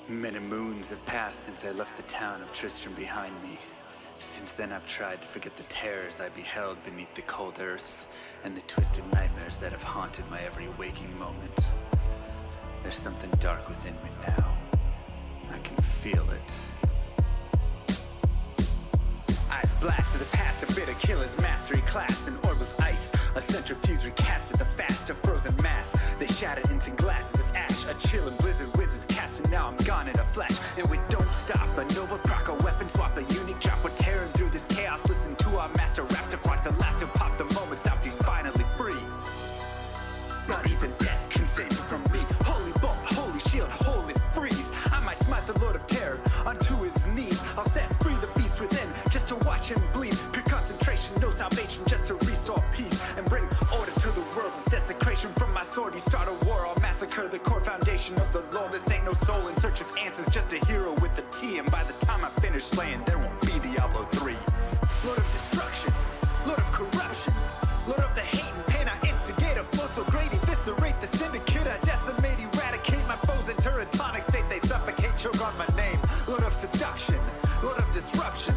Many moons have passed since I left the town of Tristram behind me. Since then I've tried to forget the terrors I beheld beneath the cold earth and the twisted nightmares that have haunted my every waking moment. There's something dark within me now. I can feel it. Ice blast of the past, a bitter killer's mastery class, an orb of ice, a centrifuge recast at the fast, a frozen mass. They shattered into glasses of ash, a chill and blizzard wizards cast, and now I'm gone in a flash. And we don't stop, a nova proc, a weapon swap, a unique drop. We're tearing through this chaos. Listen to our master rap to flock. The last who popped the moment stopped. He's finally free. Not even death can save me from me. Holy bolt, holy shield, holy freeze. I might smite the Lord of Terror unto his knees. I'll set free the beast within just to watch him bleed. Pure concentration, no salvation, just to restore peace and bring order to the world. The desecration from my sword, he start a war. I'll massacre the core foundation of the law. This ain't no soul in search of answers, just a hero with a T. And by the time I finish slaying, there won't be Diablo 3. Lord of destruction, Lord of corruption, Lord of the hate and pain. I instigate a flow so great, eviscerate the syndicate. I decimate, eradicate my foes. Enter a tonic state, they suffocate, choke on my name. Lord of seduction, Lord of disruption,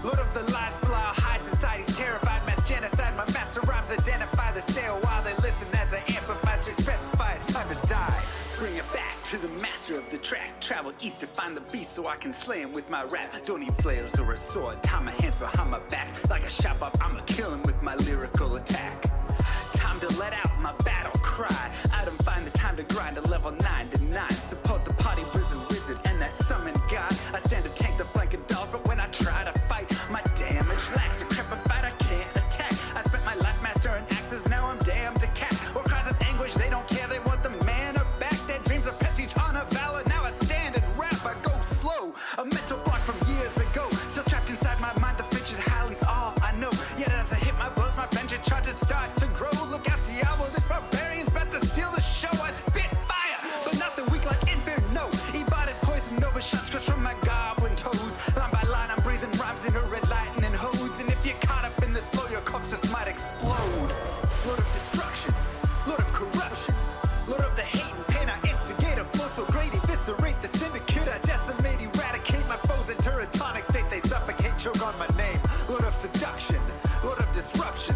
Lord of the lies, blah, hides inside. He's terrified, mass genocide. My master rhymes identify the stale while they listen as I amplify, specify it's time to die. Bring it back to the master of the track. Travel east to find the beast so I can slay him with my rap. Don't need flails or a sword, tie my hands behind my back. Like a shop up, I'ma kill him with my lyrical attack. Time to let out my battle cry. I don't find the time to grind a level 9 to 9. Support the party blizzard wizard and that summon god. I stand to tank the flank of dolls, but when I try to fight, my damage lacks. A crepified, I can't attack. I spent my life mastering axes, now I'm damned to cat. Or cries of anguish, they don't care, they want the mana back. Dead dreams of prestige, honor, valor. Now I stand and rap, I go slow. A mental block from years ago, still trapped inside my mind. The frigid highlands, all I know. Yet as I hit my blows, my vengeance charges start to grow. Look out, Diablo, this barbarian's about to steal the show. I spit fire, but nothing weak like Inferno. Ebotted poison over shots crushed from my goblin toes. Line by line, I'm breathing rhymes in a red lightning hose. And if you're caught up in this flow, your corpse just might explode. Lord of destruction, Lord of corruption, Lord of the hate and pain. I instigate a flow so great, eviscerate the syndicate. I decimate, eradicate my foes. Enter a tonic state, they suffocate, choke on my name. Lord of seduction, Lord of disruption,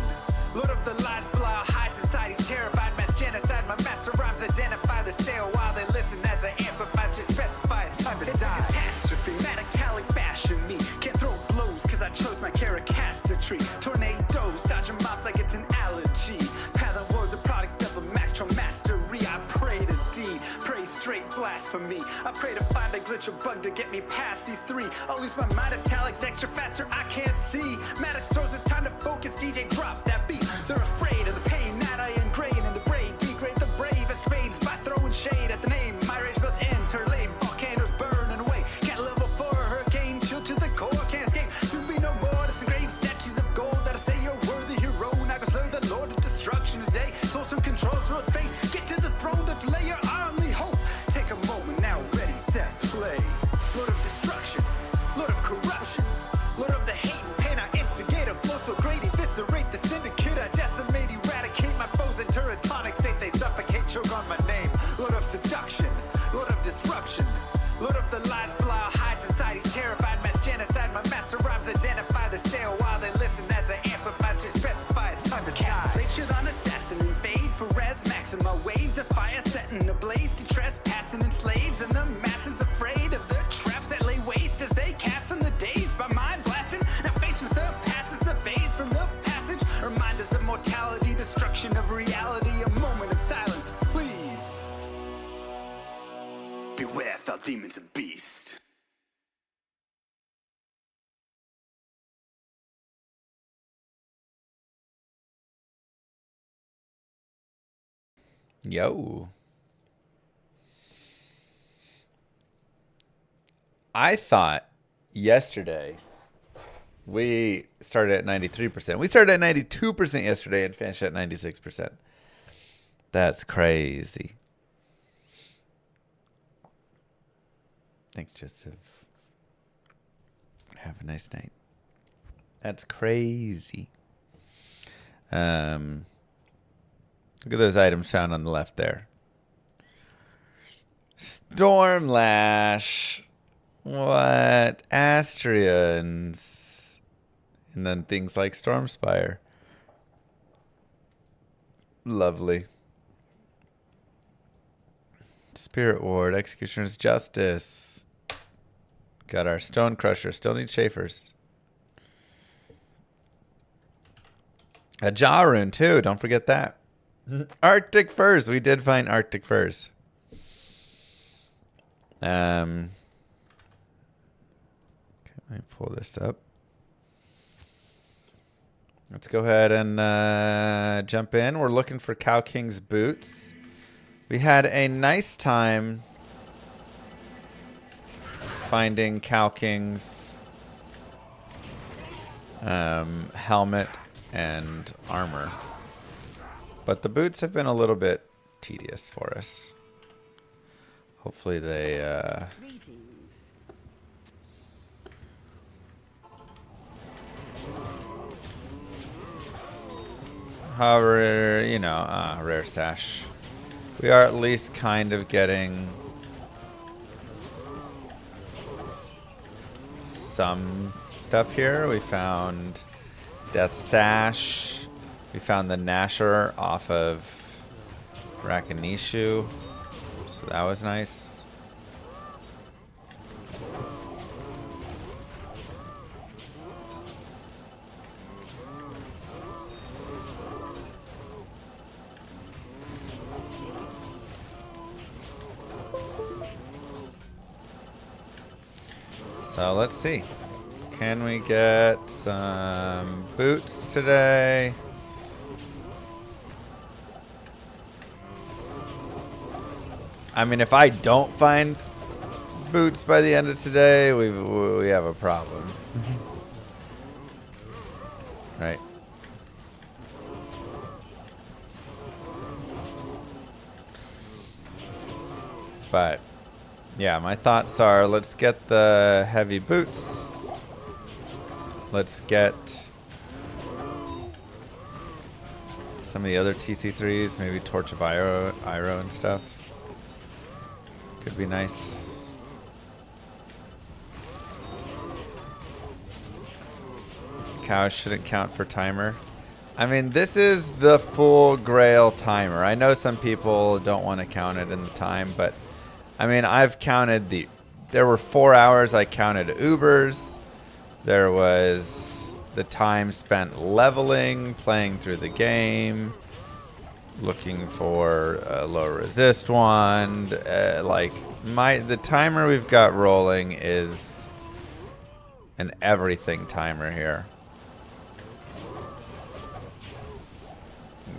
Lord of the lies, blah, hides inside. He's terrified, mass genocide. My master rhymes identify the stale while they listen as I amplify, specify it's time to die. It's a catastrophe, metallic bashing me. Can't throw blows cause I chose my characteristry. Tornadoes, dodging mobs like it's an allergy. Path and war's a product of a master mastery. I pray to D, pray straight blasphemy. I pray to find a glitch or bug to get me past these three. I'll lose my mind if Talik's extra faster, I can't see. Maddox throws it's time to focus, DJ drop that beat. They're afraid of the pain that I ingrain in the brain. Degrade the brave escapades by throwing shade at the name. My rage built into her lane, volcanoes burning away. Can't level for a hurricane, chill to the core, can't escape. Soon be no more disengrave statues of gold that'll say you're worthy hero. Now go slay the Lord of destruction today. Source and control through its fate. Get to the throne, don't delay your only hope. Take a moment now, ready, set, play. Lord of destruction, Lord of corruption, Lord of the hate and pain. I instigate a flow so great, eviscerate the syndicate. I decimate, eradicate my foes. Enter a tonic state, they suffocate, choke on my name. Lord of seduction, Lord of disruption, Lord of the lies, blah, hides inside. He's terrified, mass genocide. My master rhymes identify the stale while they listen as I amplify, specify it's time to die. Blade shit on assassin and fade for res maxima. Waves of fire setting ablaze to trespassing and slaves. And the masses afraid of the traps that lay waste as they cast on the days by mind blasting. Now faced with the past is the phase from the passage. Remind us of mortality, destruction of reality. A moment of silence, please. Beware, foul demons and beast. Yo. I thought yesterday we started at 93%. We started at 92% yesterday and finished at 96%. That's crazy. Thanks, Joseph. Have a nice night. That's crazy. Look at those items found on the left there. Storm Lash. What? Astrians. And then things like Stormspire. Lovely. Spirit Ward. Executioner's Justice. Got our Stone Crusher. Still need Chafers. A Jaw Rune too. Don't forget that. Arctic Furs. We did find Arctic Furs. Let me pull this up. Let's go ahead and jump in. We're looking for Cow King's boots. We had a nice time finding Cow King's helmet and armor. But the boots have been a little bit tedious for us. Hopefully they... However, you know, rare sash. We are at least kind of getting some stuff here. We found Death Sash. We found the Nasher off of Rakanishu. So that was nice. So let's see. Can we get some boots today? I mean, if I don't find boots by the end of today, we have a problem. Right. But yeah, my thoughts are, let's get the heavy boots. Let's get some of the other TC3s, maybe Torch of Iro and stuff. Could be nice. Cows shouldn't count for timer. I mean, this is the full Grail timer. I know some people don't want to count it in the time, but I mean, I've counted there were 4 hours I counted Ubers. There was the time spent leveling, playing through the game, looking for a low resist wand. The timer we've got rolling is an everything timer here.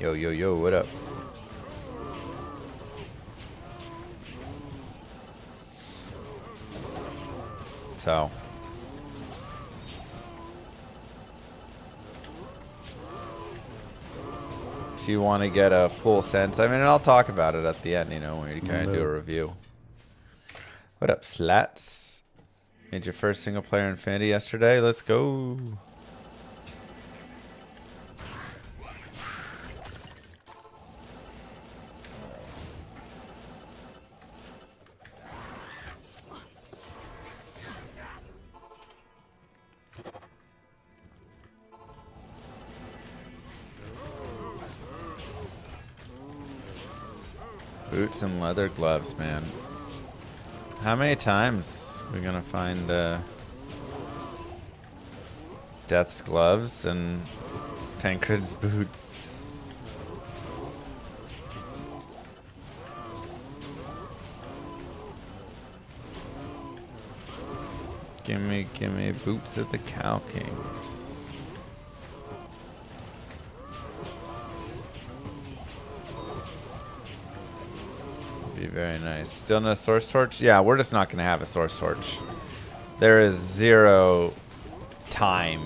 Yo, yo, yo, what up? So if you want to get a full sense, I mean, I'll talk about it at the end, you know, when we kind of do a review. What up, Slats? Made your first single player Infinity yesterday. Let's go. Boots and leather gloves, man. How many times are we gonna find Death's gloves and Tancred's boots? Gimme boots at the Cow King. Be very nice. Still no source torch? Yeah, we're just not going to have a source torch. There is 0 time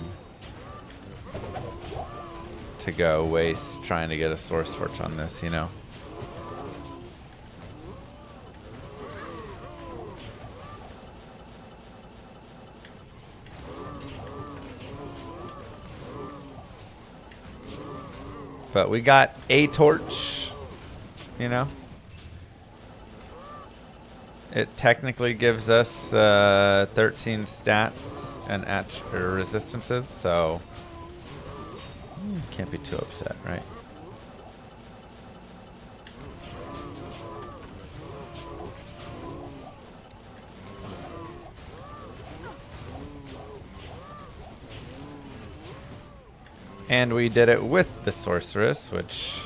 to go waste trying to get a source torch on this, you know? But we got a torch, you know? It technically gives us 13 stats and resistances, so can't be too upset, right? And we did it with the sorceress, which,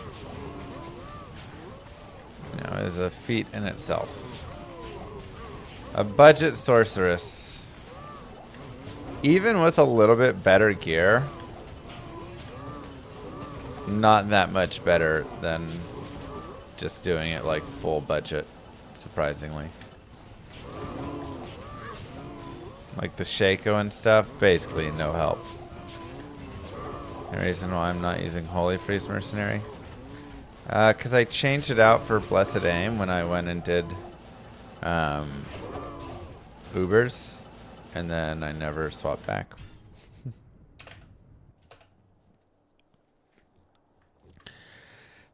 you know, is a feat in itself. A budget sorceress, even with a little bit better gear, not that much better than just doing it like full budget, surprisingly. Like the Shaco and stuff, basically no help. The reason why I'm not using Holy Freeze Mercenary, because I changed it out for Blessed Aim when I went and did Ubers, and then I never swapped back.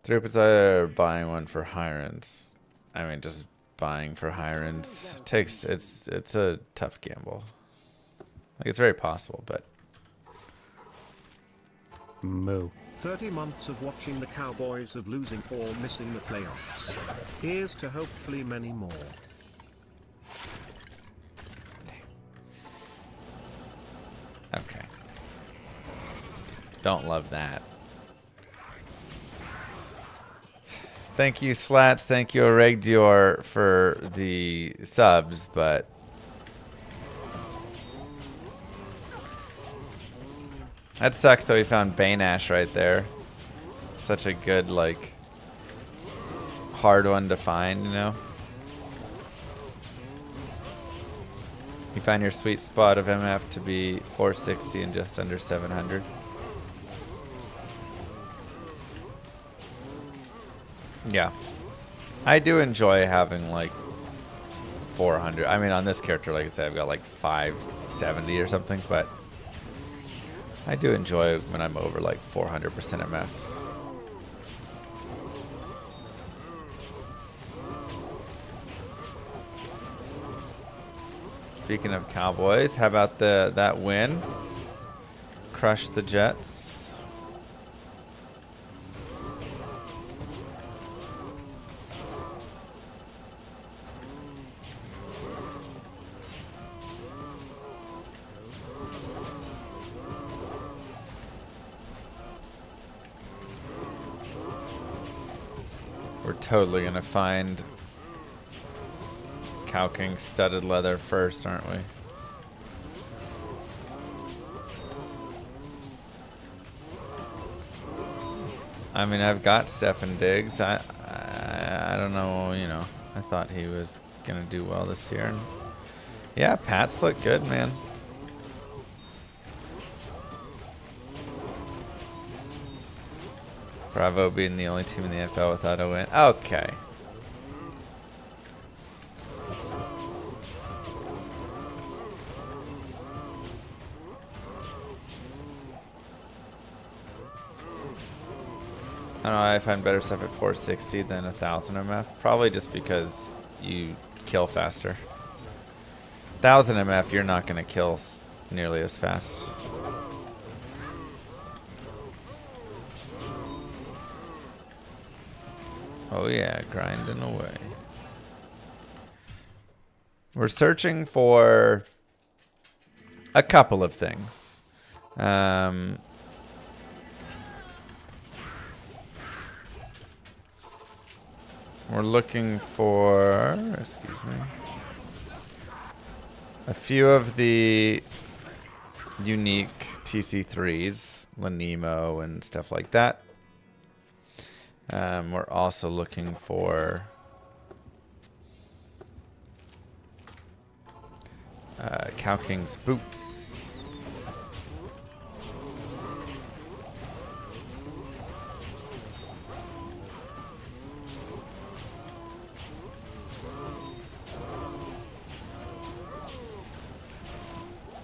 Throughputs are buying one for Hirons. I mean, just buying for Hirons takes it's a tough gamble. Like, it's very possible, but Moo. 30 months of watching the Cowboys of losing or missing the playoffs. Here's to hopefully many more. okay. Don't love that. Thank you, Slats. Thank you, Regdior, for the subs, but that sucks that we found Baneash right there. Such a good, like, hard one to find, you know? You find your sweet spot of MF to be 460 and just under 700. Yeah. I do enjoy having, like, 400. I mean, on this character, like I said, I've got, like, 570 or something, but I do enjoy when I'm over, like, 400% MF. Speaking of Cowboys, how about that win? Crush the Jets. We're totally gonna find Cow King studded leather first, aren't we? I mean, I've got Stefan Diggs. I don't know, you know. I thought he was gonna do well this year. And yeah, Pats look good, man. Bravo being the only team in the NFL without a win. Okay. I don't know, I find better stuff at 460 than 1000 MF. Probably just because you kill faster. 1000 MF, you're not going to kill nearly as fast. Oh yeah, grinding away. We're searching for a couple of things. We're looking for, excuse me, a few of the unique TC3s, Lanemo and stuff like that. We're also looking for Cow King's boots.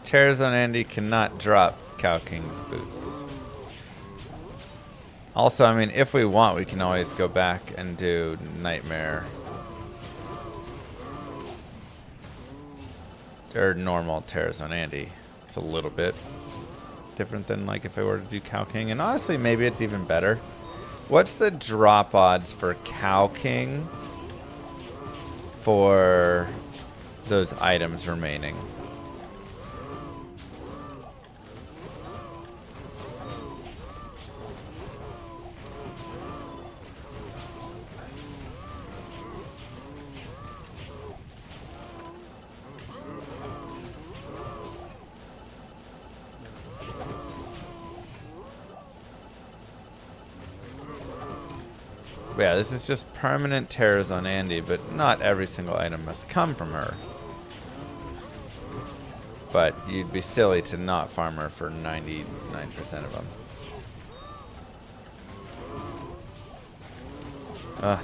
Terrazone Andy cannot drop Cow King's boots. Also, I mean, if we want, we can always go back and do Nightmare. or normal Terra's on Andy. It's a little bit different than like if I were to do Cow King, and honestly maybe it's even better. What's the drop odds for Cow King for those items remaining? Yeah, this is just permanent terrors on Andy, but not every single item must come from her. But you'd be silly to not farm her for 99% of them.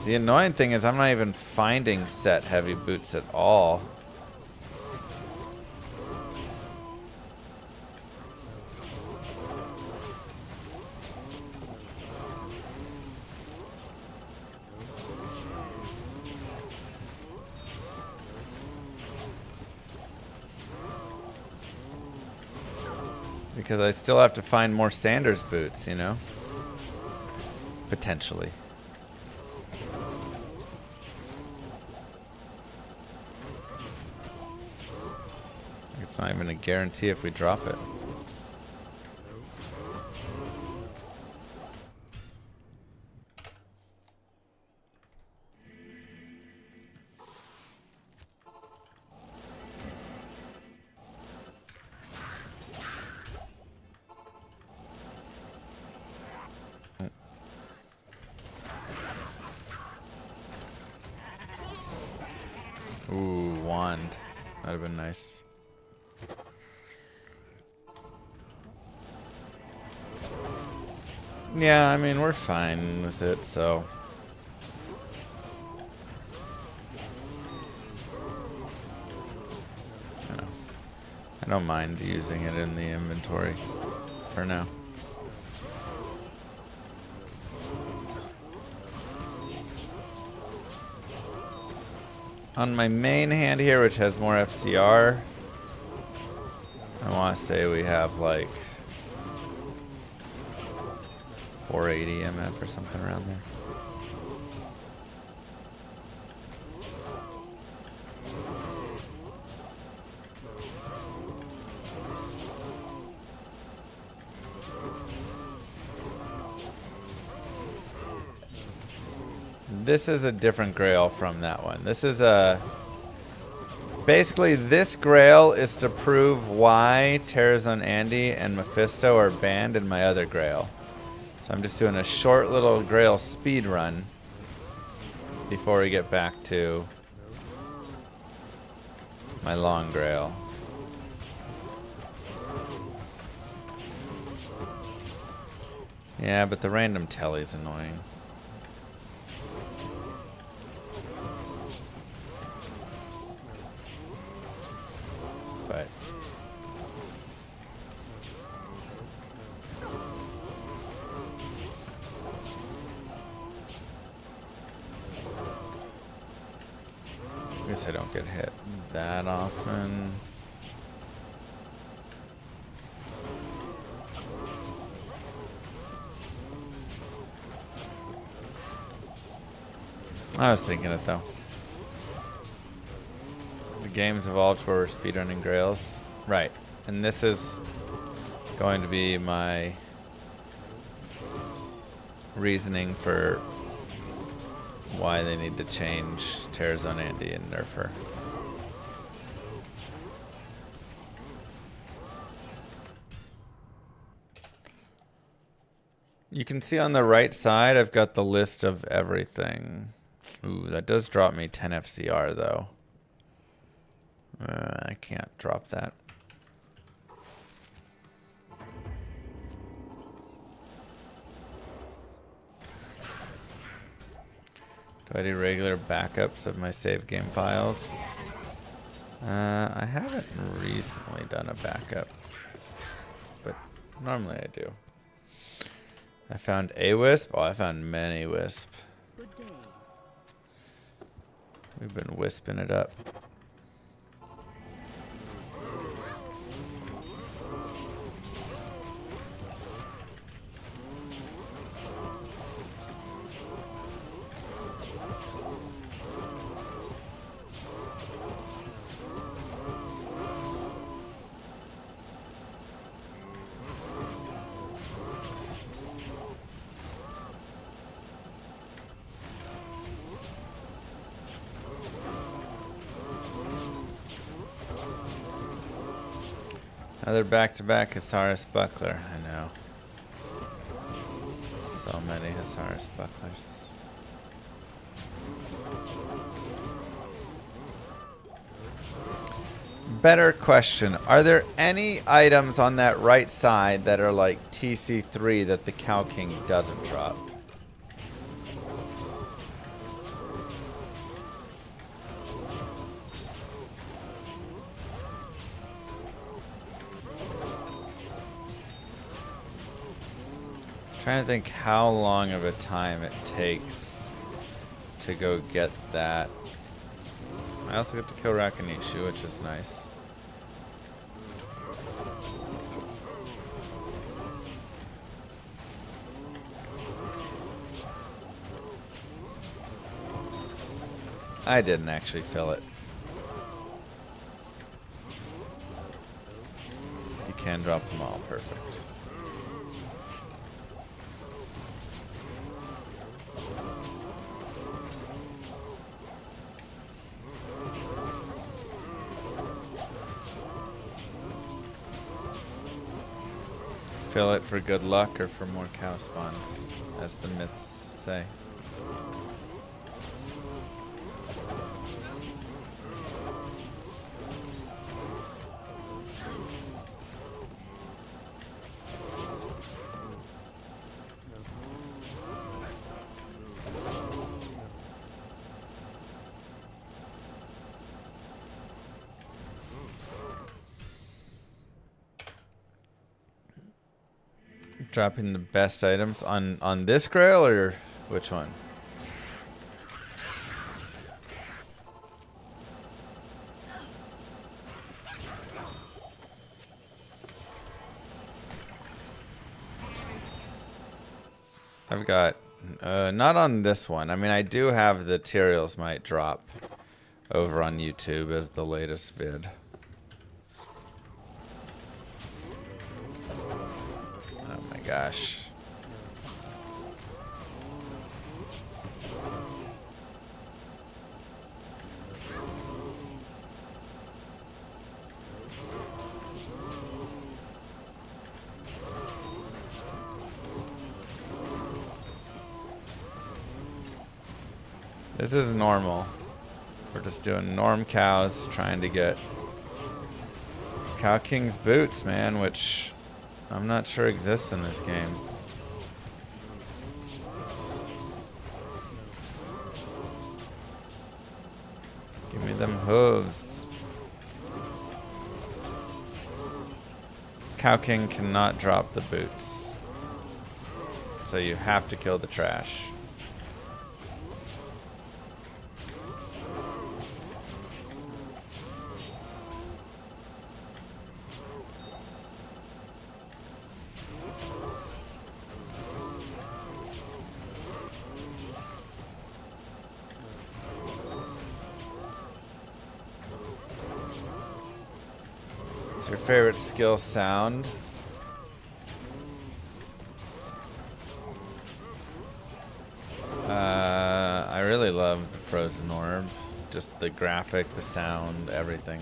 The annoying thing is I'm not even finding set heavy boots at all. Because I still have to find more Sanders boots, you know? Potentially. It's not even a guarantee if we drop it. Ooh, wand. That'd have been nice. Yeah, I mean, we're fine with it, so. I don't mind using it in the inventory for now. On my main hand here, which has more FCR, I want to say we have like 480 MF or something around there. This is a different grail from that one. This is a... Basically, this grail is to prove why Terrazon Andy and Mephisto are banned in my other grail. So I'm just doing a short little grail speed run before we get back to my long grail. Yeah, but the random telly's annoying. But I guess I don't get hit that often. I was thinking it though. The game's evolved where we're speedrunning grails. Right. And this is going to be my reasoning for why they need to change Terrazon Andy and nerf her. You can see on the right side I've got the list of everything. Ooh, that does drop me 10 FCR though. I can't drop that. Do I do regular backups of my save game files? I haven't recently done a backup, but normally I do. I found a wisp. Oh, I found many wisp. We've been wisping it up. Another back-to-back Hasaris buckler. I know. So many Hasaris bucklers. Better question. Are there any items on that right side that are like TC3 that the Cow King doesn't drop? Trying to think how long of a time it takes to go get that. I also get to kill Rakanishu, which is nice. I didn't actually fill it. You can drop them all, perfect. Fill it for good luck or for more cow spawns, as the myths say. Dropping the best items on this grail or which one? I've got not on this one. I mean, I do have the materials might drop over on YouTube as the latest vid. Gosh. This is normal. We're just doing norm cows trying to get Cow King's boots, man, which I'm not sure exists in this game. Give me them hooves. Cow King cannot drop the boots. So you have to kill the trash. Your favorite skill sound? I really love the frozen orb. Just the graphic, the sound, everything.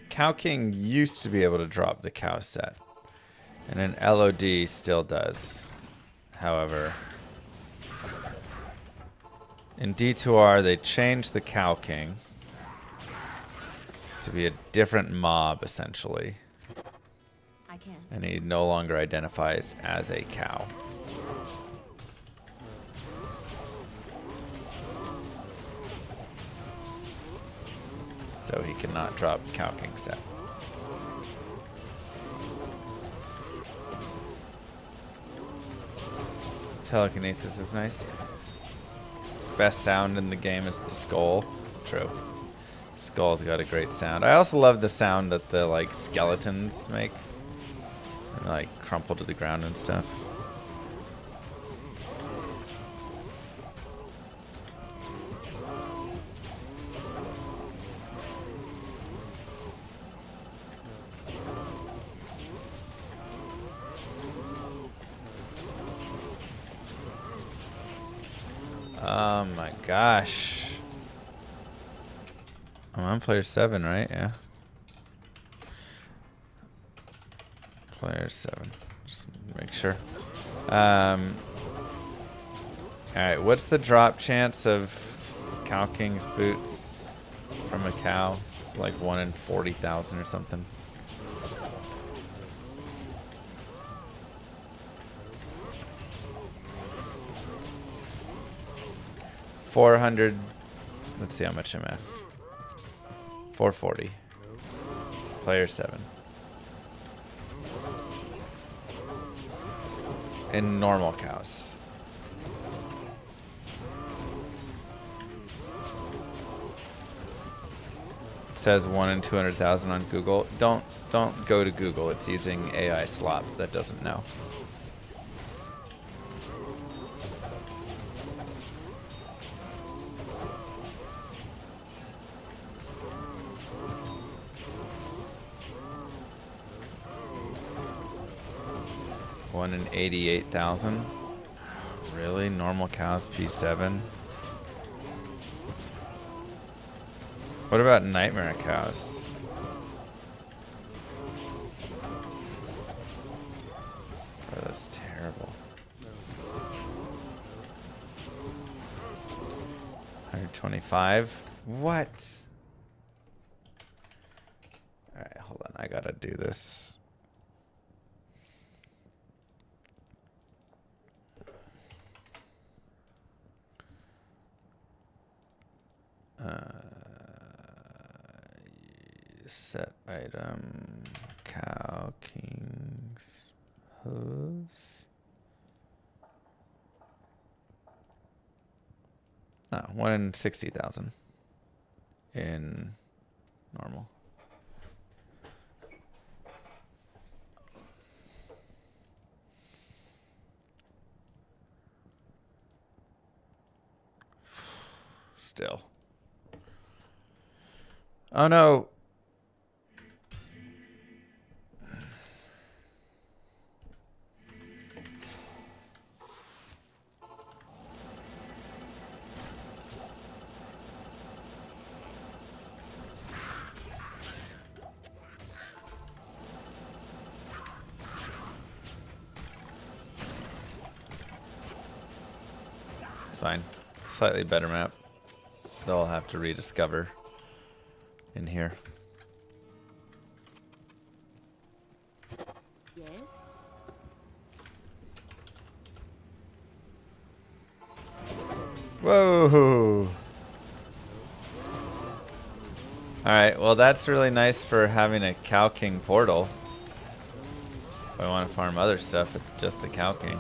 Cow King used to be able to drop the cow set, and an LOD still does. However, in D2R they changed the Cow King to be a different mob essentially, and he no longer identifies as a cow. So he cannot drop Cow King set. Telekinesis is nice. Best sound in the game is the skull. True. Skull's got a great sound. I also love the sound that the like skeletons make. And, like, crumple to the ground and stuff. Oh my gosh. I'm on player 7, right? Yeah. Player 7. Just make sure. Alright, what's the drop chance of Cow King's boots from a cow? It's like 1 in 40,000 or something. $400. Let's see how much I'm at. 440. Player 7. In normal cows. It says 1 in 200,000 on Google. Don't go to Google. It's using AI slop that doesn't know. One in 88,000. Really? Normal cows P7? What about nightmare cows? Oh, that's terrible. 125? What? Alright, hold on. I gotta do this. Set item, Cow King's hooves. No, 1 in 60,000 in normal. Still. Oh no. Fine. Slightly better map. They'll have to rediscover in here. Yes. Whoa! Alright, well that's really nice for having a Cow King portal. If I want to farm other stuff, it's just the Cow King.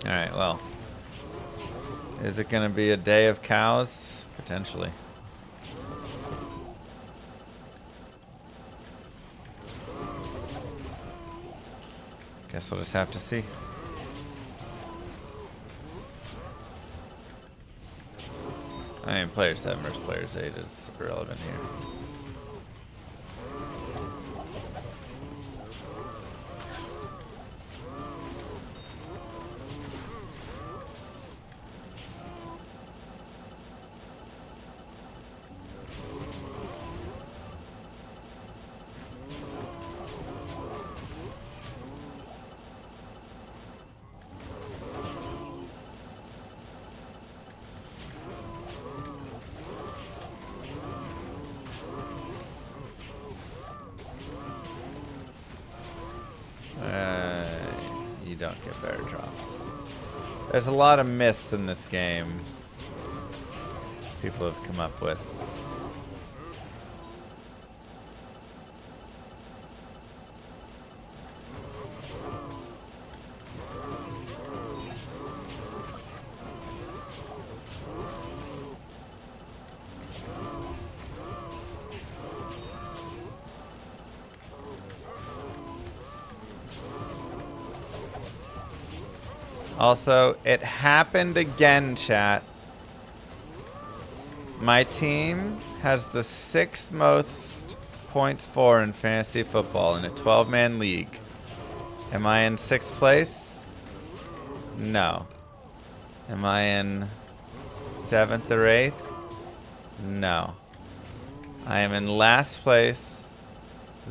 Alright, well. Is it going to be a day of cows? Potentially. Guess we'll just have to see. I mean, player 7 versus player 8 is irrelevant here. You don't get better drops. There's a lot of myths in this game people have come up with. Also, it happened again, chat. My team has the 6th most points for in fantasy football in a 12-man league. Am I in 6th place? No. Am I in 7th or 8th? No. I am in last place,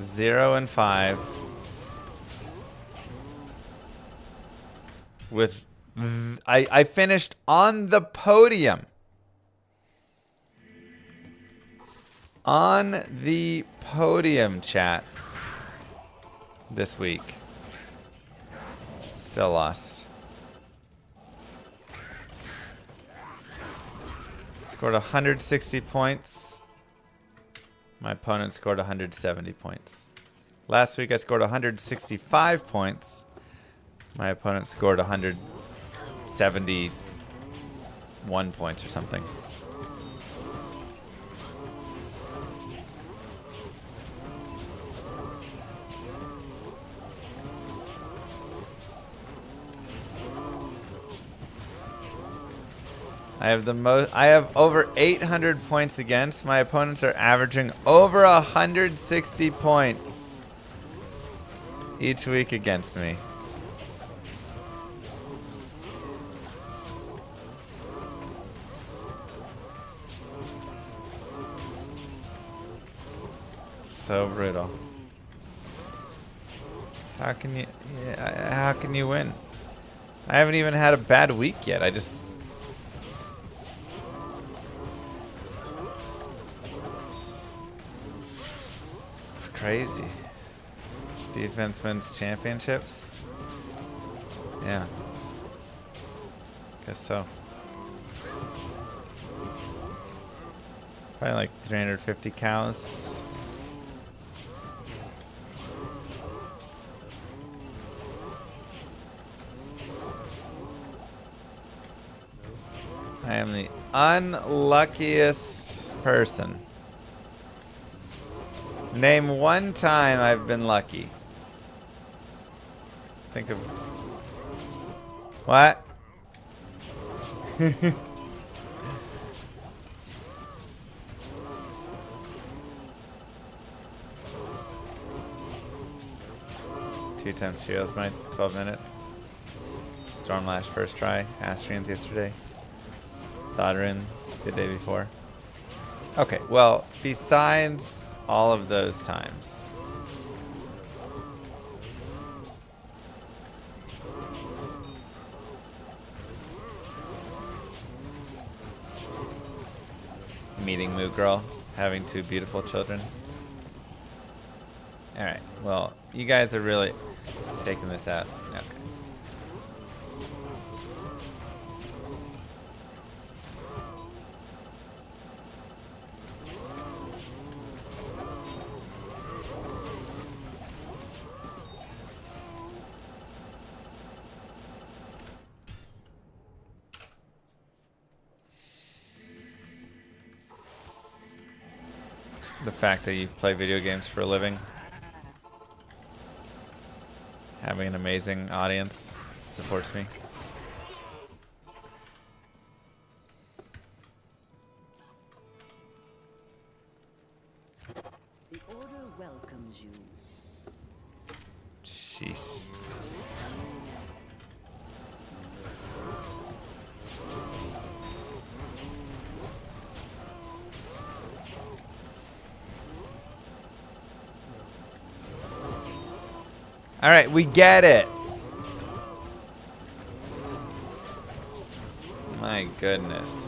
0 and 5. With I finished on the podium. On the podium, chat. This week. Still lost. Scored 160 points. My opponent scored 170 points. Last week I scored 165 points. My opponent scored 171 points or something. I have over 800 points against. My opponents are averaging over 160 points each week against me. So brutal. How can you win? I haven't even had a bad week yet. It's crazy. Defense wins championships? Yeah. Guess so. Probably like 350 cows. I am the unluckiest person. Name one time I've been lucky. Think of... What? Two times Heroes Mites, 12 minutes. Stormlash first try. Astrians yesterday. Soldering the day before. Okay, well, besides all of those times, meeting Moo Girl, having 2 beautiful children. Alright, well, you guys are really taking this out. Okay. The fact that you play video games for a living, having an amazing audience supports me. The order welcomes you. Sheesh. All right, we get it. My goodness.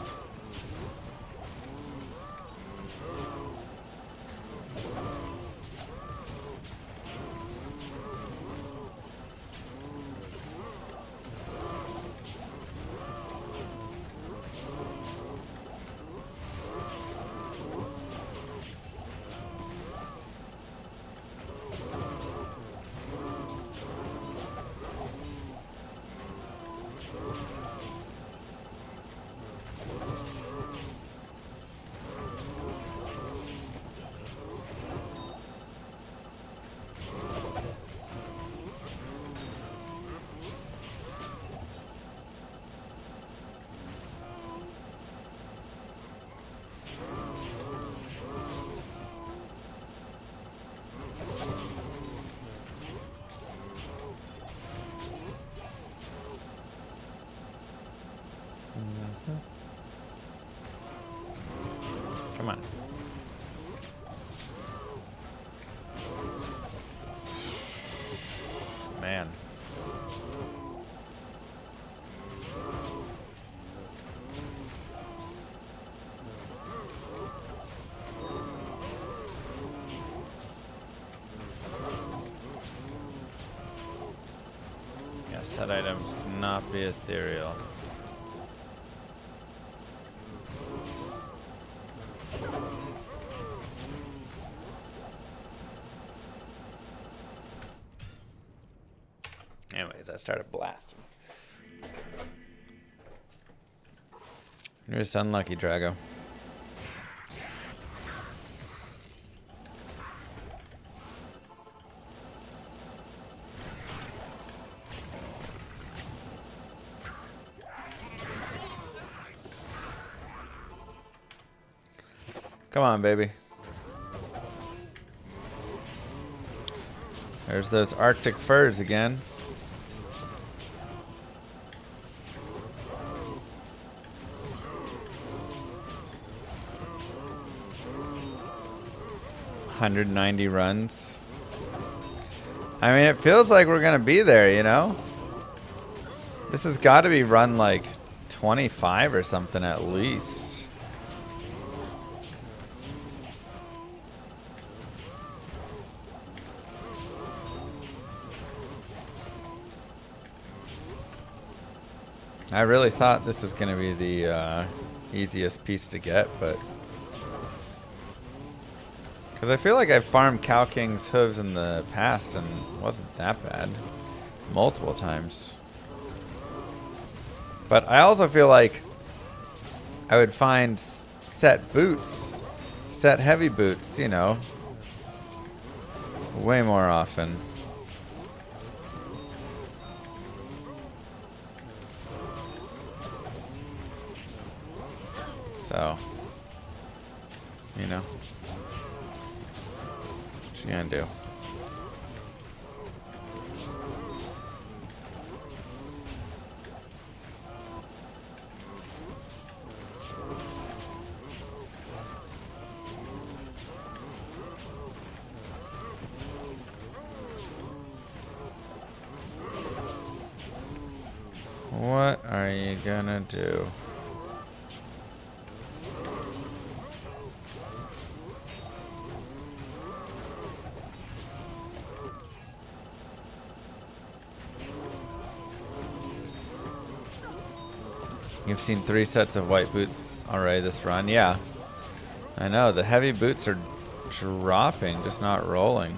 Come on. Man. Yes, that items cannot be ethereal. Anyways, I started blasting. You're just unlucky, Drago. Come on, baby. There's those Arctic furs again. $190 runs. I mean, it feels like we're gonna be there, you know? This has got to be run like 25 or something at least. I really thought this was going to be the easiest piece to get, but... Because I feel like I've farmed Cow King's hooves in the past and it wasn't that bad. Multiple times. But I also feel like I would find set boots, set heavy boots, you know, way more often. So, you know, what you gonna do? What are you gonna do? You've seen 3 sets of white boots already this run. Yeah, I know. The heavy boots are dropping, just not rolling.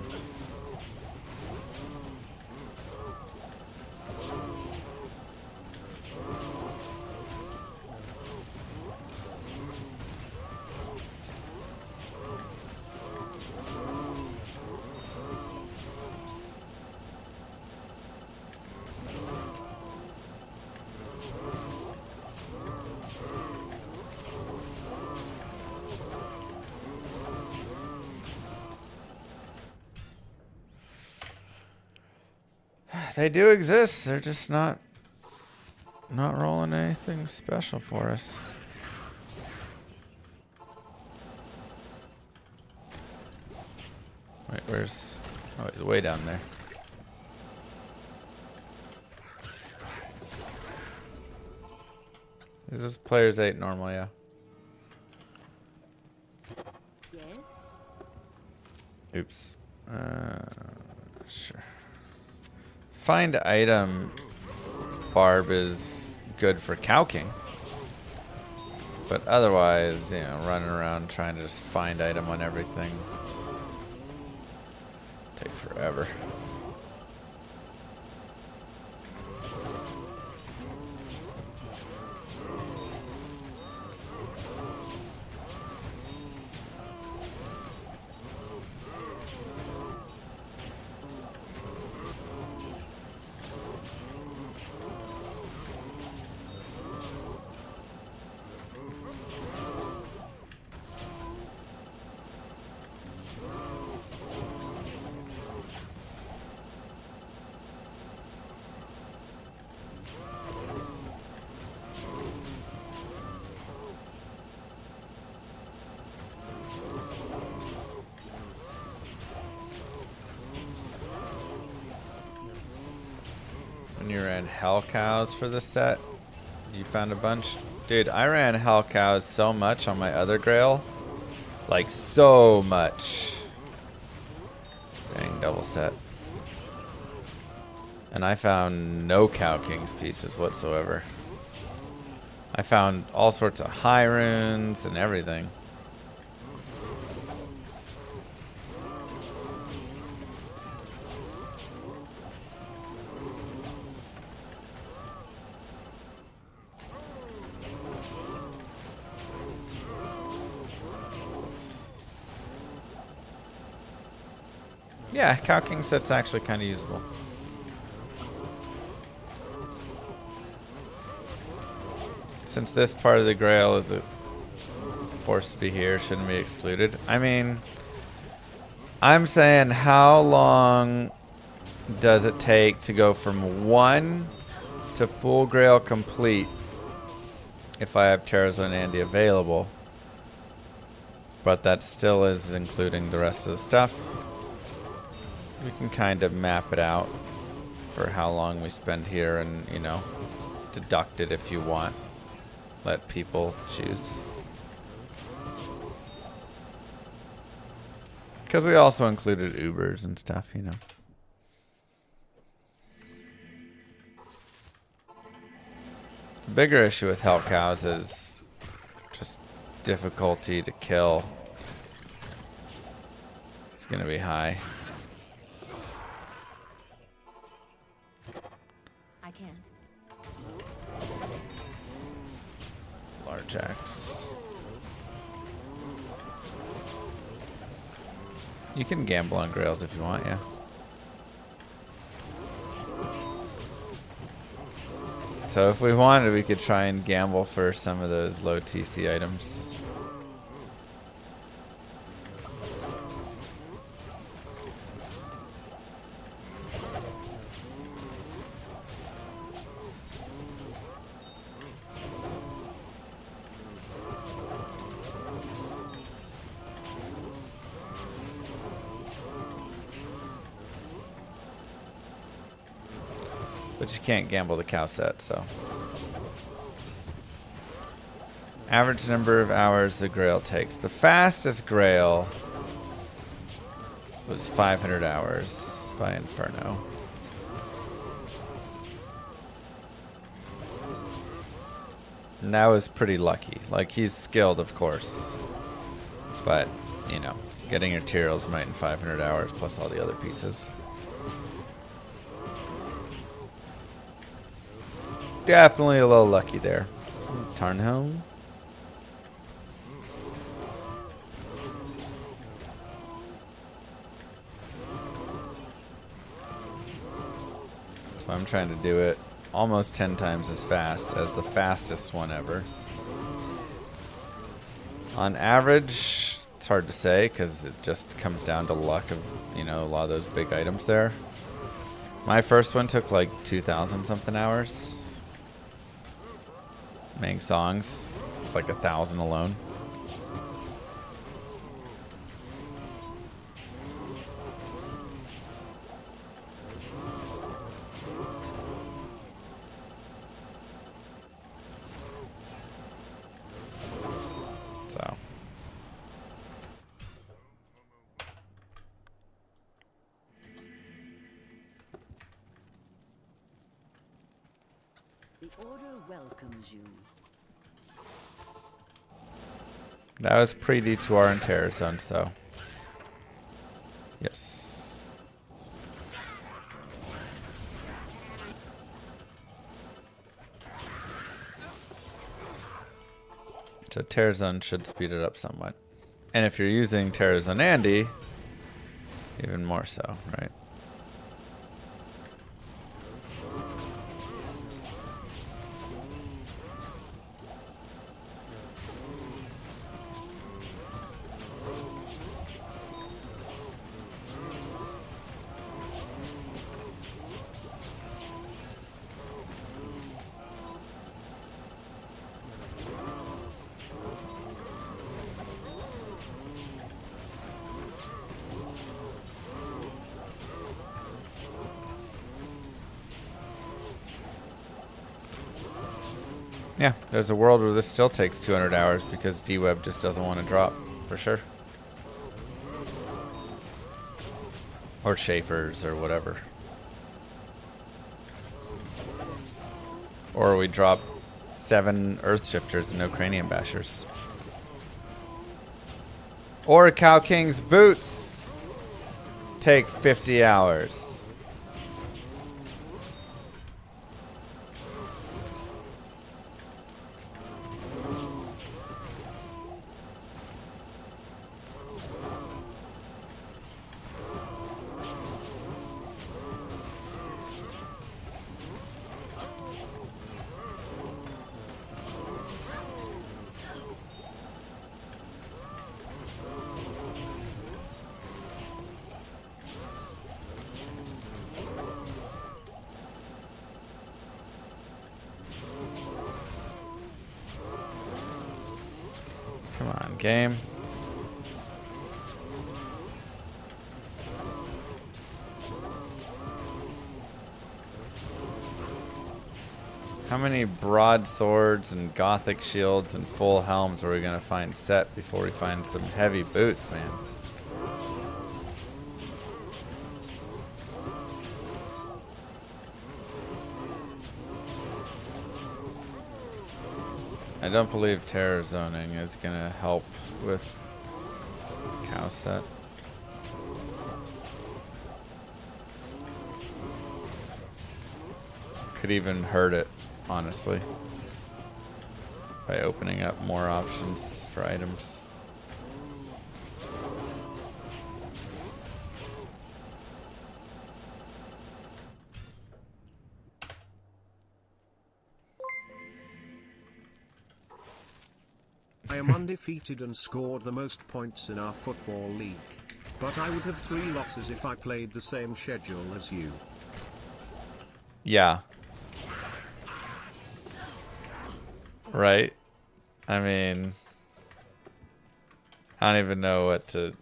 They do exist. They're just not rolling anything special for us. Wait, where's... Oh, he's way down there. Is this player's 8 normal? Yeah. Yes? Oops. Sure. Find item barb is good for Cow King. But otherwise, you know, running around trying to just find item on everything. Take forever. You ran hell cows for this set? You found a bunch? Dude, I ran hell cows so much on my other grail. Like, so much. Dang, double set. And I found no Cow King's pieces whatsoever. I found all sorts of high runes and everything. Yeah, Cow King set's actually kind of usable. Since this part of the Grail is forced to be here, shouldn't be excluded. I mean, I'm saying how long does it take to go from 1 to full Grail complete if I have TZ Andy available? But that still is including the rest of the stuff. We can kind of map it out for how long we spend here and, you know, deduct it if you want. Let people choose. Because we also included Ubers and stuff, you know. The bigger issue with Hell Cows is just difficulty to kill. It's going to be high. I can't. Large axe. You can gamble on grails if you want, yeah. So if we wanted, we could try and gamble for some of those low TC items. But you can't gamble the cow set, so. Average number of hours the grail takes. The fastest grail was 500 hours by Inferno. And that was pretty lucky. Like, he's skilled, of course. But, you know, getting your Tyrrell's Might in 500 hours plus all the other pieces. Definitely a little lucky there. Tarnhelm. So I'm trying to do it almost 10 times as fast as the fastest one ever. On average, it's hard to say because it just comes down to luck of, you know, a lot of those big items there. My first one took like 2,000 something hours. Mang Songs, it's like 1,000 alone. So. The Order welcomes you. That was pre-D2R and Terror Zones, though. Yes. So Terror Zone should speed it up somewhat. And if you're using Terror Zone Andy, even more so, right? Yeah, there's a world where this still takes 200 hours because D-Web just doesn't want to drop, for sure. Or Schaefer's or whatever. Or we drop 7 Earth Shifters and no Cranium Bashers. Or Cow King's boots take 50 hours. Come on, game. How many broadswords and gothic shields and full helms are we gonna find set before we find some heavy boots, man? I don't believe terror zoning is gonna help with cow set. Could even hurt it, honestly, by opening up more options for items. I am undefeated and scored the most points in our football league. But I would have 3 losses if I played the same schedule as you. Yeah. Right? I mean, I don't even know what to...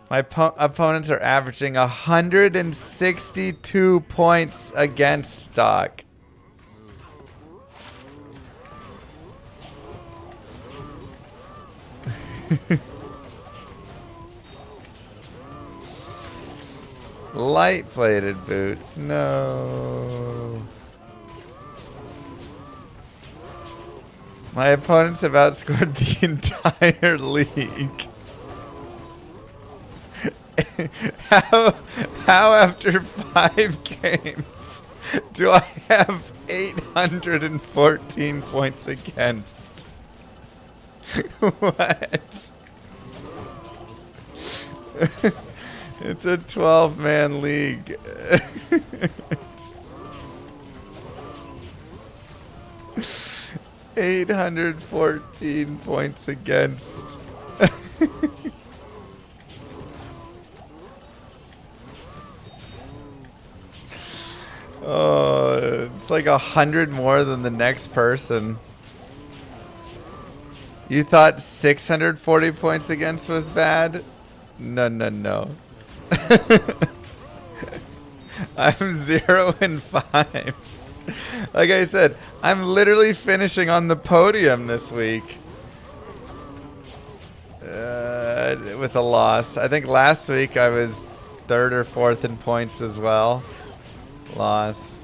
My opponents are averaging 162 points against stock. Light plated boots, no. My opponents have outscored the entire league. How after 5 games do I have 814 points against? What? It's a 12-man league. 814 points against. Oh, it's like 100 more than the next person. You thought 640 points against was bad? No, no, no. I'm 0-5. Like I said, I'm literally finishing on the podium this week. With a loss. I think last week I was 3rd or 4th in points as well. Loss.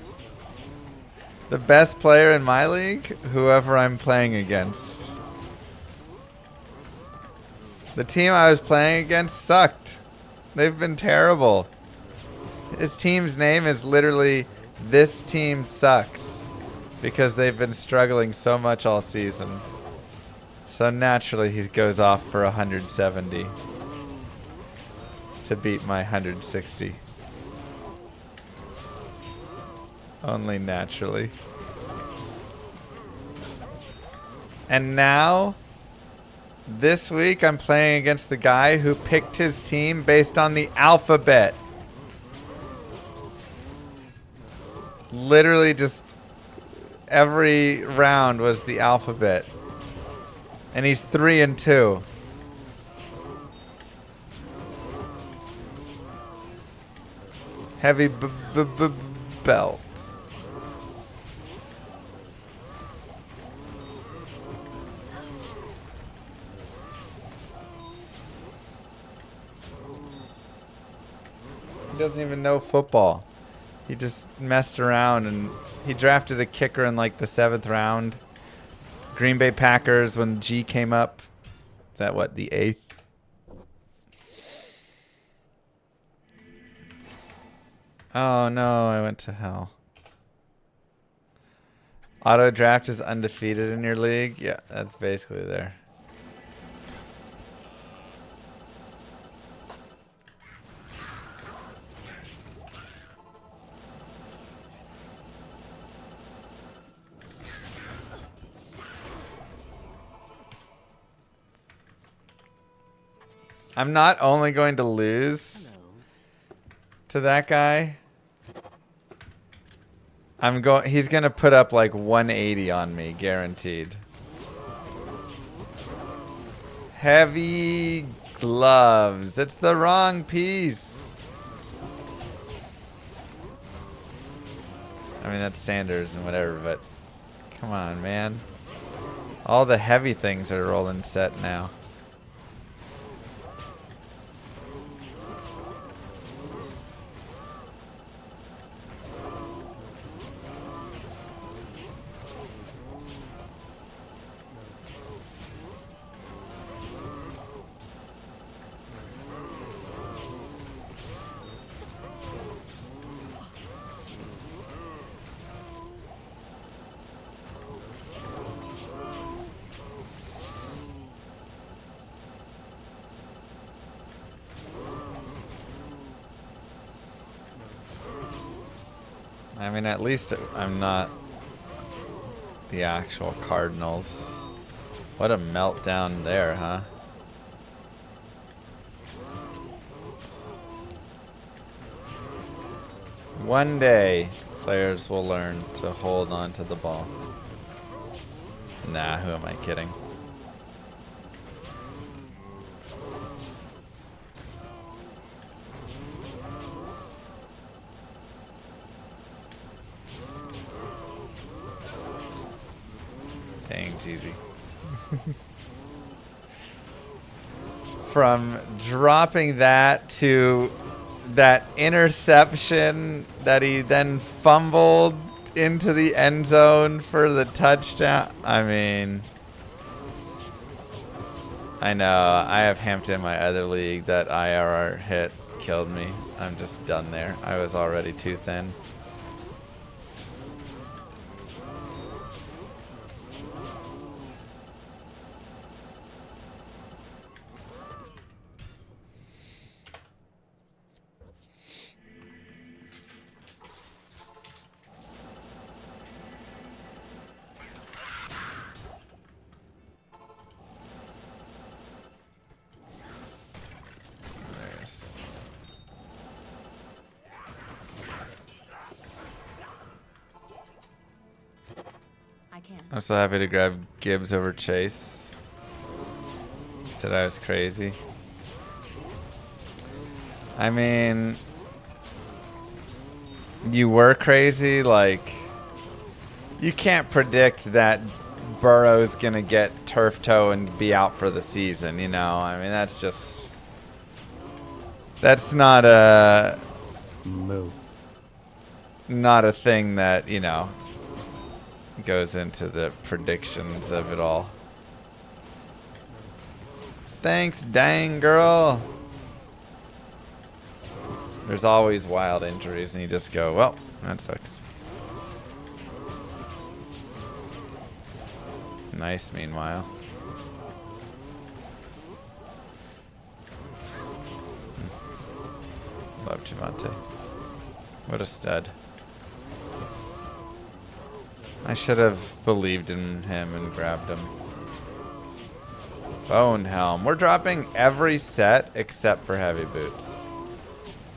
The best player in my league? Whoever I'm playing against. The team I was playing against sucked. They've been terrible. His team's name is literally "This Team Sucks" because they've been struggling so much all season. So naturally he goes off for 170 to beat my 160. Only naturally. And now, this week I'm playing against the guy who picked his team based on the alphabet. Literally just every round was the alphabet. And he's 3-2. Heavy belt. doesn't even know football. He just messed around and he drafted a kicker in like the 7th round. Green Bay Packers when G came up. Is that what, the 8th? Oh no, I went to hell. Auto draft is undefeated in your league? Yeah, that's basically there. I'm not only going to lose to that guy. He's going to put up like 180 on me, guaranteed. Heavy gloves. It's the wrong piece. I mean, that's Sanders and whatever, but come on, man. All the heavy things are rolling set now. I mean, at least I'm not the actual Cardinals. What a meltdown there, huh? One day, players will learn to hold on to the ball. Nah, who am I kidding? Dang, Jeezy. From dropping that to that interception that he then fumbled into the end zone for the touchdown. I mean, I know. I have Hampton in my other league. That IRR hit killed me. I'm just done there. I was already too thin. I'm so happy to grab Gibbs over Chase. He said I was crazy. I mean, you were crazy. Like, you can't predict that Burrow's gonna get turf toe and be out for the season. You know, I mean, that's just, that's not a not a thing that, you know, goes into the predictions of it all. Thanks, dang girl. There's always wild injuries and you just go, well, that sucks. Nice, meanwhile. Love Javante. What a stud. I should have believed in him and grabbed him. Bone Helm. We're dropping every set except for heavy boots.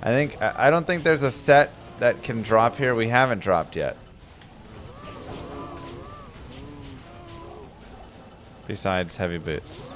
I don't think there's a set that can drop here we haven't dropped yet. Besides heavy boots.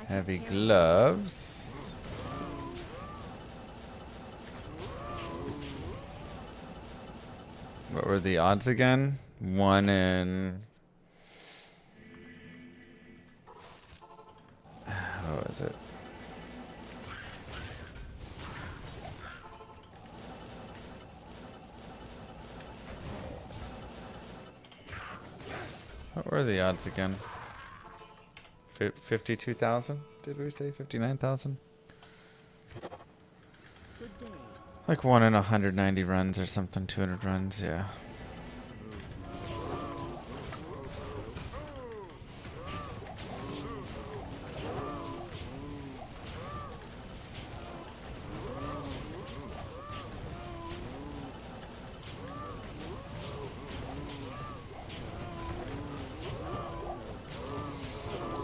Heavy gloves. What were the odds again? 1 in... What was it? What were the odds again? 52,000? Did we say 59,000? Good day. Like 1 in 190 runs or something, 200 runs, yeah.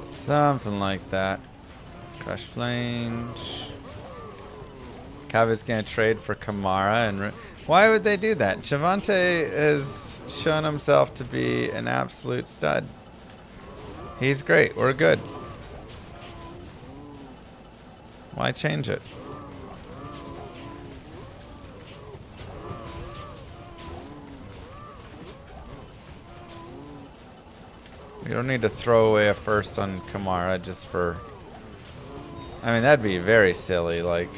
Something like that. Crush flange. Kava's gonna trade for Kamara and why would they do that? Javante has shown himself to be an absolute stud. He's great. We're good. Why change it? We don't need to throw away a first on Kamara just for... I mean, that'd be very silly, like...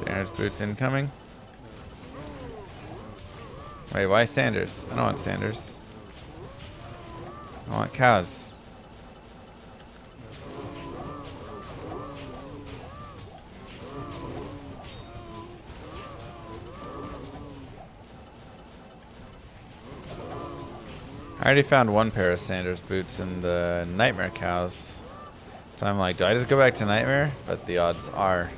Sanders boots incoming. Wait, why Sanders? I don't want Sanders. I want cows. I already found one pair of Sanders boots in the Nightmare cows. So I'm like, do I just go back to Nightmare? But the odds are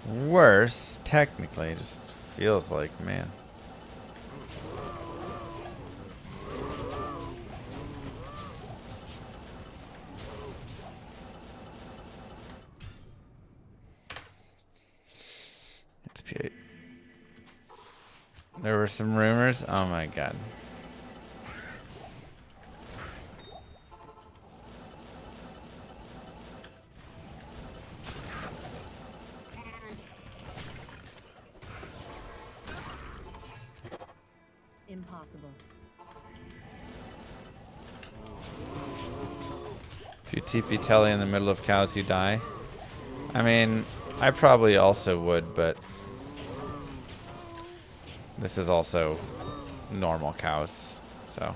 worse, technically. It just feels like, man. It's P8. There were some rumors. Oh my god. Impossible. If you TP Telly in the middle of cows, you die. I mean, I probably also would, but this is also normal cows, so.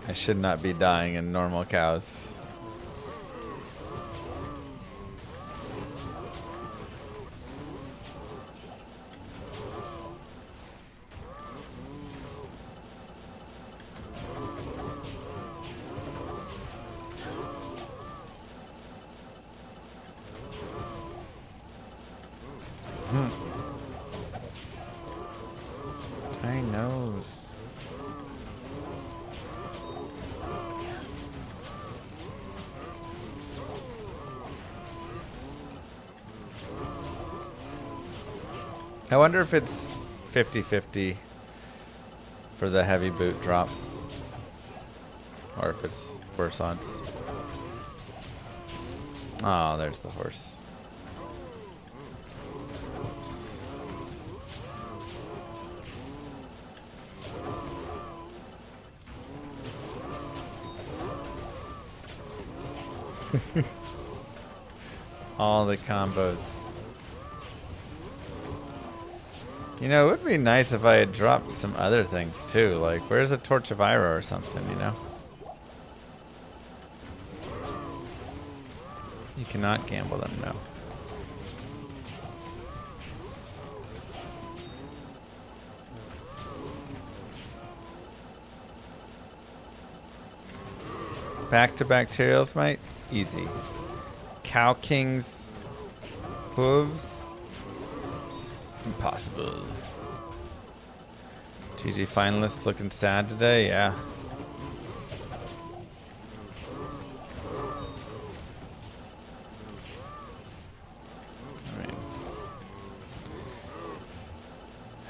I should not be dying in normal cows. Tiny nose. I wonder if it's 50-50 for the heavy boot drop. Or if it's worse odds. Oh, there's the horse. All the combos. You know, it would be nice if I had dropped some other things too. Like, where's a Torch of Ira or something, you know? You cannot gamble them, no. Back to bacterials, mate. Easy. Cow King's hooves. Impossible. TG finalists looking sad today, yeah.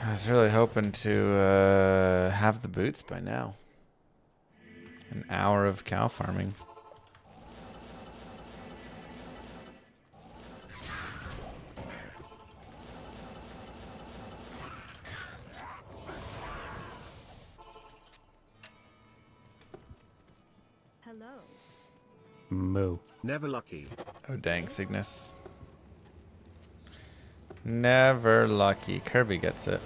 I was really hoping to have the boots by now. An hour of cow farming. Hello. Moo. Never lucky. Oh dang, Cygnus. Never lucky. Kirby gets it.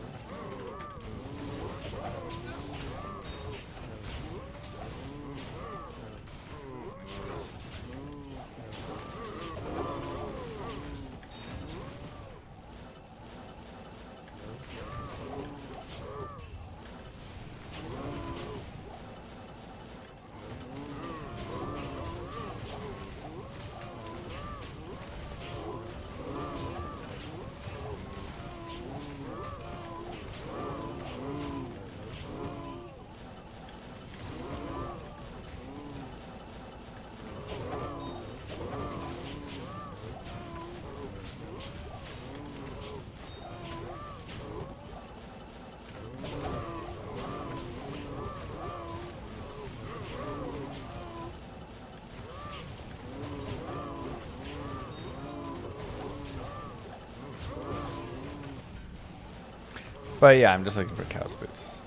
But yeah, I'm just looking for cow's boots.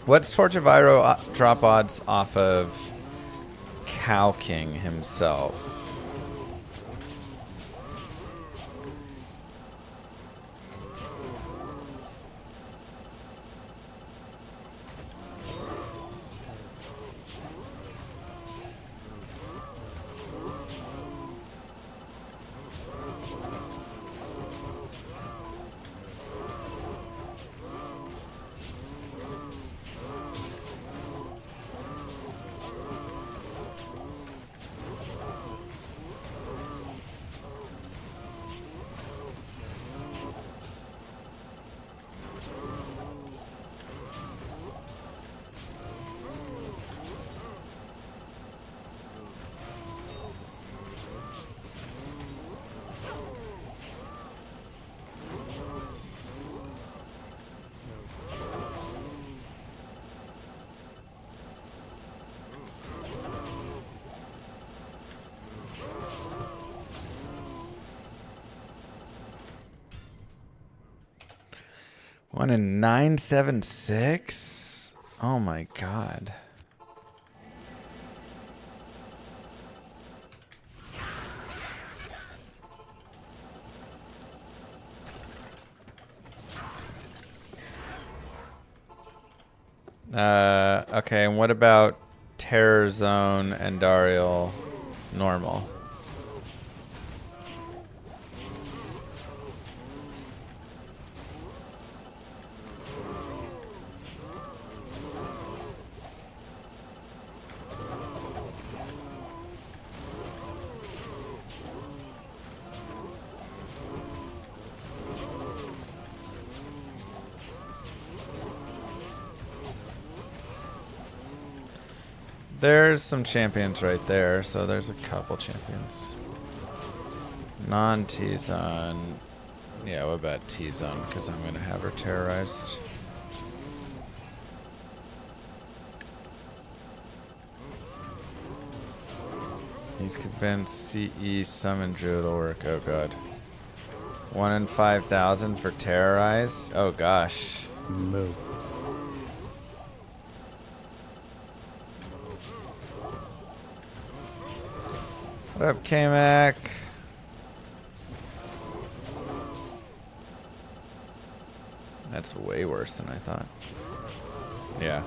What's Torch of Iroh drop odds off of Cow King himself? One in 976? Oh my god. Okay, and what about Terror Zone and Dariel normal? There's some champions right there, so there's a couple champions. Non-T-Zone. Yeah, what about T-Zone? Because I'm going to have her terrorized. He's convinced CE summon druid will work. Oh god. 1 in 5,000 for terrorized? Oh gosh. Moo. What up, K-Mac? That's way worse than I thought. Yeah.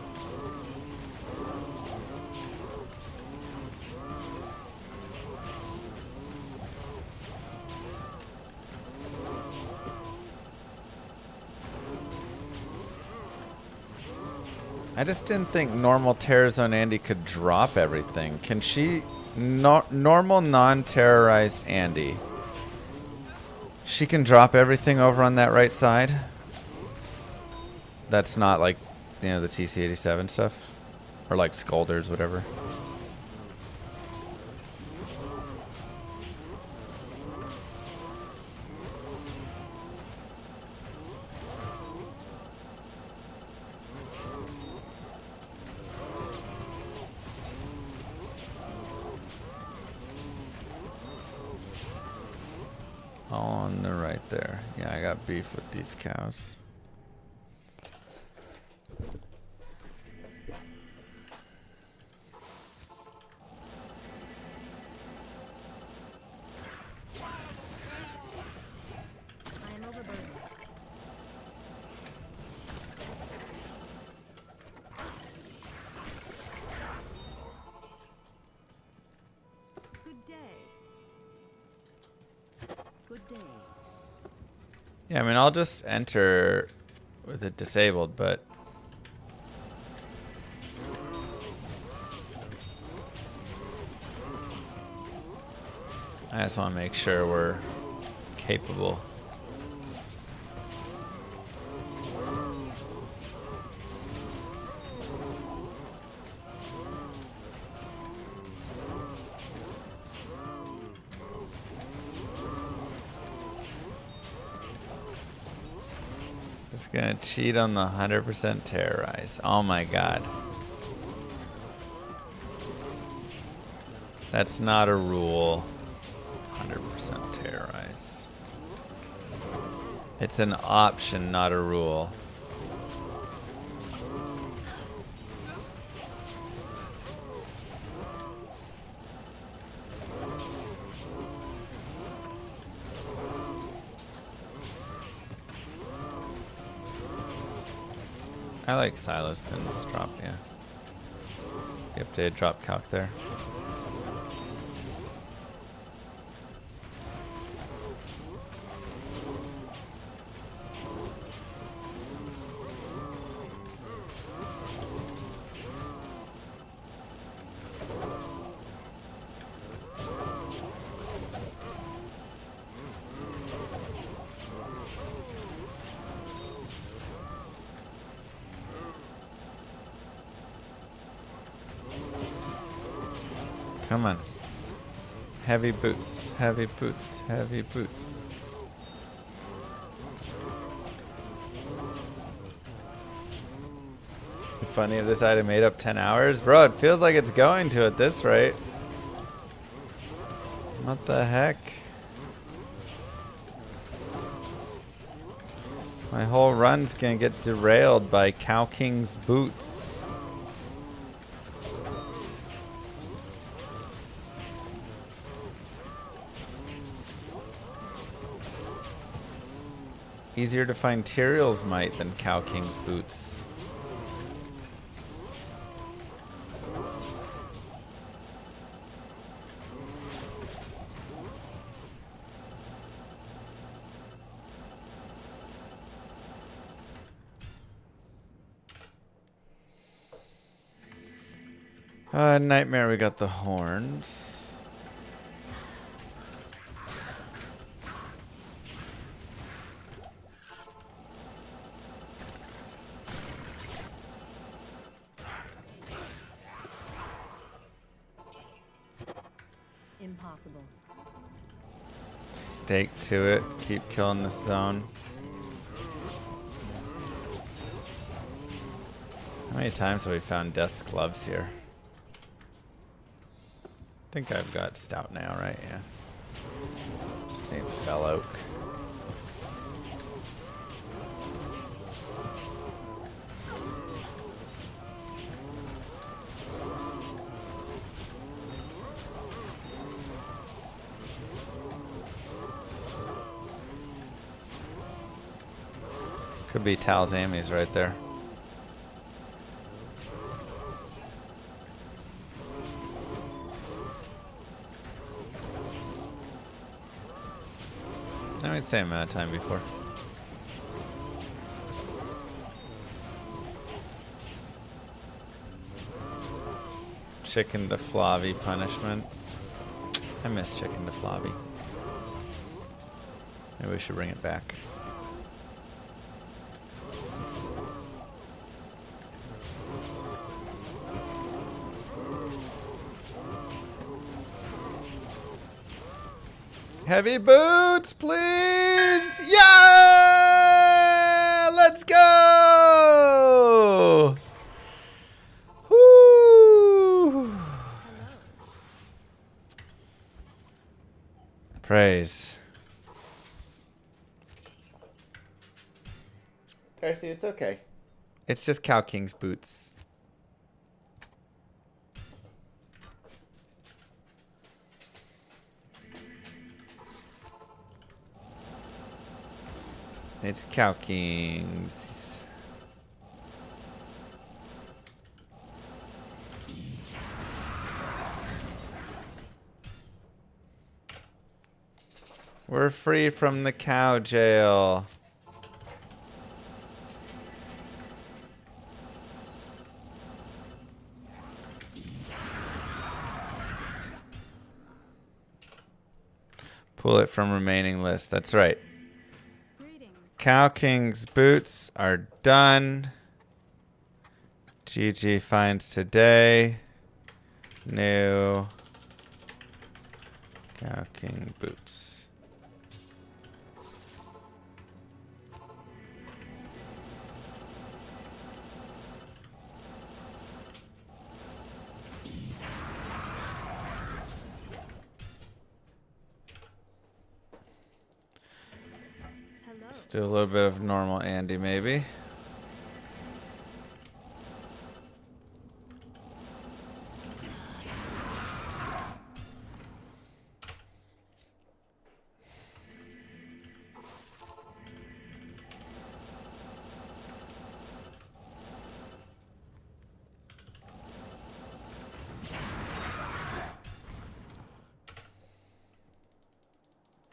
I just didn't think normal Terrorzone Andy could drop everything. Can she... normal non-terrorized Andy. She can drop everything over on that right side? That's not like, you know, the TC-87 stuff? Or like Scolders, whatever. On the right there. Yeah, I got beef with these cows. I am overburdened. Good day. Good day. Yeah, I mean, I'll just enter with it disabled, but... I just want to make sure we're capable. Just gonna cheat on the 100% terrorize. Oh my god. That's not a rule. 100% terrorize. It's an option, not a rule. I like silos pins drop, yeah. The updated drop calc there. Come on. Heavy boots, heavy boots, heavy boots. Funny if this item made up 10 hours. Bro, it feels like it's going to at this rate. What the heck? My whole run's gonna get derailed by Cow King's boots. Easier to find Tyrael's might than Cow King's boots. Nightmare, we got the horns. Impossible. Stake to it. Keep killing this zone. How many times have we found Death's Gloves here? I think I've got Stout now, right? Yeah. Just need Fell Oak. Could be Tal's Amy's right there. I mean, same amount of time before. chicken to Flavi punishment. I miss chicken to Flavi. Maybe we should bring it back. Heavy boots, please! Yeah! Let's go! Woo! Praise. Darcy, it's okay. It's just Cow King's boots. It's Cow King's. We're free from the cow jail. Pull it from remaining list. That's right. Cow King's boots are done. GG finds today. New Cow King boots. Let's do a little bit of normal Andy, maybe.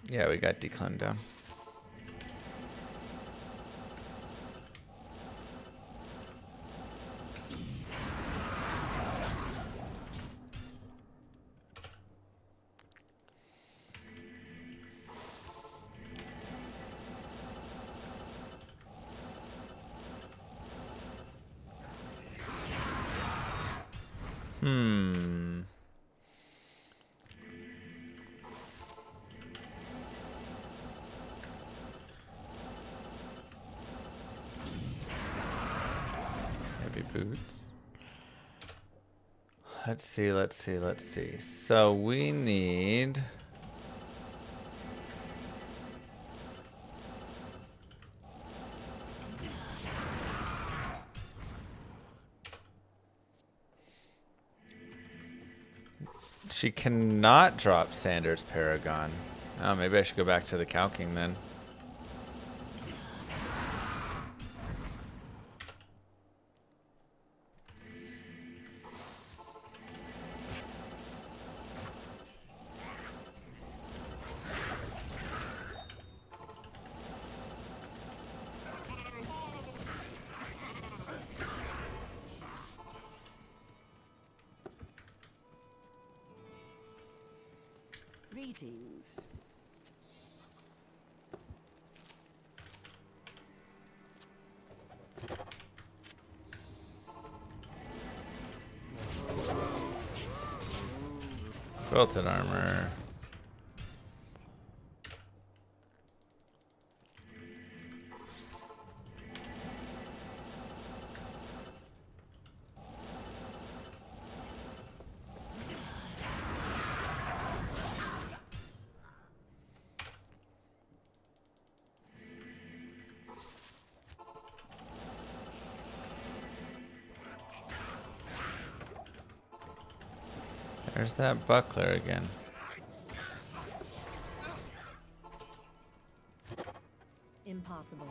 Yeah, we got declone down. Heavy boots. Let's see. So we need... She cannot drop Sanders Paragon. Oh, maybe I should go back to the Cow King then. Greetings. Quilted armor. There's that buckler again. Impossible.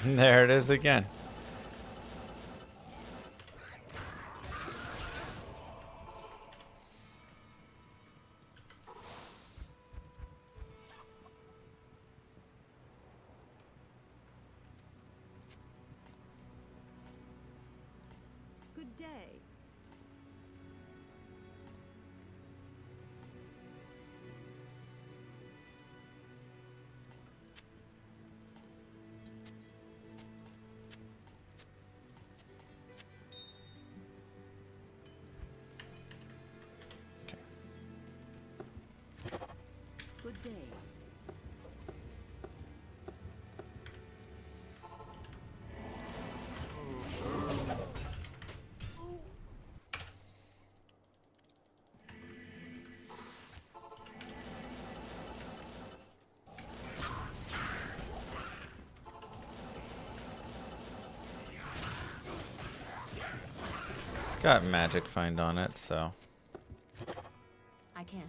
There it is again. day. Good day. It's got magic find on it, so. I can't.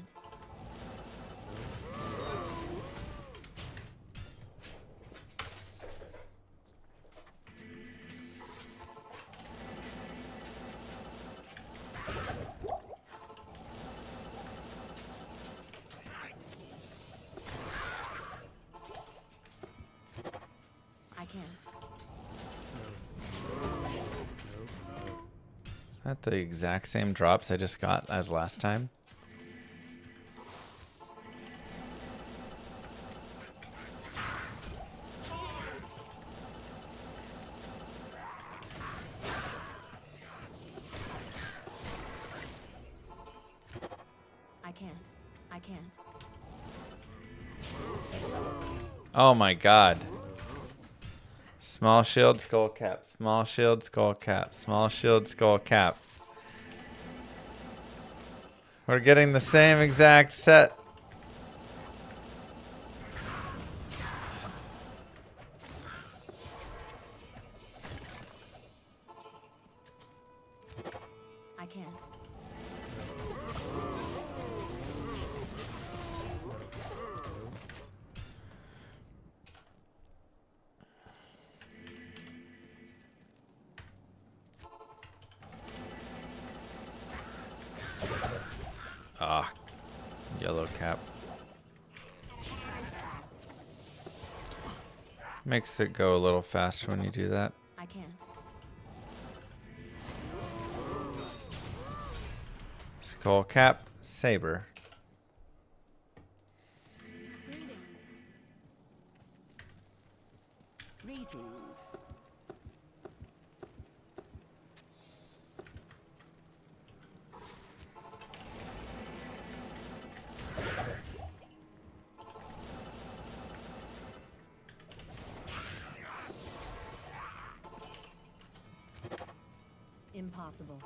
I can't. Is that the exact same drops I just got as last time? I can't. I can't. Oh my god. Small shield, skull cap. Small shield, skull cap. Small shield, skull cap. We're getting the same exact set. I can't. Ah, yellow cap. Makes it go a little faster when you do that. I can't. Skull cap, saber. Greetings. Greetings. Impossible.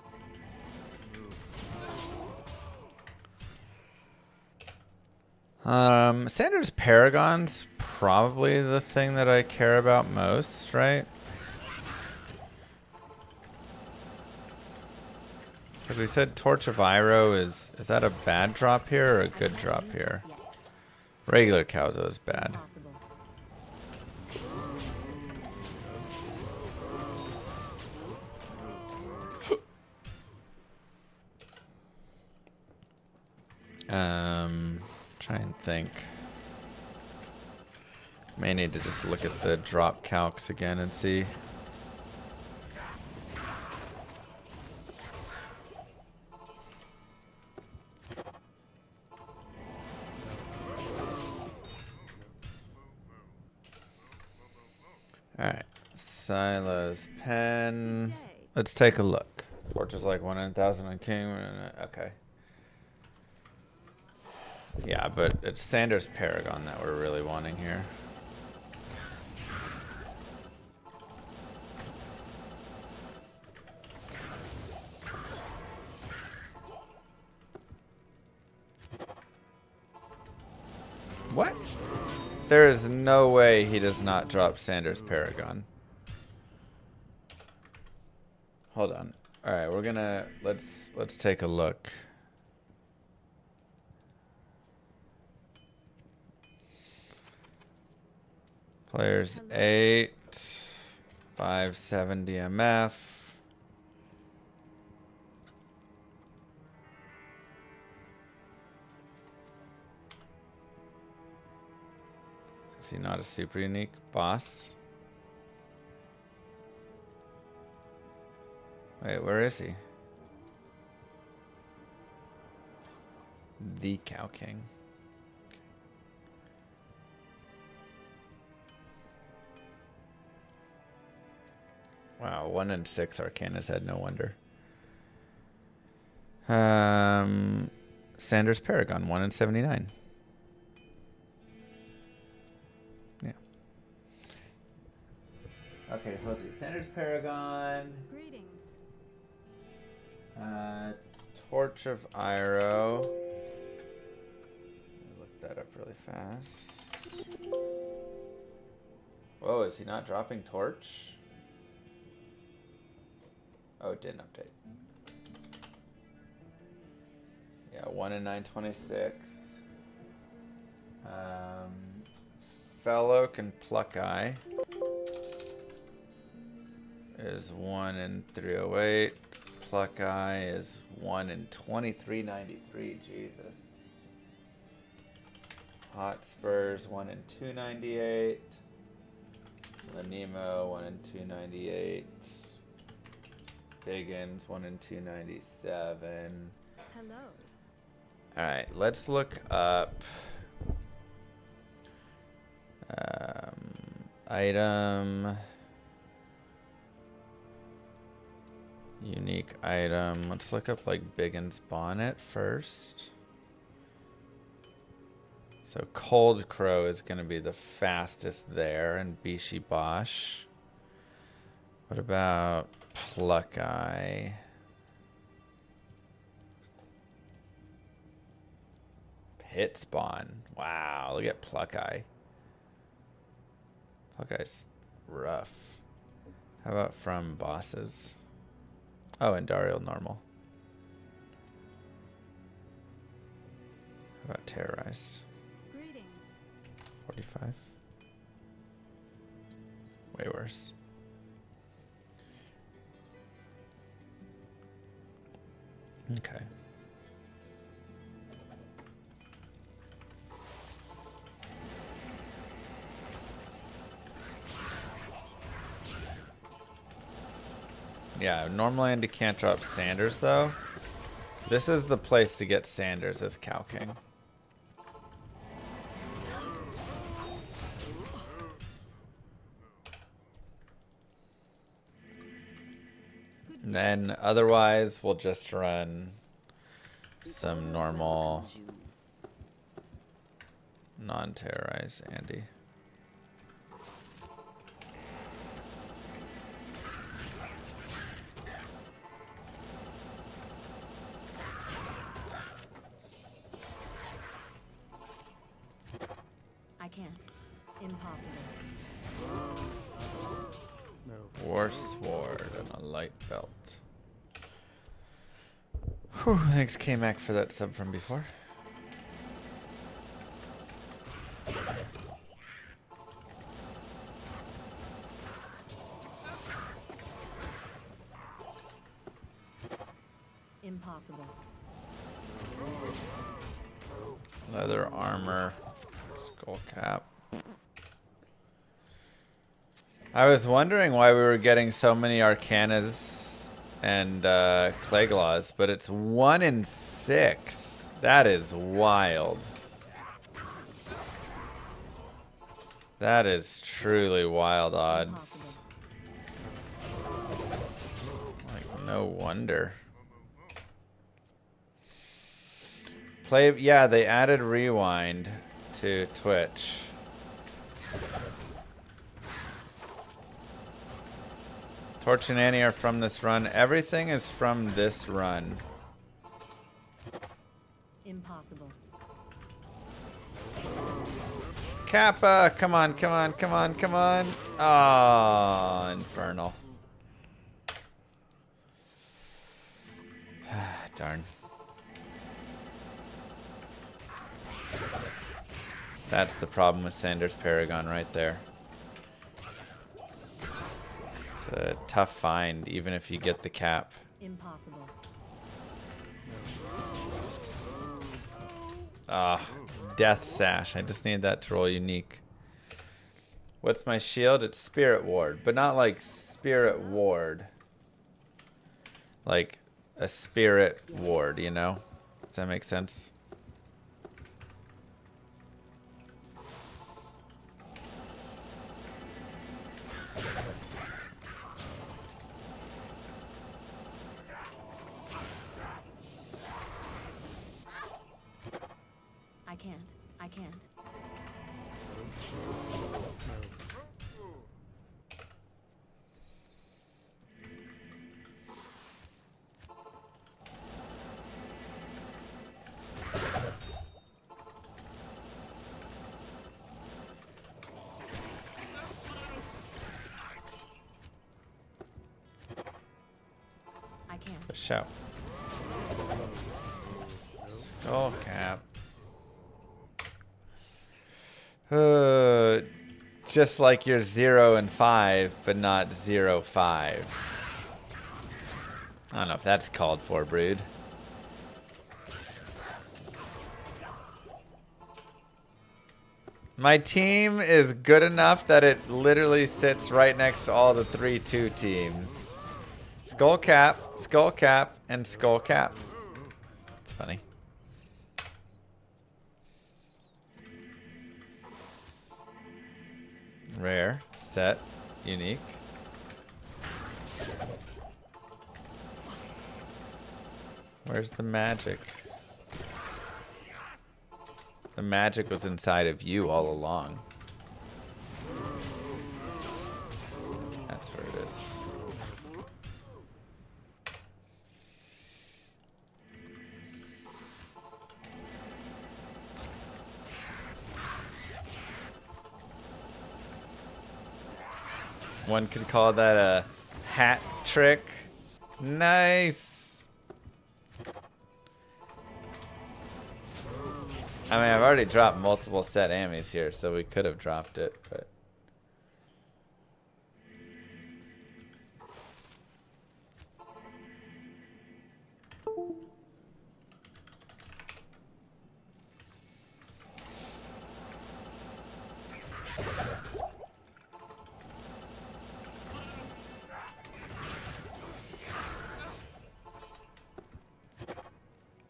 Sanders Paragon's probably the thing that I care about most, right? Because we said Torch of Iroh is that a bad drop here or a good drop here? Yet. Regular Kauzo is bad. Impossible. Try and think. May need to just look at the drop calcs again and see. Alright. Sila's pen. Day. Let's take a look. Torch is like 1 in 1,000 on King. Okay. Yeah, but it's Sanders Paragon that we're really wanting here. What? There is no way he does not drop Sanders Paragon. Hold on. All right, we're gonna let's take a look. Players 8, 570 MF. Is he not a super unique boss? Wait, where is he? The Cow King. Wow, 1 in 6 Arcana's had, no wonder. Sanders Paragon, 1 in 79. Yeah. Okay, so let's see. Sanders Paragon. Greetings. Torch of Iroh. Let me look that up really fast. Whoa, is he not dropping Torch? Oh, it didn't update. Yeah, 1 in 926. Fellow and Pluck Eye is 1 in 308. Pluck Eye is 1 in 2393. Jesus. Hot Spurs 1 in 298. Lanemo 1 in 298. Biggins 1 in 297. Hello. All right, let's look up item, unique item. Let's look up like Biggins Bonnet first. So Cold Crow is going to be the fastest there, and Bishi Bosch. What about Pluck Eye? Hit Spawn. Wow, look at Pluck Eye. Pluck Eye's rough. How about from Bosses? Oh, and Dario Normal. How about Terrorized? Greetings. 45. Way worse. Okay. Yeah, normally Andy can't drop Sanders though. This is the place to get Sanders as Cow King. And then otherwise we'll just run some normal non-terrorize Andy. I can't. Impossible. No. War Sword and a light belt. Whew, thanks K-Mac for that sub from before. Impossible. Leather armor. Skull cap. I was wondering why we were getting so many Arcanas and Clayglaws, but it's 1 in 6. That is wild. That is truly wild odds. Like, no wonder. Yeah, they added rewind to Twitch. Torch and Annie are from this run. Everything is from this run. Impossible. Kappa, come on, come on, come on, come on. Oh, infernal. Darn. That's the problem with Sanders Paragon right there. It's a tough find, even if you get the cap. Impossible. Ah, Death Sash. I just need that to roll unique. What's my shield? It's Spirit Ward, but not like Spirit Ward. like a spirit ward, you know? Does that make sense? I can't. I can't. I can't. For sure. Skull cap. Just like you're 0 and 5, but not 0, 5. I don't know if that's called for, Brood. My team is good enough that it literally sits right next to all the 3-2 teams. Skull cap, and skull cap. It's funny. Rare, set, unique. Where's the magic? The magic was inside of you all along. That's where it is. One could call that a hat trick. Nice. I mean, I've already dropped multiple set ammies here, so we could have dropped it, but...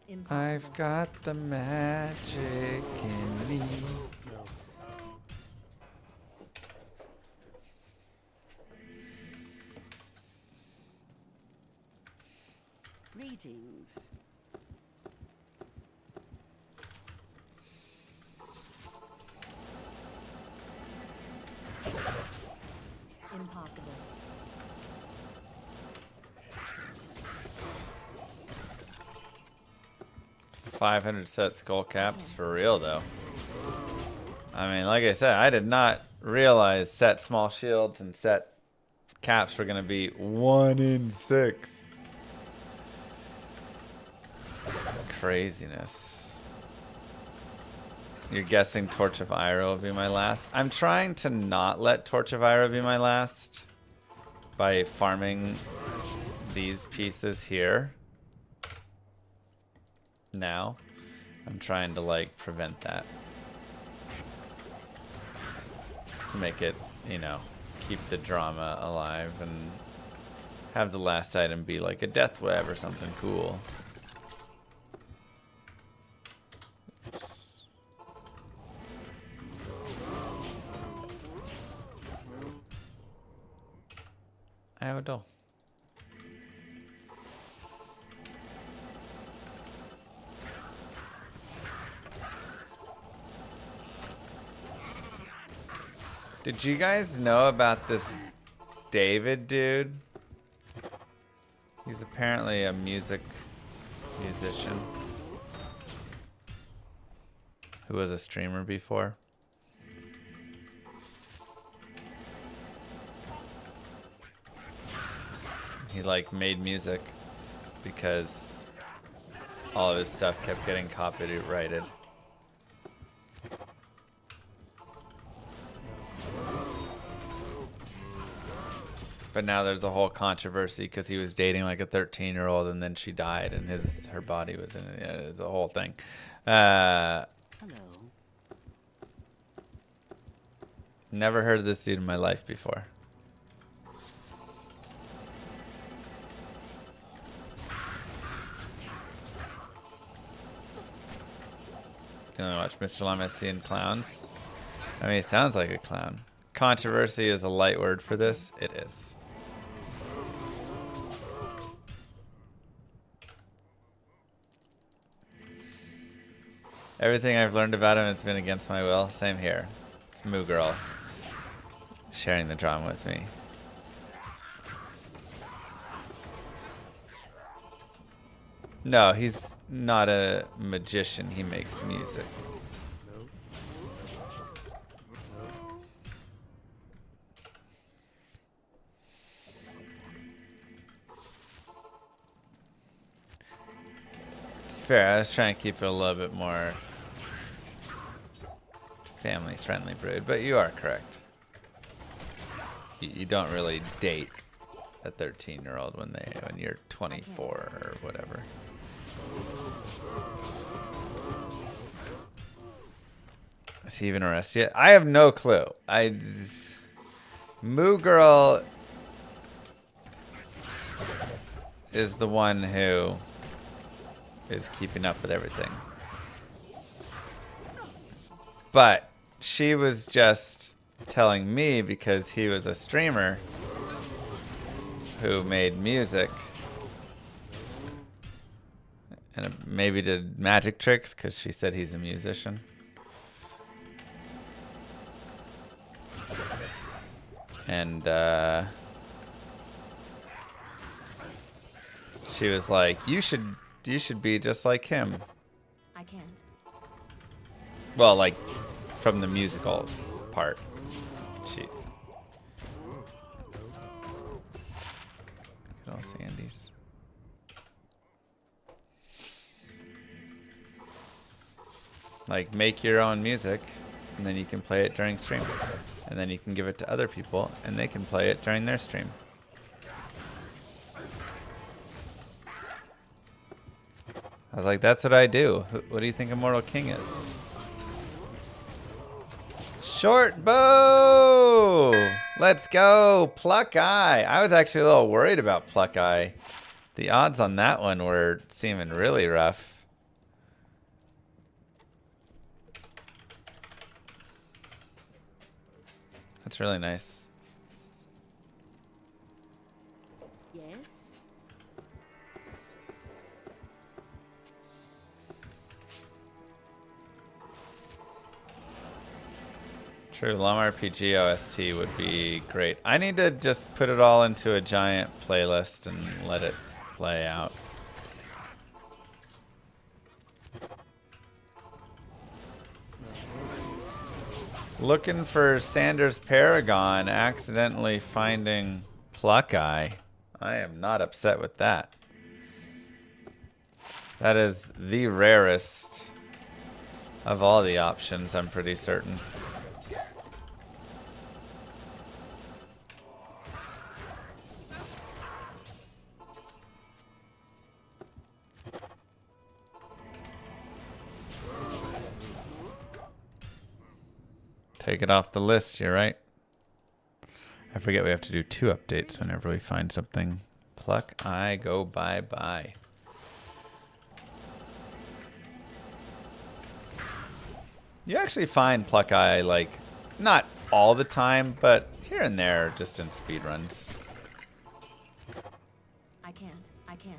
Impossible. I've got the magic in me. Greetings. Impossible. 500 set skull caps for real, though. I mean, like I said, I did not realize set small shields and set caps were going to be 1 in 6. It's craziness. You're guessing Torch of Ira will be my last? I'm trying to not let Torch of Ira be my last by farming these pieces here. Now, I'm trying to, like, prevent that. Just to make it, you know, keep the drama alive and have the last item be like a death web or something cool. I would do. Did you guys know about this David dude? He's apparently a musician who was a streamer before. He like made music because all of his stuff kept getting copyrighted. But now there's a whole controversy because he was dating like a 13-year-old and then she died and her body was in it. Yeah, it's a whole thing. Hello. Never heard of this dude in my life before. You only watch Mr. Llama seeing clowns. I mean, he sounds like a clown. Controversy is a light word for this. It is. Everything I've learned about him has been against my will. Same here. It's Moo Girl sharing the drama with me. No, he's not a magician. He makes music. It's fair. I was trying to keep it a little bit more family-friendly, Brood, but you are correct. You don't really date a 13-year-old when you're 24 or whatever. Is he even arrested yet? I have no clue. Moo Girl is the one who is keeping up with everything. But she was just telling me because he was a streamer who made music and maybe did magic tricks because she said he's a musician. And she was like, you should be just like him. I can't. Well, like from the musical part. Good old Sandy's. Like, make your own music, and then you can play it during stream. And then you can give it to other people, and they can play it during their stream. I was like, that's what I do. What do you think Immortal King is? Short bow! Let's go! Pluck Eye! I was actually a little worried about Pluck Eye. The odds on that one were seeming really rough. That's really nice. Yes. True, Llama RPG OST would be great. I need to just put it all into a giant playlist and let it play out. Looking for Sanders Paragon, accidentally finding Pluck Eye. I am not upset with that. That is the rarest of all the options, I'm pretty certain. Take it off the list, you're right. I forget we have to do 2 updates whenever we find something. Pluck Eye, go bye-bye. You actually find Pluck Eye, like, not all the time, but here and there, just in speedruns. I can't. I can't.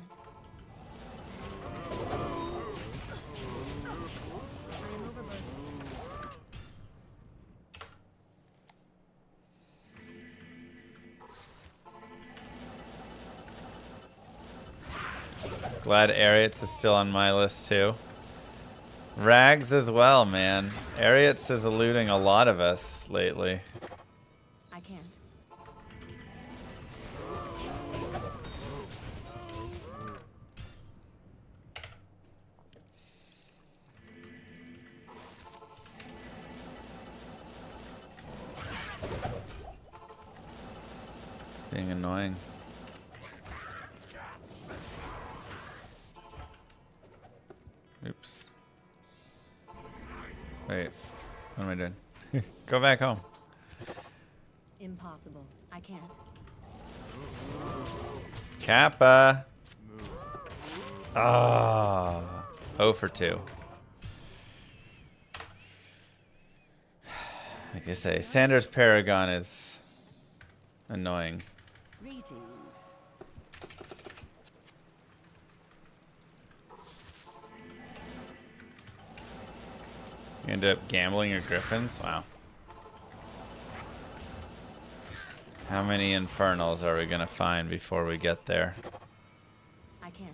I am overburdened. Glad Ariats is still on my list, too. Rags as well, man. Ariats is eluding a lot of us lately. I can't. It's being annoying. Oops. Wait. What am I doing? Go back home. Impossible. I can't. Kappa. Ah. 0 for 2. Like I say, Sanders Paragon is annoying. Greetings. You end up gambling your Griffins? Wow. How many Infernals are we gonna find before we get there? I can't.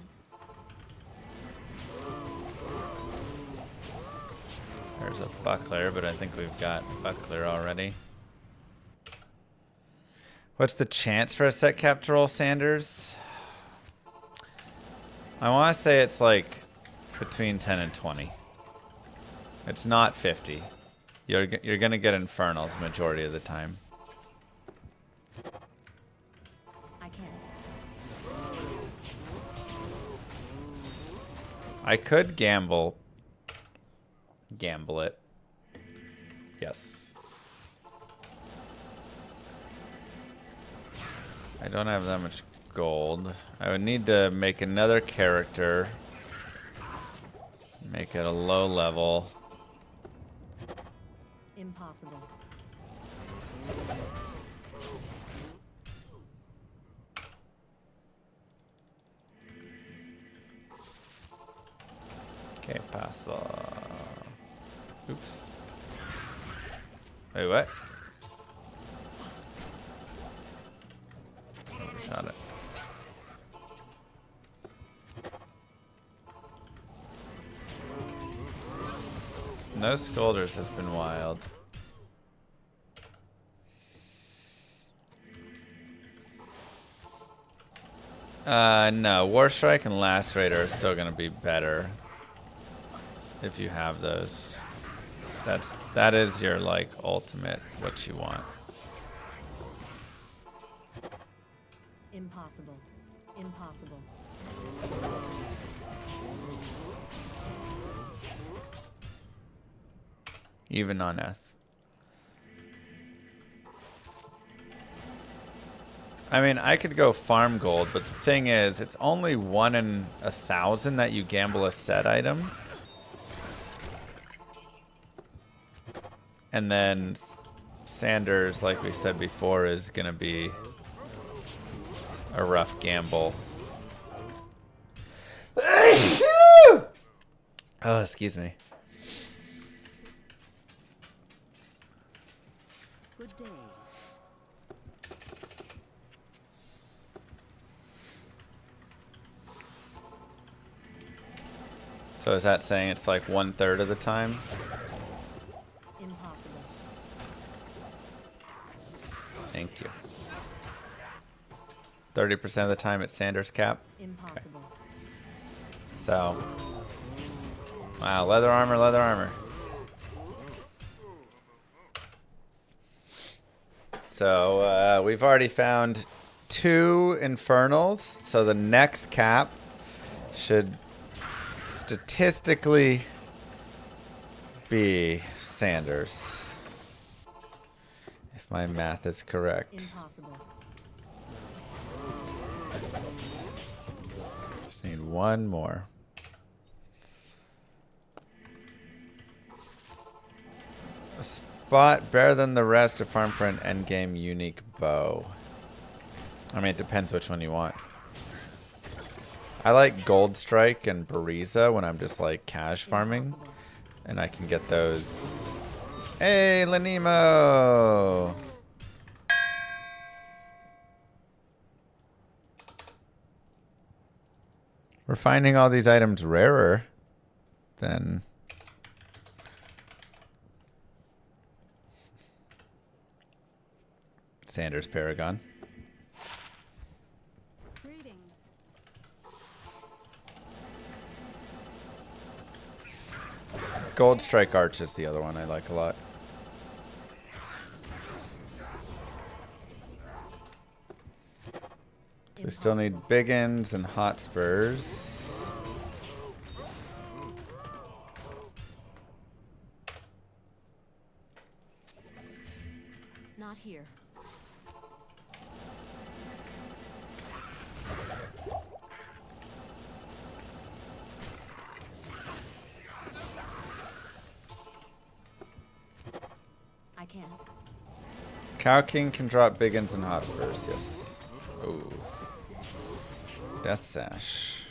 There's a Buckler, but I think we've got Buckler already. What's the chance for a set cap to roll, Sanders? I want to say it's like between 10 and 20. It's not 50. You're gonna get Infernals majority of the time. I can't. I could gamble it. Yes. I don't have that much gold. I would need to make another character. Make it a low level. Impossible. Okay, paso. Oops. Wait, what? Shot it. No Scolders has been wild. No. War Strike and Lacerator are still gonna be better. If you have those. That is your, like, ultimate what you want. Impossible. Impossible. Even on S. I mean, I could go farm gold, but the thing is, it's only 1 in 1,000 that you gamble a set item. And then Sanders, like we said before, is going to be a rough gamble. Oh, excuse me. Good day. So is that saying it's like 1/3 of the time? Impossible. Thank you. 30% of the time it's Sanders cap. Impossible. So, wow, leather armor, leather armor. So we've already found 2 Infernals. So the next cap should statistically be Sanders, if my math is correct. Impossible. Just need 1 more. A spot better than the rest to farm for an endgame unique bow. I mean, it depends which one you want. I like Gold Strike and Bariza when I'm just like cash farming. Impossible. And I can get those. Hey, Lanimo! We're finding all these items rarer than Sanders Paragon. Greetings. Gold Strike Arch is the other one I like a lot. So we still need Biggins and Hotspurs. Not here. I can't. Cow King can drop big ins and hotspurs, yes. Ooh. Death Sash.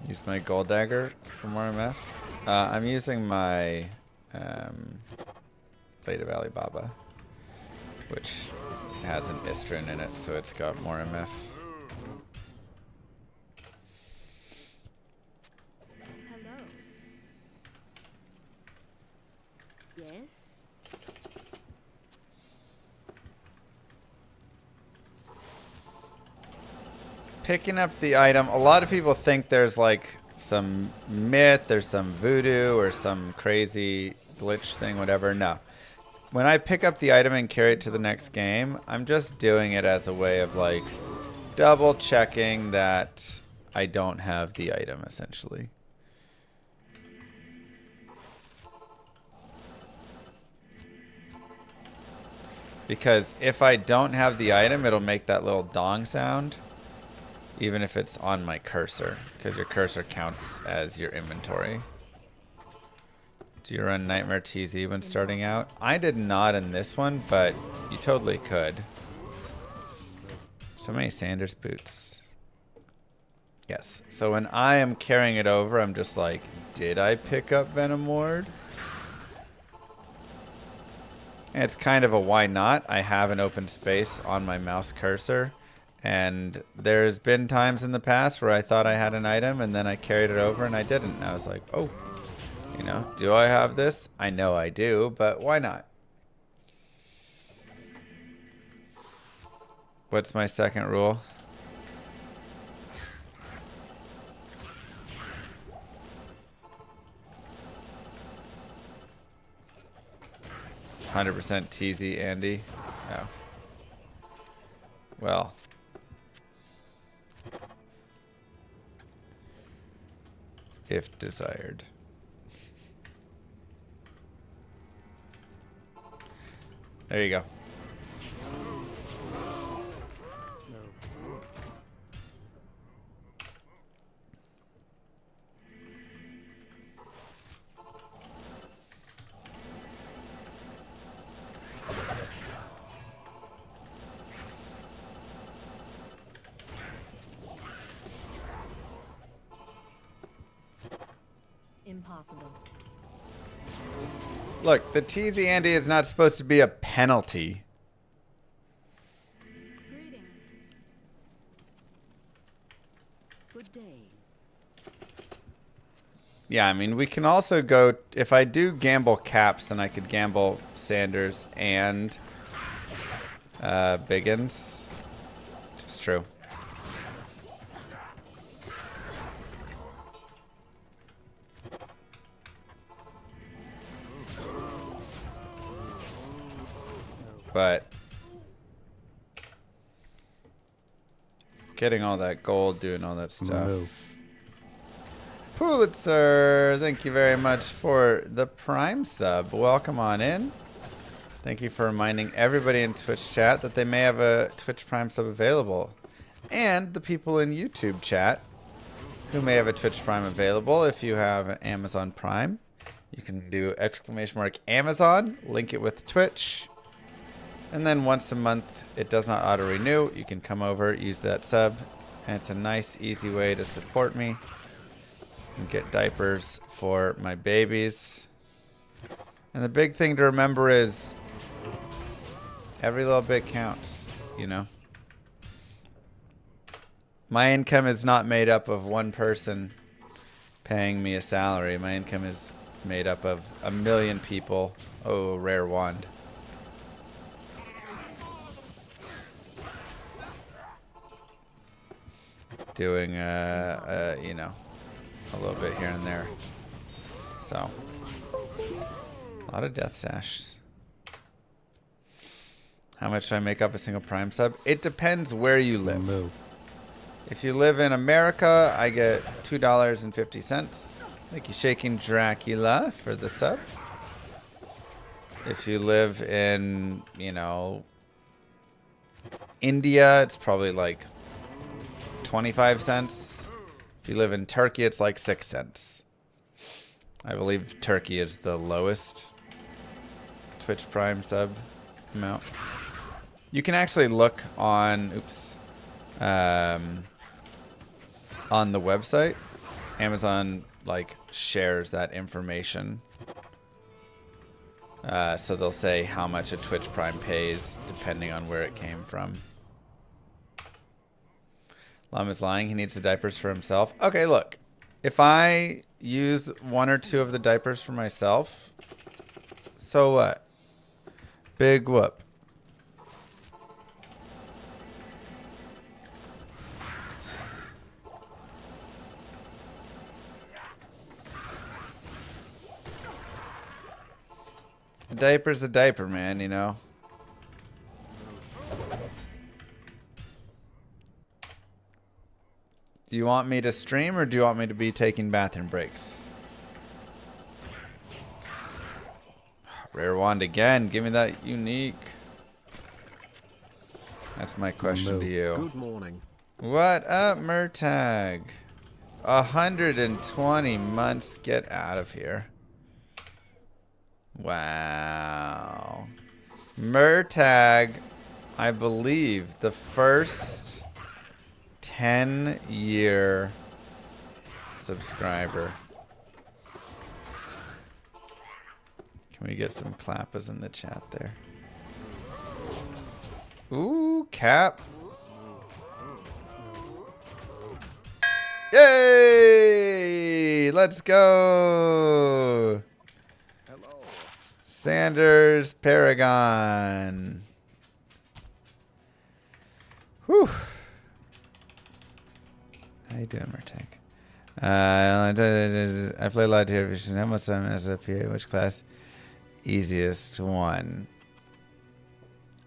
Use my gold dagger for more MF. I'm using my Blade of Alibaba, which has an Istrin in it, so it's got more MF. Hello. Yes. Picking up the item, a lot of people think there's like some myth, there's some voodoo or some crazy glitch thing, whatever. No. When I pick up the item and carry it to the next game, I'm just doing it as a way of like double checking that I don't have the item, essentially. Because if I don't have the item, it'll make that little dong sound. Even if it's on my cursor, because your cursor counts as your inventory. Do you run Nightmare TZ when starting out? I did not in this one, but you totally could. So many Sanders boots. Yes. So when I am carrying it over, I'm just like, did I pick up Venom Ward? And it's kind of a why not. I have an open space on my mouse cursor. And there's been times in the past where I thought I had an item and then I carried it over and I didn't. And I was like, oh, you know, do I have this? I know I do, but why not? What's my second rule? %, TZ Andy. Oh. Well. If desired. There you go. Impossible. Look, the TZ Andy is not supposed to be a penalty. Greetings. Good day. Yeah, I mean, we can also go... If I do gamble Caps, then I could gamble Sanders and Biggins. Just true. But getting all that gold, doing all that stuff. No. Pulitzer, thank you very much for the Prime sub. Welcome on in. Thank you for reminding everybody in Twitch chat that they may have a Twitch Prime sub available. And the people in YouTube chat who may have a Twitch Prime available. If you have an Amazon Prime, you can do !Amazon, link it with Twitch. And then once a month, it does not auto-renew. You can come over, use that sub, and it's a nice, easy way to support me and get diapers for my babies. And the big thing to remember is every little bit counts, you know? My income is not made up of one person paying me a salary. My income is made up of a million people. Oh, rare wand. Doing, you know, a little bit here and there. So, a lot of death sashes. How much do I make up a single Prime sub? It depends where you live. No. If you live in America, I get $2.50. Thank you, Shaking Dracula, for the sub. If you live in, you know, India, it's probably like 25 cents. If you live in Turkey, it's like 6 cents. I believe Turkey is the lowest Twitch Prime sub amount. You can actually look on, on the website. Amazon like shares that information. So they'll say how much a Twitch Prime pays depending on where it came from. Llama's lying. He needs the diapers for himself. Okay, look. If I use 1 or 2 of the diapers for myself, so what? Big whoop. A diaper's a diaper, man, you know? Do you want me to stream or do you want me to be taking bathroom breaks? Rare wand again. Give me that unique. That's my question to you. Good morning. What up, Murtag? 120 months. Get out of here. Wow. Murtag, I believe, the first 10-year subscriber. Can we get some clappers in the chat there? Ooh, Cap. Yay! Let's go! Sanders Paragon. Whew. How you doing, Murtag? I play a lot of television. How much time is SFPA? Which class? Easiest one.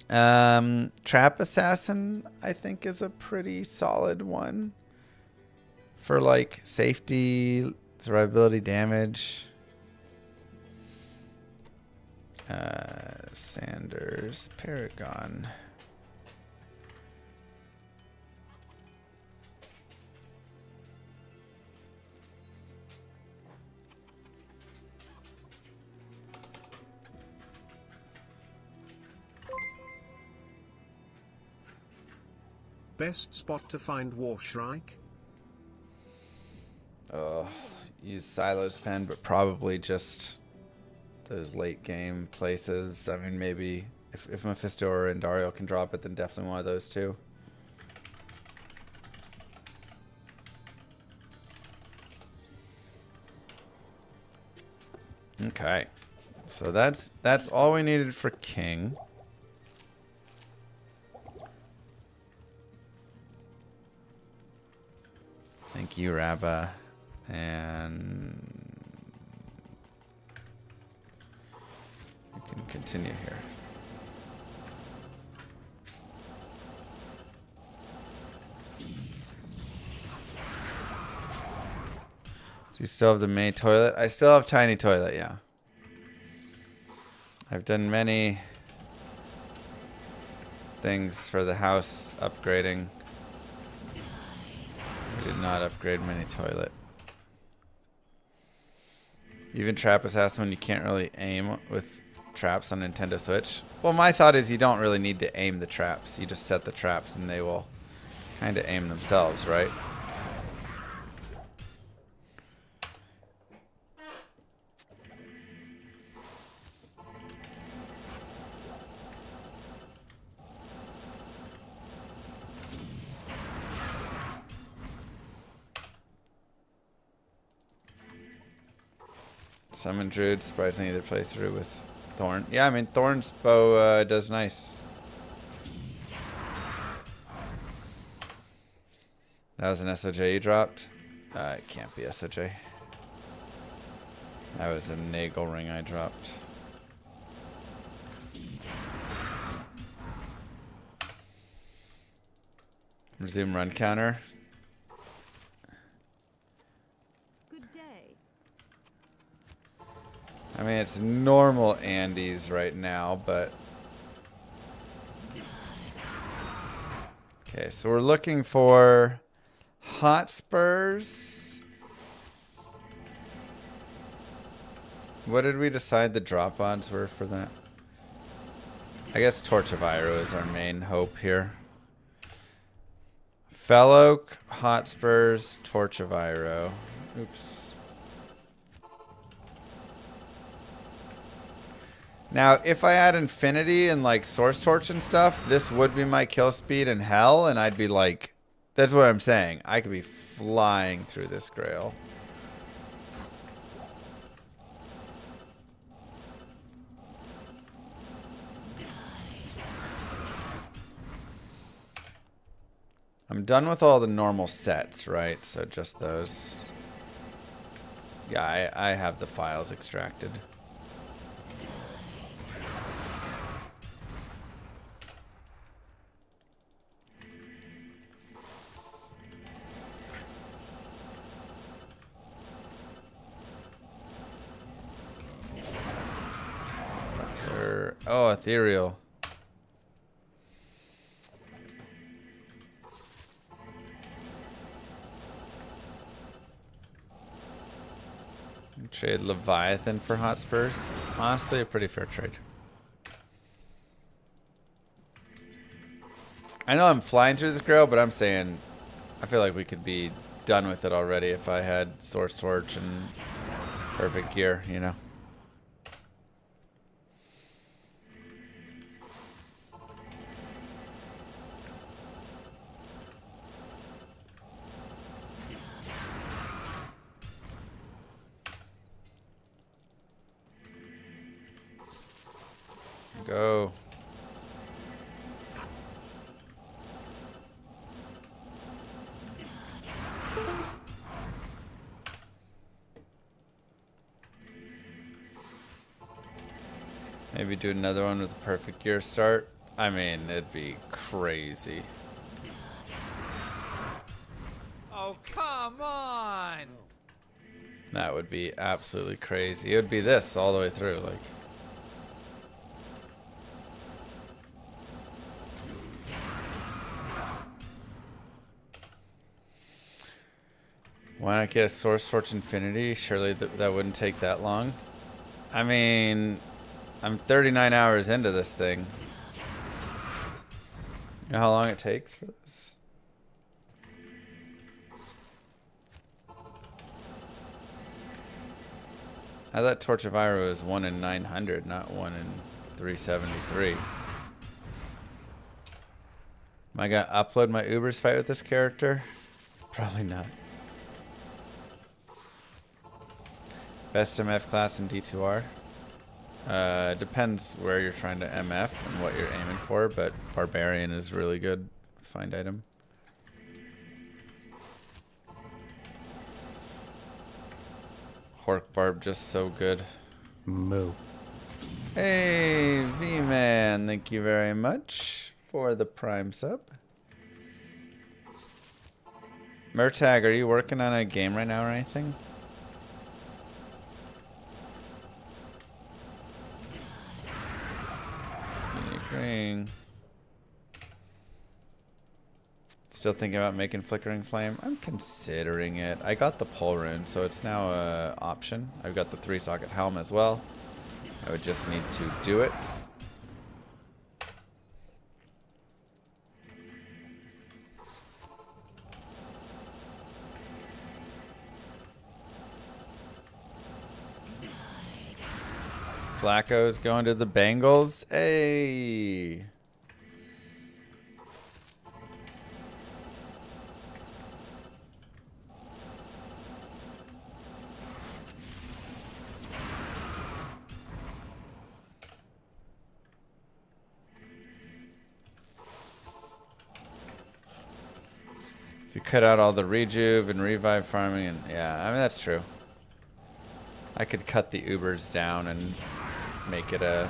Trap Assassin, I think, is a pretty solid one. For like safety, survivability, damage. Sanders Paragon. Best spot to find Warshrike? Use Silo's pen, but probably just those late game places. I mean, maybe if Mephisto or Indario can drop it, then definitely one of those two. Okay, so that's all we needed for King. Thank you, Rabba. And we can continue here. Do you still have the main toilet? I still have tiny toilet, yeah. I've done many things for the house upgrading. I did not upgrade mini toilet. Even Trap Assassin when you can't really aim with traps on Nintendo Switch. Well, my thought is you don't really need to aim the traps. You just set the traps and they will kind of aim themselves, right? Summon Druid, surprisingly either play through with Thorn. Yeah, I mean, Thorn's bow does nice. That was an SOJ you dropped? It can't be SOJ. That was a Nagel ring I dropped. Resume run counter. I mean, it's normal Andes right now, but... Okay, so we're looking for Hotspurs. What did we decide the drop odds were for that? I guess Torch of Iroh is our main hope here. Felloak, Hotspurs, Torch of Iroh. Oops. Now, if I had Infinity and like Source Torch and stuff, this would be my kill speed in hell, and I'd be like, that's what I'm saying. I could be flying through this Grail. I'm done with all the normal sets, right? So just those. Yeah, I have the files extracted. Oh, ethereal. Trade Leviathan for Hotspurs. Honestly, a pretty fair trade. I know I'm flying through this Grail, but I'm saying I feel like we could be done with it already if I had Source Torch and perfect gear, you know? Go. Maybe do another one with a perfect gear start. I mean, it'd be crazy. Oh, come on! That would be absolutely crazy. It would be this all the way through, like. Why not get a Source Torch Infinity? Surely that wouldn't take that long. I mean, I'm 39 hours into this thing. You know how long it takes for this? I thought Torch of Iroh is 1 in 900, not 1 in 373. Am I gonna upload my Uber's fight with this character? Probably not. Best MF class in D2R? Depends where you're trying to MF and what you're aiming for, but Barbarian is really good with find item. Hork Barb just so good. Moo. Hey, V-Man, thank you very much for the Prime sub. Murtag, are you working on a game right now or anything? Ring. Still thinking about making Flickering Flame? I'm considering it. I got the Pole Rune, so it's now an option. I've got the 3-socket helm as well. I would just need to do it. Flacco's going to the Bengals. Hey. If you cut out all the rejuve and revive farming, and yeah, I mean, that's true. I could cut the Ubers down and make it a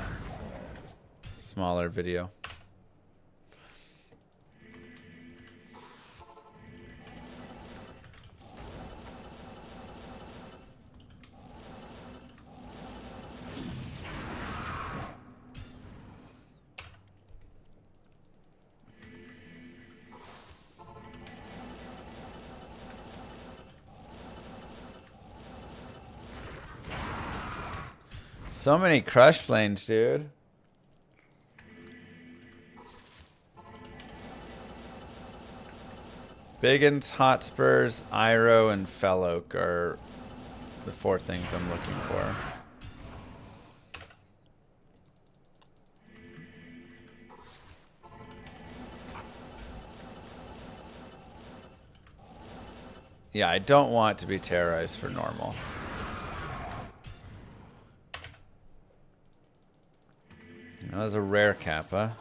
smaller video. So many crush flames, dude. Biggins, Hotspurs, Iro, and Felloak are the 4 things I'm looking for. Yeah, I don't want to be terrorized for normal. That was a rare Kappa.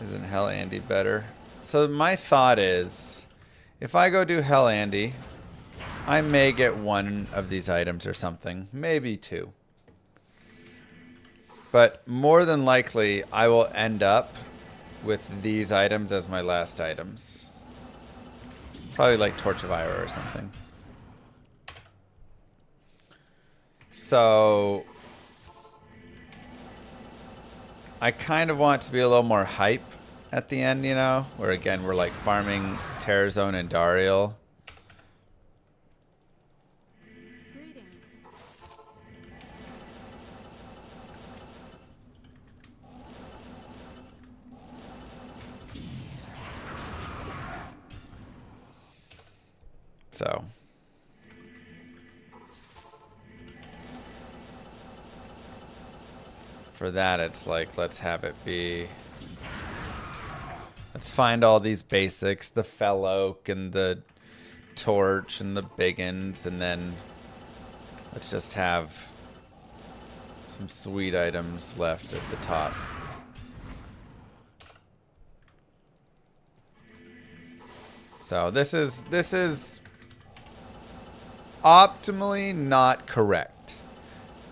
Isn't Hell Andy better? So my thought is, if I go do Hell Andy, I may get 1 of these items or something. Maybe 2. But more than likely, I will end up with these items as my last items. Probably like Torch of Ira or something. So I kind of want to be a little more hype at the end, you know? Where again, we're like farming Terror Zone and Dariel. Greetings. So for that, it's like, let's have it be... Let's find all these basics, the Felloak and the Torch and the Biggins, and then let's just have some sweet items left at the top. So this is optimally not correct.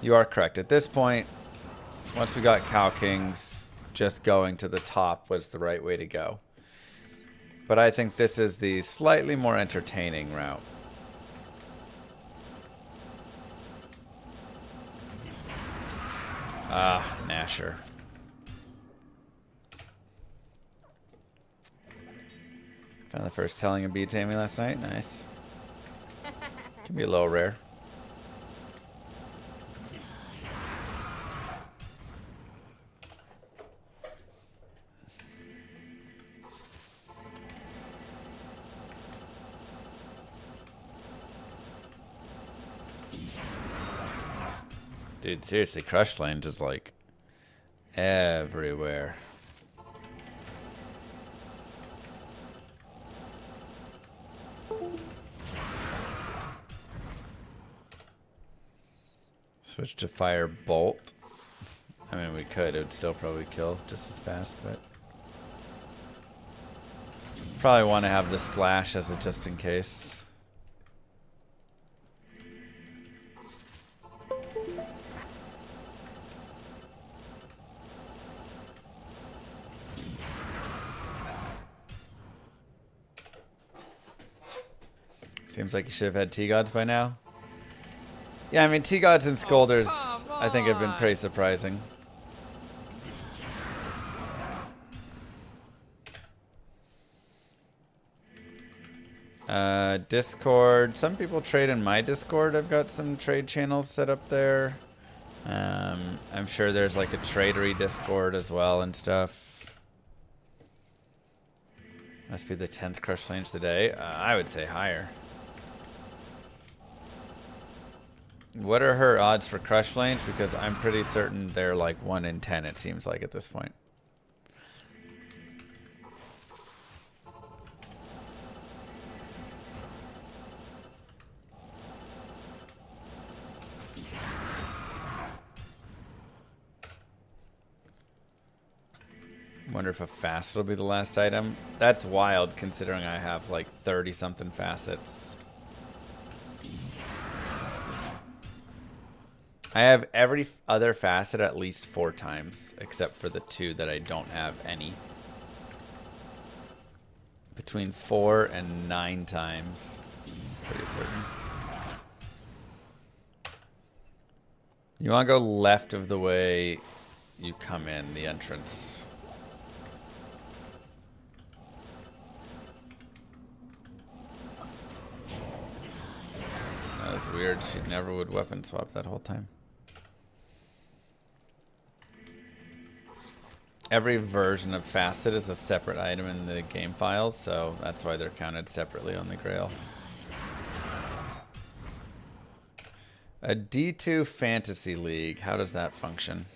You are correct. At this point, once we got Cow Kings, just going to the top was the right way to go. But I think this is the slightly more entertaining route. Ah, Nasher. Found the first telling of bead taming last night. Nice. Can be a little rare. Dude, seriously, Crush Flames is like everywhere. Switch to Fire Bolt. I mean, we could. It would still probably kill just as fast, but... Probably want to have the Splash as a just in case. Seems like you should have had T-Gods by now. Yeah, I mean, T-Gods and Scolders, I think, have been pretty surprising. Discord. Some people trade in my Discord. I've got some trade channels set up there. I'm sure there's like a tradery Discord as well and stuff. Must be the 10th Crush Flames today. I would say higher. What are her odds for Crush Flames? Because I'm pretty certain they're like 1 in 10, it seems like, at this point. Wonder if a facet will be the last item. That's wild, considering I have like 30-something facets. I have every other facet at least 4 times, except for the 2 that I don't have any. Between 4 and 9 times. Pretty certain. You want to go left of the way you come in, the entrance. That was weird. She never would weapon swap that whole time. Every version of Facet is a separate item in the game files, so that's why they're counted separately on the Grail. A D2 Fantasy League. How does that function?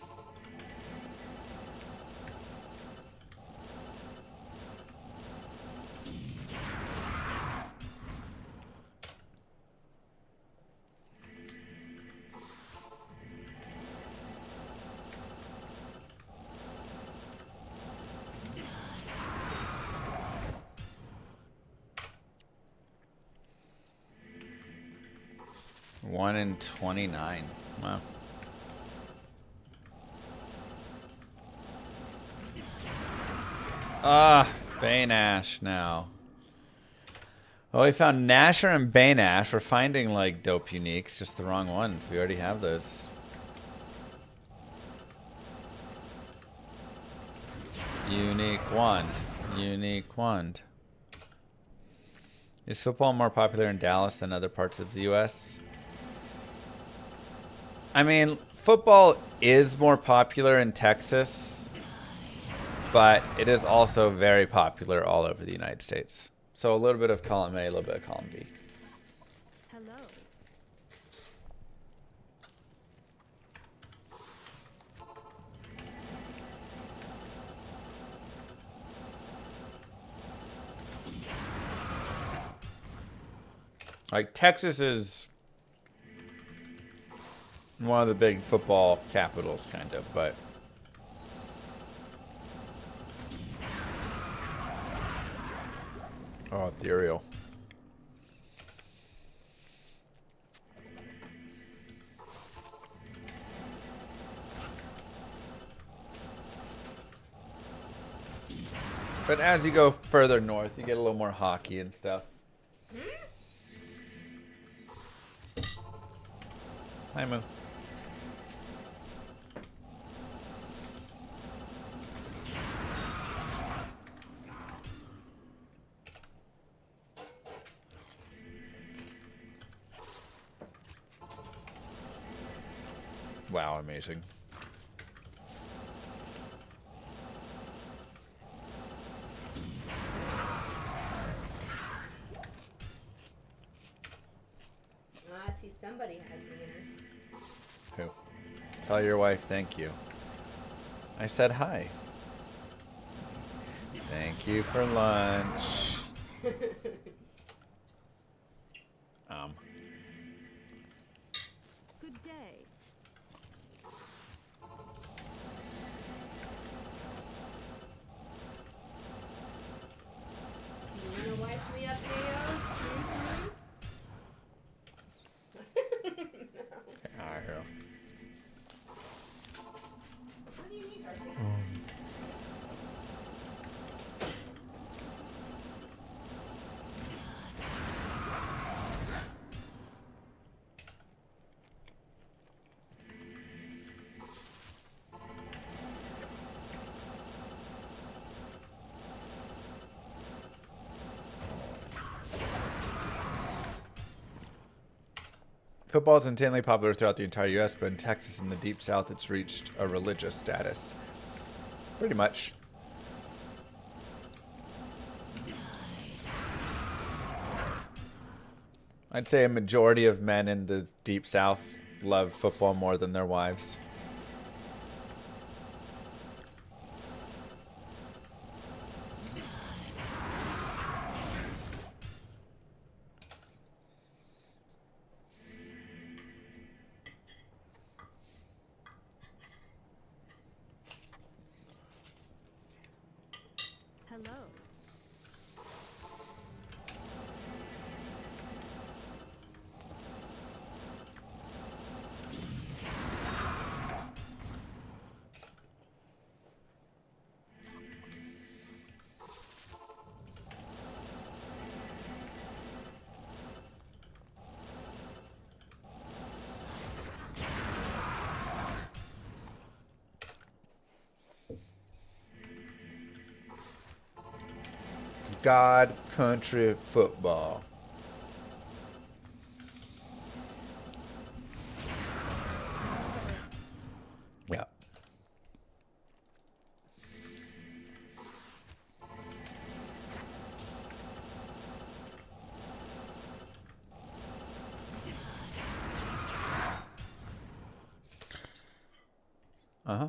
One in 29. Wow. Ah, Baneash now. Oh, we found Nasher and Baneash. We're finding like dope uniques, just the wrong ones. We already have those. Unique wand. Unique wand. Is football more popular in Dallas than other parts of the U.S.? I mean, football is more popular in Texas, but it is also very popular all over the United States. So a little bit of column A, a little bit of column B. Hello. Like, Texas is one of the big football capitals, kind of, but oh, ethereal. But as you go further north, you get a little more hockey and stuff. Hi, Moo. Wow, amazing. I see somebody has manners. Who? Tell your wife thank you. I said hi. Thank you for lunch. Good day. You wanna wipe me up, Nails? Alright, here. What do you need, Darcy? Football is insanely popular throughout the entire U.S., but in Texas and the Deep South, it's reached a religious status. Pretty much. I'd say a majority of men in the Deep South love football more than their wives. Hello. God country football. Yeah. Uh-huh.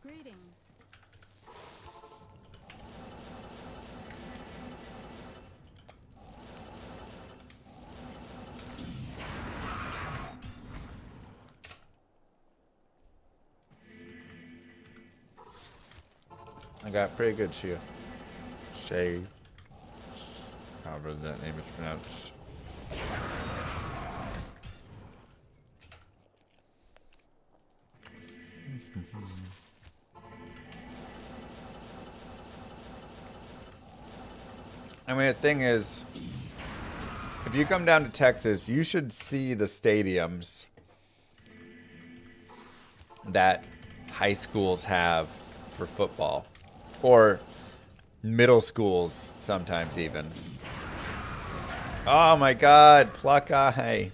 Greetings. I got pretty good Shea. Shay. However that name is pronounced. I mean, the thing is, if you come down to Texas, you should see the stadiums that high schools have for football. Or middle schools, sometimes even. Oh my god, Pluck Eye.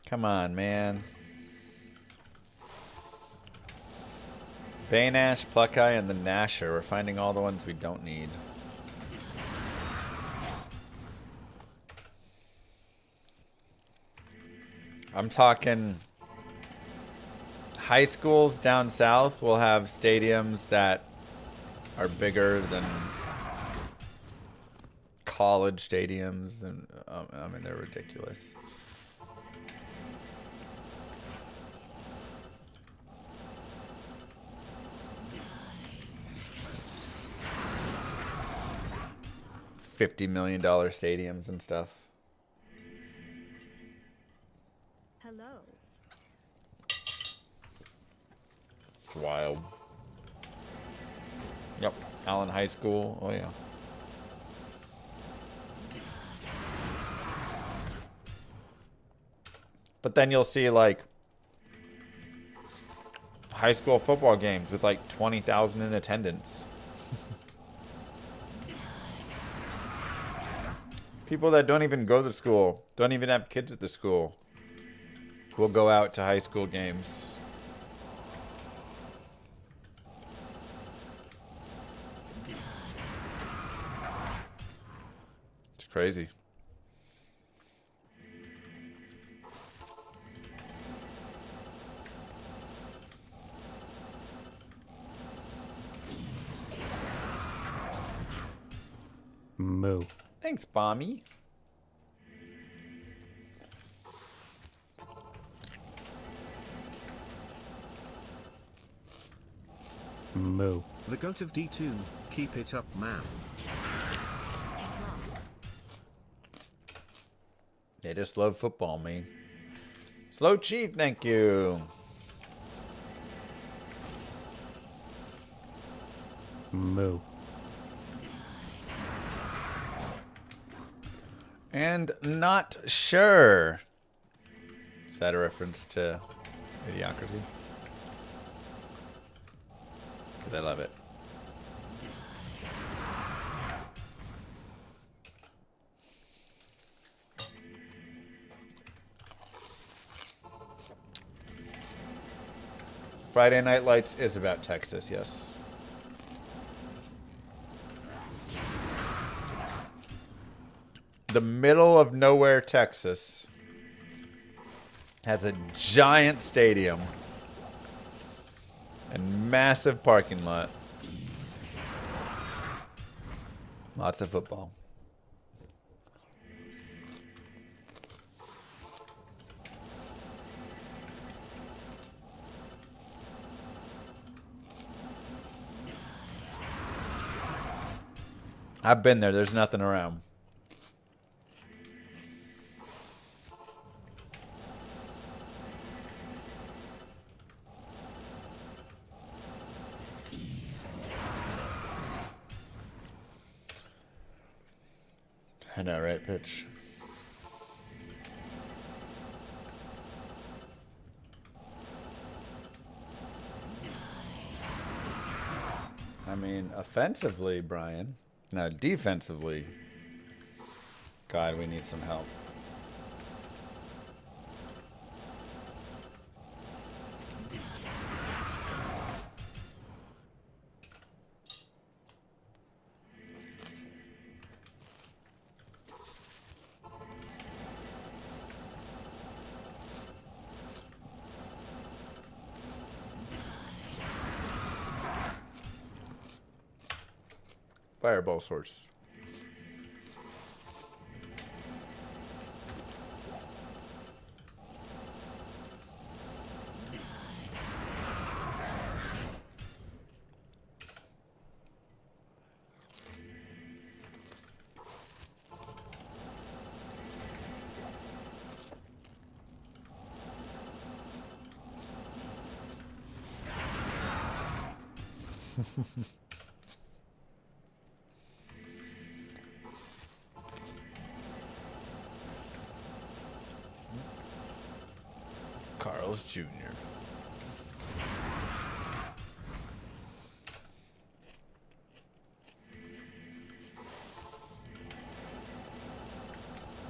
Come on, man. Baynash, Pluck Eye, and the Nasher. We're finding all the ones we don't need. I'm talking high schools down south will have stadiums that are bigger than college stadiums, and I mean, they're ridiculous. $50 million stadiums and stuff. Hello. It's wild. Yep. Allen High School. Oh, yeah. But then you'll see, like, high school football games with, like, 20,000 in attendance. People that don't even go to school, don't even have kids at the school, will go out to high school games. It's crazy. Moo. Thanks, Bommy. Moo. The goat of D2, keep it up, man. They just love football, man. Slow Chief, thank you. Moo. And not sure. Is that a reference to Idiocracy? Because I love it. Friday Night Lights is about Texas, yes. The middle of nowhere, Texas, has a giant stadium and massive parking lot. Lots of football. I've been there. There's nothing around. I know, right, Pitch? mean, offensively, Brian. No, defensively. God, we need some help. Fireball source. Carl's Jr.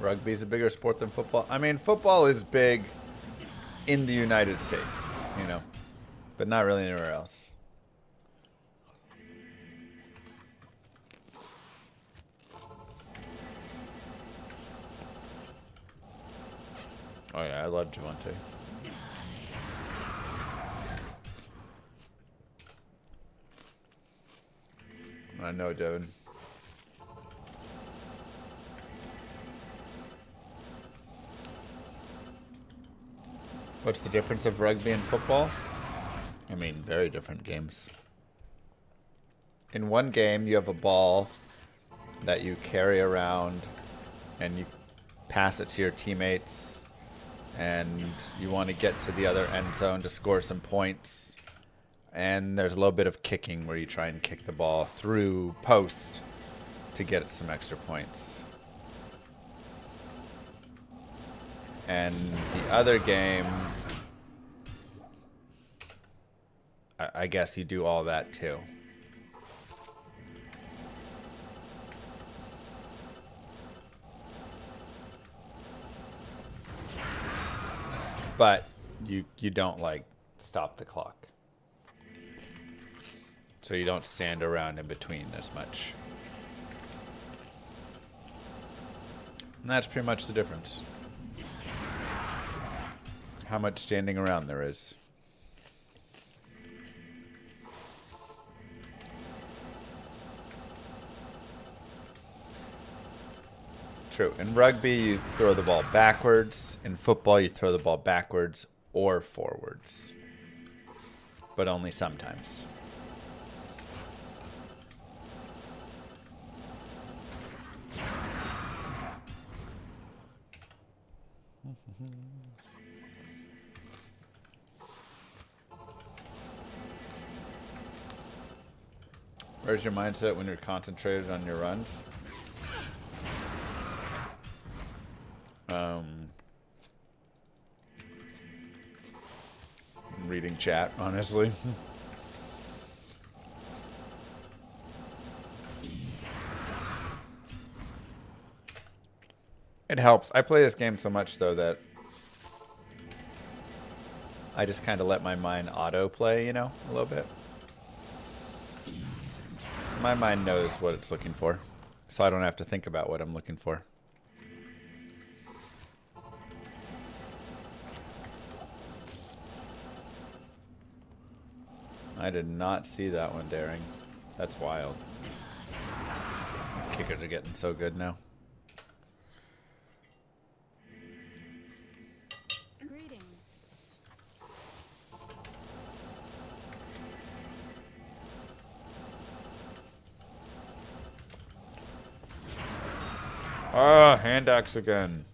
Rugby's a bigger sport than football. I mean, football is big in the United States, you know, but not really anywhere else. Oh yeah, I love Javante. I know, Devin. What's the difference of rugby and football? I mean, very different games. In one game, you have a ball that you carry around and you pass it to your teammates, and you want to get to the other end zone to score some points. And there's a little bit of kicking where you try and kick the ball through post to get some extra points. And the other game, I guess you do all that too. But you don't like stop the clock. So you don't stand around in between as much. And that's pretty much the difference. How much standing around there is. True. In rugby, you throw the ball backwards. In football, you throw the ball backwards or forwards. But only sometimes. Where's your mindset when you're concentrated on your runs? Reading chat, honestly. It helps. I play this game so much, though, that I just kind of let my mind auto-play, you know, a little bit. So my mind knows what it's looking for, so I don't have to think about what I'm looking for. I did not see that one, Daring. That's wild. These kickers are getting so good now. Greetings. Ah, hand axe again.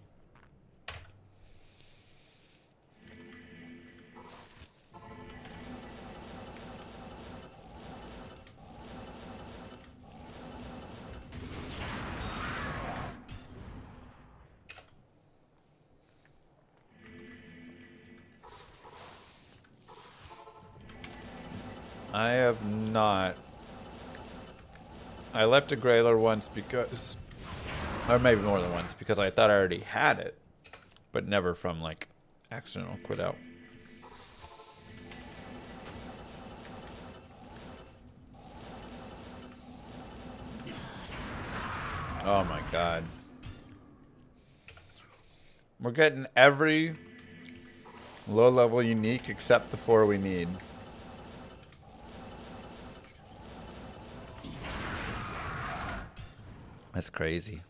I have not I left a Grailer once because, or maybe more than once, because I thought I already had it, but never from like accidental quit out. Oh my god. We're getting every low level unique except the 4 we need. That's crazy.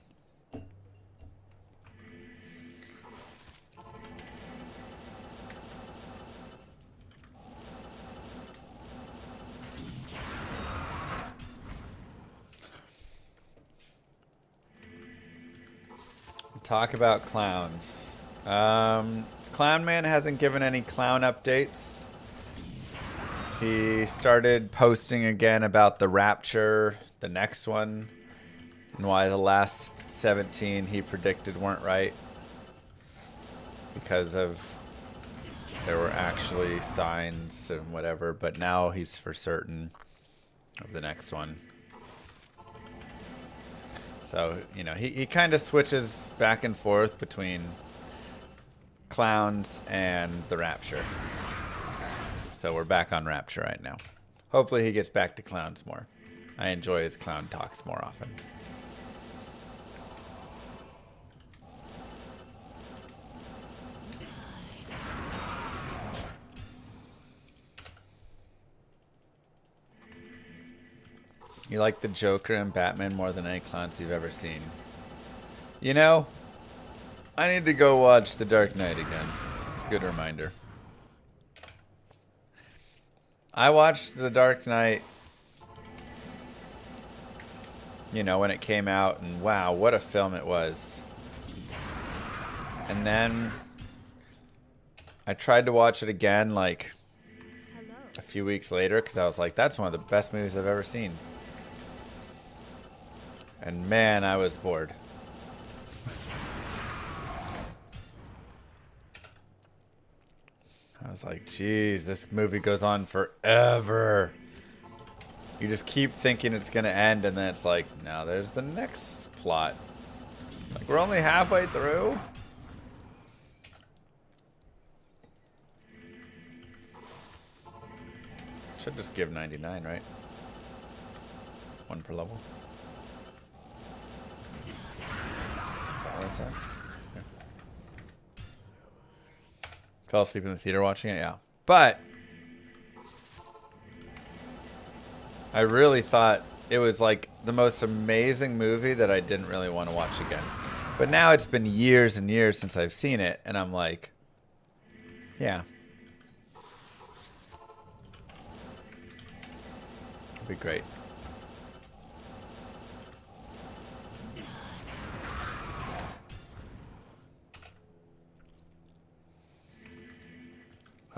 Talk about clowns. Clown Man hasn't given any clown updates. He started posting again about the Rapture, the next one, and why the last 17 he predicted weren't right. Because of there were actually signs and whatever, but now he's for certain of the next one. So, you know, he kind of switches back and forth between clowns and the Rapture. So we're back on Rapture right now. Hopefully he gets back to clowns more. I enjoy his clown talks more often. You like the Joker and Batman more than any clowns you've ever seen. You know, I need to go watch The Dark Knight again. It's a good reminder. I watched The Dark Knight, you know, when it came out, and wow, what a film it was. And then I tried to watch it again like a few weeks later because I was like, that's one of the best movies I've ever seen. And man, I was bored. I was like, geez, this movie goes on forever. You just keep thinking it's going to end, and then it's like, now there's the next plot. Like, we're only halfway through. Should just give 99, right? 1 per level. Time. Okay. Fell asleep in the theater watching it, yeah. But I really thought it was like the most amazing movie that I didn't really want to watch again. But now it's been years and years since I've seen it, and I'm like, yeah. It'd be great.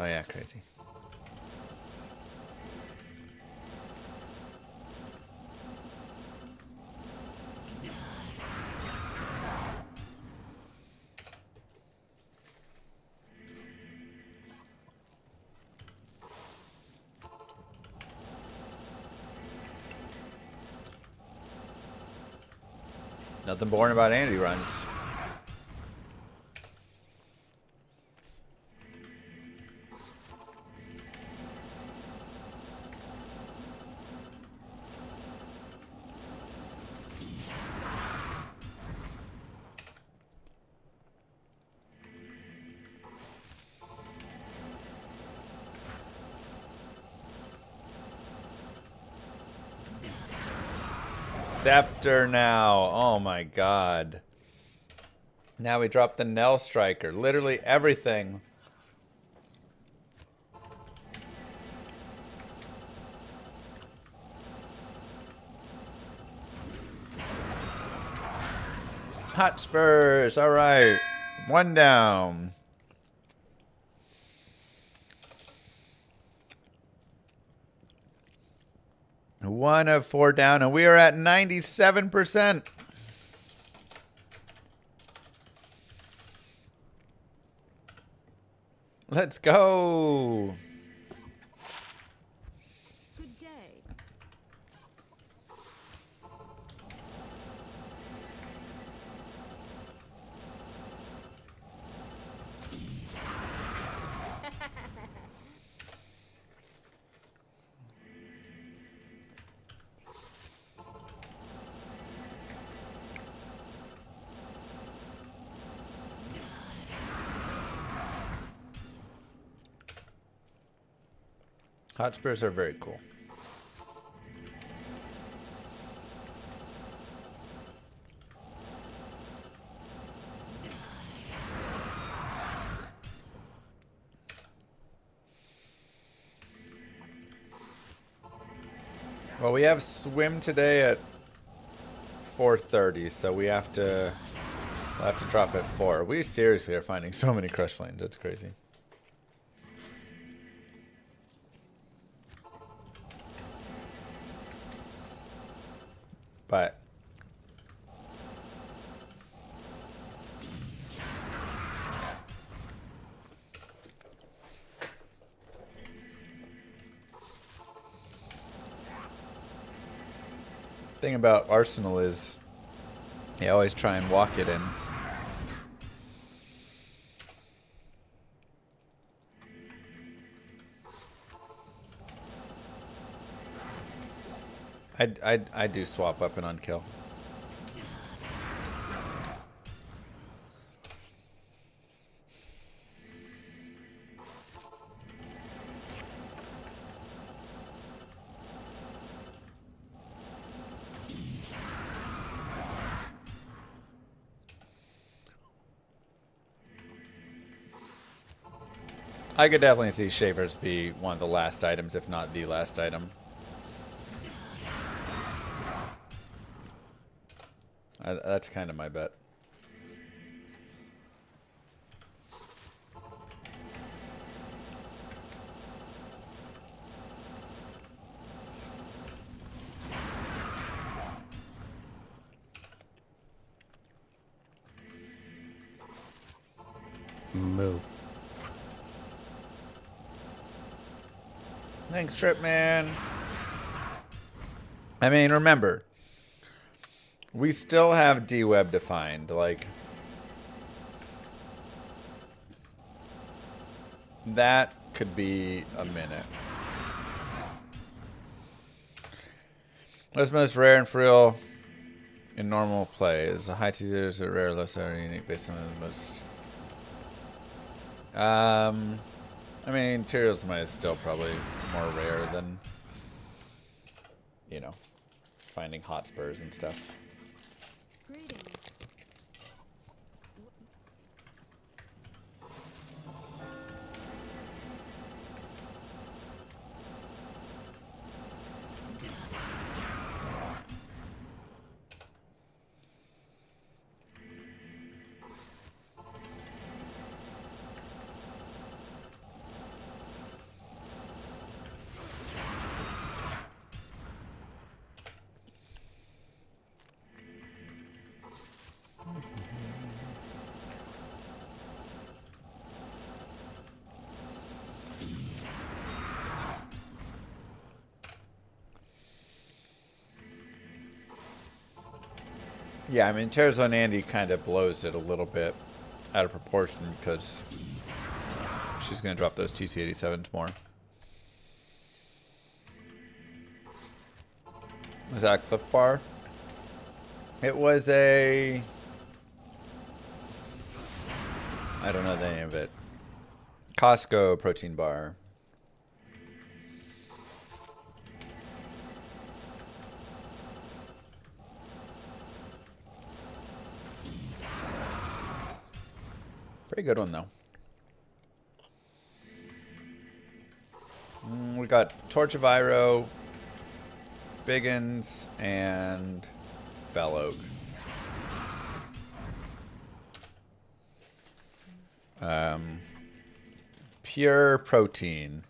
Oh yeah, crazy. Nothing boring about Andy runs. Scepter now. Oh my god. Now we drop the Nell Striker. Literally everything. Hotspurs. All right. 1 down. One of 4 down, and we are at 97%. Let's go. Good day. Hotspurs are very cool. Well, we have swim today at 4:30, so we'll have to drop at 4. We seriously are finding so many crush lanes. It's crazy. But thing about Arsenal is they always try and walk it in. I do swap weapon on kill. I could definitely see Shavers be one of the last items, if not the last item. That's kind of my bet. Moo. Thanks, Trip Man. I mean, remember, we still have D-Web defined. Like, that could be a minute. What's most rare and for real in normal play? Is the high TZs are rare, low are unique based on the most. I mean, Tyrael's Might is still probably more rare than, you know, finding Hotspurs and stuff. Greetings. Yeah, I mean, Terzone Andy kind of blows it a little bit out of proportion because she's going to drop those TC-87s more. Was that a Cliff Bar? It was a... I don't know the name of it. Costco protein bar. Pretty good one, though. We got Torch of Iro, Biggins, and Fell Oak. Pure protein.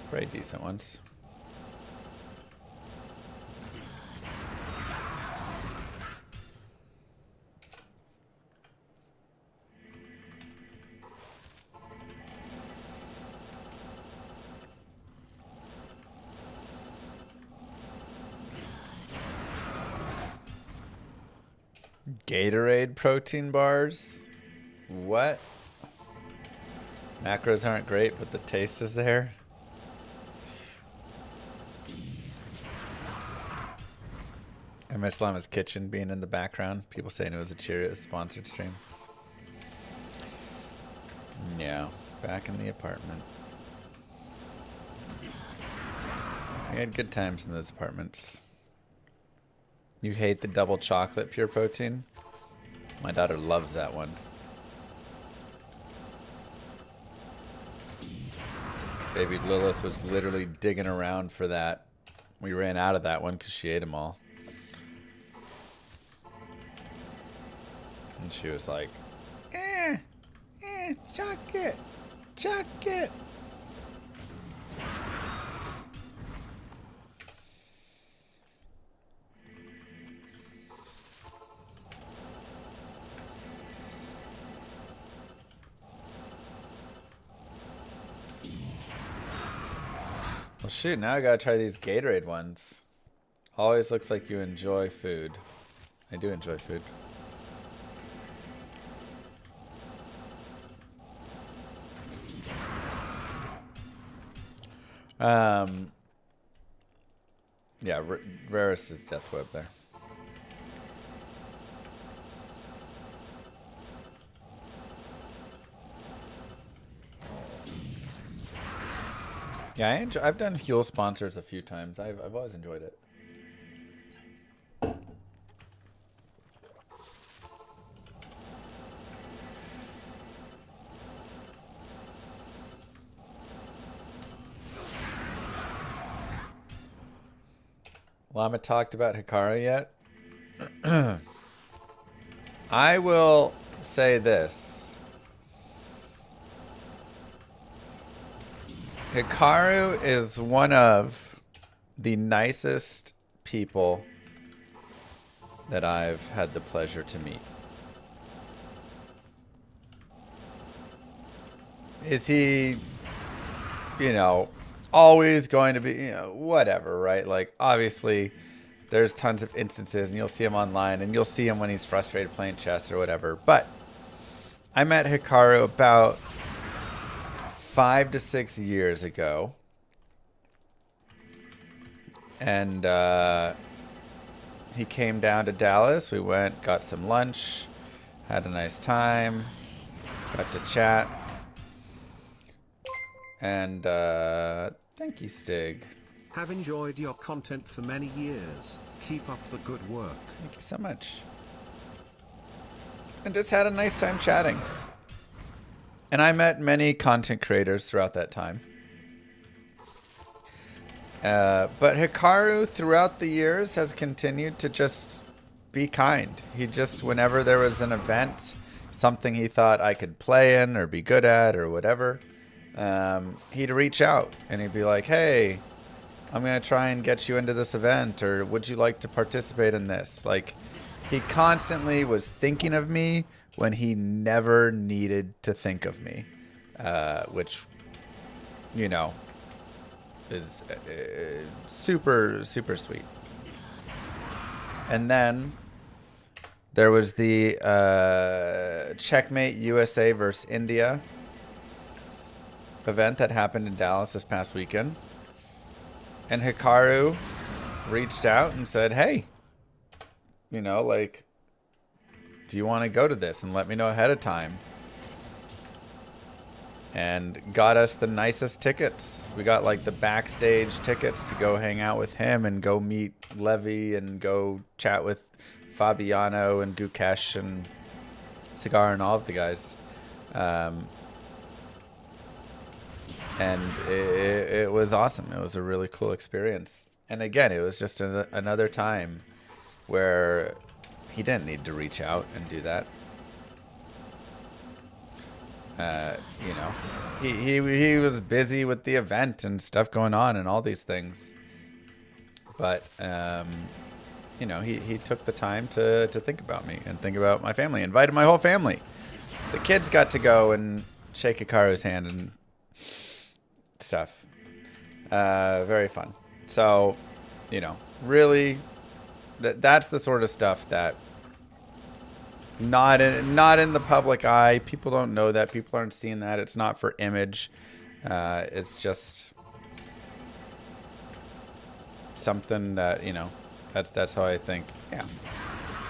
Pretty decent ones. Gatorade protein bars? What? Macros aren't great, but the taste is there. I miss Llama's Kitchen being in the background. People saying it was a Cheerios sponsored stream. Yeah. Back in the apartment. We had good times in those apartments. You hate the double chocolate pure protein? My daughter loves that one. Baby Lilith was literally digging around for that. We ran out of that one because she ate them all. And she was like, chocolate, chocolate. Well, shoot, now I gotta try these Gatorade ones. Always looks like you enjoy food. I do enjoy food. Yeah, rarest is Death Web there. Yeah, I've done Huel sponsors a few times. I've always enjoyed it. Llama talked about Hikaru yet? I will say this. Hikaru is one of the nicest people that I've had the pleasure to meet. Is he, you know, always going to be, you know, whatever, right? Like, obviously, there's tons of instances, and you'll see him online, and you'll see him when he's frustrated playing chess or whatever. But I met Hikaru about 5 to 6 years ago, and he came down to Dallas. We went, got some lunch, had a nice time, got to chat, and thank you, Stig. Have enjoyed your content for many years. Keep up the good work. Thank you so much. And just had a nice time chatting. And I met many content creators throughout that time. But Hikaru, throughout the years, has continued to just be kind. He just, whenever there was an event, something he thought I could play in or be good at or whatever, he'd reach out and he'd be like, hey, I'm going to try and get you into this event, or would you like to participate in this? Like, he constantly was thinking of me when he never needed to think of me, which, you know, is super, super sweet. And then there was the Checkmate USA versus India event that happened in Dallas this past weekend. And Hikaru reached out and said, hey, you know, like, do you want to go to this? And let me know ahead of time. And got us the nicest tickets. We got like the backstage tickets to go hang out with him and go meet Levy and go chat with Fabiano and Gukesh and Cigar and all of the guys. And it was awesome. It was a really cool experience. And again, it was just another time where he didn't need to reach out and do that. You know, he was busy with the event and stuff going on and all these things. But, you know, he took the time to think about me and think about my family. Invited my whole family. The kids got to go and shake Hikaru's hand and stuff. Very fun. So, you know, really, that's the sort of stuff that not in the public eye. People don't know that. People aren't seeing that. It's not for image. It's just something that, you know, that's how I think. Yeah,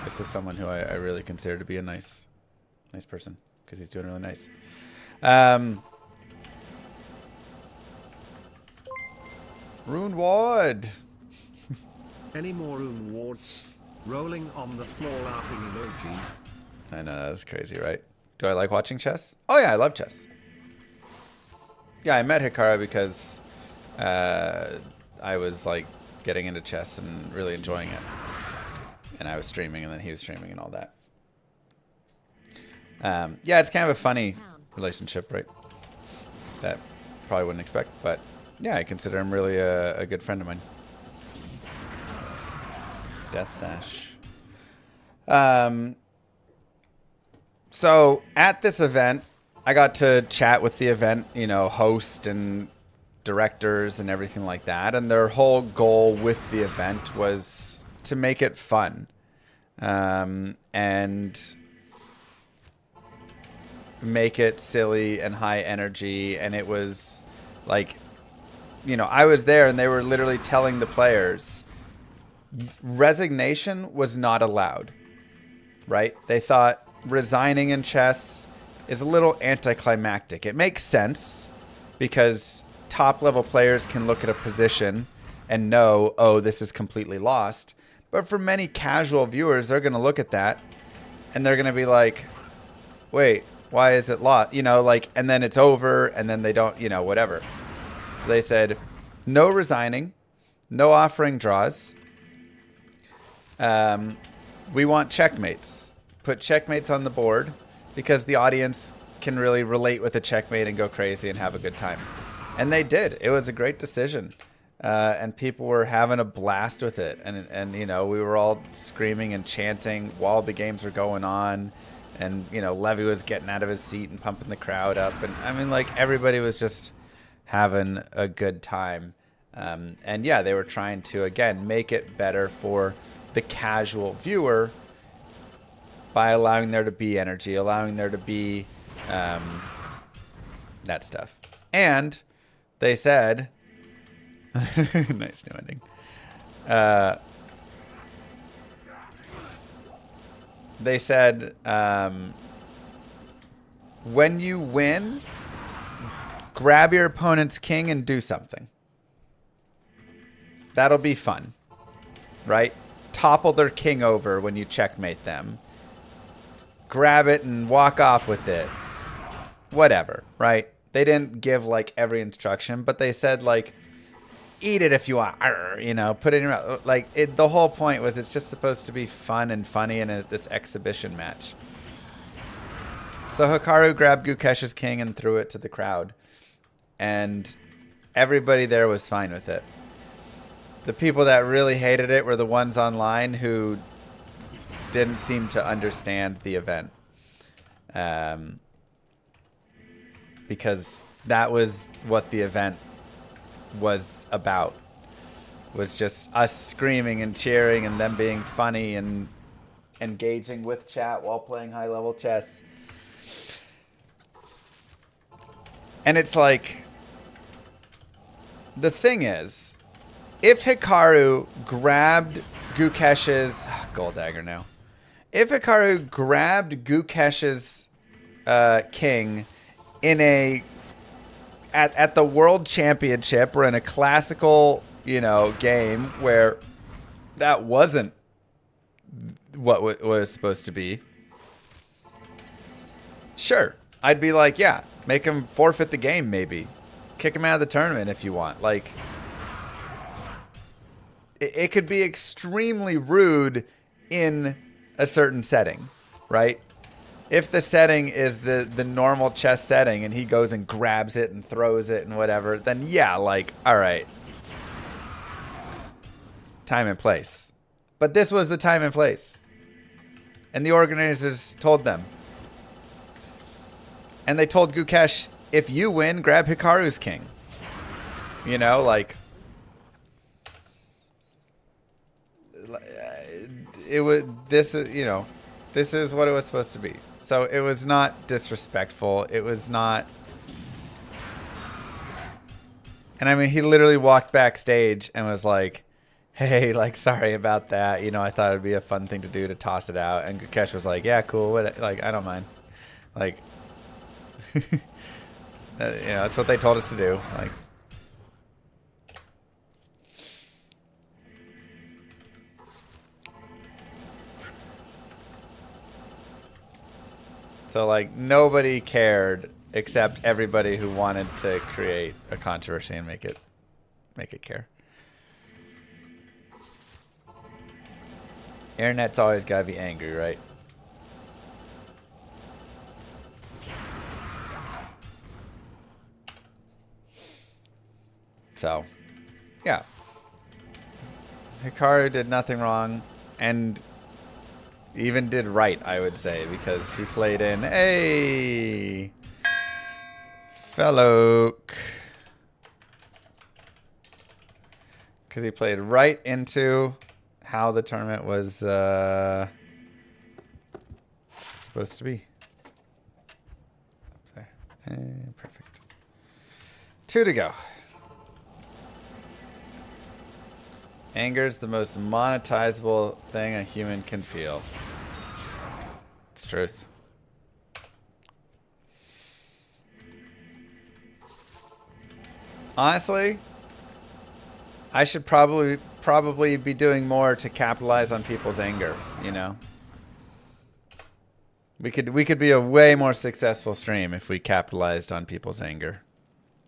this is someone who I really consider to be a nice person because he's doing really nice. Rune Ward. Any more rewards? Rolling on the floor laughing emoji. I know, that's crazy, right? Do I like watching chess? Oh yeah, I love chess. Yeah, I met Hikaru because I was like getting into chess and really enjoying it. And I was streaming and then he was streaming and all that. Yeah, it's kind of a funny relationship, right? That probably wouldn't expect, but yeah, I consider him really a good friend of mine. Death Sash. So at this event, I got to chat with the event, you know, host and directors and everything like that. And their whole goal with the event was to make it fun. And make it silly and high energy. And it was like, you know, I was there and they were literally telling the players resignation was not allowed, right? They thought resigning in chess is a little anticlimactic. It makes sense because top level players can look at a position and know, oh, this is completely lost. But for many casual viewers, they're going to look at that and they're going to be like, wait, why is it lost? You know, like, and then it's over and then they don't, you know, whatever. So they said, no resigning, no offering draws. We want checkmates. Put checkmates on the board because the audience can really relate with a checkmate and go crazy and have a good time. And they did. It was a great decision. And people were having a blast with it. And you know, we were all screaming and chanting while the games were going on. And, you know, Levy was getting out of his seat and pumping the crowd up. And I mean, like, everybody was just having a good time. And yeah, they were trying to, again, make it better for the casual viewer by allowing there to be energy, allowing there to be that stuff. And they said, nice new ending. They said, when you win, grab your opponent's king and do something. That'll be fun, right? Topple their king over when you checkmate them. Grab it and walk off with it. Whatever, right? They didn't give, like, every instruction, but they said, like, eat it if you want. You know, put it in your mouth. Like, the whole point was it's just supposed to be fun and funny in this exhibition match. So Hikaru grabbed Gukesh's king and threw it to the crowd. And everybody there was fine with it. The people that really hated it were the ones online who didn't seem to understand the event. Because that was what the event was about. Was just us screaming and cheering and them being funny and engaging with chat while playing high level chess. And it's like, the thing is, if Hikaru grabbed Gukesh's gold dagger now. If Hikaru grabbed Gukesh's king in a at the world championship or in a classical, you know, game where that wasn't what was supposed to be, sure, I'd be like, yeah, make him forfeit the game, maybe kick him out of the tournament if you want. Like, it could be extremely rude in a certain setting, right? If the setting is the normal chess setting and he goes and grabs it and throws it and whatever, then yeah, like, all right. Time and place. But this was the time and place. And the organizers told them. And they told Gukesh, if you win, grab Hikaru's king. You know, like, it was this, you know, this is what it was supposed to be. So it was not disrespectful. It was not. And I mean, he literally walked backstage and was like, hey, like, sorry about that. You know, I thought it'd be a fun thing to do to toss it out. And Gukesh was like, yeah, cool. What, like, I don't mind. Like, you know, that's what they told us to do. Like, So like nobody cared except everybody who wanted to create a controversy and make it care. Internet's always gotta be angry, right? So, yeah. Hikaru did nothing wrong, and even did right, I would say, because he played in a fellow. Because he played right into how the tournament was supposed to be. Up there. Perfect. 2 to go. Anger is the most monetizable thing a human can feel. It's truth. Honestly, I should probably be doing more to capitalize on people's anger, you know? We could be a way more successful stream if we capitalized on people's anger.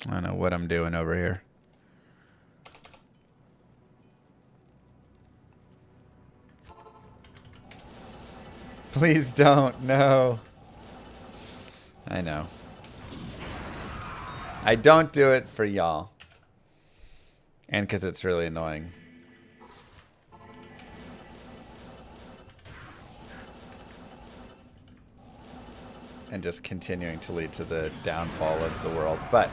I don't know what I'm doing over here. Please don't. No. I know. I don't do it for y'all. And because it's really annoying. And just continuing to lead to the downfall of the world. But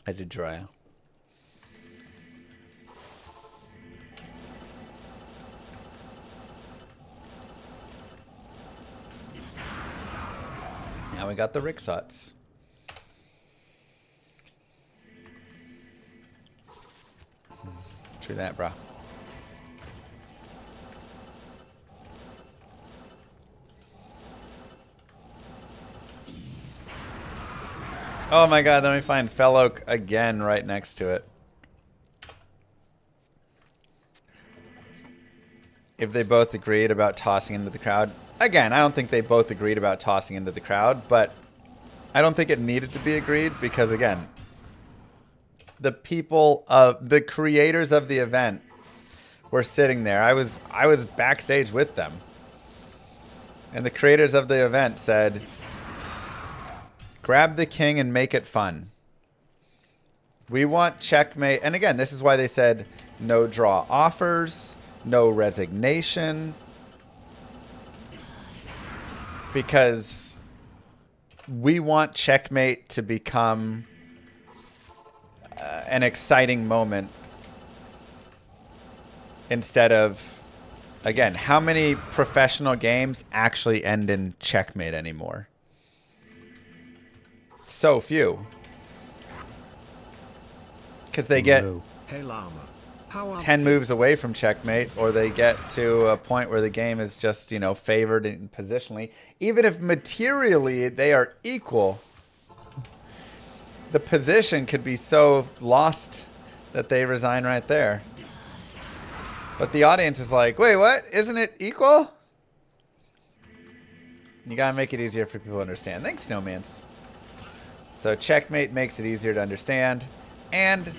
I did try. Now we got the Rixots. True that, bro. Oh my god, let me find Fellow again right next to it. If they both agreed about tossing into the crowd. Again, I don't think they both agreed about tossing into the crowd, but I don't think it needed to be agreed because, again, the people of the creators of the event were sitting there. I was backstage with them. And the creators of the event said, grab the king and make it fun. We want checkmate. And again, this is why they said no draw offers, no resignation. Because we want checkmate to become an exciting moment instead of, again, how many professional games actually end in checkmate anymore? So few. Because they get Hey Llama, how are 10 moves away from checkmate, or they get to a point where the game is just, you know, favored in positionally. Even if materially they are equal, the position could be so lost that they resign right there. But the audience is like, wait, what? Isn't it equal? You gotta make it easier for people to understand. Thanks, Snowmans. So checkmate makes it easier to understand, and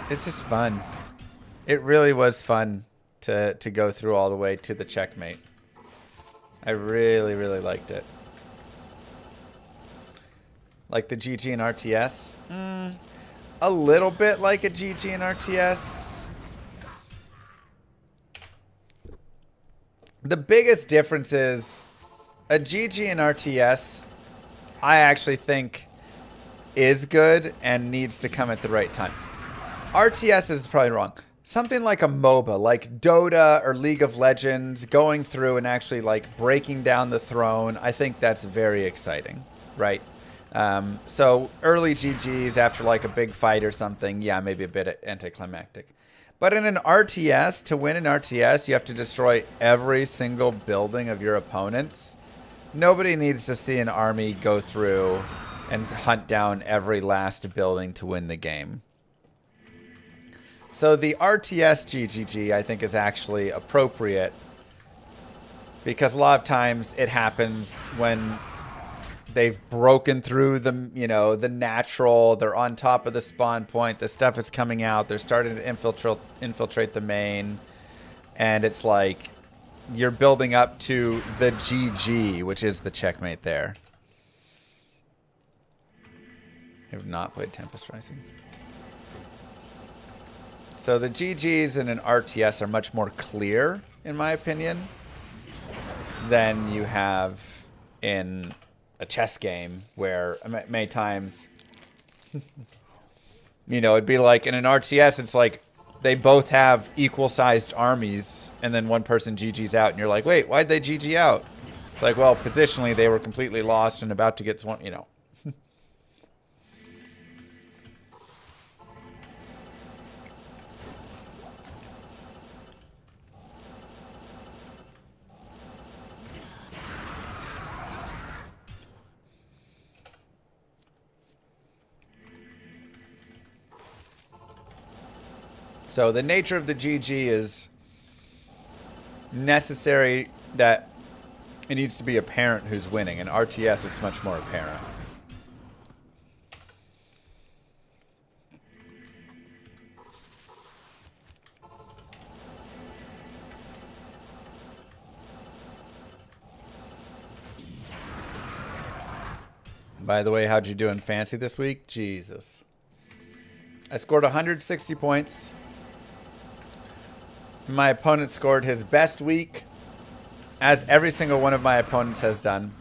it's just fun. It really was fun to go through all the way to the checkmate. I really, really liked it. Like the GG and RTS? A little bit like a GG and RTS. The biggest difference is a GG and RTS, I actually think, is good and needs to come at the right time. RTS is probably wrong. Something like a MOBA, like Dota or League of Legends, going through and actually like breaking down the throne, I think that's very exciting, right? So early GGs after like a big fight or something, yeah, maybe a bit anticlimactic. But in an RTS, to win an RTS, you have to destroy every single building of your opponents. Nobody needs to see an army go through and hunt down every last building to win the game. So the RTS GGG, I think, is actually appropriate because a lot of times it happens when they've broken through the, you know, the natural, they're on top of the spawn point, the stuff is coming out, they're starting to infiltrate the main, and it's like you're building up to the GG, which is the checkmate there. I have not played Tempest Rising. So the GGs in an RTS are much more clear, in my opinion, than you have in a chess game where many times, you know, it'd be like in an RTS, it's like they both have equal sized armies and then one person GG's out and you're like, wait, why'd they GG out? It's like, well, positionally they were completely lost and about to get one, you know. So the nature of the GG is necessary that it needs to be apparent who's winning. In RTS, it's much more apparent. By the way, how'd you do in Fancy this week? Jesus. I scored 160 points. My opponent scored his best week, as every single one of my opponents has done.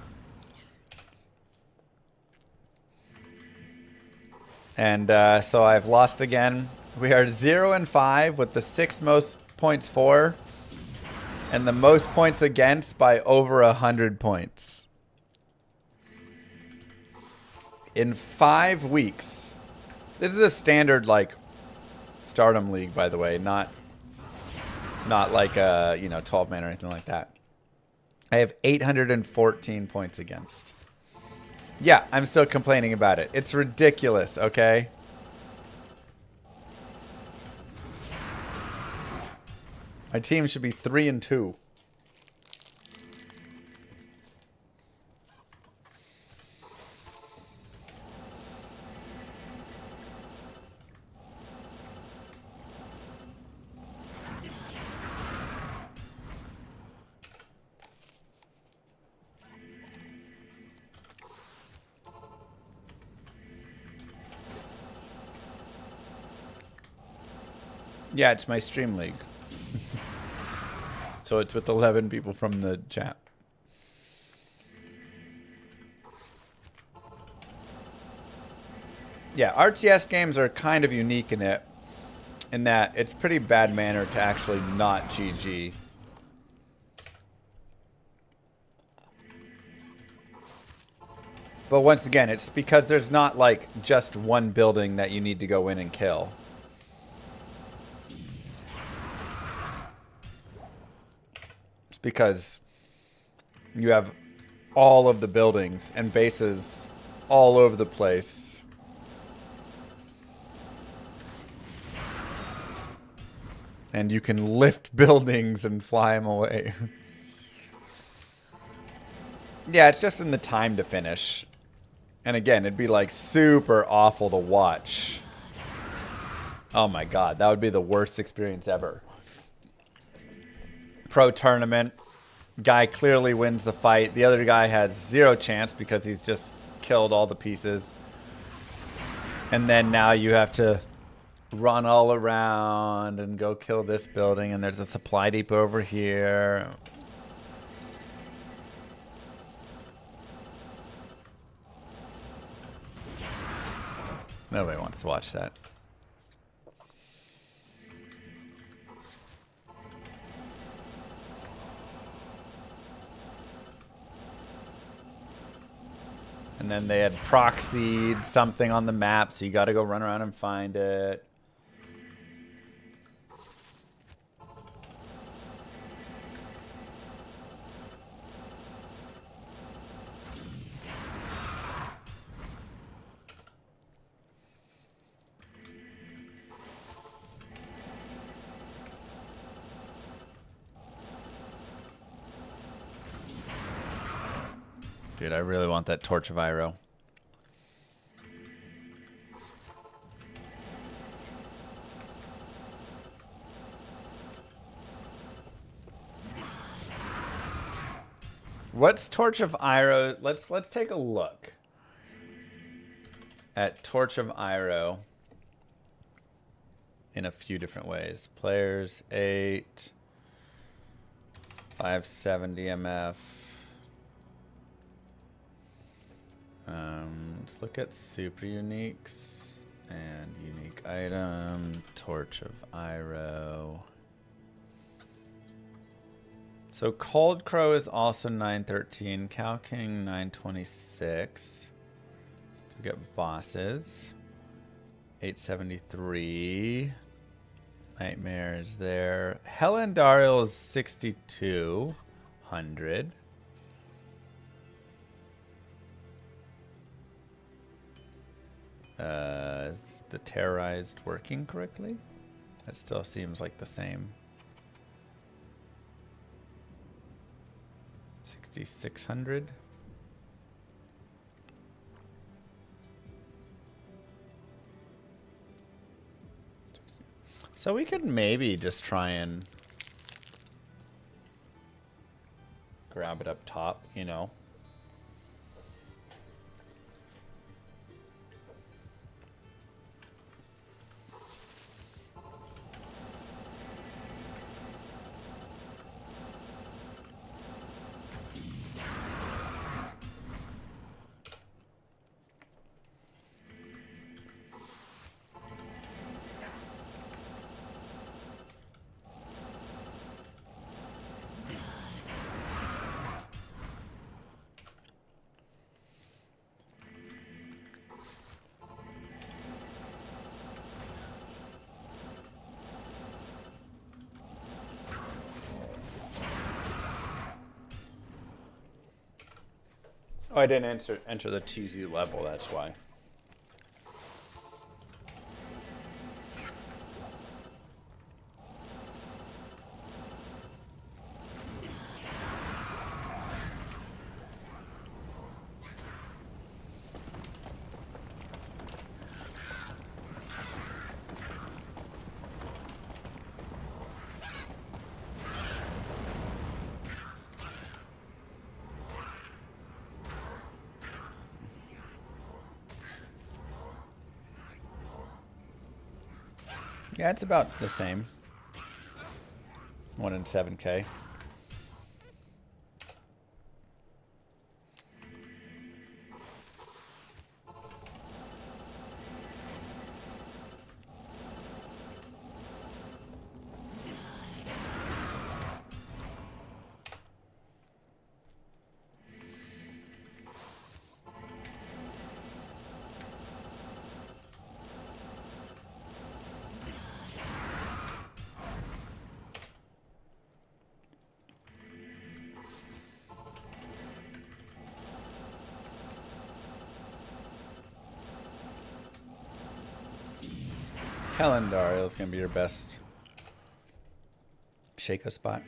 And so I've lost again. We are 0-5 with the 6th most points for, and the most points against by over 100 points. In 5 weeks. This is a standard, like, Stardom League, by the way, not like a, you know, 12-man or anything like that. I have 814 points against. Yeah, I'm still complaining about it. It's ridiculous, okay? My team should be 3-2. Yeah, it's my stream league. So it's with 11 people from the chat. Yeah, RTS games are kind of unique in that it's pretty bad manner to actually not GG. But once again, it's because there's not like just one building that you need to go in and kill. Because you have all of the buildings and bases all over the place. And you can lift buildings and fly them away. Yeah, it's just in the time to finish. And again, it'd be like super awful to watch. Oh my god, that would be the worst experience ever. Pro tournament, guy clearly wins the fight. The other guy has 0 chance because he's just killed all the pieces. And then now you have to run all around and go kill this building, and there's a supply depot over here. Nobody wants to watch that. And then they had proxied something on the map, so you got to go run around and find it. Dude, I really want that Torch of Iroh. What's Torch of Iroh? Let's take a look at Torch of Iroh in a few different ways. Players 8, 570 MF. Let's look at super uniques and unique item. Torch of Iroh. So Cold Crow is also 913. Cow King 926. To get bosses. 873. Nightmare is there. Helendariel is 6200. Is the terrorized working correctly? That still seems like the same. 6,600. So we could maybe just try and grab it up top, you know. Oh, I didn't enter the TZ level, that's why. Yeah, it's about the same. 1 in 7K. Helendariel is going to be your best Shaco spot.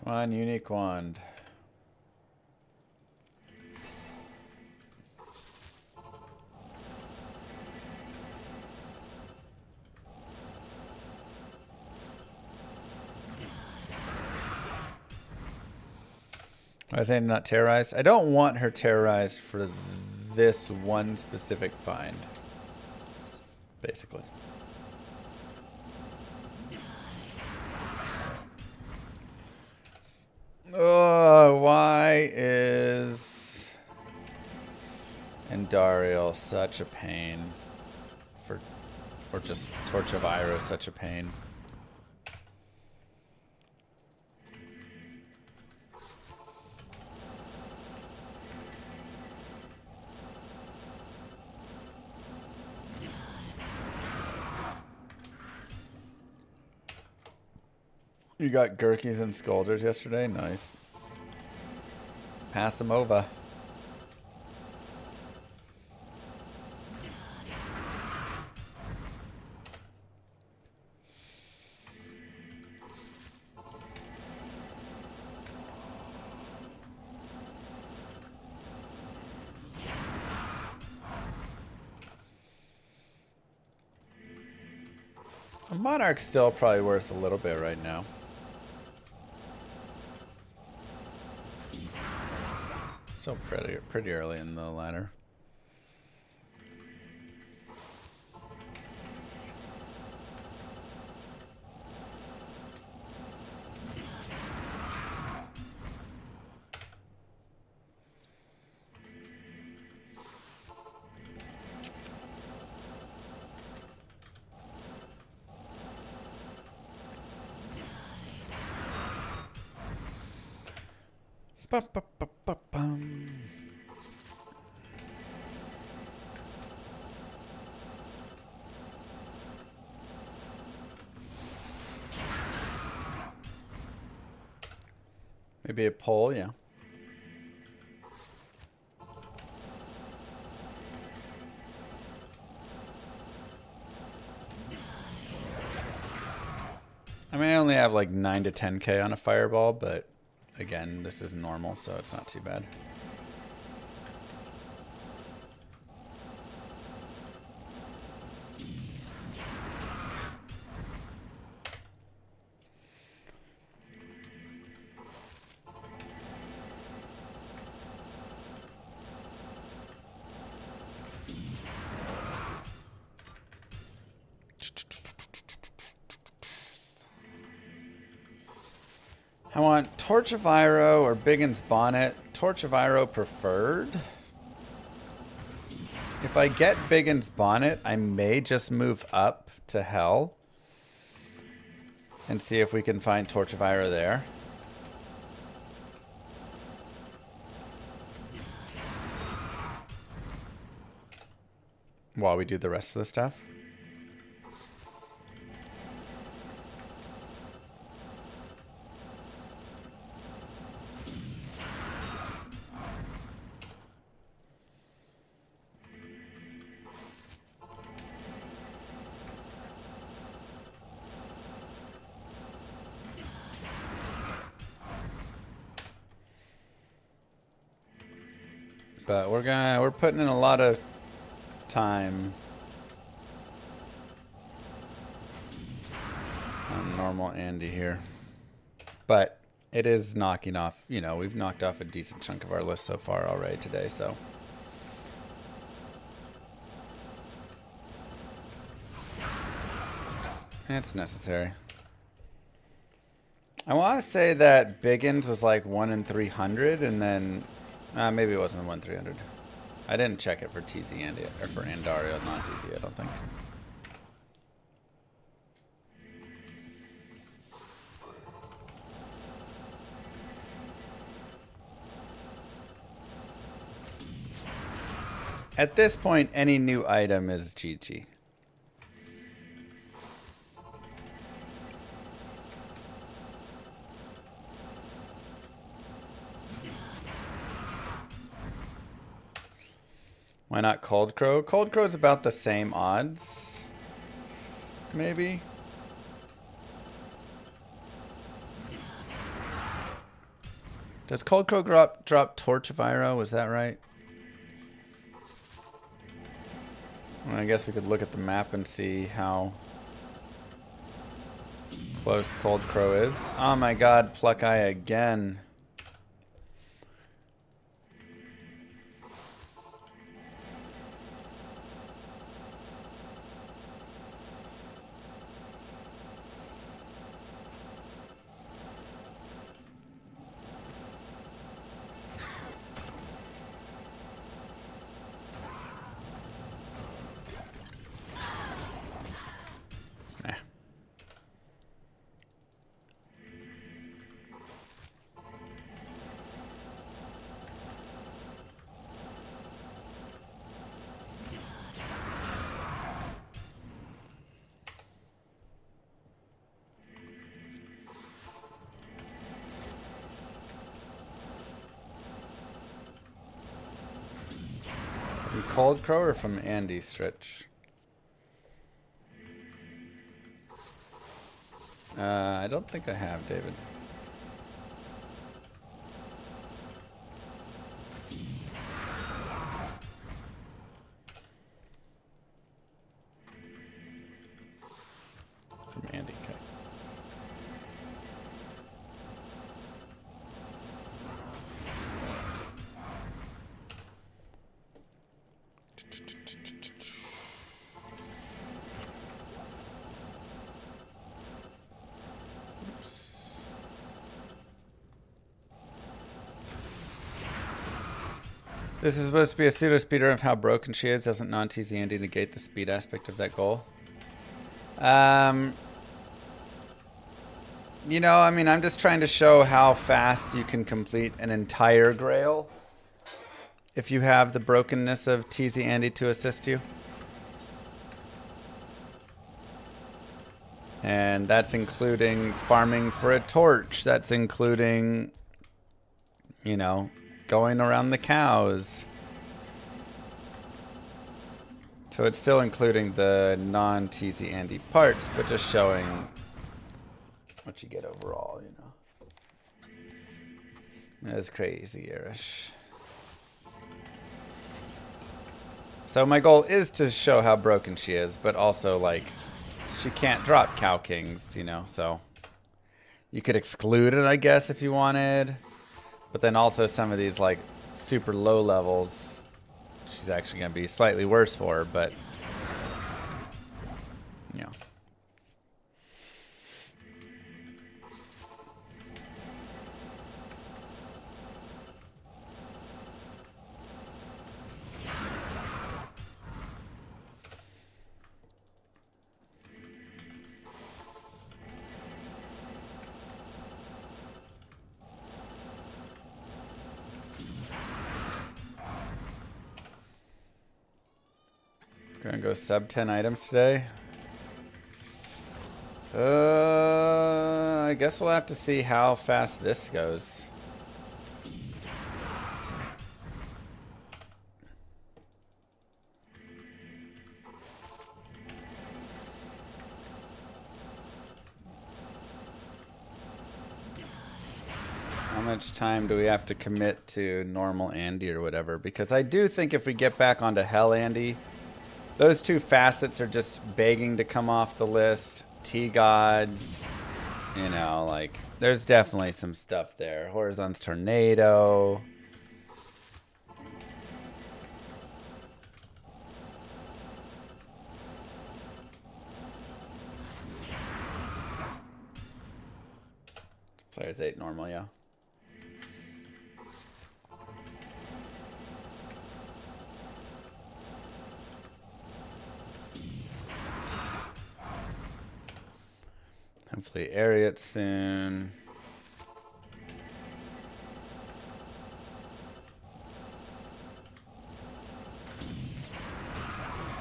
Come on, unique wand. I was saying not terrorized. I don't want her terrorized for this one specific find. Basically. Oh, why is Endariel such a pain? Or just Torch of Iroh such a pain? You got Gurkies and Scolders yesterday? Nice. Pass them over. A Monarch's still probably worth a little bit right now. Still pretty early in the ladder. Ba-ba-ba-ba-bum. Maybe a poll, yeah. I mean, I only have like 9 to 10k on a fireball, but again, this is normal, so it's not too bad. I want Torch of Iro or Biggin's Bonnet. Torch of Iro preferred. If I get Biggin's Bonnet, I may just move up to Hell and see if we can find Torch of Iro there. While we do the rest of the stuff. But we're putting in a lot of time on normal Andy here. But it is knocking off, you know, we've knocked off a decent chunk of our list so far already today, so. It's necessary. I want to say that Biggins was like 1 in 300 and then maybe it wasn't 1 in 300. I didn't check it for TZ Andy or for Andario, not TZ, I don't think. At this point, any new item is GG. Why not Cold Crow? Cold Crow's about the same odds. Maybe. Does Cold Crow drop Torch of Iro? Was that right? Well, I guess we could look at the map and see how close Cold Crow is. Oh my god, Pluck Eye again. Cold Crow or from Andy Stritch? I don't think I have, David. From Andy, okay. This is supposed to be a pseudo speedrun of how broken she is. Doesn't non-TZ Andy negate the speed aspect of that goal? You know, I mean, I'm just trying to show how fast you can complete an entire grail if you have the brokenness of TZ Andy to assist you. And that's including farming for a torch. That's including, you know, going around the cows. So it's still including the non-TZ Andy parts, but just showing what you get overall, you know. That's crazy, Irish. So my goal is to show how broken she is, but also, like, she can't drop Cow Kings, you know, so you could exclude it, I guess, if you wanted. But then also some of these, like, super low levels, she's actually going to be slightly worse for her, but, you know. Gonna go sub 10 items today. I guess we'll have to see how fast this goes. How much time do we have to commit to normal Andy or whatever? Because I do think if we get back onto Hell Andy, those two facets are just begging to come off the list. T-Gods, you know, like, there's definitely some stuff there. Horizon's Tornado. Players 8 normal, yeah. Hopefully area it soon.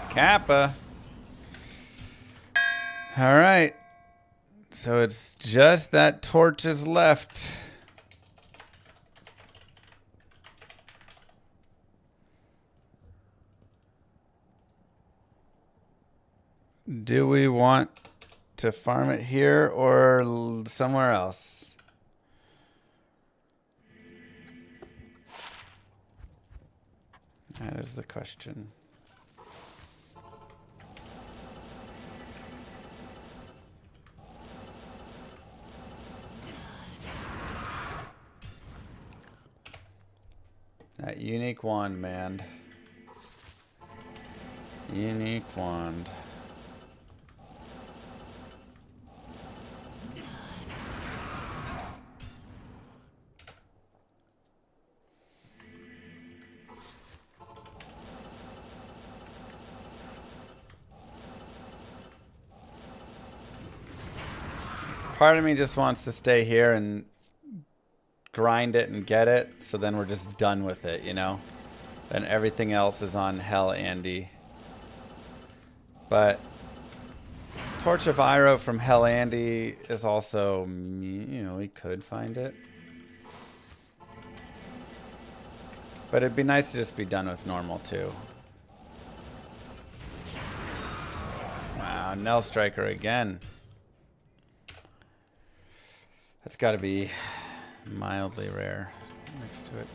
Kappa. All right. So it's just that torch is left. Do we want to farm it here or somewhere else? That is the question. That unique wand, man. Unique wand. Part of me just wants to stay here and grind it and get it, so then we're just done with it, you know? Then everything else is on Hell Andy. But Torch of Iro from Hell Andy is also, you know, we could find it. But it'd be nice to just be done with normal too. Wow, Nell Striker again. That's got to be mildly rare next to it.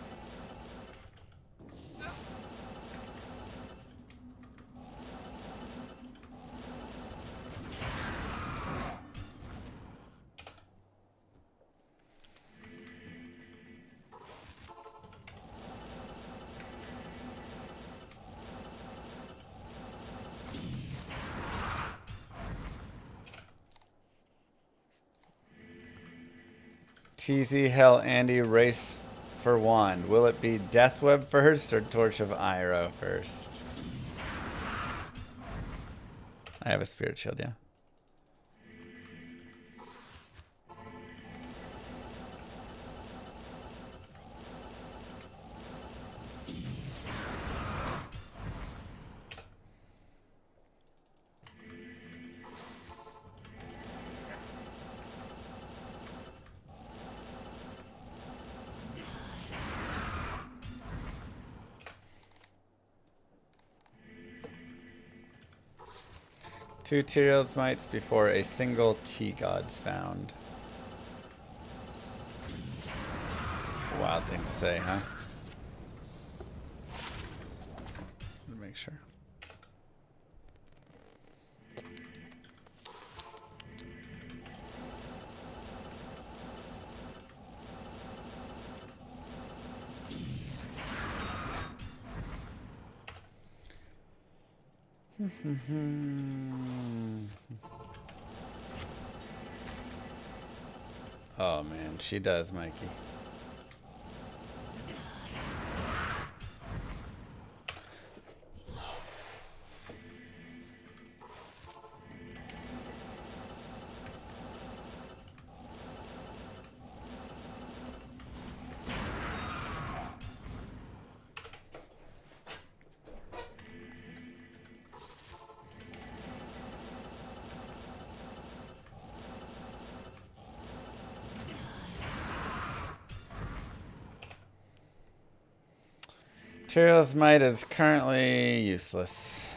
TZ Hell Andy race for wand. Will it be Death Web first or Torch of Iroh first? I have a Spirit Shield, yeah. Two Tyrael's Mites before a single T-God's found. It's a wild thing to say, huh? Let me make sure. Oh man, she does, Mikey. Tyrael's Might is currently useless.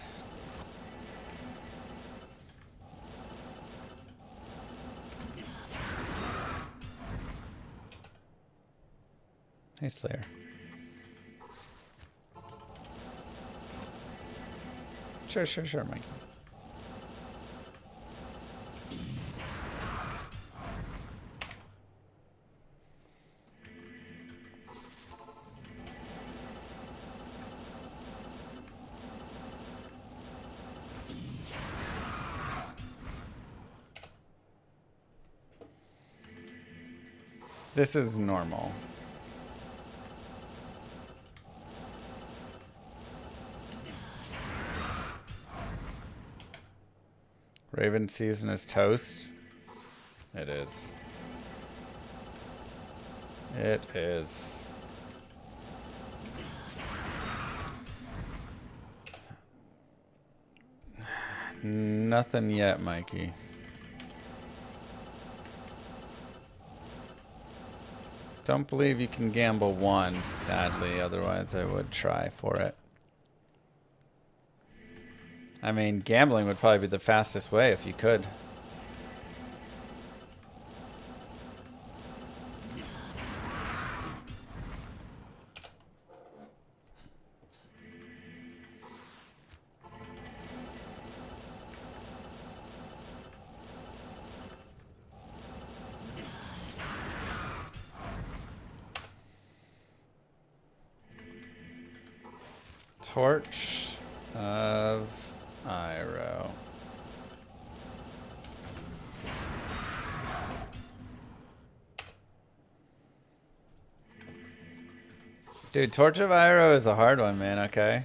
Hey, Slayer. Sure, Mikey. This is normal. Raven season is toast. It is. It is. Nothing yet, Mikey. Don't believe you can gamble one, sadly. Otherwise, I would try for it. I mean, gambling would probably be the fastest way if you could. Torch of Iroh. Dude, Torch of Iroh is a hard one, man, okay?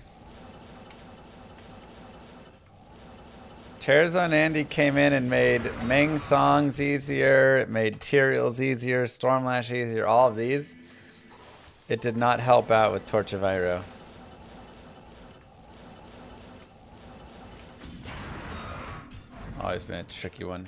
Terzon Andy came in and made Meng Songs easier, it made Tyrael's easier, Stormlash easier, all of these. It did not help out with Torch of Iroh. Always been a tricky one.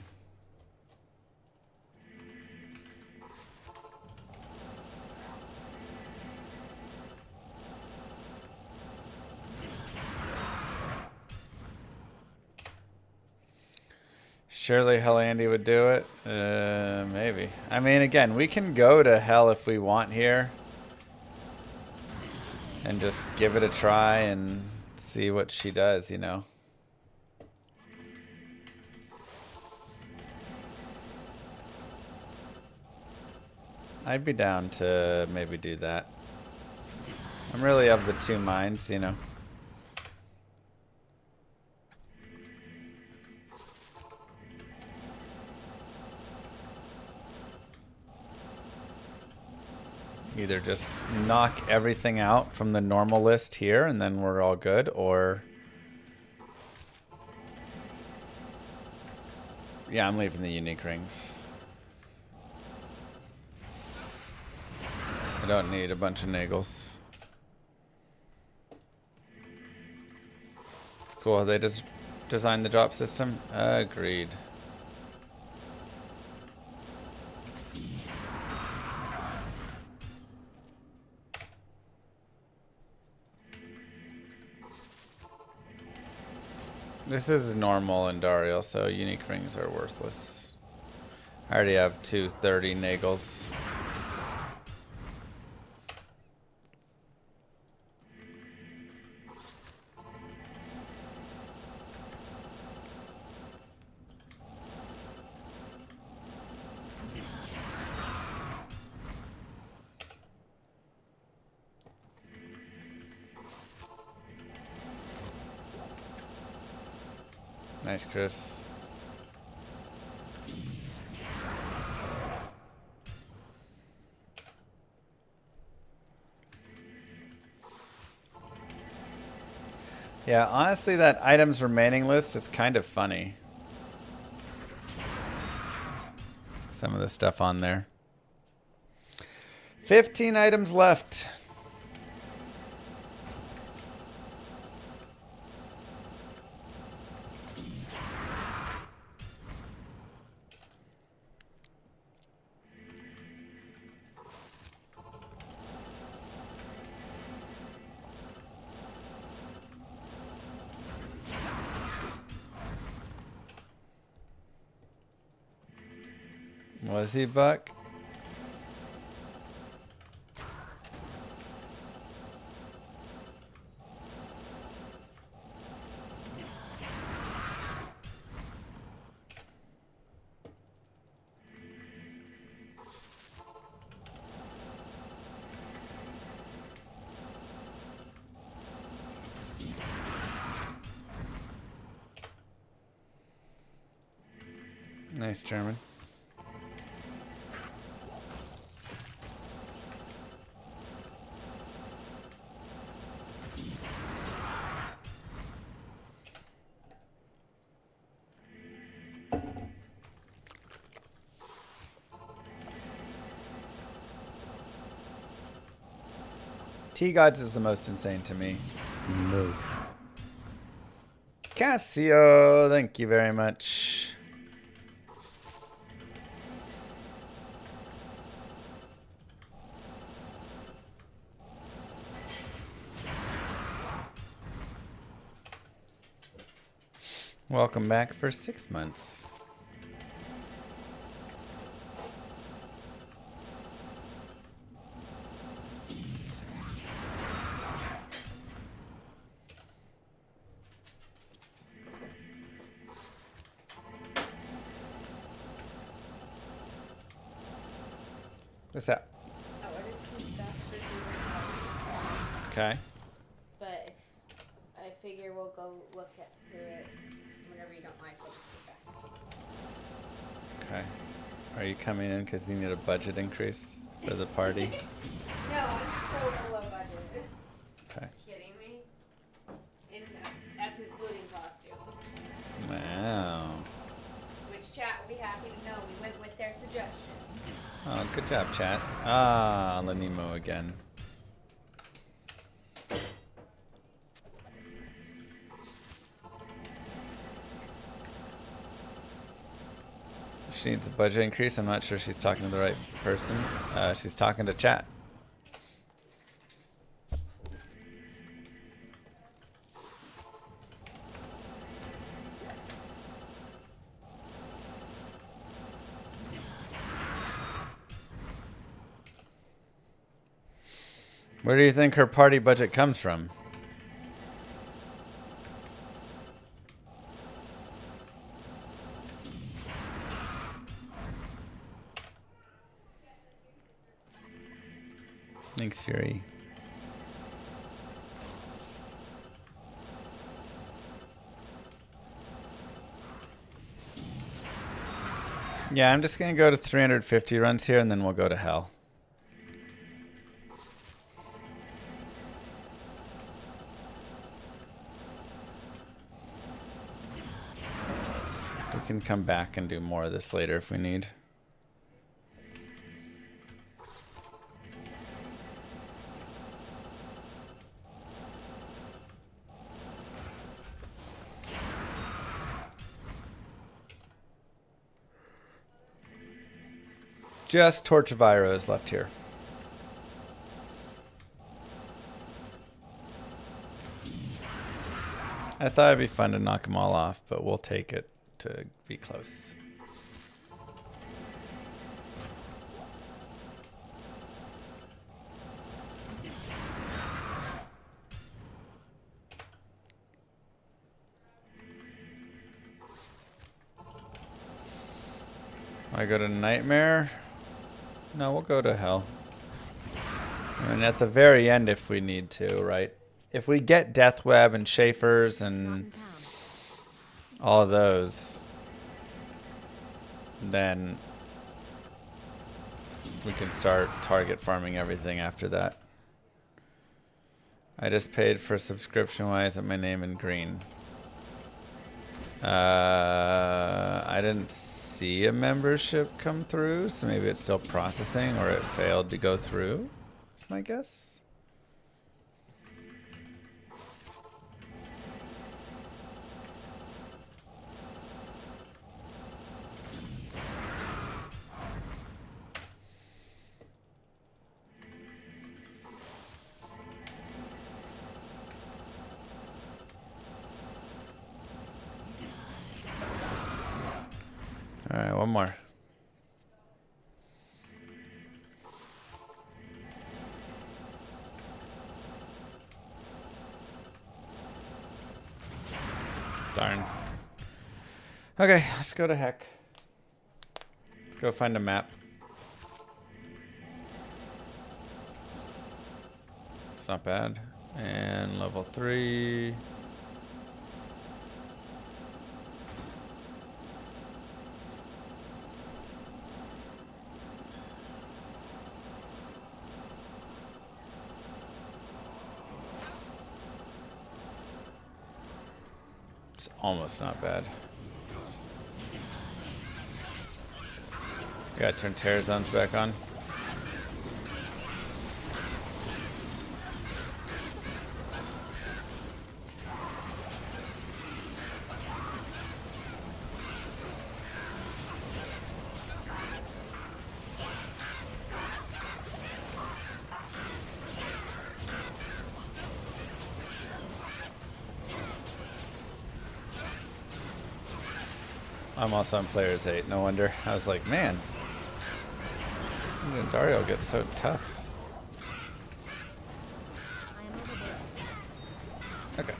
Surely Hell Andy would do it. Maybe. I mean, again, we can go to hell if we want here. And just give it a try and see what she does, you know. I'd be down to maybe do that. I'm really of the two minds, you know. Either just knock everything out from the normal list here and then we're all good, or... Yeah, I'm leaving the unique rings. I don't need a bunch of nagels. It's cool how they just designed the drop system. Agreed. This is normal in Dario, so unique rings are worthless. I already have 230 nagels. Nice, Chris. Yeah, honestly, that items remaining list is kind of funny. Some of the stuff on there. 15 items left. Was he, Buck? Nice, German. T-Gods is the most insane to me. Moo. Casio, thank you very much. Welcome back for 6 months. What's that? I ordered some stuff for you. Okay. But I figure we'll go look through it whenever you don't like. We'll just go back. Okay. Are you coming in because you need a budget increase for the party? No, I'm so below budget. Okay. Kidding me? And that's including costumes. Wow. Which chat will be happy to know we went with their suggestions. Oh, good job, chat. Ah, Lanimo again. She needs a budget increase. I'm not sure she's talking to the right person. She's talking to chat. Where do you think her party budget comes from? Thanks, Fury. Yeah, I'm just going to go to 350 runs here, and then we'll go to hell. We can come back and do more of this later if we need. Just Torch of Iros left here. I thought it'd be fun to knock them all off, but we'll take it to be close. I go to Nightmare? No, we'll go to Hell. And at the very end if we need to, right? If we get Death Web and Schaefer's and all of those, then we can start target farming everything after that. I just paid for subscription. Why isn't my name in green? I didn't see a membership come through, so maybe it's still processing or it failed to go through. That's my guess. All right, one more. Darn. Okay, let's go to heck. Let's go find a map. It's not bad. And level 3. It's almost not bad. Gotta turn Terrazons back on. I'm also on players 8, no wonder. I was like, man, when did Dario gets so tough? I am overboard. Okay.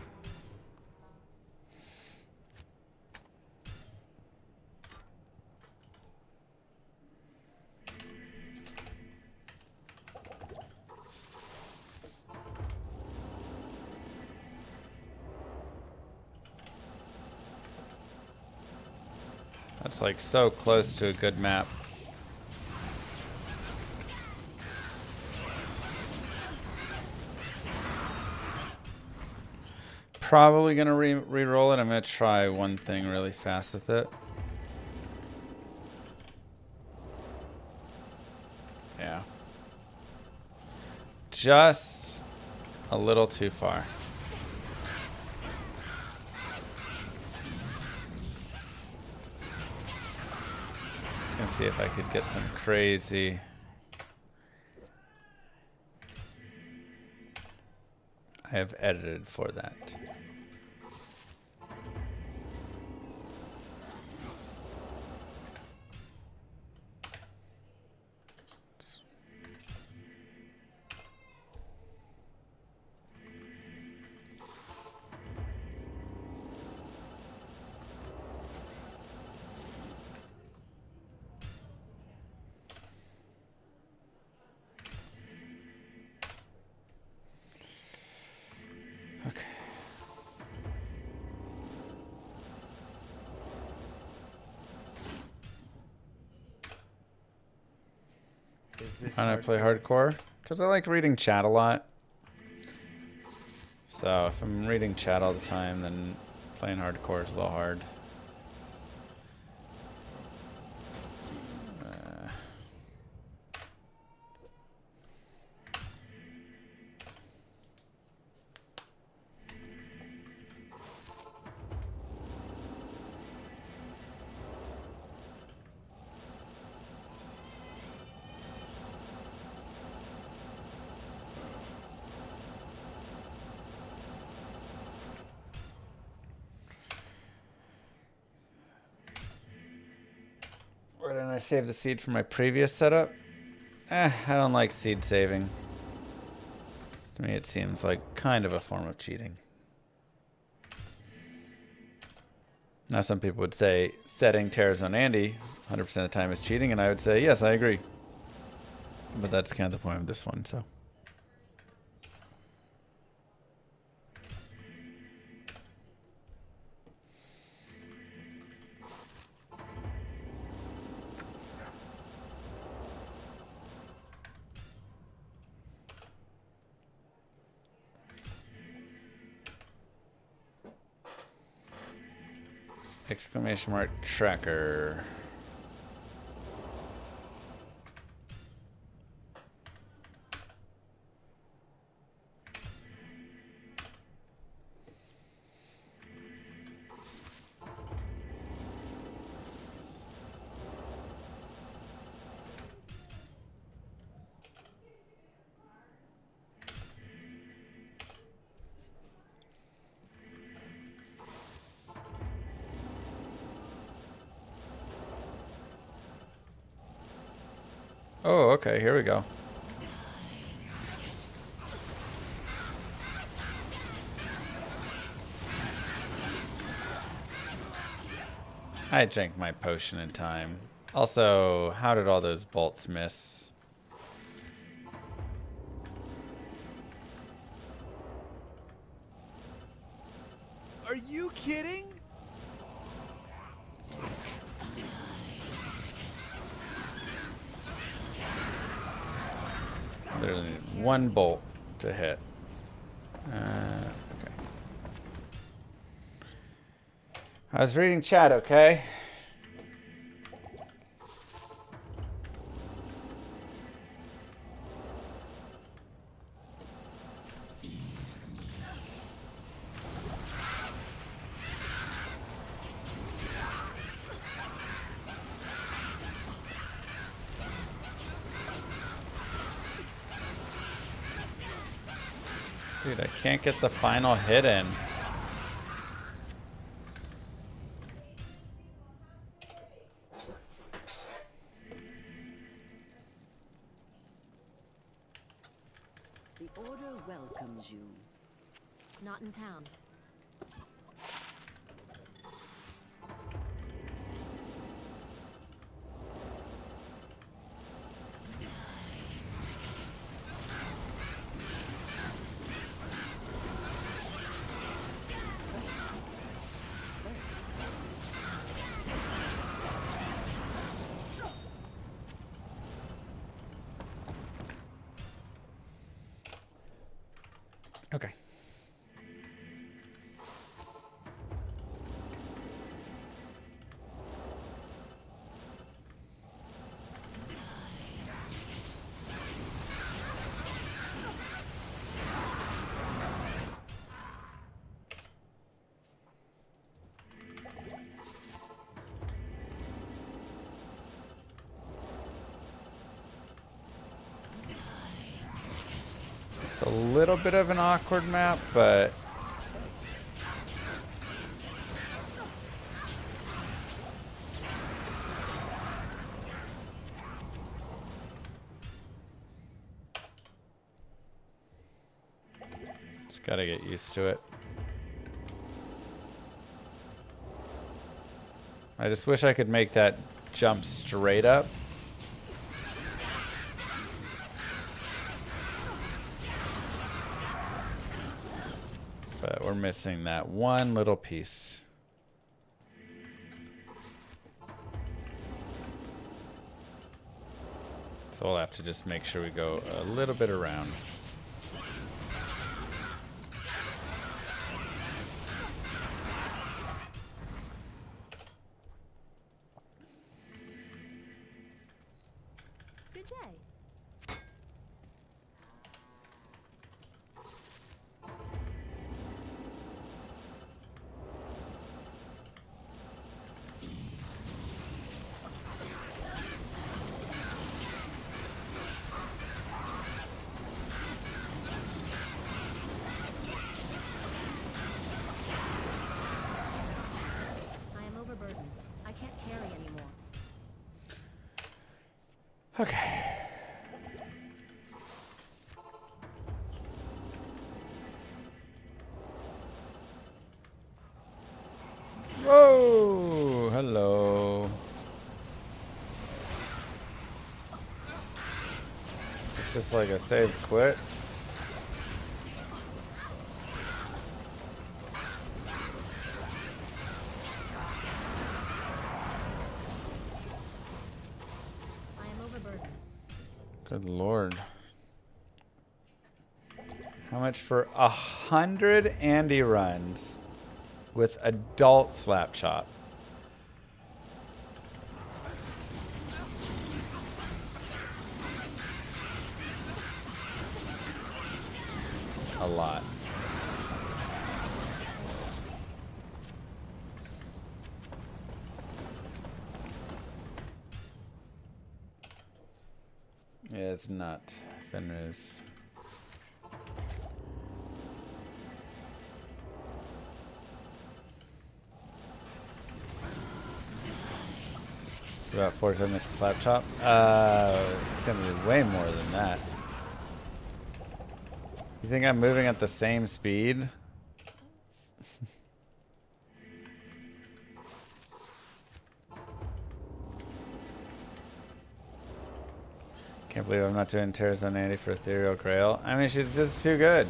That's like so close to a good map. Probably gonna re-roll it. I'm gonna try one thing really fast with it. Yeah. Just a little too far. Gonna see if I could get some crazy. I have edited for that. Why do I play hardcore? Because I like reading chat a lot. So if I'm reading chat all the time, then playing hardcore is a little hard. Why didn't I save the seed from my previous setup? I don't like seed saving. To me, it seems like kind of a form of cheating. Now, some people would say setting TZ Andy 100% of the time is cheating, and I would say, yes, I agree. But that's kind of the point of this one, so. Exclamation mark tracker. Oh, okay, here we go. I drank my potion in time. Also, how did all those bolts miss? Are you kidding? There's only one bolt to hit. Okay. I was reading chat, okay? Dude, I can't get the final hit in. The Order welcomes you. Not in town. Okay. It's a little bit of an awkward map, but just gotta get used to it. I just wish I could make that jump straight up. But we're missing that one little piece. So So we'll have to just make sure we go a little bit around. Good day. I am overburdened. I can't carry anymore. Okay. Whoa! Hello. It's just like a save quit. I am overburdened. Good lord. How much for 100 Andy runs with adult slap chop? A lot. Yeah, it's not Fenris. It's about 45 minutes to slap chop. It's gonna be way more than that. You think I'm moving at the same speed? Can't believe I'm not doing Tears on Andy for Ethereal Grail. I mean, she's just too good.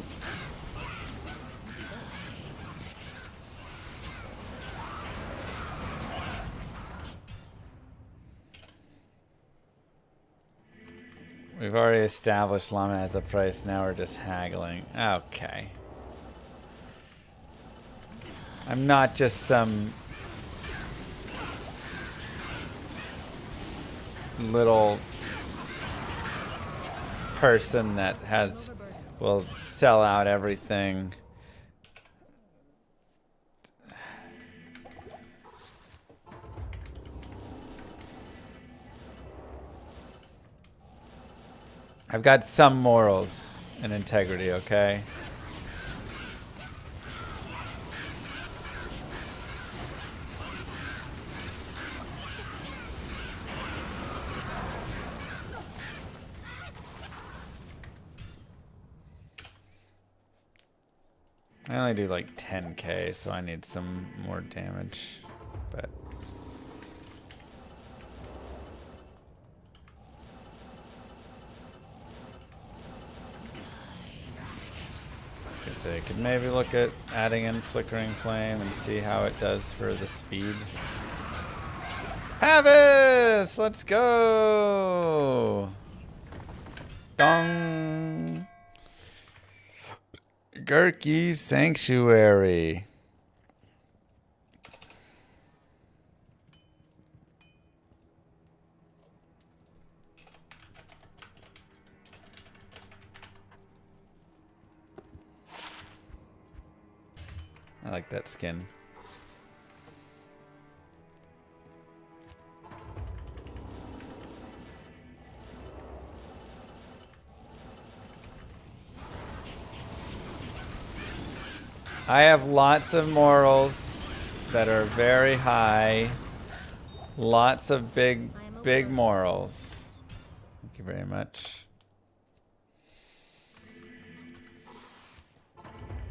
We've already established Llama as a price. Now we're just haggling. Okay. I'm not just some little person that will sell out everything. I've got some morals and integrity, okay? I only do like 10k, so I need some more damage, but I guess I could maybe look at adding in Flickering Flame and see how it does for the speed. Pavis! Let's go! Dong! Gurky Sanctuary. I like that skin. I have lots of morals that are very high. Lots of big morals. Thank you very much.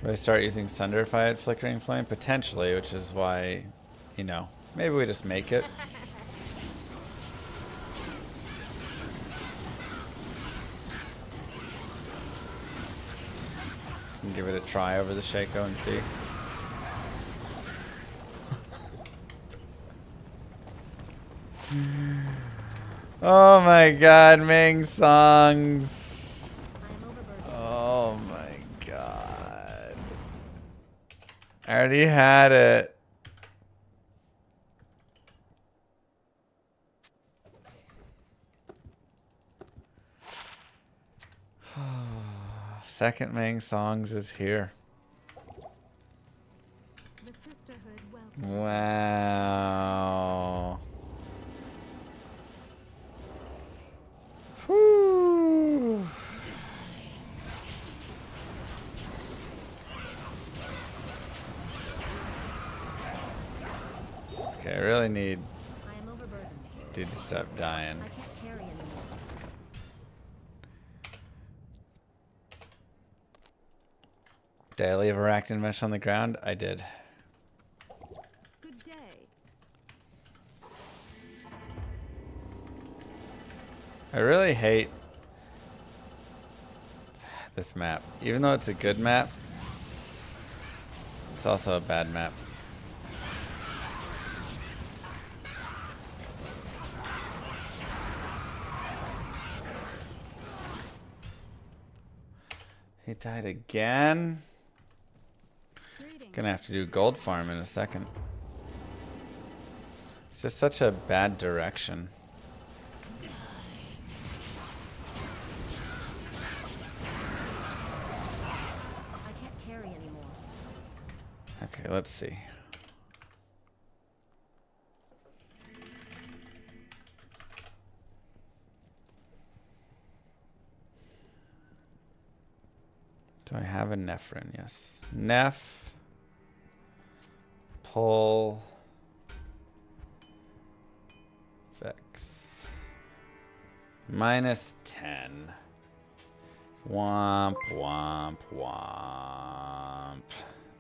Do I start using Sunder if I had Flickering Flame? Potentially, which is why, you know, maybe we just make it. And give it a try over the Shaco and see. Oh my god, Ming songs. I am overburdened. Oh my god. I already had it. Second Ming songs is here. The sisterhood welcomes. Wow. Whew. Okay, I really need I am overburdened. dude to stop dying. I can't carry anymore. Did I leave a arachnid mesh on the ground? I did. Good day. I really hate this map. Even though it's a good map, it's also a bad map. He died again. Greetings. Gonna have to do gold farm in a second. It's just such a bad direction. I can't carry anymore. Okay, let's see. Do I have a Nephrin? Yes. Neph. Pull. Vex. -10. Womp, womp, womp.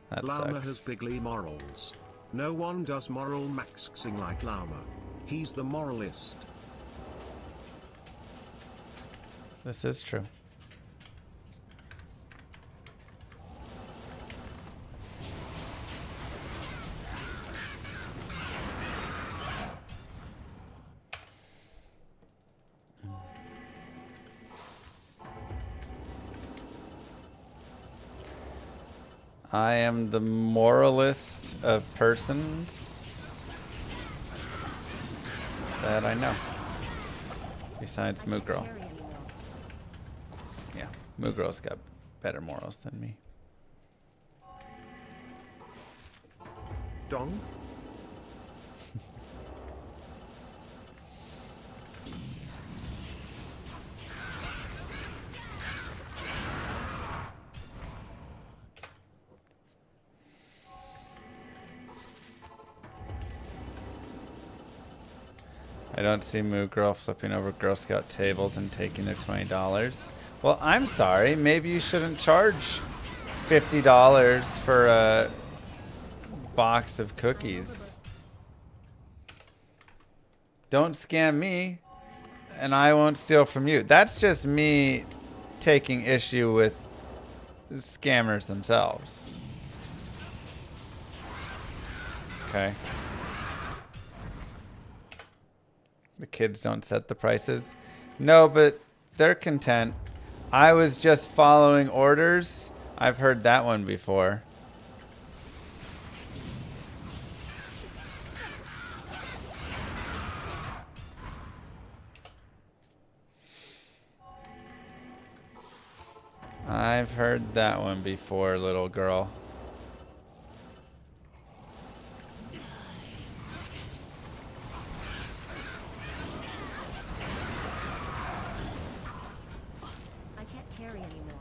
That Llama sucks. has bigly morals. No one does moral maxing like Llama. He's the moralist. This is true. I am the moralist of persons that I know. Besides I Moo can't Girl. carry anymore. Yeah, Moo Girl's got better morals than me. Dong? I don't see Moo Girl flipping over Girl Scout tables and taking their $20. Well, I'm sorry. Maybe you shouldn't charge $50 for a box of cookies. Don't scam me, and I won't steal from you. That's just me taking issue with scammers themselves. Okay. The kids don't set the prices. No, but they're content. I was just following orders. I've heard that one before. I've heard that one before, little girl. I can't carry anymore.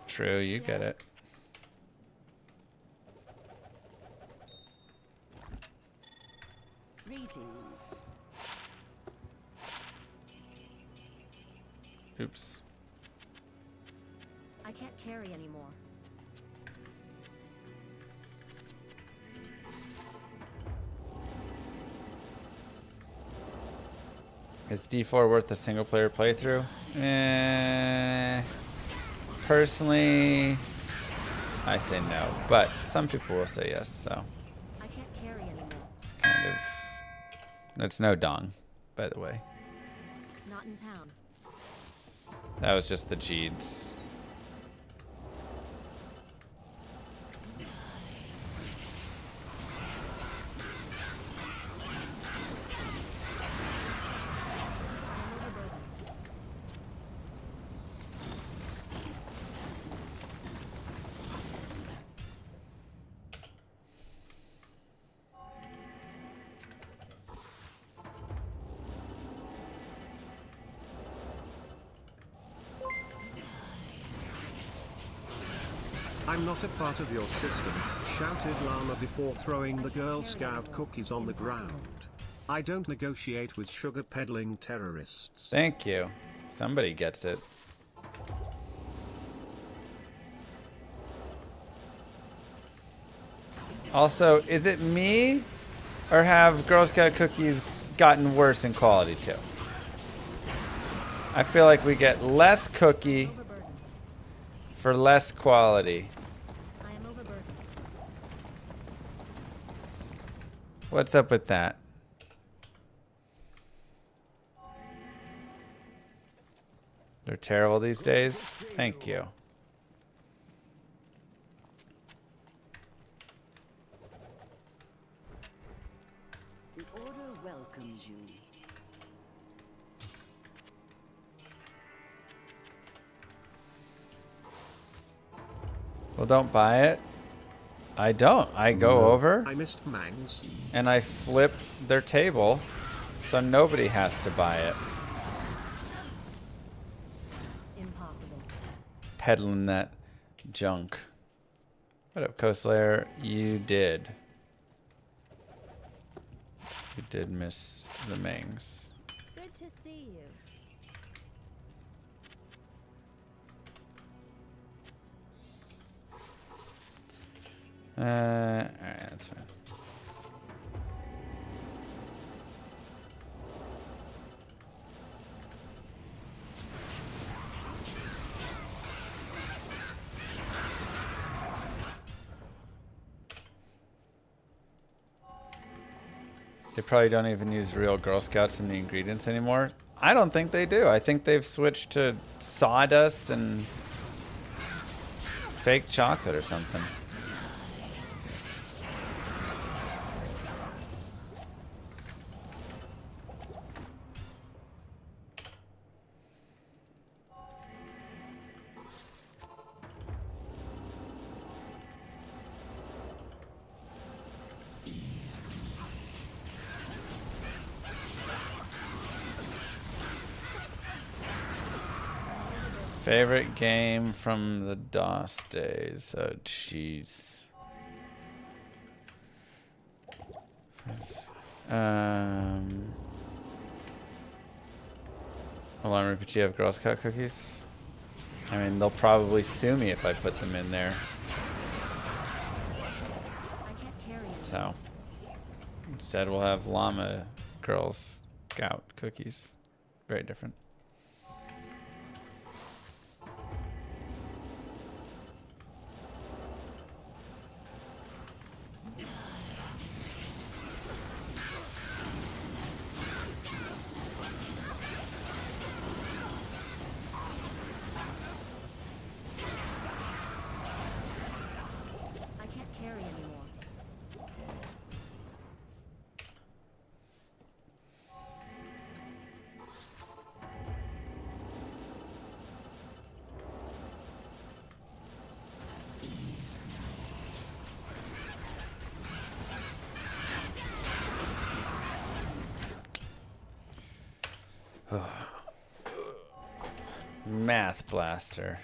True, you get it. Greetings. Oops. I can't carry anymore. Is D4 worth a single player playthrough? Personally, I say no, but some people will say yes, so I can't carry anymore. it's kind of... That's no dong, by the way. Not in town. That was just the Jeeds. I'm not a part of your system, shouted Llama before throwing the Girl Scout cookies on the ground. I don't negotiate with sugar peddling terrorists. Thank you. Somebody gets it. Also, is it me, or have Girl Scout cookies gotten worse in quality too? I feel like we get less cookie Overburdened. for less quality. I am overburdened. What's up with that? They're terrible these days. Thank you. The Order welcomes you. Well, don't buy it. I don't. I go over I missed Mangs. and I flip their table so nobody has to buy it. Impossible. Peddling that junk. What up, Coastlayer? You did. You did miss the Mangs. Good to see you. Alright, that's fine. They probably don't even use real Girl Scouts in the ingredients anymore. I don't think they do. I think they've switched to sawdust and fake chocolate or something. Favorite game from the DOS days? Oh, jeez. Alarm repeat, you have Girl Scout cookies? I mean, they'll probably sue me if I put them in there. I can't carry anymore. So, instead we'll have Llama Girl Scout cookies. Very different. I can't carry anymore. Math Blaster.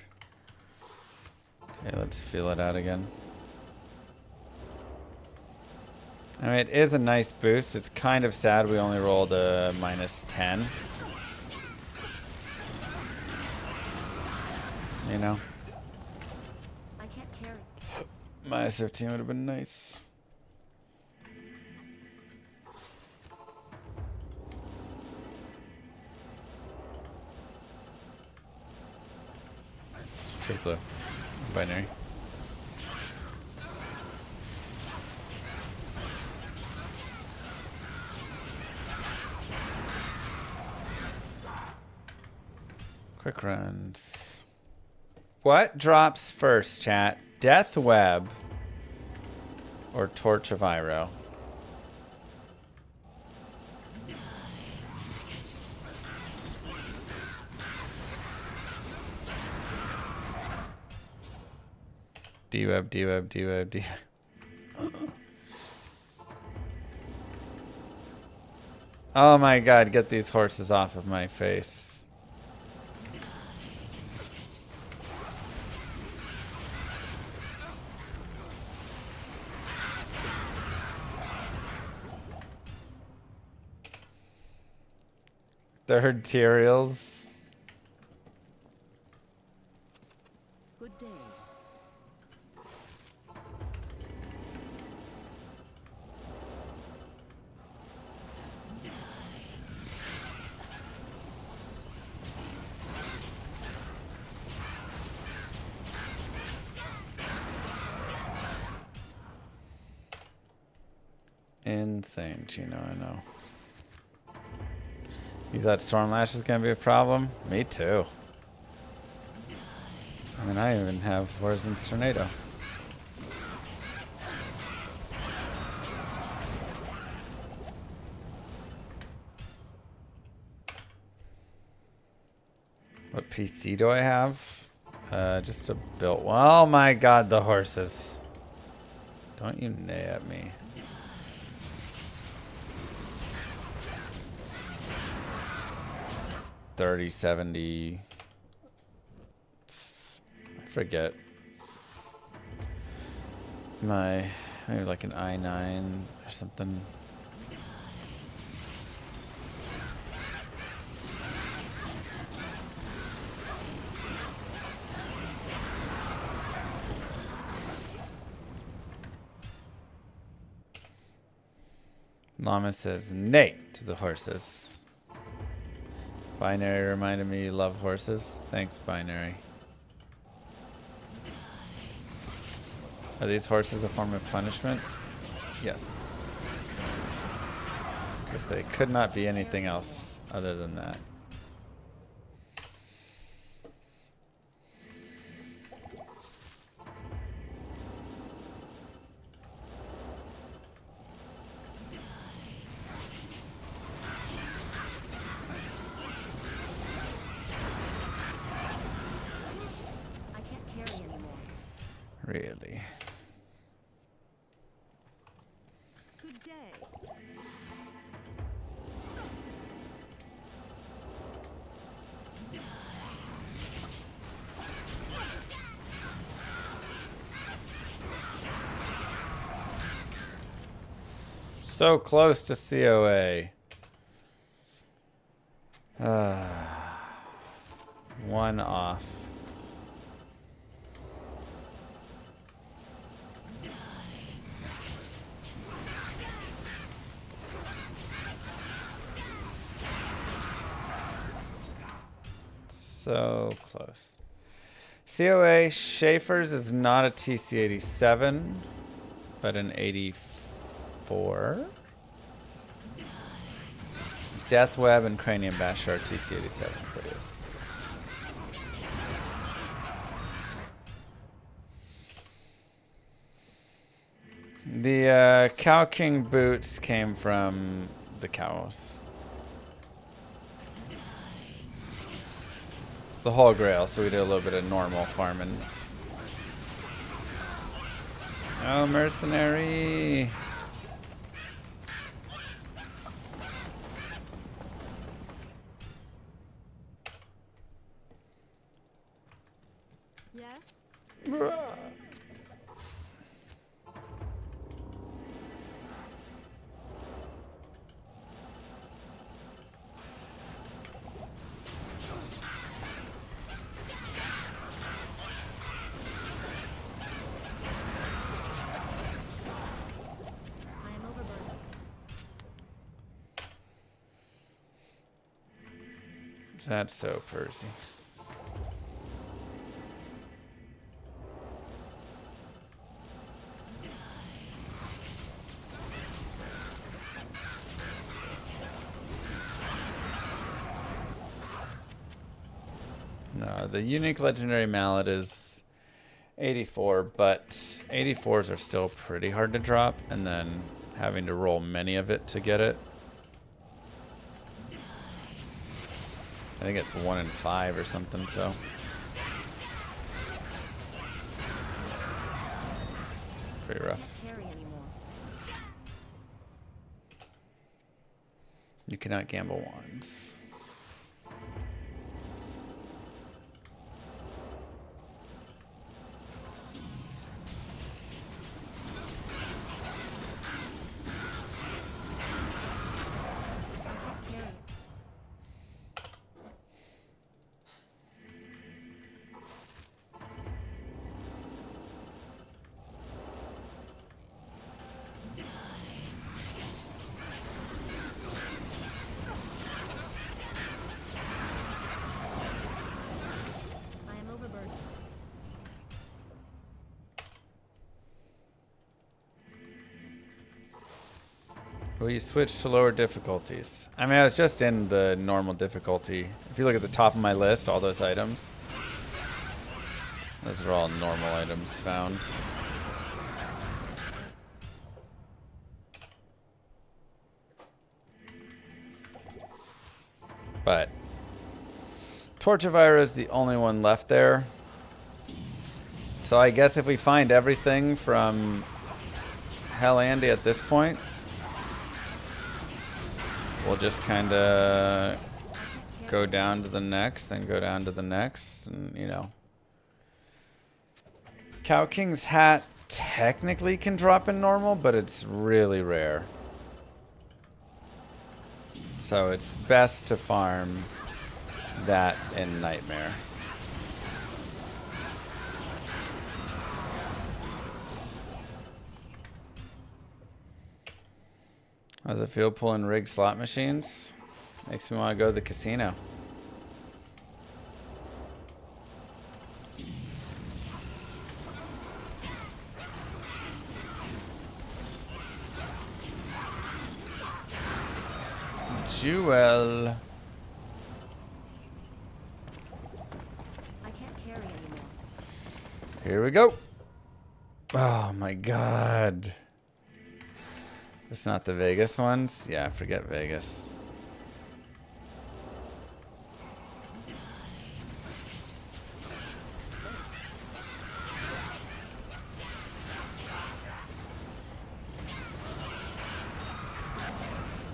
Okay, let's feel it out again. I mean, it is a nice boost. It's kind of sad we only rolled a -10. You know? I can't carry. -15 would have been nice. True blue. Binary. Quick runs. What drops first, chat? Death Web or Torch of Iroh? D-Web, D-Web, D-Web, D-Web. Oh my god, get these horses off of my face. Third materials. Good day. Insane, Chino, I know. You thought Stormlash was gonna be a problem? Me too. I mean, I even have Warzen's Tornado. What PC do I have? Just a built one. Oh my god, the horses. Don't you neigh at me. $30.70. I forget. Maybe like an i9 or something. Llama says nay to the horses. Binary reminded me you love horses. Thanks, Binary. Are these horses a form of punishment? Yes. Because they could not be anything else other than that. I can't carry anymore. Really. Good day. So close to COA. One off. So close. COA Schaefer's is not a TC87, but an 84. Death Web and Cranium Bash are TC87s, that is. The Cow King boots came from the cows. It's the Holy Grail, so we did a little bit of normal farming. Oh, mercenary! Yes? I am overburdened. That's so Percy. No, the unique legendary mallet is 84, but 84s are still pretty hard to drop, and then having to roll many of it to get it. I think it's 1 in 5 or something, so. It's pretty rough. Carry anymore. You cannot gamble once. Carry. I am overburdened. Will you switch to lower difficulties? I mean, I was just in the normal difficulty. If you look at the top of my list, all those items, those are all normal items found. But Torchivira is the only one left there. So I guess if we find everything from Hell Andy at this point, we'll just kind of go down to the next and go down to the next, and you know. Cow King's hat technically can drop in normal, but it's really rare. So it's best to farm that in Nightmare. How does it feel pulling rigged slot machines? Makes me want to go to the casino. Jewel. I can't carry anymore. Here we go. Oh my god. It's not the Vegas ones? Yeah, forget Vegas.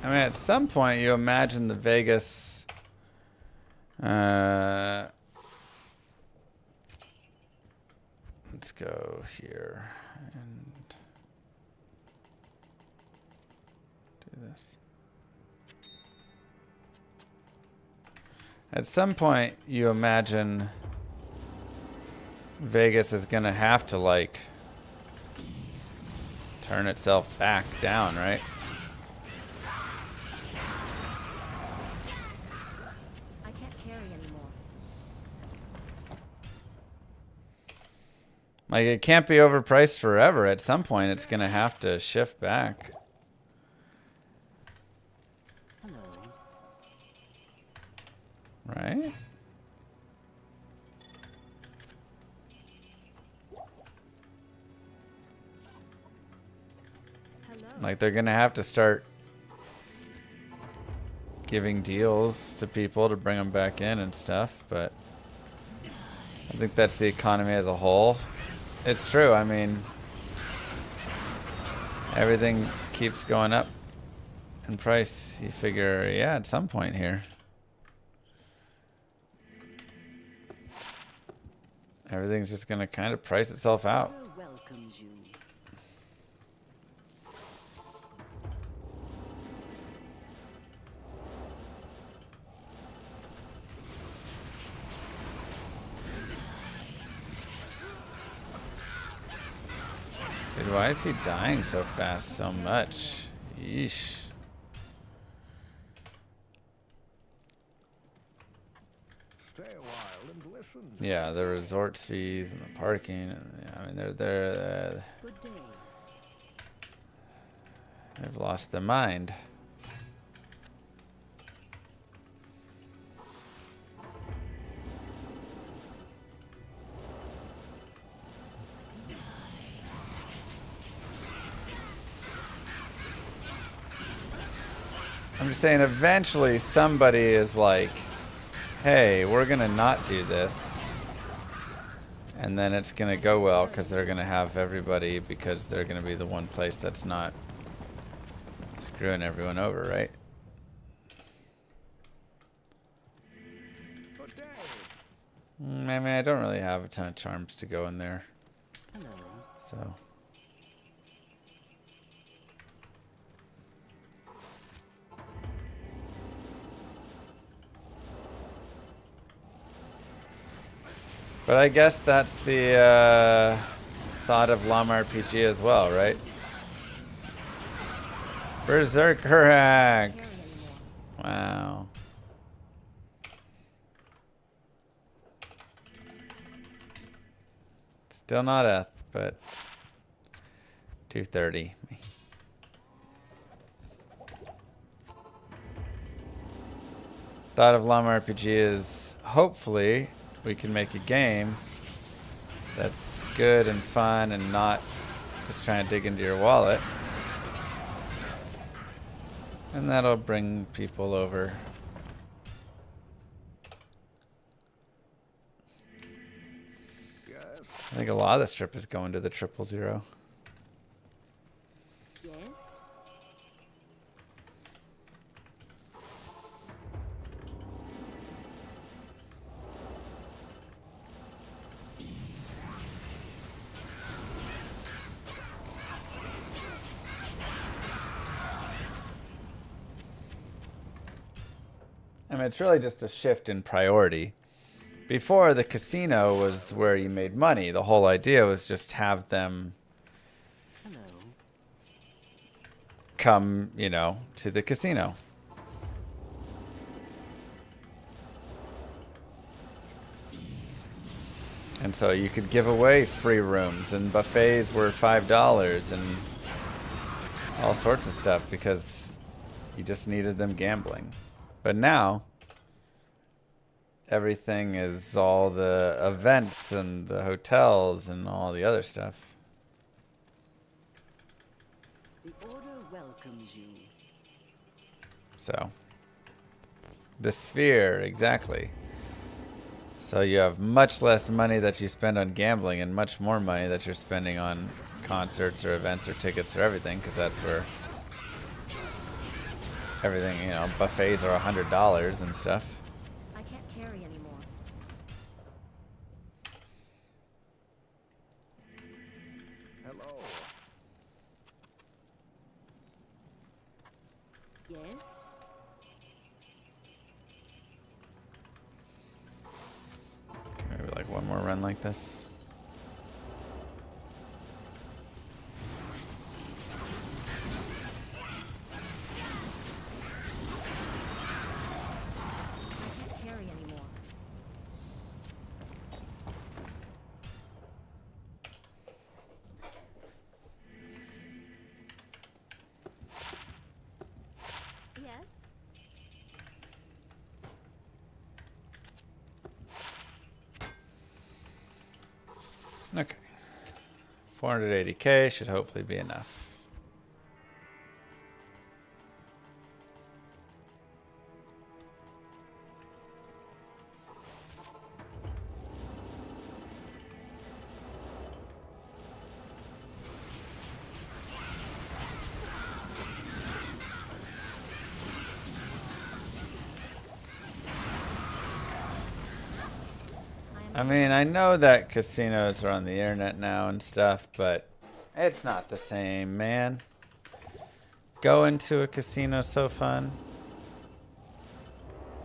I mean, at some point you imagine the Vegas let's go here and do this. At some point you imagine Vegas is gonna have to like turn itself back down, right? I can't carry anymore. Like, it can't be overpriced forever. At some point, it's going to have to shift back. Hello. Right? Hello. Like, they're going to have to start giving deals to people to bring them back in and stuff, but I think that's the economy as a whole. It's true. I mean, everything keeps going up in price. You figure, yeah, at some point here, everything's just going to kind of price itself out. Welcomes you. Dude, why is he dying so fast so much? Yeesh. Stay a while and listen. Yeah, the resorts fees and the parking. And, I mean, they're Good day. they've lost their mind. I'm just saying eventually somebody is like, hey, we're going to not do this. And then it's going to go well because they're going to have everybody, because they're going to be the one place that's not screwing everyone over, right? I mean, I don't really have a ton of charms to go in there. Hello. So. But I guess that's the thought of Llama RPG as well, right? Berserker Axe. Wow. Still not Eth, but 230. Thought of Llama RPG is hopefully we can make a game that's good and fun and not just trying to dig into your wallet. And that'll bring people over. I think a lot of the strip is going to the 000. Yes. I mean, it's really just a shift in priority. Before, the casino was where you made money. The whole idea was just have them Hello. come, you know, to the casino. And so you could give away free rooms, and buffets were $5 and all sorts of stuff because you just needed them gambling. But now, everything is all the events and the hotels and all the other stuff. The order welcomes you. So, the sphere, exactly. So you have much less money that you spend on gambling and much more money that you're spending on concerts or events or tickets or everything, because that's where everything, you know, buffets are $100 and stuff. I can't carry anymore. Hello. Yes. Maybe like one more run like this. I can't carry anymore. Yes. Okay. 480k should hopefully be enough. I mean, I know that casinos are on the internet now and stuff, but it's not the same, man. Going to a casino so fun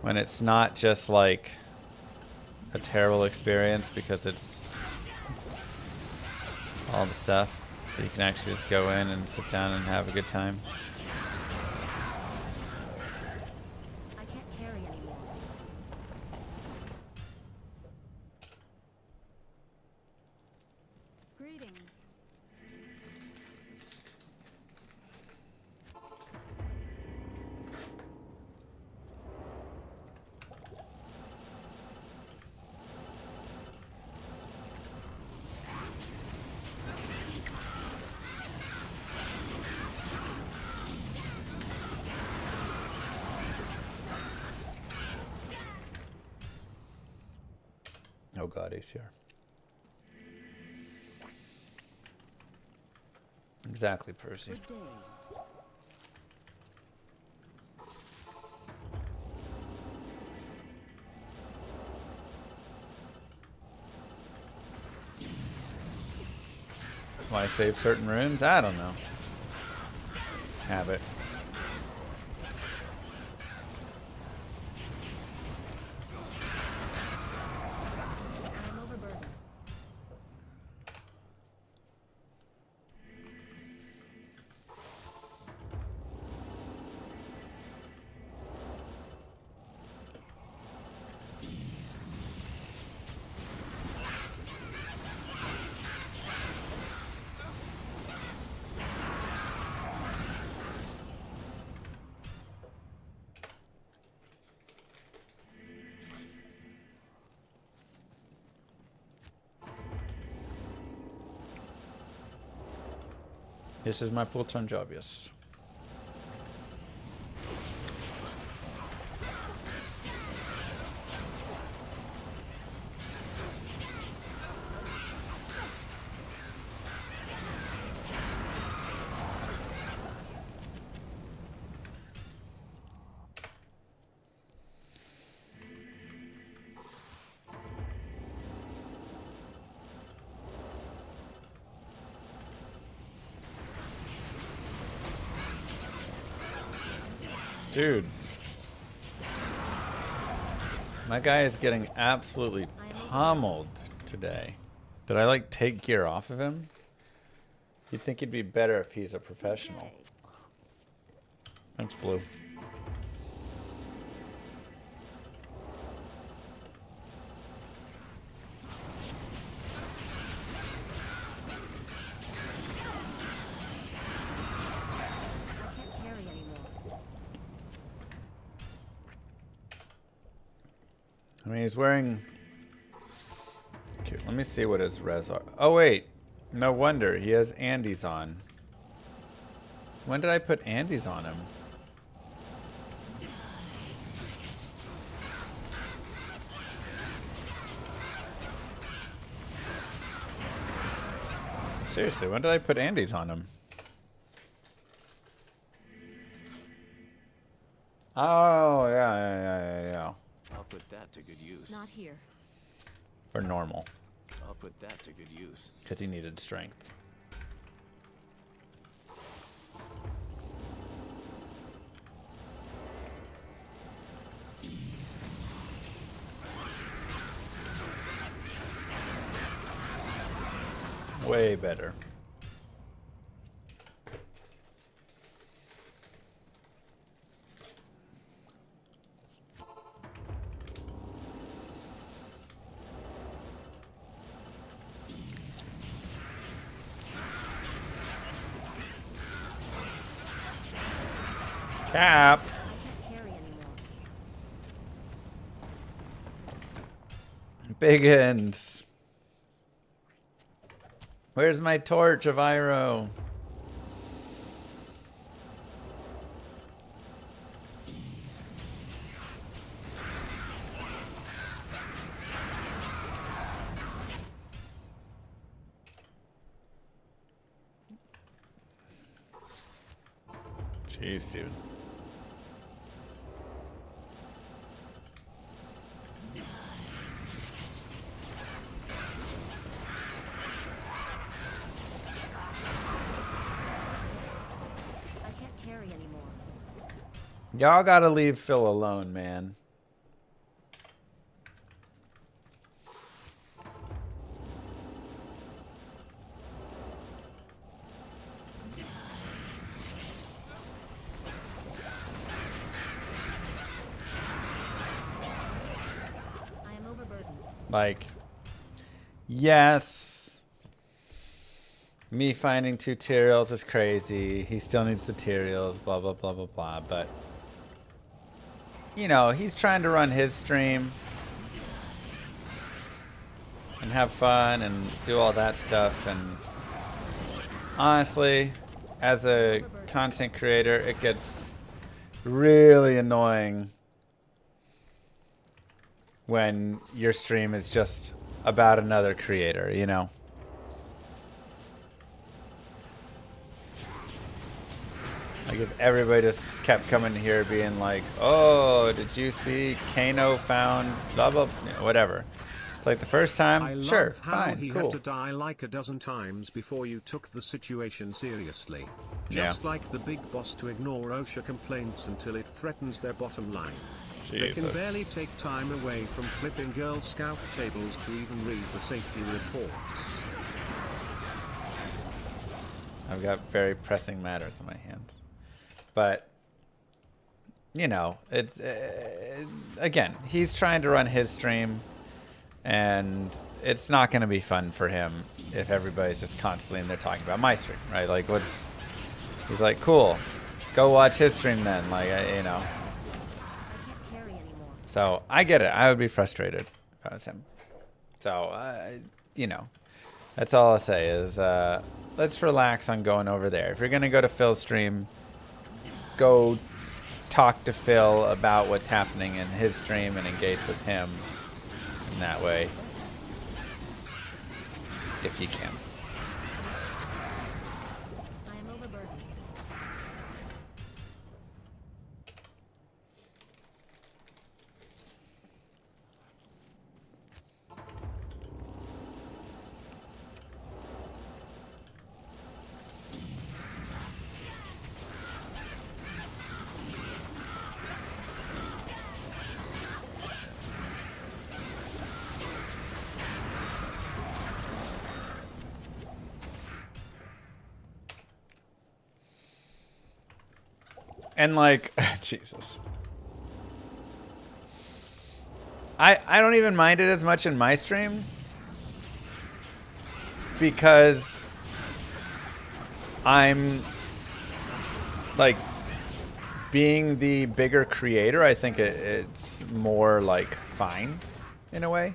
when it's not just like a terrible experience because it's all the stuff. You can actually just go in and sit down and have a good time. I can't carry anymore. Greetings. Oh god, ACR. Exactly, Percy. Good day. Why save certain runes? I don't know. Habit. I am overburdened. This is my full-time job, yes. Dude. My guy is getting absolutely pummeled today. Did I like take gear off of him? You'd think he'd be better if he's a professional. Thanks, Blue. I can't carry anymore. I mean, he's wearing... Okay, let me see what his res are. Oh, wait. No wonder. He has Andes on. When did I put Andes on him? Seriously, when did I put Andes on him? Oh, yeah. I'll put that to good use. Not here. For normal. I'll put that to good use. Because he needed strength. Way better. Cap. I can't carry anymore. Big ends. Where's my torch of Iroh? Jeez, dude. I can't carry anymore. Y'all gotta leave Phil alone, man. I am overburdened. Like, yes. Me finding tutorials is crazy. He still needs tutorials, blah, blah, blah, blah, blah. But, you know, he's trying to run his stream and have fun and do all that stuff. And honestly, as a content creator, it gets really annoying when your stream is just about another creator, you know? Like if everybody just kept coming here being like, oh, did you see Kano found blah, blah, whatever. It's like the first time, I love sure, how fine, he cool. had to die like a dozen times before you took the situation seriously. Just like the big boss to ignore OSHA complaints until it threatens their bottom line. They can Jesus. barely take time away from flipping Girl Scout tables to even read the safety reports. I've got very pressing matters in my hands. But, you know, it's again, he's trying to run his stream, and it's not going to be fun for him if everybody's just constantly in there talking about my stream, right? Like, he's like, cool, go watch his stream then, like, you know. I can't carry anymore. So I get it. I would be frustrated if I was him. So, you know, that's all I'll say is let's relax on going over there. If you're going to go to Phil's stream, go talk to Phil about what's happening in his stream and engage with him in that way, if you can. I am overburdened. And like, Jesus. I don't even mind it as much in my stream because I'm like being the bigger creator. I think it's more like fine in a way,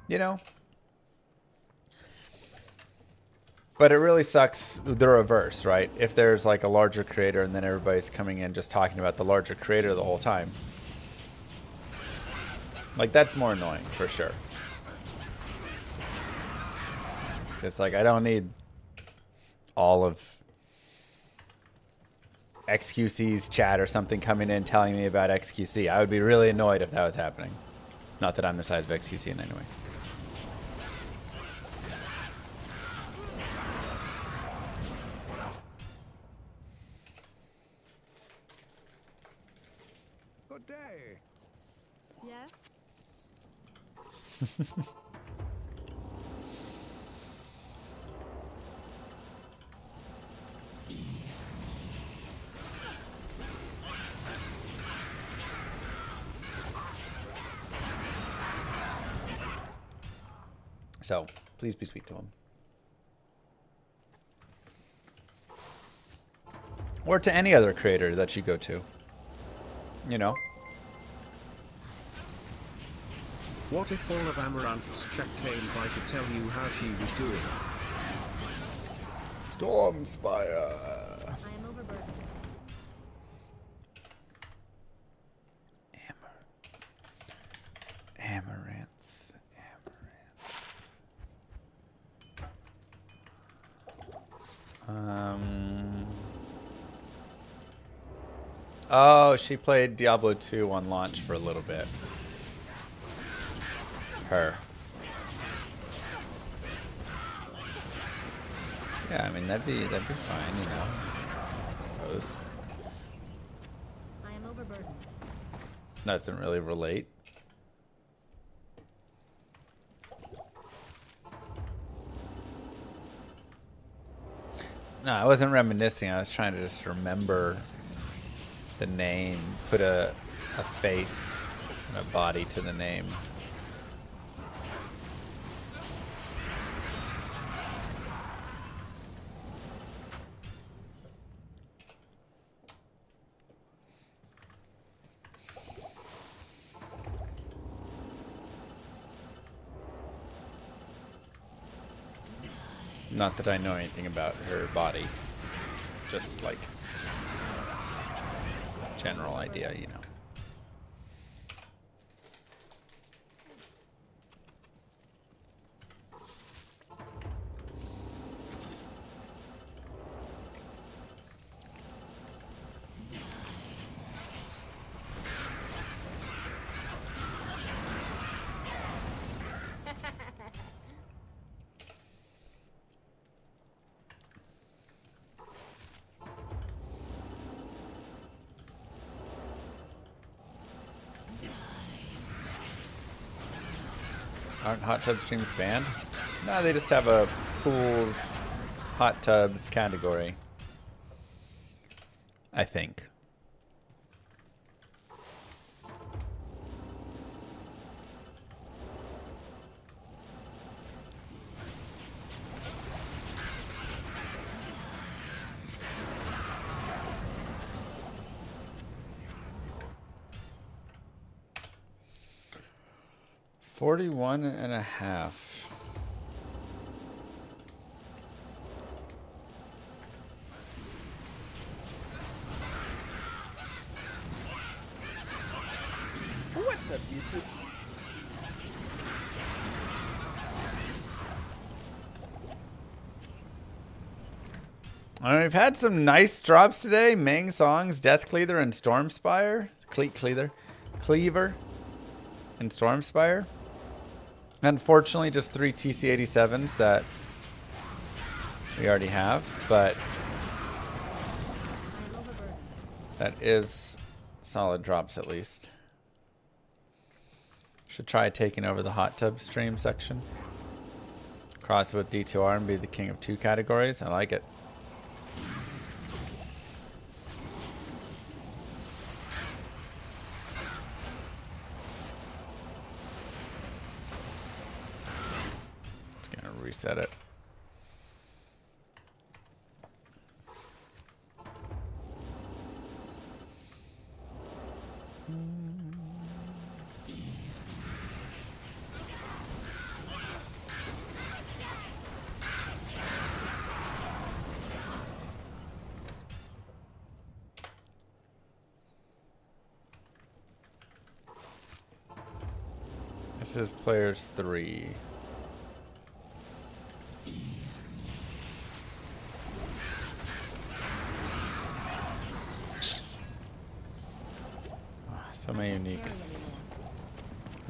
you know? But it really sucks the reverse, right? If there's like a larger creator and then everybody's coming in just talking about the larger creator the whole time. Like, that's more annoying for sure. It's like, I don't need all of XQC's chat or something coming in telling me about XQC. I would be really annoyed if that was happening. Not that I'm the size of XQC in any way. Good day. Yes? So, please be sweet to him. Or to any other creator that you go to. You know? What if all of Amaranth's chat came by to tell you how she was doing? Stormspire. I am overburdened. Amaranth. Oh, she played Diablo 2 on launch for a little bit. Her. Yeah, I mean that'd be fine, you know. Suppose. I am overburdened. That doesn't really relate. No, I wasn't reminiscing. I was trying to just remember the name, put a face and a body to the name. Not that I know anything about her body. Just like general idea, you know. Aren't hot tub streams banned? No, they just have a pools, hot tubs category. I think. $41.50. What's up, YouTube? All right, we've had some nice drops today. Meng Songs, Death Cleaver, and Stormspire. Cleaver and Stormspire. Unfortunately, just 3 TC 87s that we already have, but that is solid drops at least. Should try taking over the hot tub stream section. Cross it with D2R and be the king of 2 categories. I like it. Reset it. This is players 3. So many uniques.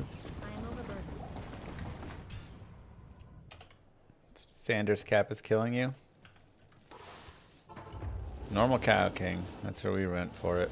Oops. I am overburdened. Sanders cap is killing you. Normal Cow King. That's where we went for it.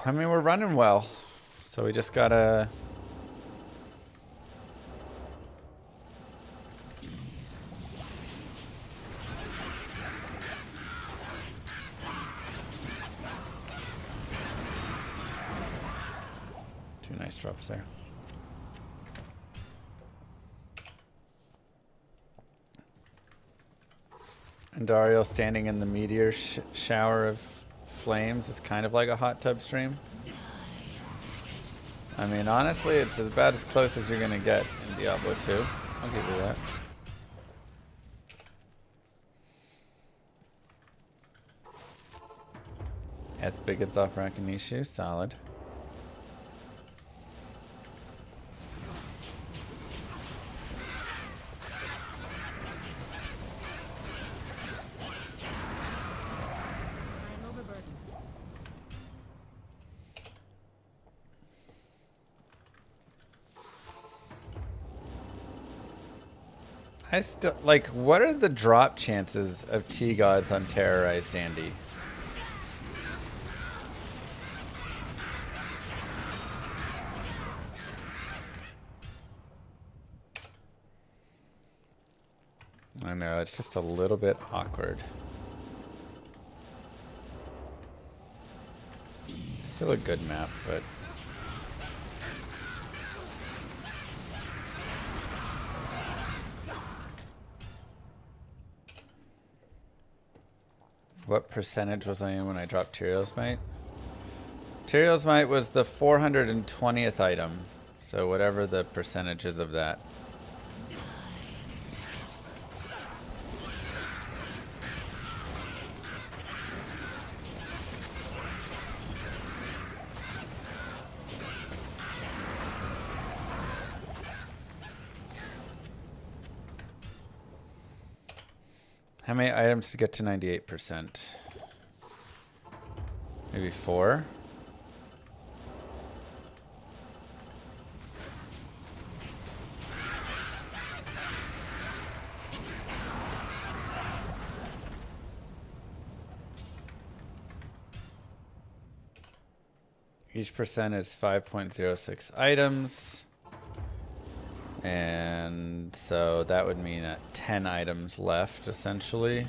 I mean, we're running well, so we just gotta... Two nice drops there. And Dario standing in the meteor shower of flames is kind of like a hot tub stream. I mean, honestly, it's about as close as you're gonna get in Diablo 2. I'll give you that. Eth Bigots off Rakinishu, solid. I still like. What are the drop chances of T-Gods on Terrorized Andy? I know, it's just a little bit awkward. Still a good map, but... What percentage was I in when I dropped Tyrio's Might? Tyrio's Might was the 420th item, so whatever the percentage is of that. How many items to get to 98%? Maybe 4? Each percent is 5.06 items. And so that would mean 10 items left, essentially.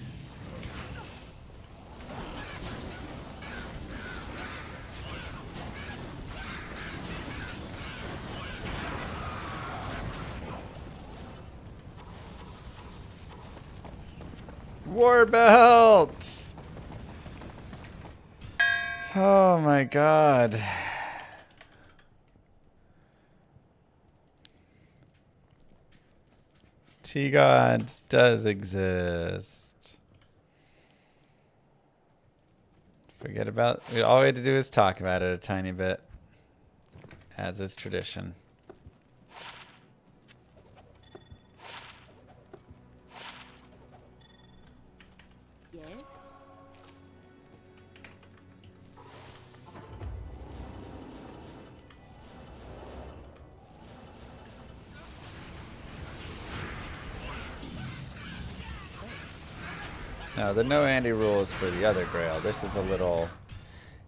War belt! Oh my god. T-Gods does exist. Forget about... all we had to do is talk about it a tiny bit. As is tradition. Yes? No, the no Andy rules for the other Grail. This is a little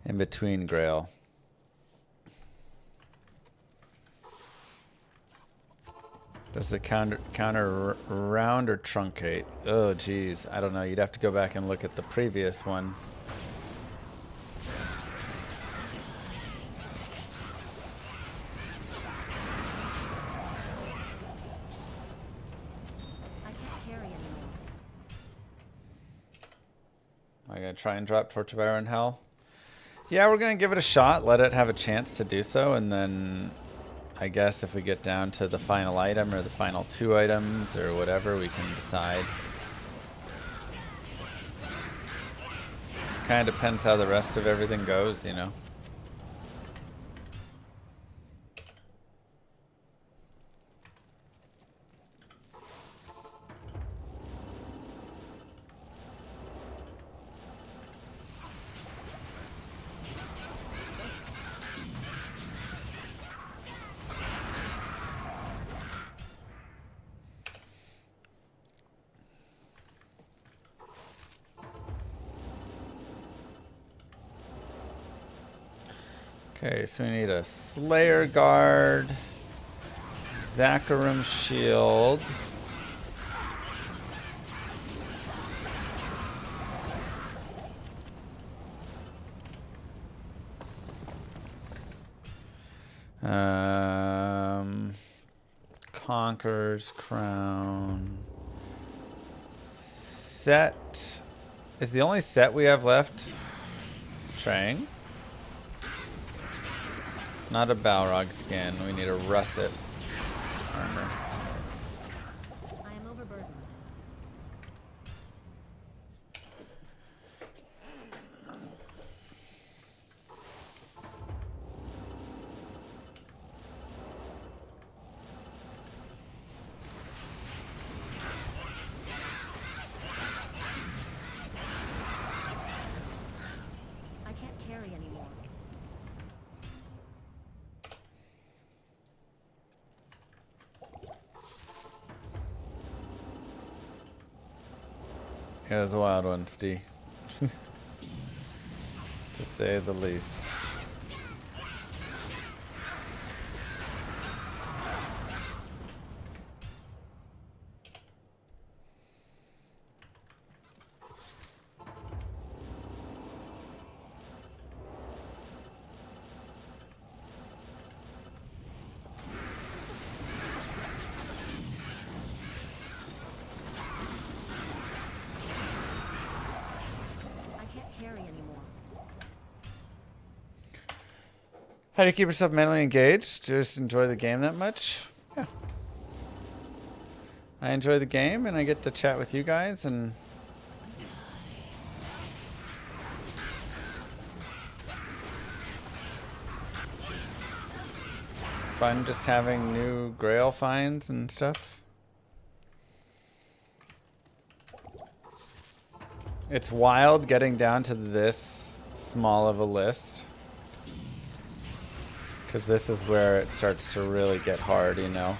in between Grail. Does the counter round or truncate? Oh, geez. I don't know. You'd have to go back and look at the previous one. I can't carry anymore. Am I going to try and drop Torch of Iron Hell? Yeah, we're going to give it a shot. Let it have a chance to do so. And then I guess if we get down to the final item or the final 2 items or whatever, we can decide. Kind of depends how the rest of everything goes, you know. Okay, so we need a Slayer Guard, Zakarum Shield, Conqueror's Crown. Set is the only set we have left. Trang. Not a Balrog skin. We need a Russet armor. I am overburdened. I can't carry anymore. Yeah, it was a wild one, Steve. To say the least. How do you keep yourself mentally engaged? Just enjoy the game that much? Yeah. I enjoy the game and I get to chat with you guys and fun just having new Grail finds and stuff. It's wild getting down to this small of a list. Because this is where it starts to really get hard, you know.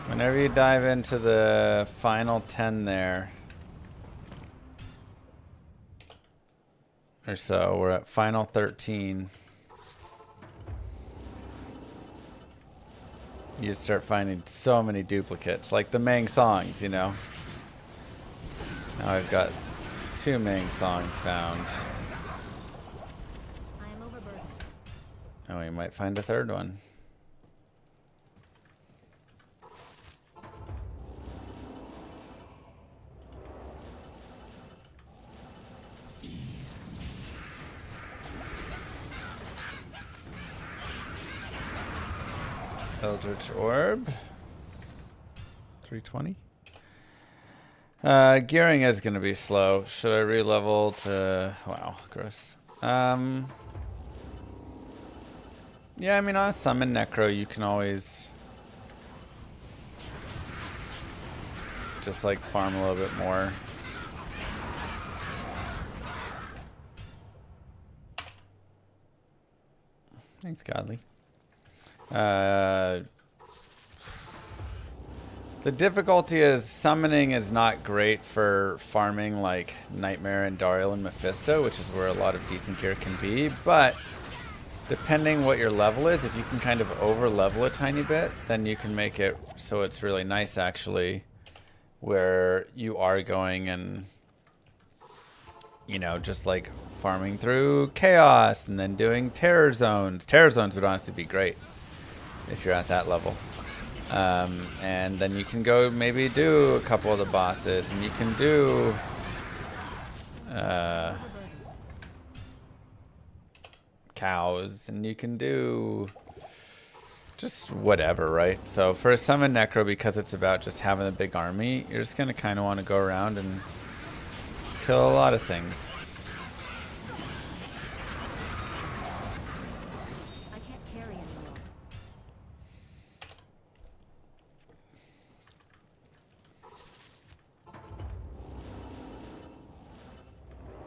Whenever you dive into the final 10 there, or so, we're at final 13. You just start finding so many duplicates, like the Mang songs, you know. Now I've got 2 Mang songs found. I am overburdened. Oh, we might find a 3rd one. Eldritch Orb. 320. Gearing is going to be slow. Should I re-level to... Wow, gross. Yeah, I mean, on a summon Necro, you can always just, like, farm a little bit more. Thanks, Godly. The difficulty is summoning is not great for farming like Nightmare and Dariel and Mephisto, which is where a lot of decent gear can be, but depending what your level is, if you can kind of over level a tiny bit, then you can make it so it's really nice actually, where you are going and, you know, just like farming through chaos and then doing terror zones. Terror zones would honestly be great if you're at that level. And then you can go maybe do a couple of the bosses, and you can do cows, and you can do just whatever, right? So for a summon Necro, because it's about just having a big army, you're just going to kind of want to go around and kill a lot of things.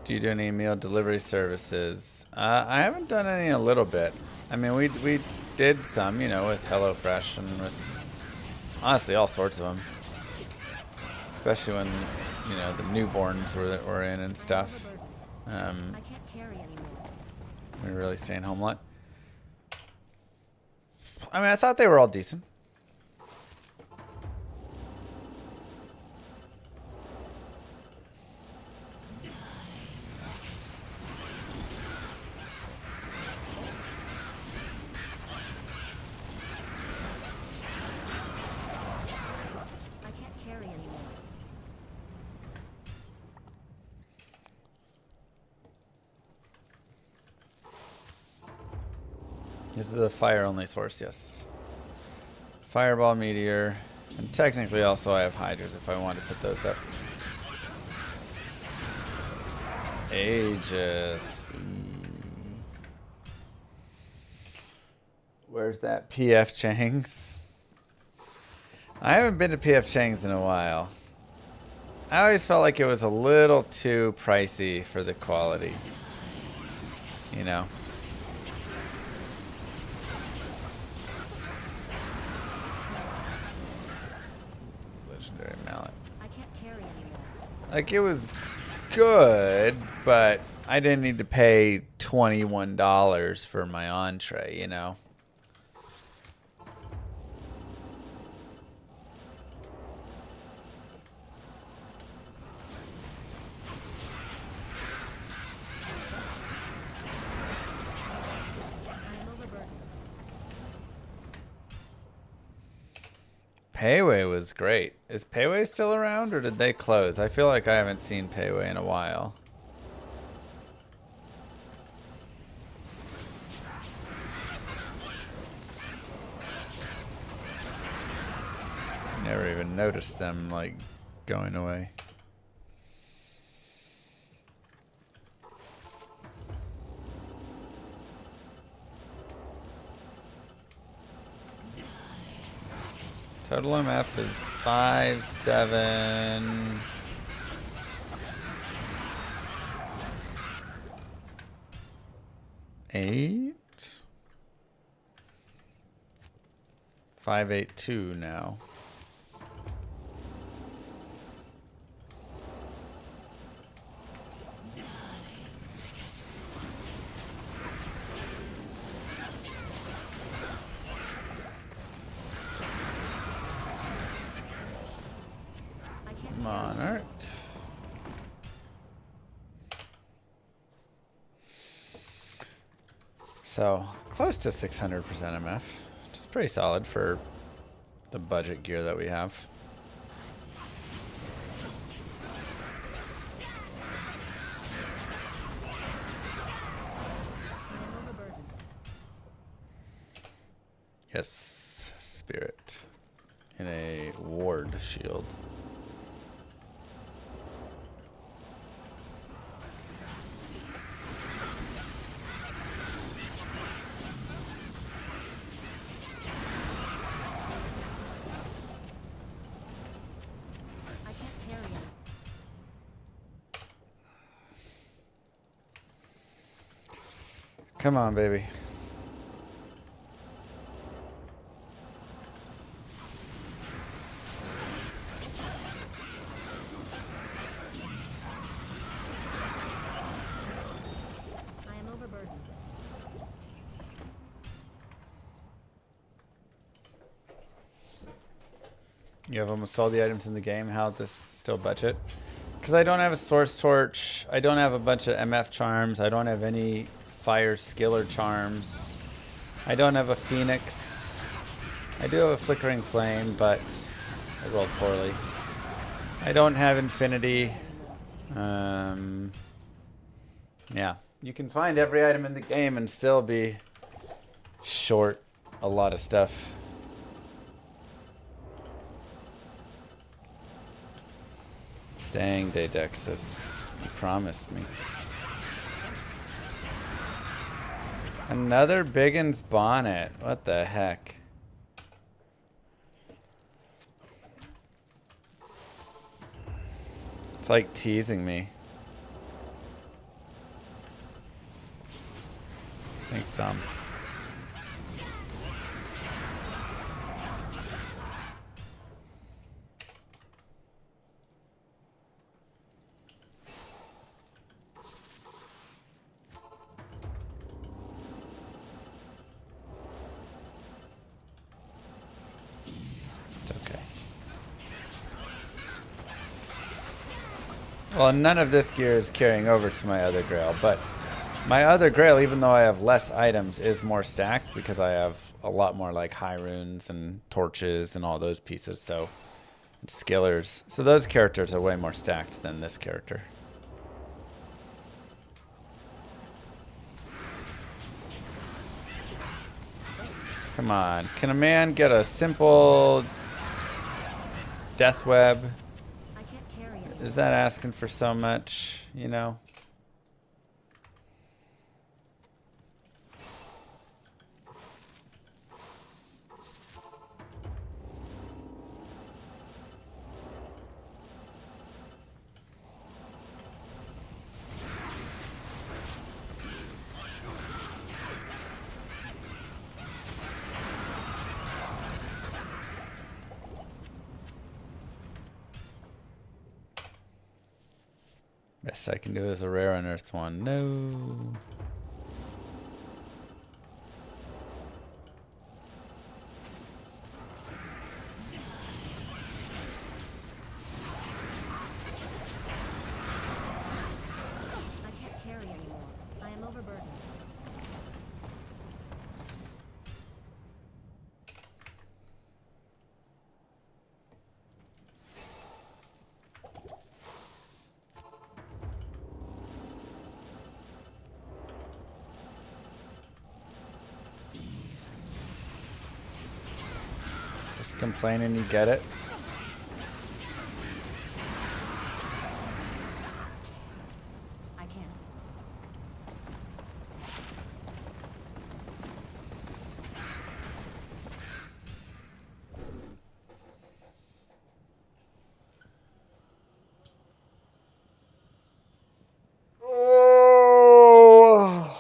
Do you do any meal delivery services? I haven't done any in a little bit. I mean, we did some, you know, with HelloFresh and with honestly all sorts of them. Especially when, you know, the newborns were in and stuff. We were really staying home a lot. I mean, I thought they were all decent. This is a fire-only source, yes. Fireball, meteor, and technically also I have hydras if I want to put those up. Aegis. Where's that PF Chang's? I haven't been to PF Chang's in a while. I always felt like it was a little too pricey for the quality. You know? Mallet. I can't carry anymore. Like, it was good, but I didn't need to pay $21 for my entree, you know? Payway was great. Is Payway still around, or did they close? I feel like I haven't seen Payway in a while. Never even noticed them, like, going away. Total MF is 5, 7, 8. 582 now. Monarch. So close to 600% MF, which is pretty solid for the budget gear that we have. Yes, spirit in a ward shield. Come on, baby. I am overburdened. You have almost all the items in the game. How this still budget? Because I don't have a source torch. I don't have a bunch of MF charms. I don't have any fire skiller charms. I don't have a phoenix. I do have a flickering flame, but I rolled poorly. I don't have infinity. Yeah, you can find every item in the game and still be short a lot of stuff. Dang, Daydexus. You promised me. Another Biggin's bonnet. What the heck? It's like teasing me. Thanks, Tom. Well, none of this gear is carrying over to my other grail, but my other grail, even though I have less items, is more stacked because I have a lot more like high runes and torches and all those pieces, so skillers. So those characters are way more stacked than this character. Come on, can a man get a simple death web? Is that asking for so much, you know? Best I can do is a rare unearthed one. No. I can't carry anymore. I am overburdened. Just complaining you get it. I can't. Oh.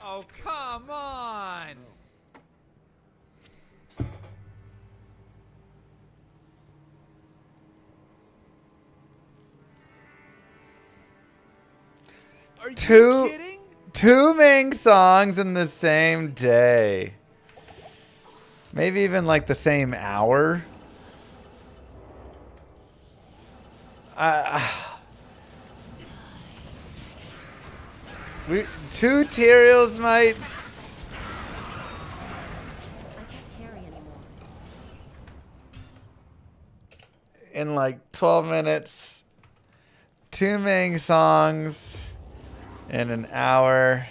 Oh, come on. Are you Two kidding? Ming songs in the same day. Maybe even like the same hour. Two Tyraels mites. I can't carry anymore. In like 12 minutes. Two Ming songs in an hour.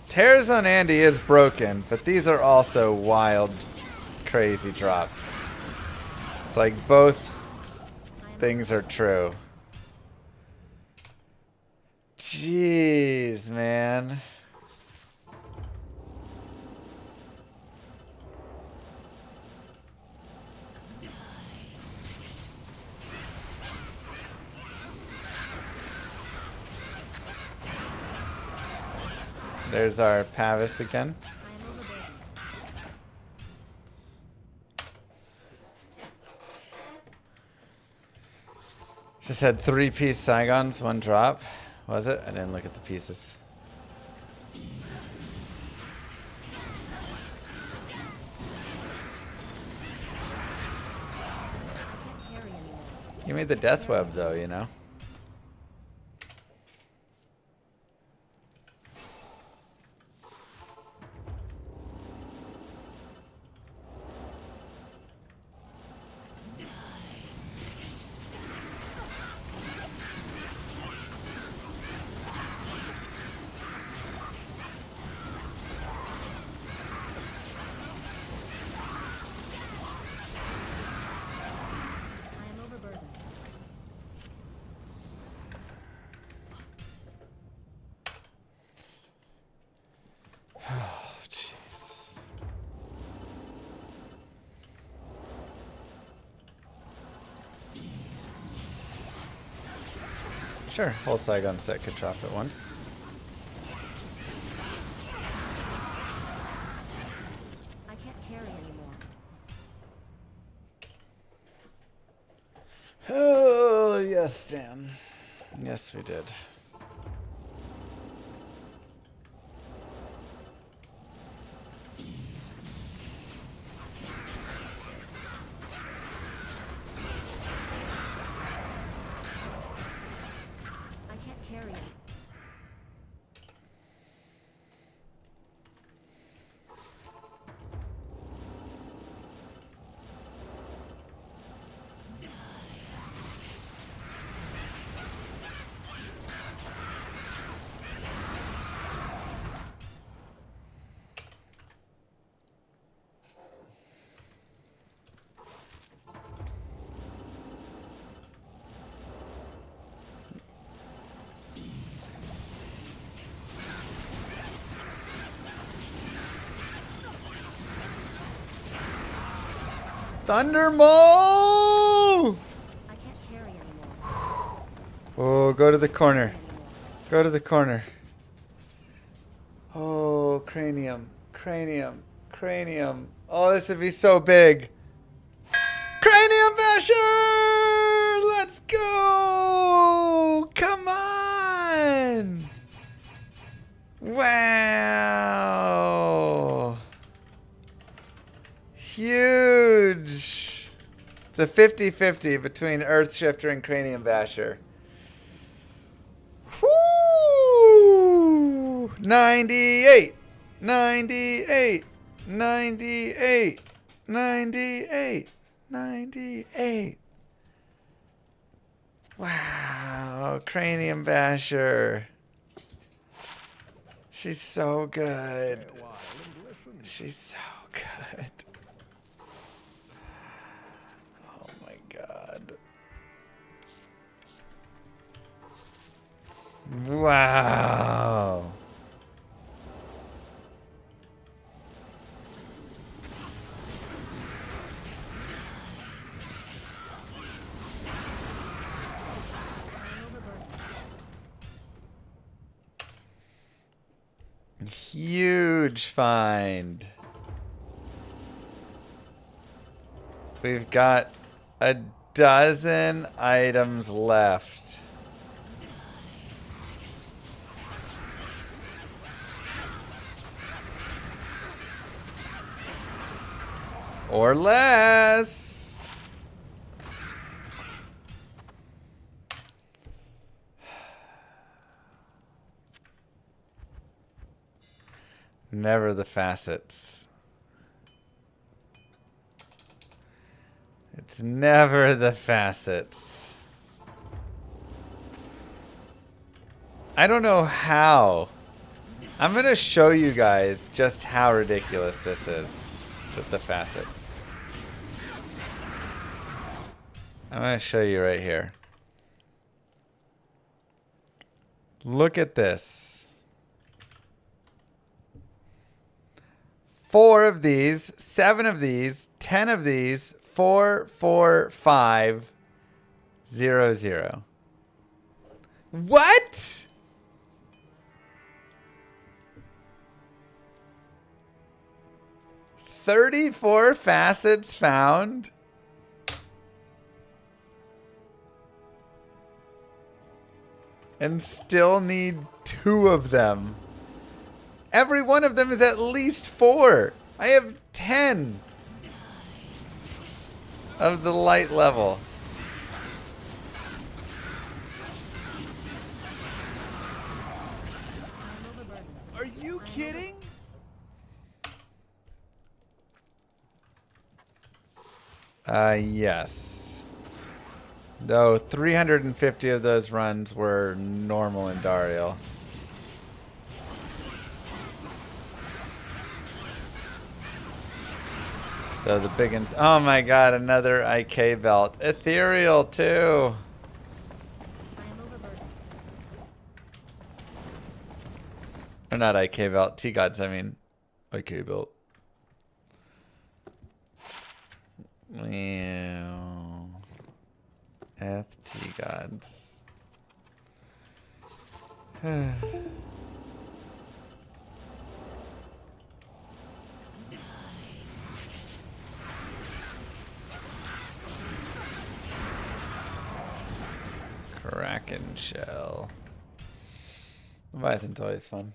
Tears on Andy is broken, but these are also wild, crazy drops. It's like both things are true. Jeez, man. There's our Pavis again. I am overburdened. Just had 3-piece Saigons, 1 drop. Was it? I didn't look at the pieces. I can't carry anymore. You made the death web though, you know? I am overburdened. Oh, jeez. Sure, whole Saigon set could drop at once. I can't carry anymore. Oh, yes, Stan. Yes, we did. I can't carry it. Thundermo! I can't carry anymore. Oh, go to the corner. Go to the corner. Oh, cranium, cranium, cranium. Oh, this would be so big. Cranium basher! Let's go! Come on! Wow! Huge! It's a 50-50 between Earth Shifter and Cranium Basher. Woo! 98! 98! 98! 98! 98! Wow, Cranium Basher. She's so good. She's so good. Oh my god. Wow. I am overburdened. Huge find. We've got a dozen items left. Or less. Never the facets. It's never the facets. I don't know how. I'm going to show you guys just how ridiculous this is with the facets. I'm going to show you right here. Look at this. 4 of these, 7 of these, 10 of these, 4, 4, 5, 0, 0. What? $34 facets found? And still need 2 of them. Every one of them is at least 4. I have 10 of the light level. Are you kidding? Yes. Though 350 of those runs were normal in Dariel. So the big ones. Oh my god, another IK belt. Ethereal too. Or not IK belt, T-Gods, I mean. IK belt. Wow. FT Gods. Kraken shell. Leviathan's always fun.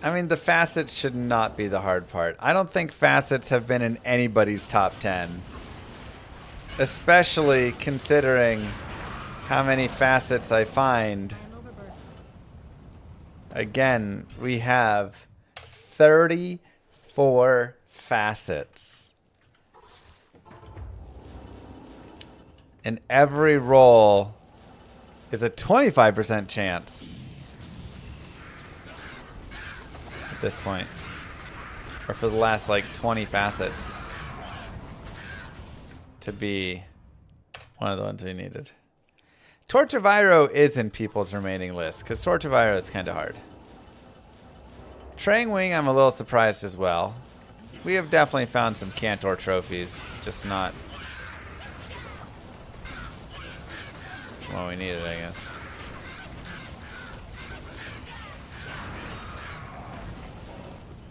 I mean, the facets should not be the hard part. I don't think facets have been in anybody's top 10. Especially considering how many facets I find. Again, we have 34 facets. And every roll is a 25% chance. At this point. Or for the last like 20 facets. To be one of the ones we needed. Torch of Iroh is in people's remaining list. Because Torch of Iroh is kind of hard. Trang Wing I'm a little surprised as well. We have definitely found some Cantor trophies. Just not what we needed, I guess.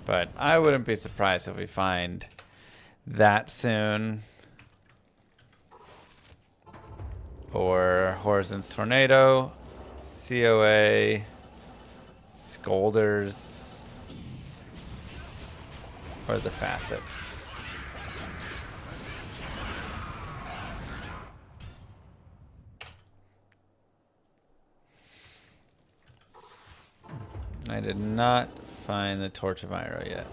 But I wouldn't be surprised if we find that soon. Or Horizon's Tornado, COA, Scolders, or the Facets. I did not find the Torch of Iroh yet.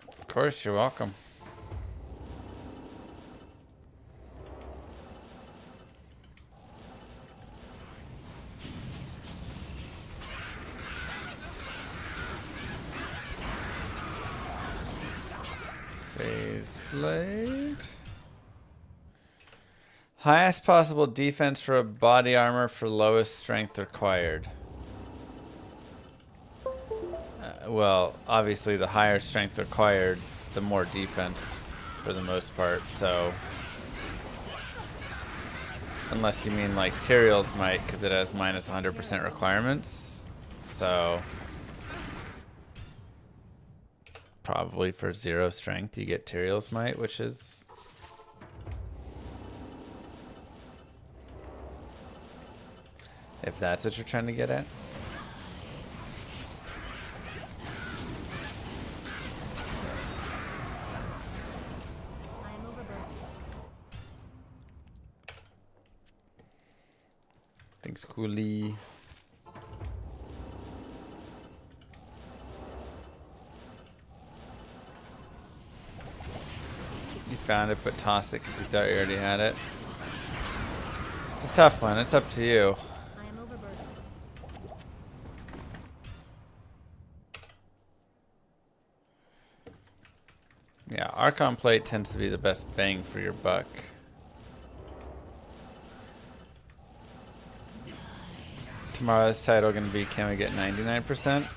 Of course, you're welcome. Phase Blade. Highest possible defense for a body armor for lowest strength required. Well, obviously the higher strength required, the more defense for the most part, so... Unless you mean like Tyrael's might, because it has minus 100% requirements. So... Probably for 0 strength you get Tyrael's might, which is... If that's what you're trying to get at. I am overburdened. Thanks, Cooley. You found it, but tossed it because you thought you already had it. It's a tough one. It's up to you. I am overburdened. Yeah, Archon plate tends to be the best bang for your buck. Tomorrow's title gonna be, can we get 99%?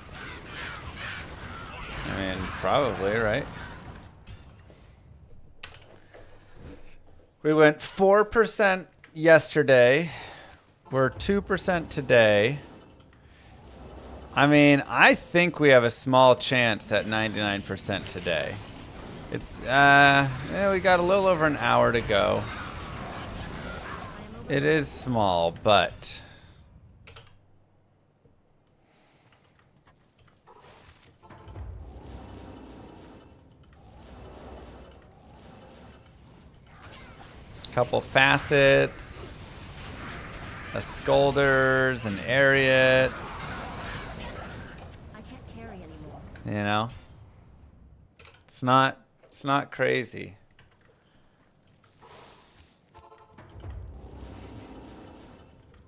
I mean, probably, right? We went 4% yesterday. We're 2% today. I mean, I think we have a small chance at 99% today. It's, yeah, we got a little over an hour to go. It is small, but... Couple facets, a Scolders, an Ariats. I can't carry anymore. You know, it's not crazy.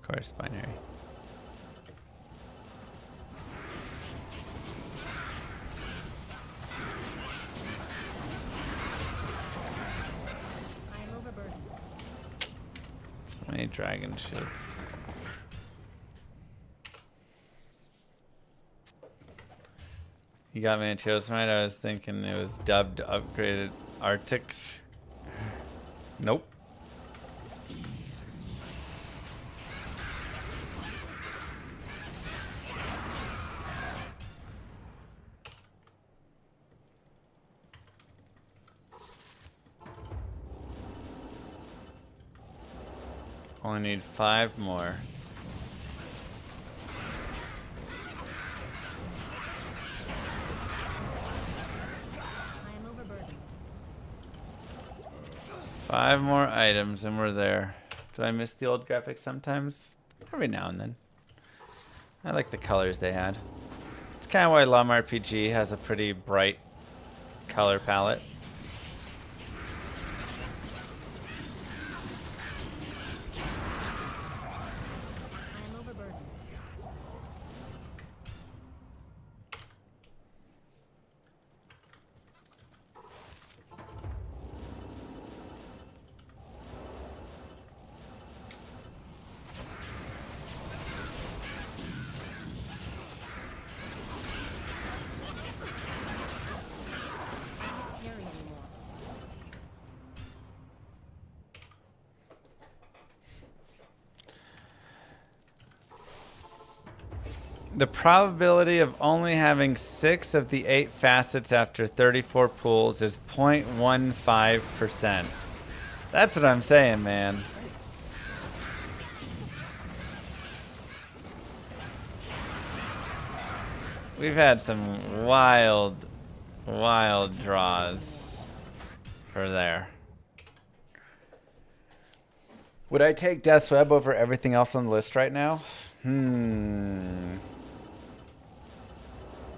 Of course, binary. I am overburdened. So many dragon shits. You got me a Teosmite. I was thinking it was dubbed upgraded Arctics. Nope. Only need 5 more. I am overburdened. 5 more items and we're there. Do I miss the old graphics sometimes? Every now and then. I like the colors they had. It's kind of why Llama RPG has a pretty bright color palette. I am overburdened. I can't carry anymore. The probability of only having 6 of the 8 facets after 34 pulls is 0.15%. That's what I'm saying, man. We've had some wild draws for there. Would I take Death's Web over everything else on the list right now?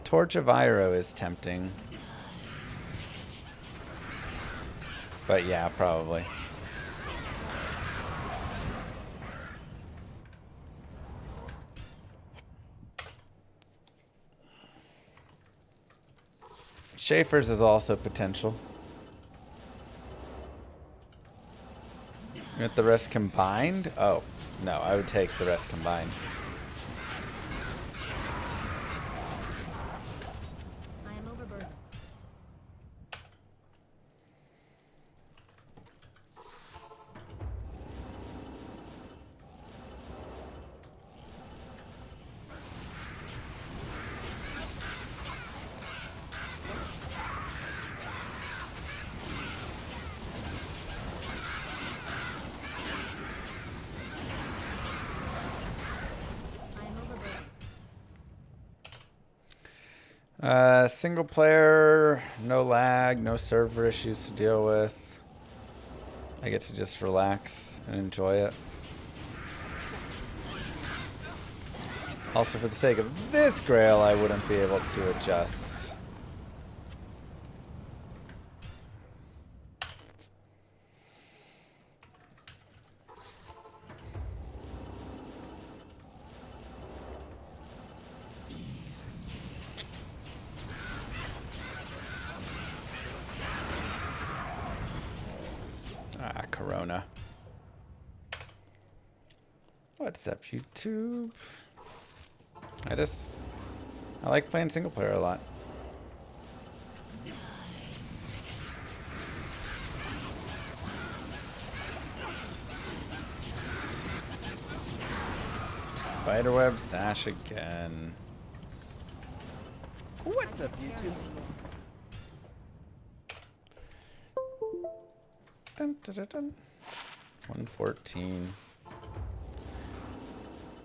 Torch of Iroh is tempting. But yeah, probably. Schaefer's is also potential. You want the rest combined? Oh, no, I would take the rest combined. I am overburdened. I am overburdened. Single player, no lag, no server issues to deal with. I get to just relax and enjoy it. Also, for the sake of this grail, I wouldn't be able to adjust. Ah, Corona. What's up, YouTube? I like playing single player a lot. Spiderweb sash again. What's up, YouTube? Dun, dun, dun, dun. 114.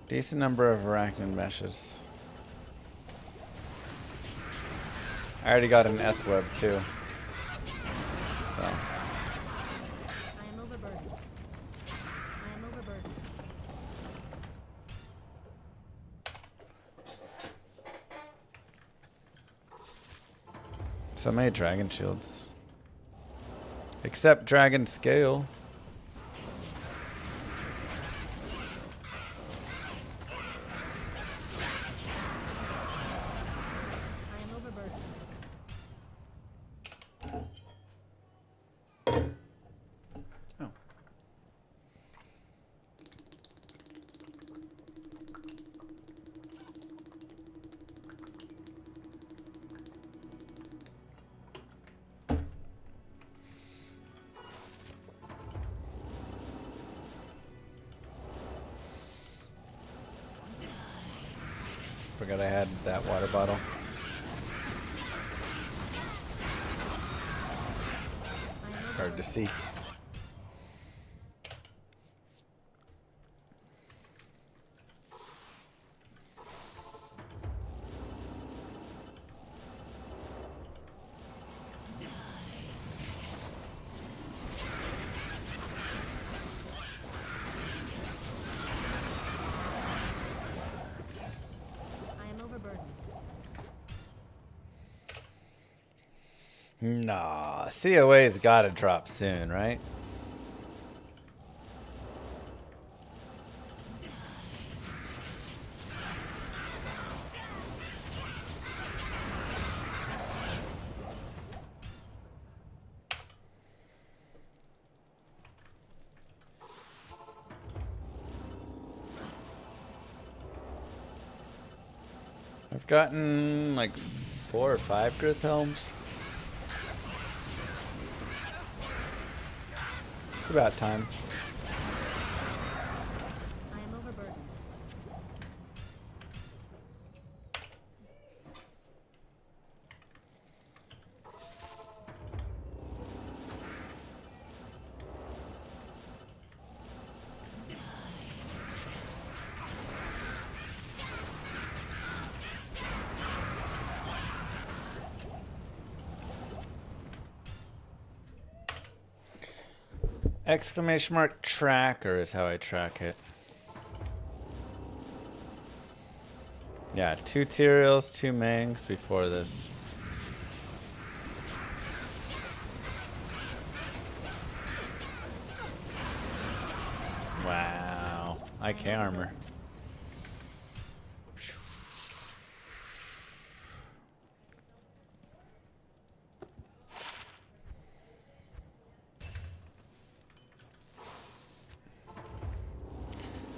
Decent number of arachnid meshes. I already got an web too. So. I am overburdened. I am overburdened. So many dragon shields. Except dragon scale. I am overburdened. Oh. Forgot I had that water bottle. Hard to see. I am overburdened. Nah, COA's gotta drop soon, right? I've gotten like 4 or 5 Grizz helms. It's about time. I am overburdened. Exclamation mark tracker is how I track it. Yeah, 2 Tyraels, 2 Mangs before this. Wow. IK armor.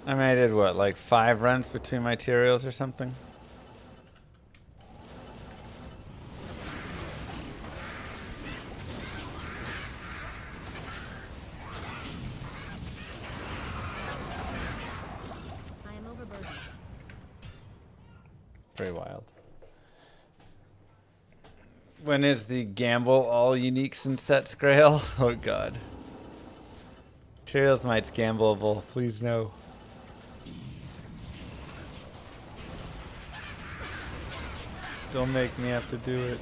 I mean, I did what, like 5 runs between my materials or something? I am overburdened. Very wild. When is the gamble all uniques and sets, Grail? Oh god. Materials might's gambleable. Please no. Don't make me have to do it.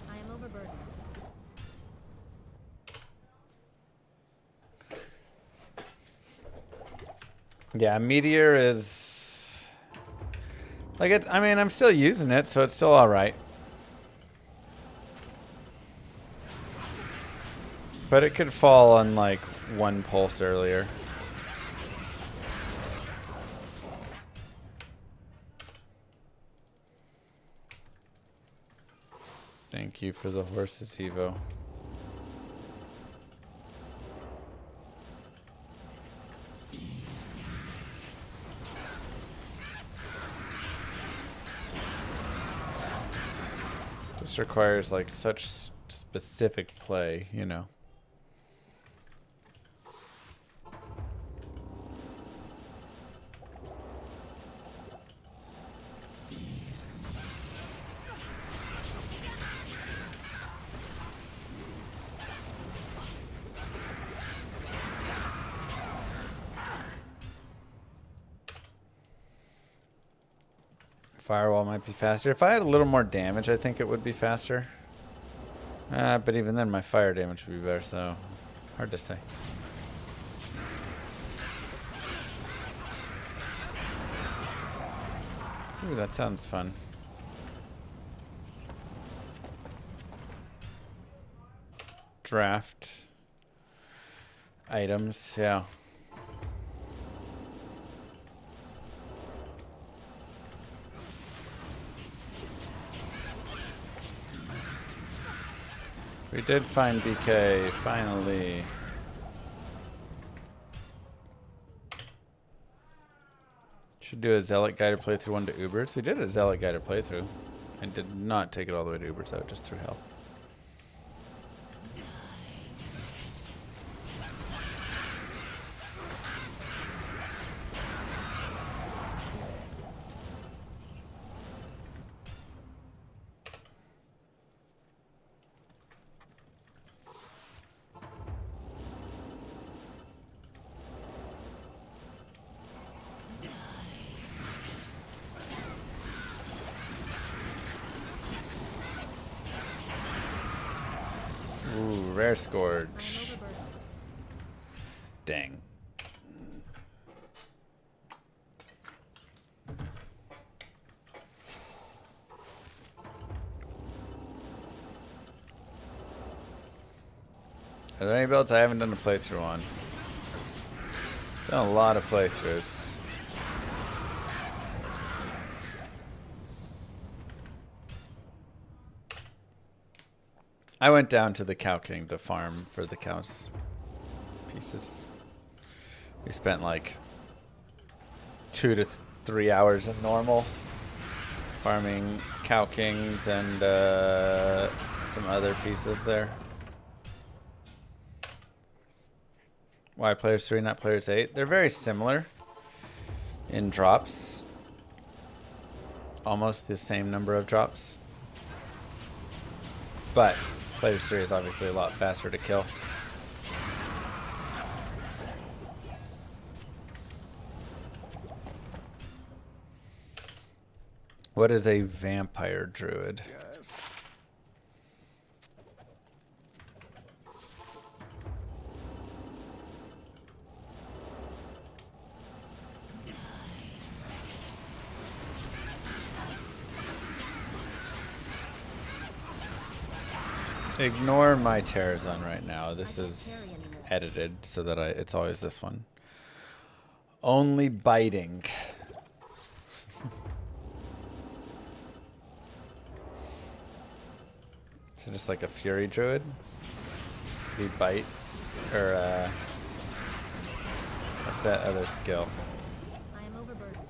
I am overburdened. Yeah, Meteor is like it. I mean, I'm still using it, so it's still all right. But it could fall on like 1 pulse earlier. Thank you for the horses, Evo. This requires like such specific play, you know. Firewall might be faster. If I had a little more damage, I think it would be faster. But even then, my fire damage would be better, so hard to say. Ooh, that sounds fun. Draft items, yeah. We did find BK, finally. Should do a Zealot guided playthrough 1 to Ubers. We did a Zealot guided playthrough. I did not take it all the way to Ubers, I just threw hell. Ooh, rare Scourge. Dang. Are there any builds I haven't done a playthrough on? Done a lot of playthroughs. I went down to the Cow King to farm for the cows pieces. We spent like 2 to 3 hours in normal farming Cow Kings and some other pieces there. Why players 3, not players 8? They're very similar in drops. Almost the same number of drops. But players 3 is obviously a lot faster to kill. What is a vampire druid? Ignore my Terrazon right now. This is edited so that it's always this one. Only biting. So just like a Fury Druid? Does he bite? Or, what's that other skill? I am overburdened.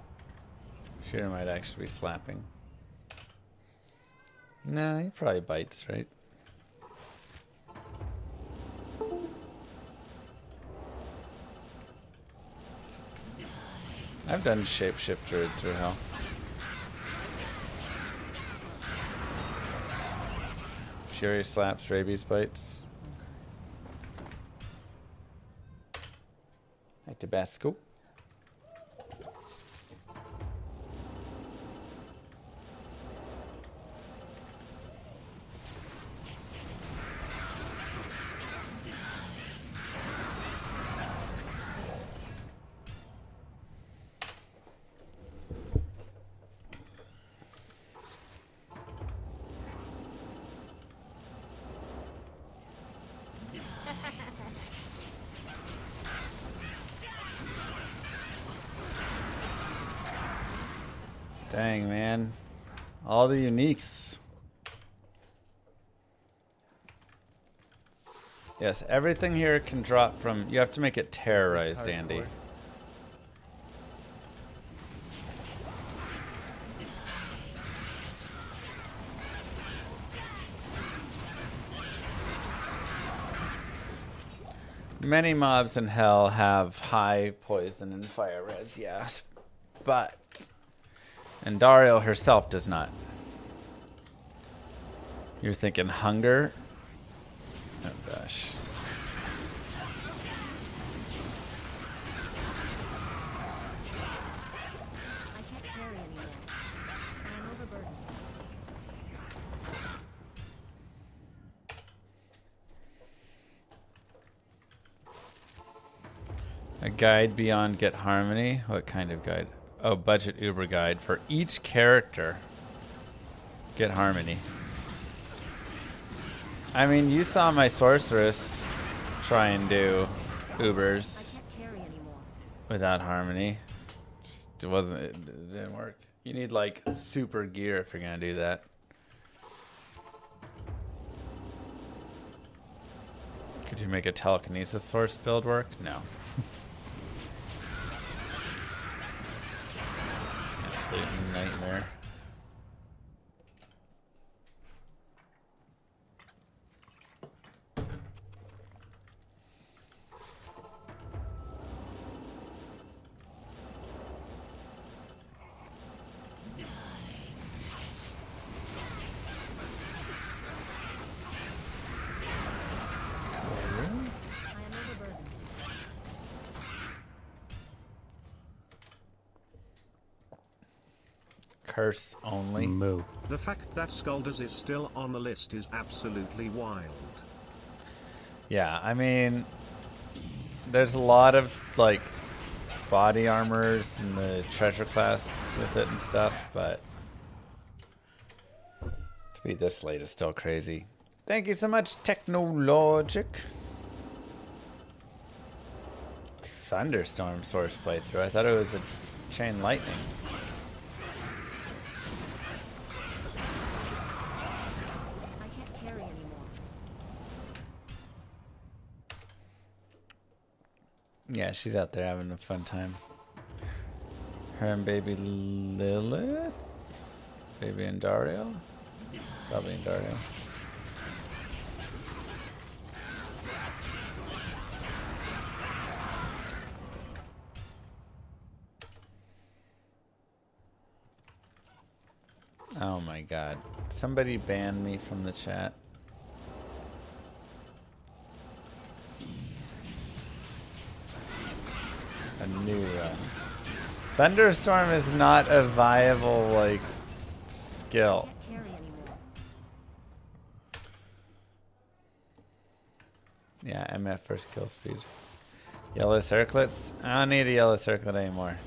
Fury might actually be slapping. No, he probably bites, right? I've done shapeshift druid through hell. Fury slaps, rabies bites. Hi, Tabasco. Dang, man. All the uniques. Yes, everything here can drop from... You have to make it terrorized, Andy. Many mobs in hell have high poison and fire res, yes. But... And Dario herself does not. You're thinking hunger? Oh gosh. I can't carry anymore. I am overburdened. A guide beyond Get Harmony? What kind of guide? Oh, budget Uber guide for each character. Get Harmony. I mean, you saw my sorceress try and do Ubers I can't carry anymore. without Harmony. Just it wasn't. It didn't work. You need like super gear if you're gonna do that. Could you make a telekinesis source build work? No. Absolute nightmare. I am overburdened. Curse only. Moo. The fact that Skulders is still on the list is absolutely wild. Yeah, I mean, there's a lot of like body armors in the treasure class with it and stuff, but to be this late is still crazy. Thank you so much, Technologic. Thunderstorm source playthrough. I thought it was a chain lightning. I can't carry anymore. Yeah, she's out there having a fun time. Her and baby Lilith? Baby and Dario? Probably in Dario. Oh my god. Somebody banned me from the chat. A new run. Thunderstorm is not a viable, like, skill. I can't carry anymore. Yeah, MF first kill speed. Yellow circlets? I don't need a yellow circlet anymore.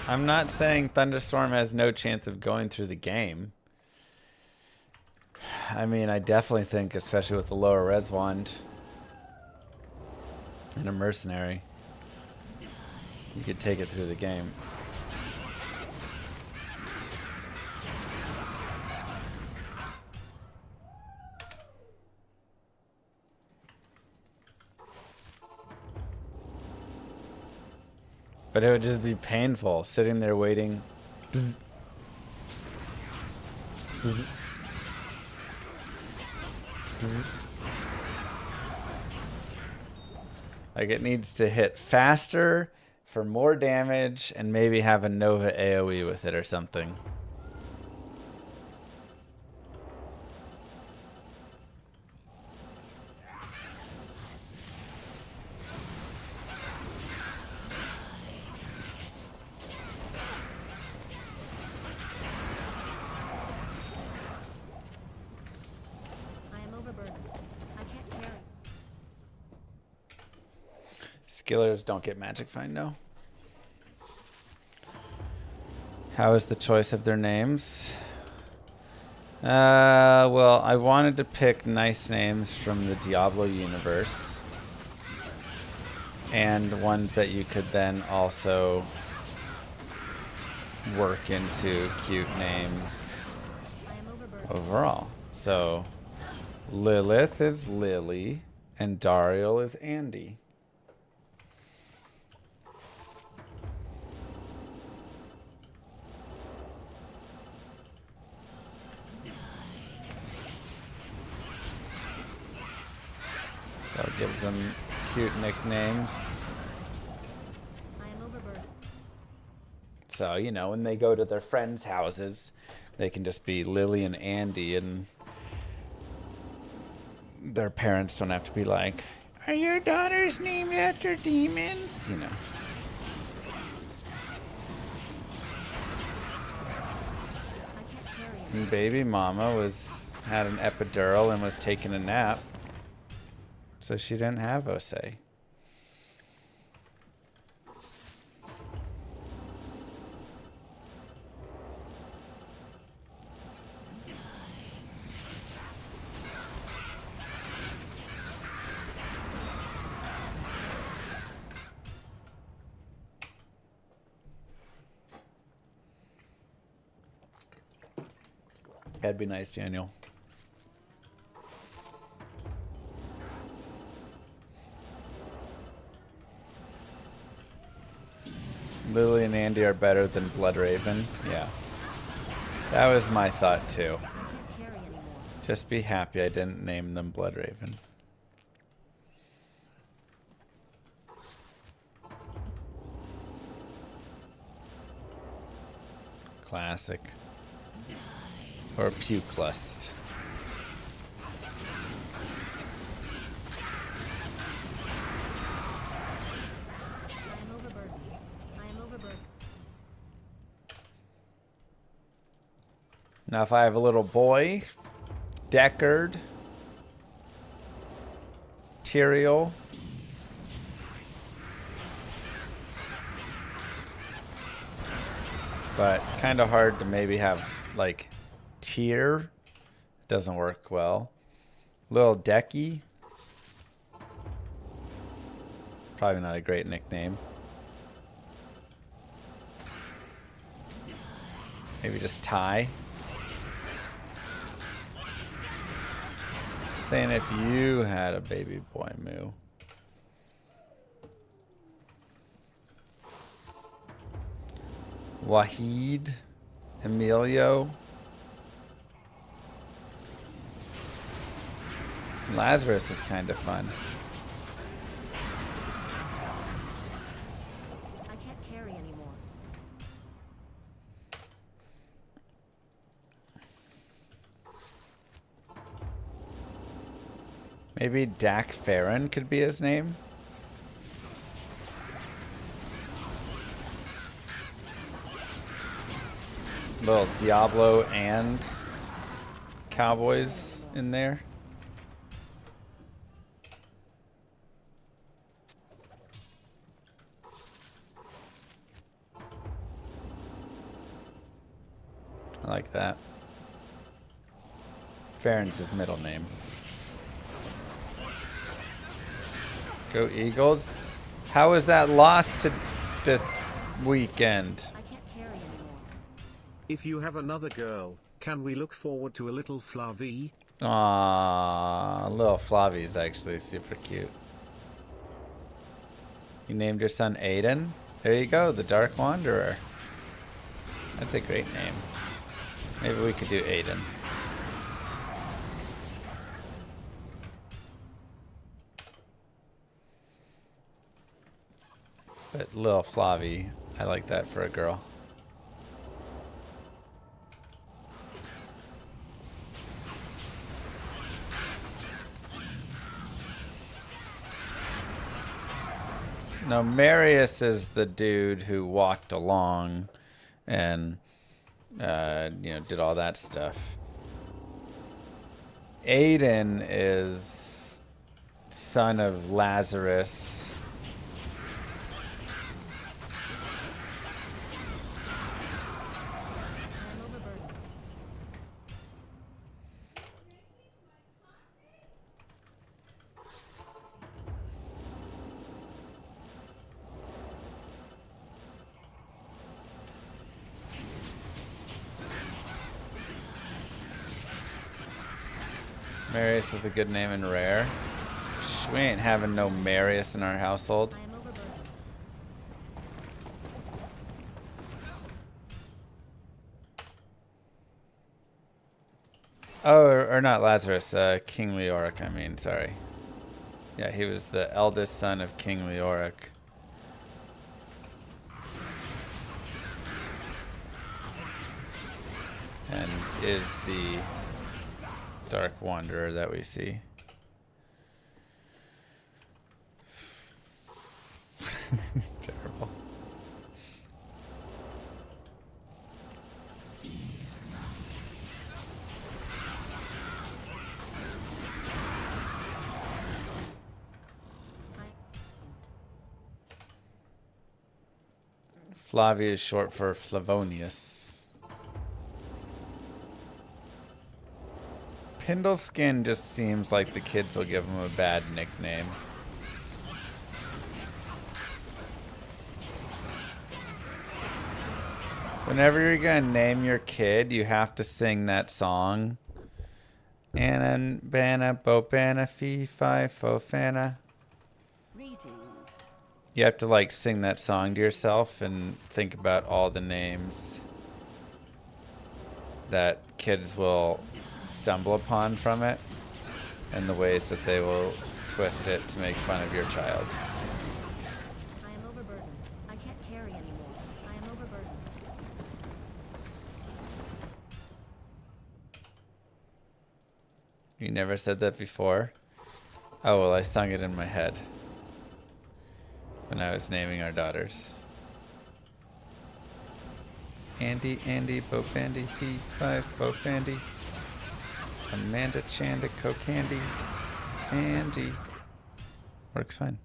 I'm not saying Thunderstorm has no chance of going through the game. I mean, I definitely think, especially with the lower res wand and a mercenary. you could take it through the game. But it would just be painful sitting there waiting. Bzz. Bzz. Bzz. Like it needs to hit faster for more damage and maybe have a Nova AoE with it or something. Skillers don't get magic find, no. How is the choice of their names? Well, I wanted to pick nice names from the Diablo universe. And ones that you could then also work into cute names overall. So, Lilith is Lily, and Dariel is Andy. So it gives them cute nicknames. So, you know, when they go to their friends' houses, they can just be Lily and Andy, and their parents don't have to be like, "Are your daughters named after demons?" You know. And baby mama had an epidural and was taking a nap. So she didn't have Osei. That'd be nice, Daniel. Lily and Andy are better than Bloodraven. Yeah. That was my thought too. Just be happy I didn't name them Bloodraven. Classic. Or Puke Lust. Now if I have a little boy, Deckard, Tyrael, but kind of hard to maybe have like Tyr, doesn't work well. Little Decky, probably not a great nickname. Maybe just Ty. Saying if you had a baby boy, Moo. Wahid, Emilio. Lazarus is kind of fun. I can't carry anymore. Maybe Dak Farron could be his name. Little Diablo and Cowboys in there. I like that. Farron's his middle name. Go Eagles. How is that lost to this weekend. I can't carry anymore. If you have another girl, can we look forward to a little Flavie? Aww, little Flavie's actually super cute. You named your son Aiden? There you go, the Dark Wanderer. That's a great name. Maybe we could do Aiden. But Lil Flavie, I like that for a girl. No, Marius is the dude who walked along and did all that stuff. Aiden is son of Lazarus. I'm overburdened. Marius is a good name in rare. We ain't having no Marius in our household. I am overburdened. Oh, or not Lazarus, King Leoric, I mean, sorry. Yeah, he was the eldest son of King Leoric. And is the Dark Wanderer that we see. Terrible. Flavia is short for Flavonius. Pindleskin just seems like the kids will give him a bad nickname. Whenever you're gonna name your kid, you have to sing that song. Anna, Bana, Bopana, Fee, Fi, Fo, Fana. Greetings. You have to like sing that song to yourself and think about all the names that kids will stumble upon from it and the ways that they will twist it to make fun of your child. I am overburdened. I can't carry anymore. I am overburdened. You never said that before? Oh, well, I sung it in my head when I was naming our daughters. Andy, Andy, Bo Bandy, Fee, Five, Fo Fandy. Amanda, Chanda, Co-Candy, Andy. Works fine.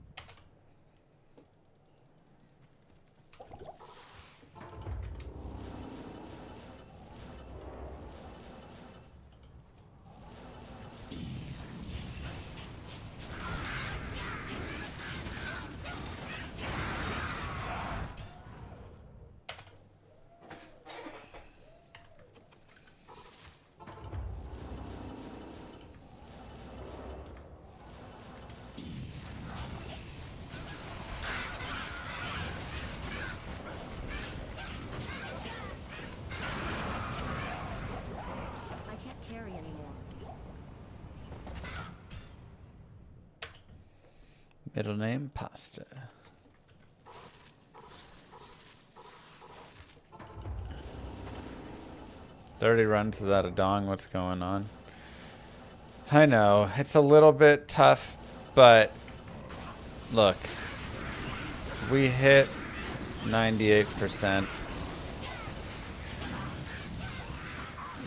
I can't carry anymore. Middle name, Pasta. "30 runs without a dong, what's going on?" I know, it's a little bit tough, but look, we hit 98%.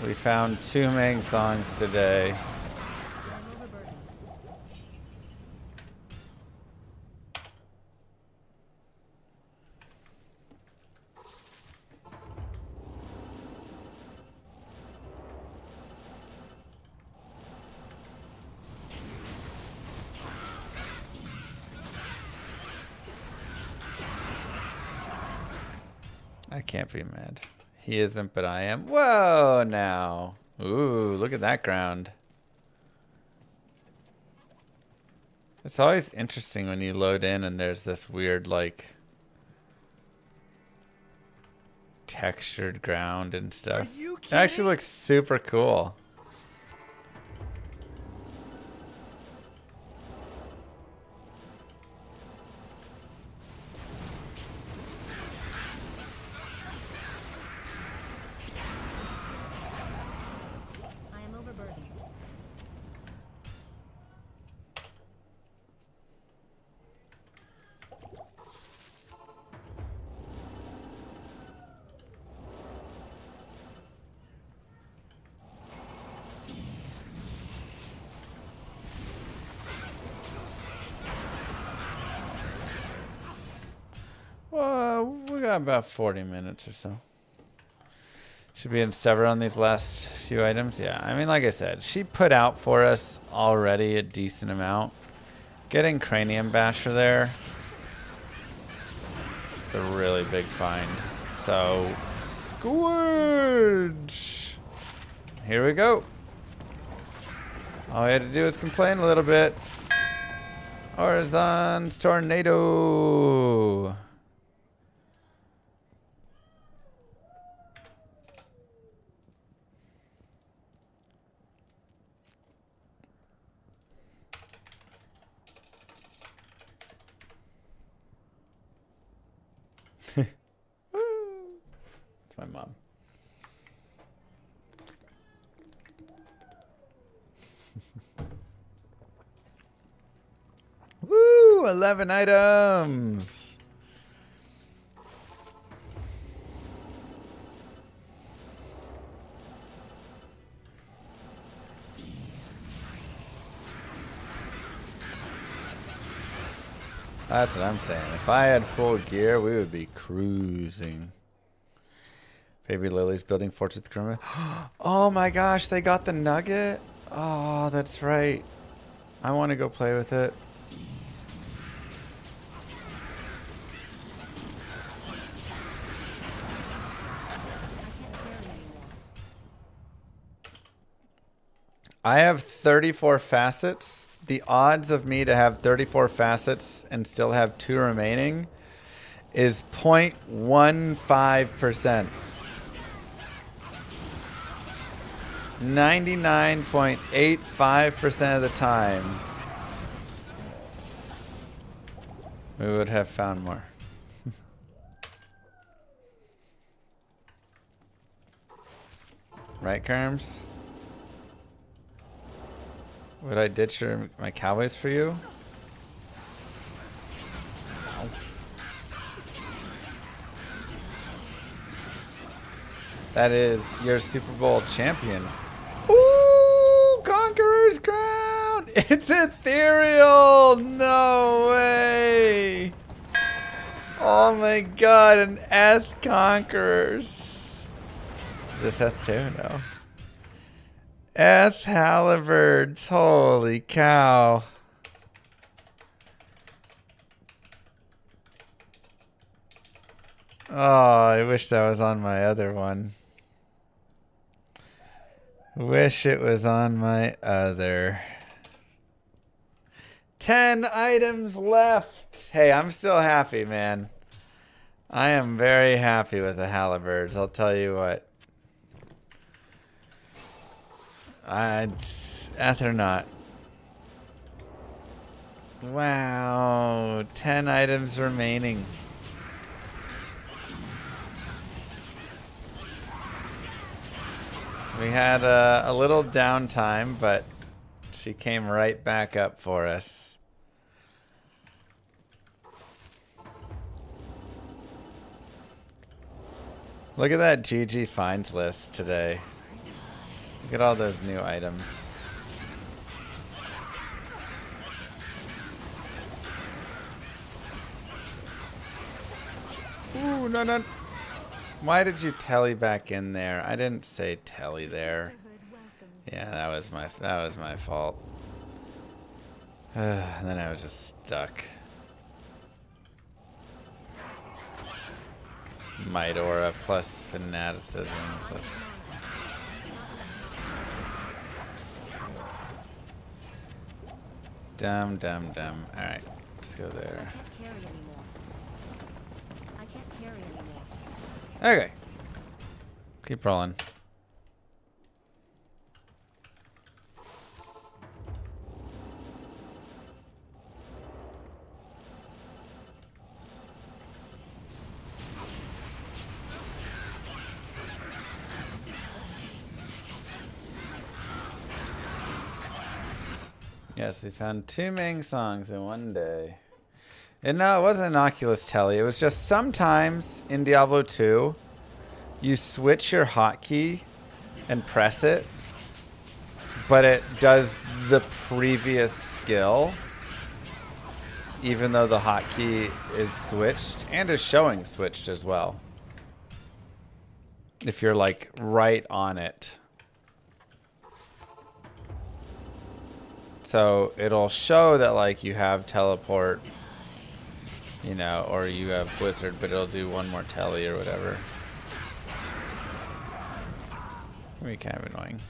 We found 2 Meg songs today. I am overburdened. I can't be mad. He isn't, but I am. Whoa, now. Ooh, look at that ground. It's always interesting when you load in and there's this weird, like, textured ground and stuff. Are you It actually looks super cool. I am overburdened. Well, we got about 40 minutes or so. Should be in sever on these last few items. Yeah, I mean, like I said, she put out for us already a decent amount. Getting Cranium Basher there, it's a really big find. So, Scourge! Here we go. All we had to do is complain a little bit. Horizon's Tornado. It's my mom. Woo! 11 items. That's what I'm saying. If I had full gear, we would be cruising. Baby Lily's building forts with Kermit. Oh my gosh, they got the nugget? Oh, that's right. I want to go play with it. I have 34 facets. The odds of me to have 34 facets and still have 2 remaining is 0.15%. 99.85% of the time, we would have found more. Right, Kerms? Would I ditch my Cowboys for you? No. That is your Super Bowl champion. Ooh, Conqueror's Crown! It's ethereal! No way! Oh my god, an Eth Conquerors. Is this Eth 2? No. Eth Halliburts. Holy cow. Oh, I wish that was on my other one. Wish it was on my other. 10 items left. Hey, I'm still happy, man. I am very happy with the Halliburts. I'll tell you what. Eth or not. Wow. 10 items remaining. We had a little downtime, but she came right back up for us. Look at that GG finds list today. Look at all those new items. Ooh, no, no. Why did you telly back in there? I didn't say telly there. Yeah, that was my fault. And then I was just stuck. Might aura plus fanaticism plus. Dumb. Alright, let's go there. I can't carry anymore. I can't carry anymore. Okay. Keep rolling. Yes, we found 2 Ming songs in one day. And no, it wasn't an Oculus Telly. It was just sometimes in Diablo 2, you switch your hotkey and press it, but it does the previous skill, even though the hotkey is switched and is showing switched as well. If you're like right on it. So it'll show that like you have teleport, you know, or you have wizard, but it'll do one more telly or whatever. Can be kind of annoying.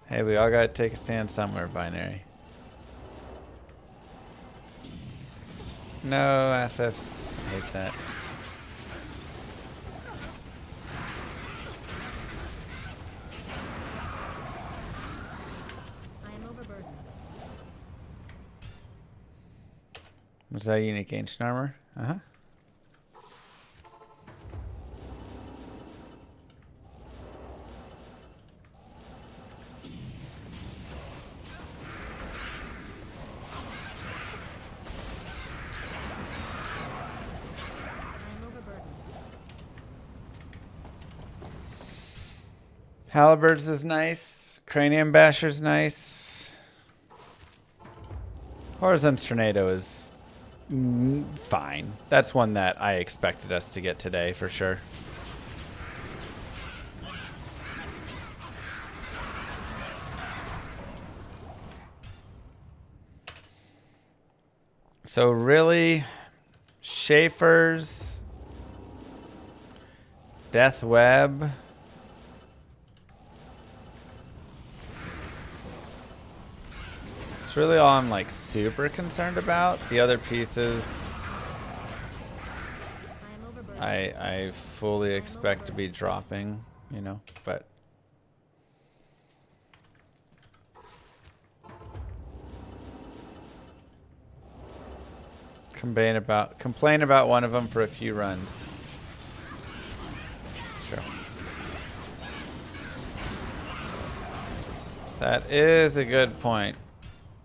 Hey, we all gotta take a stand somewhere, binary. No, SFs. I hate that. Was that unique ancient armor? Uh-huh. Halberds is nice. Cranium Basher's nice. Horizon's Tornado is fine. That's one that I expected us to get today for sure. So really, Schaefer's, Death Web. It's really all I'm like super concerned about. The other pieces I fully expect to be dropping, you know, but complain about one of them for a few runs. It's true. That is a good point.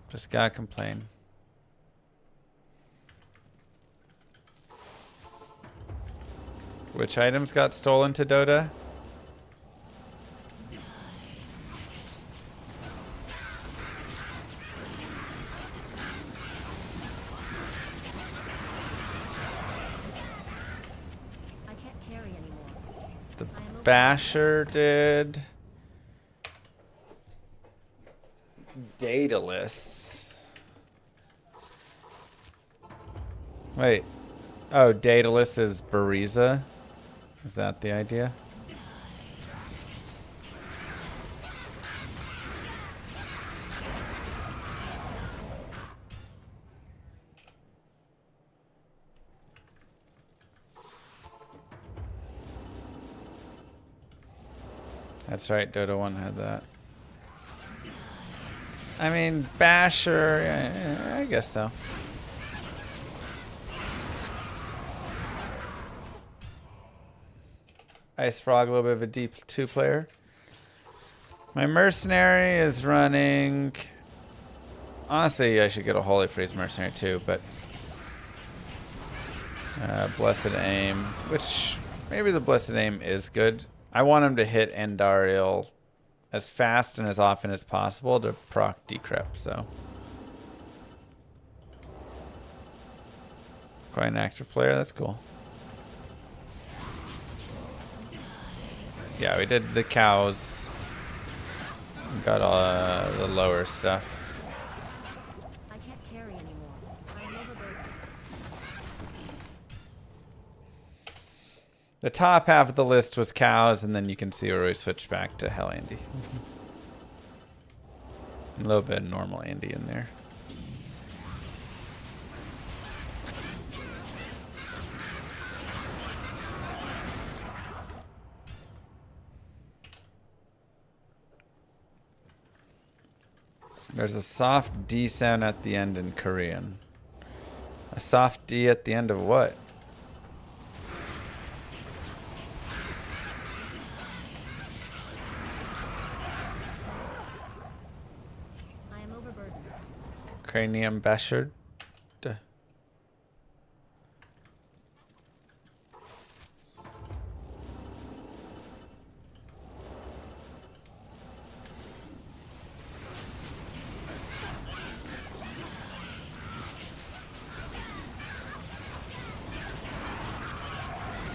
Just gotta complain. Which items got stolen to Dota? I can't carry anymore. The Basher did. Daedalus. Wait. Oh, Daedalus is Bariza? Is that the idea? That's right, Dota 1 had that. I mean, Basher, I guess so. Ice Frog, a little bit of a deep 2-player. My Mercenary is running... Honestly, I should get a Holy Freeze Mercenary too, but... Blessed Aim, which maybe the Blessed Aim is good. I want him to hit Endariel as fast and as often as possible to proc Decrep, so. Quite an active player, that's cool. Yeah, we did the cows. Got all the lower stuff. I can't carry anymore. I am overburdened. The top half of the list was cows, and then you can see where we switched back to Hell Andy. A little bit of normal Andy in there. There's a soft D sound at the end in Korean. A soft D at the end of what? I am overburdened. Cranium bashed.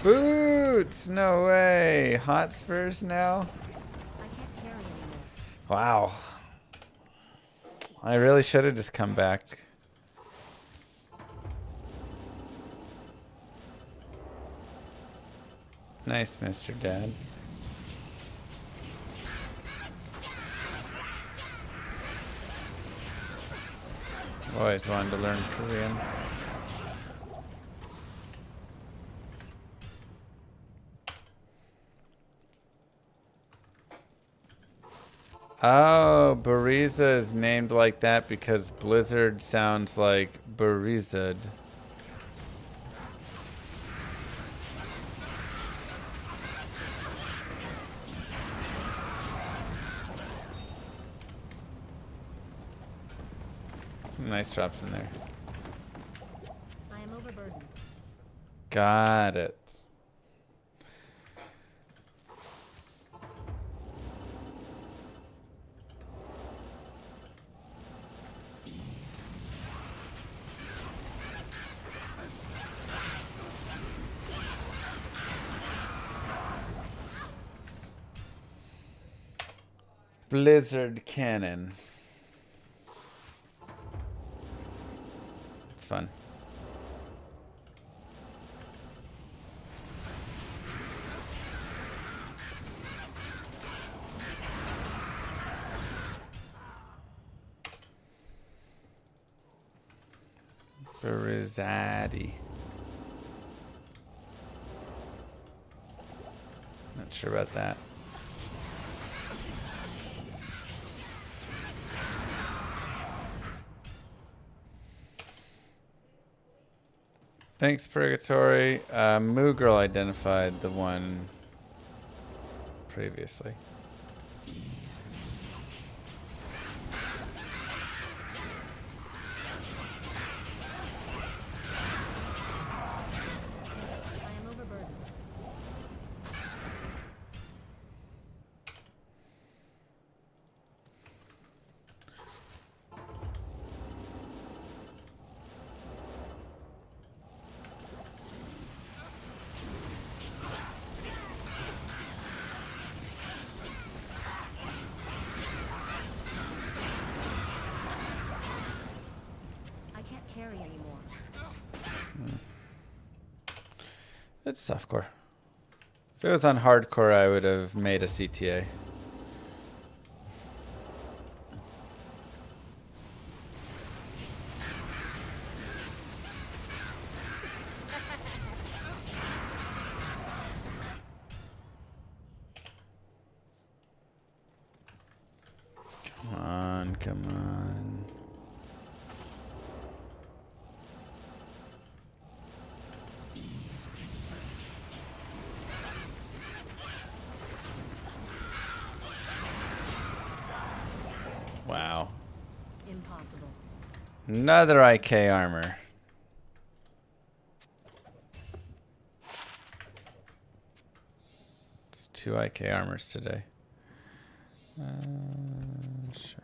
Boots! No way. Hotspurs now? I can't carry anymore. Wow. I really should have just come back. Nice, Mr. Dad. Always wanted to learn Korean. Oh, Bariza is named like that because Blizzard sounds like Barizad. Some nice drops in there. I am overburdened. Got it. Blizzard cannon. It's fun. Barizadi. Not sure about that. Thanks, Purgatory. Moo Girl identified the one previously. I am overburdened. I can't carry anymore. It's softcore. If it was on hardcore, I would have made a CTA. Come on, come on. Wow. Impossible. Another IK armor. It's 2 IK armors today. Sure.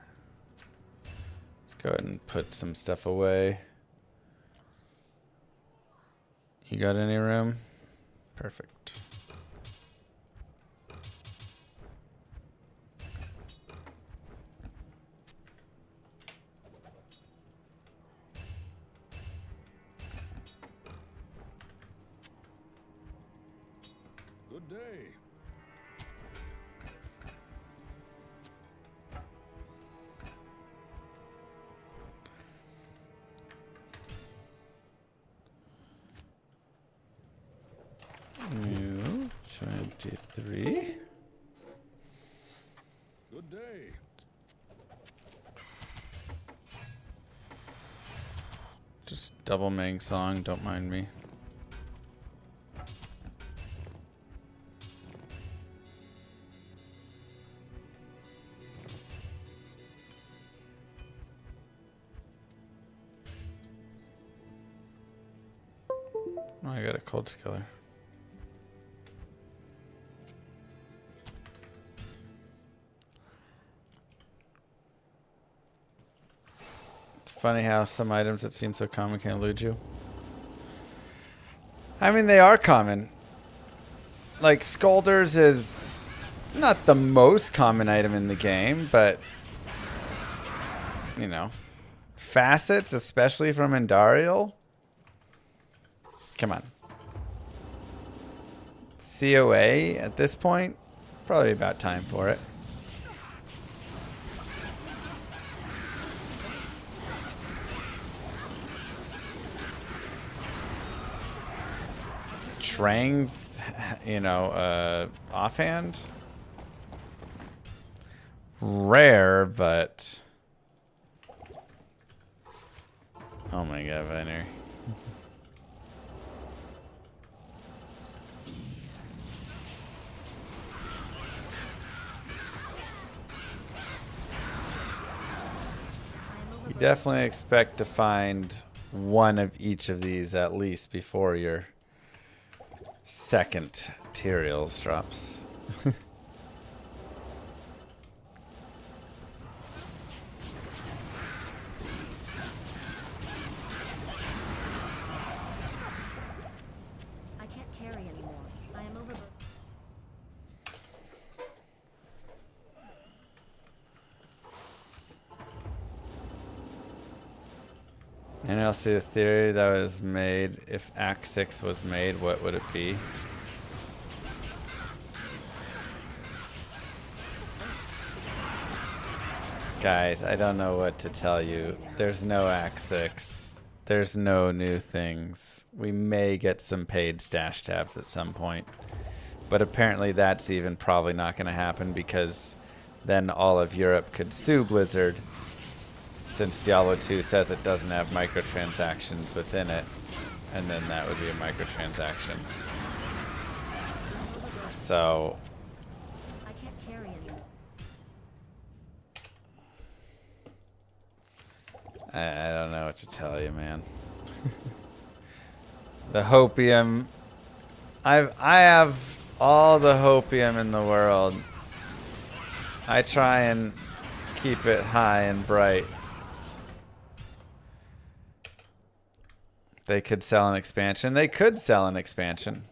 Let's go ahead and put some stuff away. You got any room? Perfect. New 23. Good day. Just double Mang song, don't mind me. Oh, I got a cold skiller. It's funny how some items that seem so common can elude you. I mean, they are common. Like, Scolders is not the most common item in the game, but, you know, facets, especially from Endariel. Come on. COA at this point, probably about time for it. Trang's, you know, offhand. Rare, but... Oh my god, Viner. You definitely expect to find one of each of these at least before your second Tyraels drops. I can't carry anymore. I am overburdened. And I'll see a theory that was made. If Act 6 was made, what would it be? Guys, I don't know what to tell you. There's no Act 6. There's no new things. We may get some paid stash tabs at some point. But apparently that's even probably not going to happen because then all of Europe could sue Blizzard. Since Diablo 2 says it doesn't have microtransactions within it, and then that would be a microtransaction. So, I can't carry anymore. I don't know what to tell you, man. The hopium, I have all the hopium in the world. I try and keep it high and bright. They could sell an expansion. They could sell an expansion.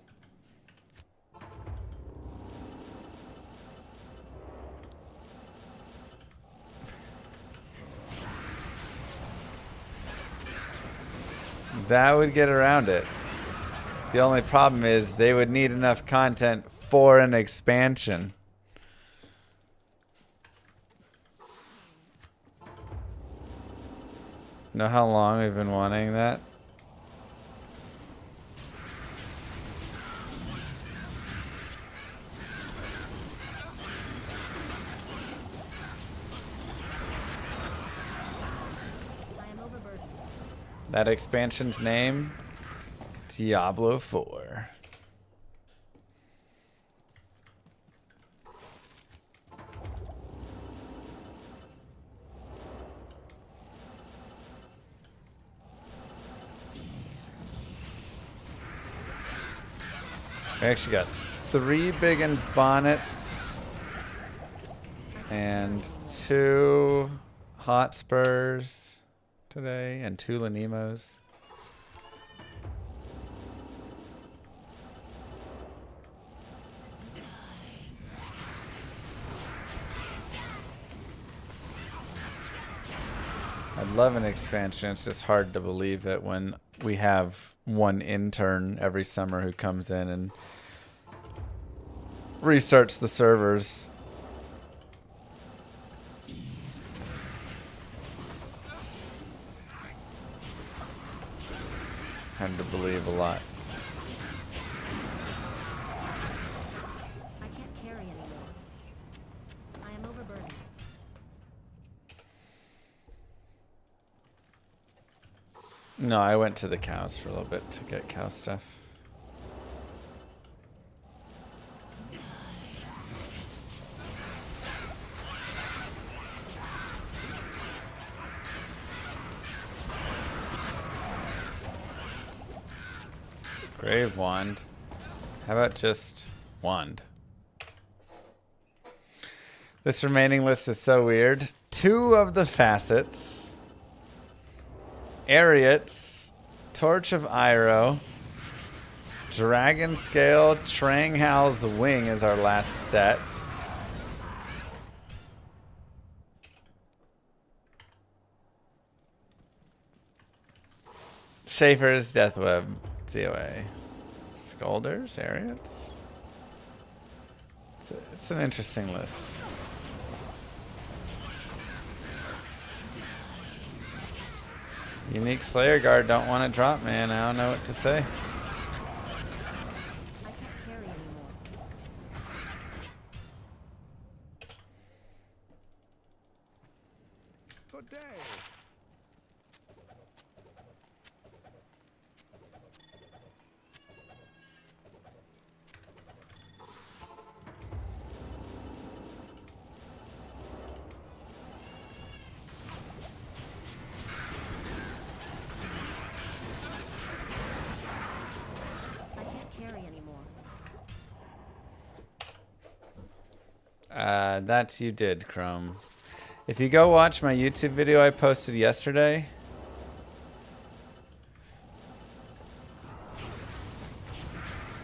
That would get around it. The only problem is they would need enough content for an expansion. Know how long we've been wanting that? That expansion's name? Diablo 4. We actually got 3 Biggins bonnets and 2 Hotspurs today and 2 Lanimos. I'd love an expansion. It's just hard to believe it when we have one intern every summer who comes in and restarts the servers. Hard to believe a lot. I can't carry anymore. I am overburdened. No, I went to the cows for a little bit to get cow stuff. Grave wand. How about just wand? This remaining list is so weird. 2 of the facets. Ariots. Torch of Iroh. Dragon Scale. Tranghal's Wing is our last set. Schaefer's Deathweb. COA. Scolders, Ariots. It's an interesting list. Unique Slayer Guard don't want to drop, man. I don't know what to say. I can't carry anymore. Good day. I can't carry anymore. That's you did, Chrome. If you go watch my YouTube video I posted yesterday,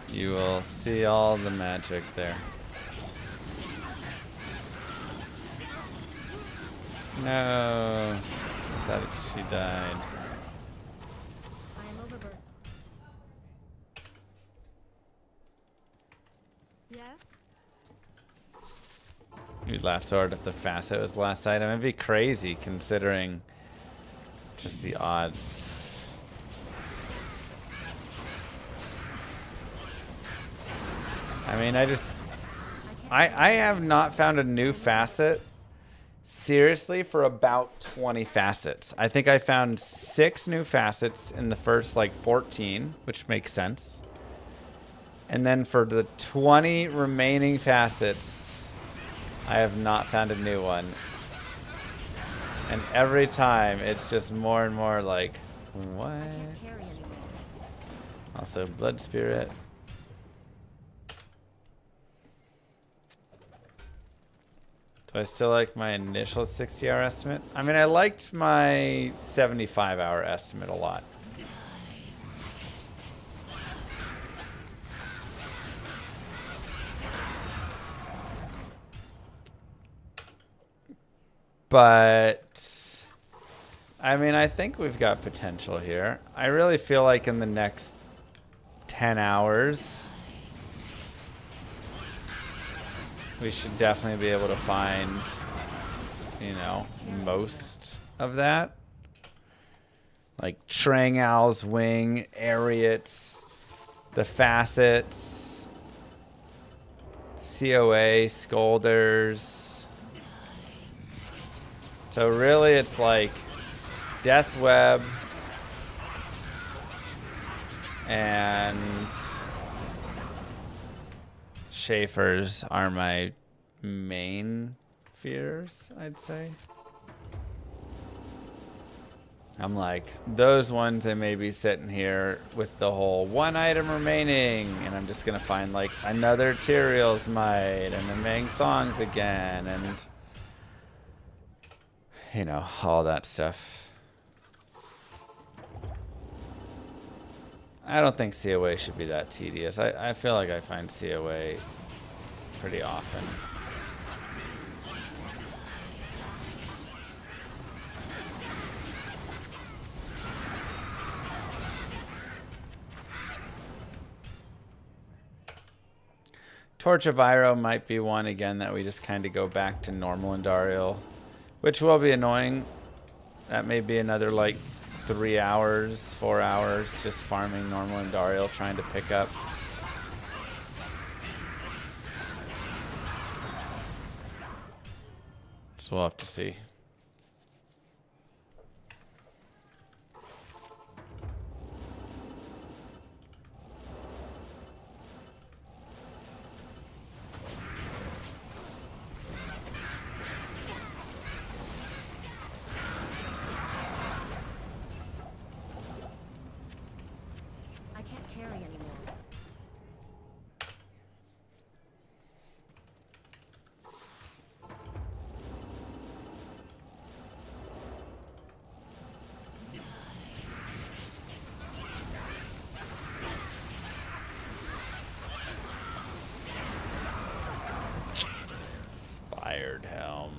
you will see all the magic there. No, I thought she died. I am overburdened. Yes? You laughed so hard if the facet was the last item. It'd be crazy considering just the odds. I mean, I have not found a new facet seriously for about 20 facets. I think I found 6 new facets in the first like 14, which makes sense. And then for the 20 remaining facets, I have not found a new one. And every time it's just more and more like, what? I can't carry anymore. Also, Blood Spirit. Do I still like my initial 60-hour estimate? I mean, I liked my 75-hour estimate a lot. But, I mean, I think we've got potential here. I really feel like in the next 10 hours, we should definitely be able to find, you know, most of that. Like Tranghal's Wing, Ariots, the facets, COA, Scolders. So really it's like Death Web and Schaefer's are my main fears, I'd say. I'm like, those ones I may be sitting here with the whole 1 item remaining, and I'm just gonna find like another Tyrael's Might and the Mang Songs again, and you know, all that stuff. I don't think COA should be that tedious. I feel like I find COA pretty often. Torch of Iroh might be one again that we just kind of go back to normal Andariel, which will be annoying. That may be another like 3 hours, 4 hours just farming normal Andariel trying to pick up. So we'll have to see. I can't carry anymore. Inspired Helm.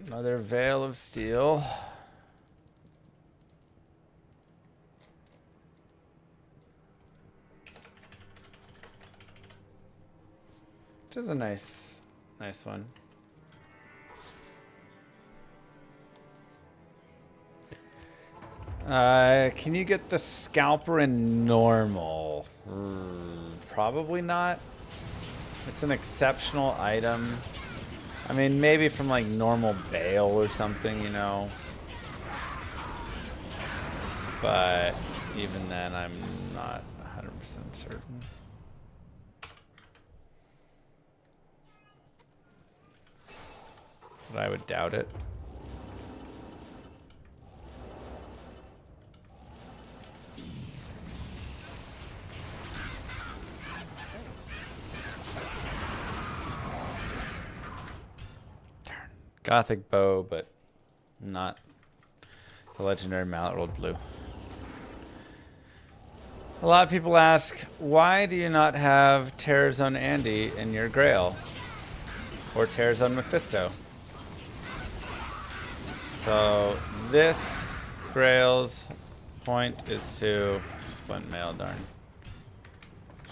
Another Veil of Steel. Which is a nice one. Can you get the scalper in normal? Probably not. It's an exceptional item. I mean, maybe from like normal Bale or something, you know. But even then, I'm not 100% certain. But I would doubt it. Gothic bow, but not the legendary Mallet Rolled Blue. A lot of people ask, why do you not have Terror Zone Andy in your Grail? Or Terror Zone Mephisto? So this Grail's point is to splint mail, darn.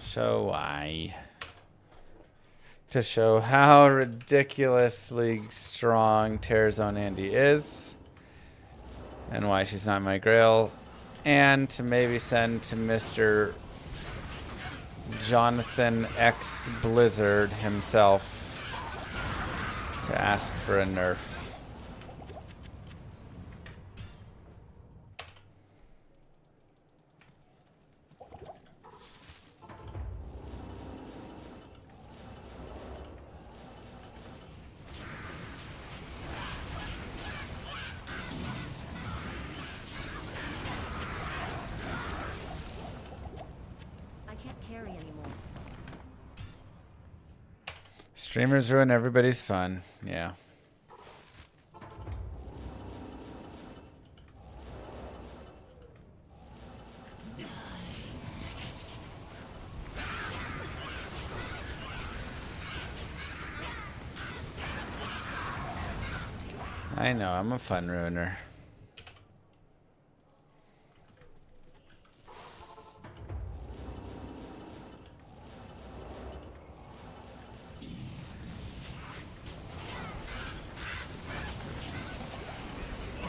Show why. To show how ridiculously strong Terror Zone Andy is and why she's not my Grail, and to maybe send to Mr. Jonathan X Blizzard himself to ask for a nerf. Streamers ruin everybody's fun. Yeah. I know, I'm a fun ruiner.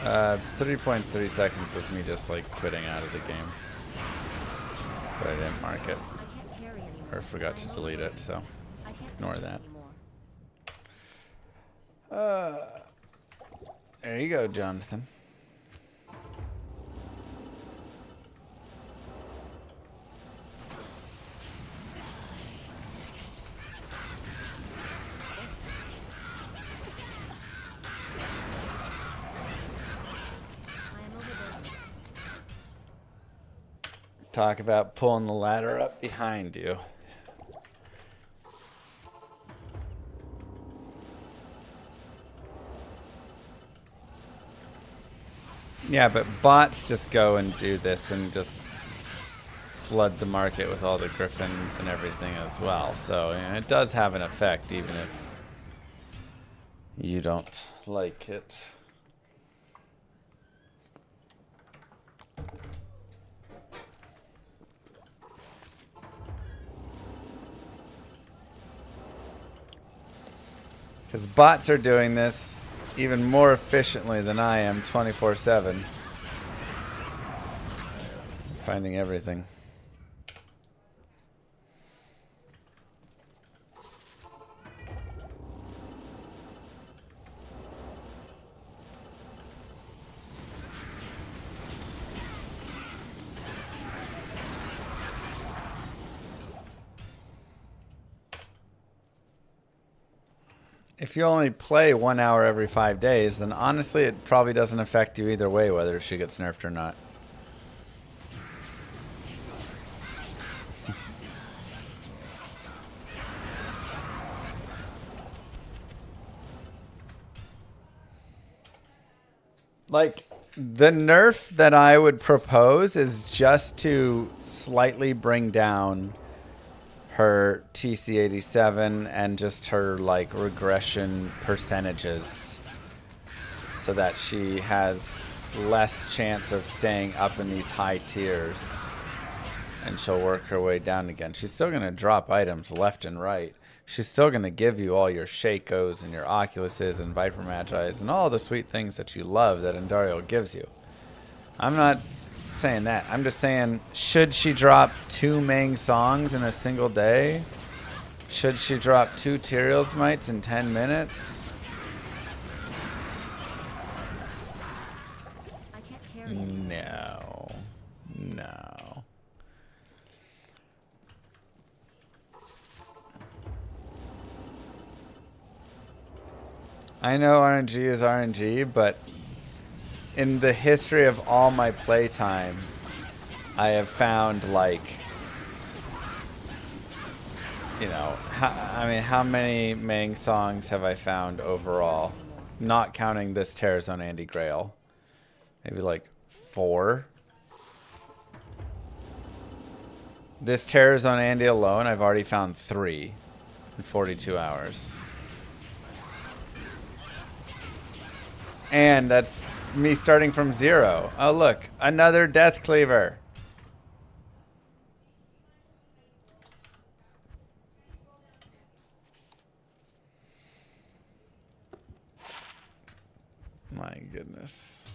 Uh, 3.3 seconds was me just like quitting out of the game. But I didn't mark it. Or forgot to delete it, so ignore that. There you go, Jonathan. Talk about pulling the ladder up behind you. Yeah, but bots just go and do this and just flood the market with all the griffins and everything as well. So you know, it does have an effect, even if You don't like it. Because bots are doing this even more efficiently than I am 24/7. Finding everything. If you only play 1 hour every 5 days, then honestly it probably doesn't affect you either way whether she gets nerfed or not. Like, the nerf that I would propose is just to slightly bring down her TC87 and just her, like, regression percentages so that she has less chance of staying up in these high tiers and she'll work her way down again. She's still going to drop items left and right. She's still going to give you all your Shakos and your Oculuses and Viper Magis and all the sweet things that you love that Andariel gives you. I'm not saying that. I'm just saying, should she drop 2 Mang songs in a single day? Should she drop 2 Tyrael's Mites in 10 minutes? I can't carry it. No. No. I know RNG is RNG, but in the history of all my playtime, I have found, like, you know, how many Mang songs have I found overall? Not counting this TZ Andy Grail. Maybe like 4. This TZ Andy alone, I've already found 3 in 42 hours. And that's me starting from 0. Oh, look. Another Death Cleaver. My goodness.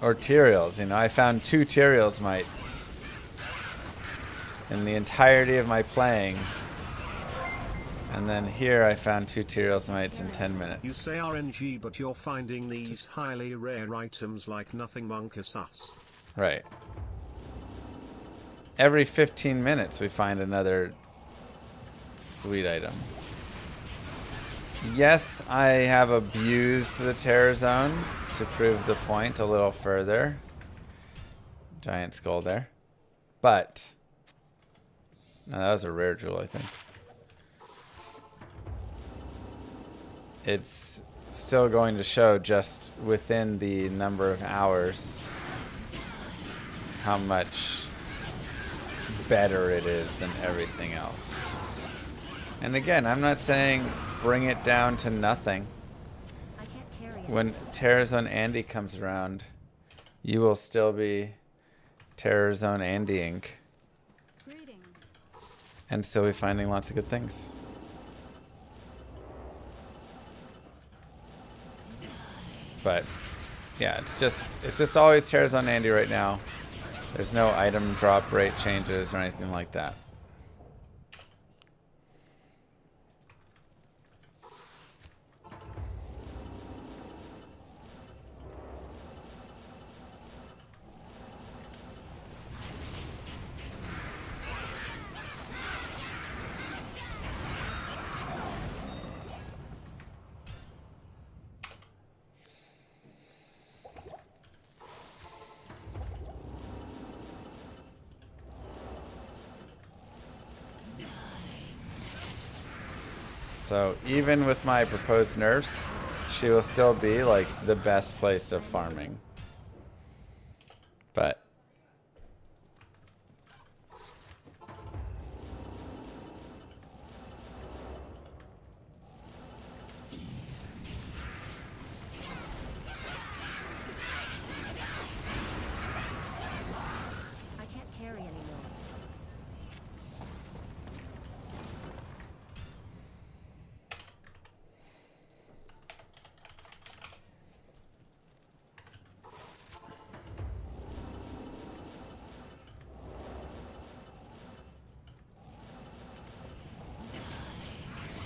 Or Tyrael's. You know, I found 2 Tyrael's Mites in the entirety of my playing. And then here I found 2 Tyrael's Mites in 10 minutes. You say RNG, but you're finding these highly rare items like nothing monkus us. Right. Every 15 minutes we find another sweet item. Yes, I have abused the Terror Zone to prove the point a little further. Giant skull there. But no, that was a rare jewel, I think. It's still going to show just within the number of hours how much better it is than everything else. And again, I'm not saying bring it down to nothing. I can't carry it. When TZ Andy comes around, you will still be TZ Andying Greetings. and still be finding lots of good things. But yeah, it's just always TZ Andy right now. There's no item drop rate changes or anything like that. So even with my proposed nerfs, she will still be like the best place of farming. But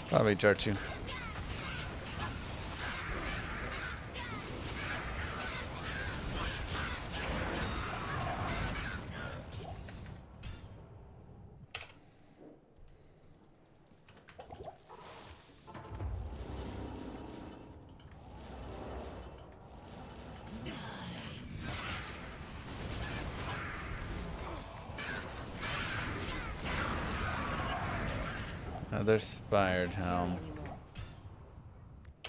Probably Jarchu. Another Spired Helm.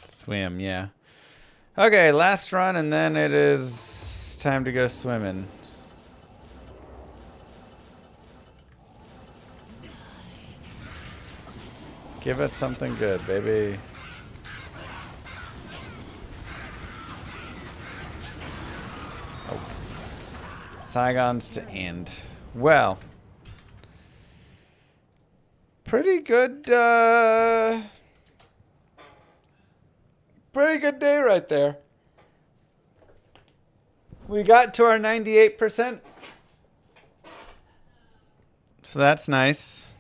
Swim, yeah. Okay, last run, and then it is time to go swimming. Give us something good, baby. Oh. Saigons to end. Well. Pretty good day right there. We got to our 98%. So that's nice.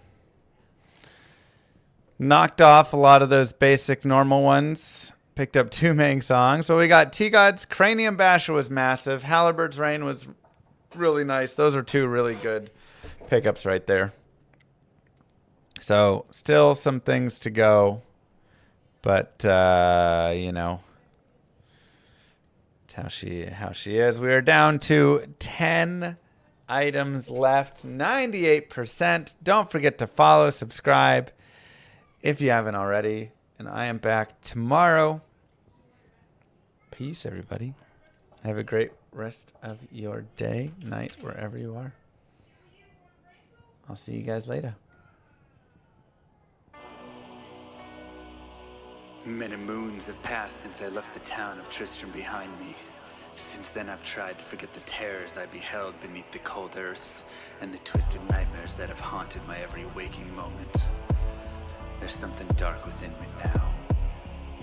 Knocked off a lot of those basic normal ones. Picked up 2 main songs. But we got T-God's Cranium Basher was massive. Halbert's Rain was really nice. Those are 2 really good pickups right there. So, still some things to go, but, you know, that's how she is. We are down to 10 items left, 98%. Don't forget to follow, subscribe if you haven't already, and I am back tomorrow. Peace, everybody. Have a great rest of your day, night, wherever you are. I'll see you guys later. Many moons have passed since I left the town of Tristram behind me. Since then I've tried to forget the terrors I beheld beneath the cold earth and the twisted nightmares that have haunted my every waking moment. There's something dark within me now.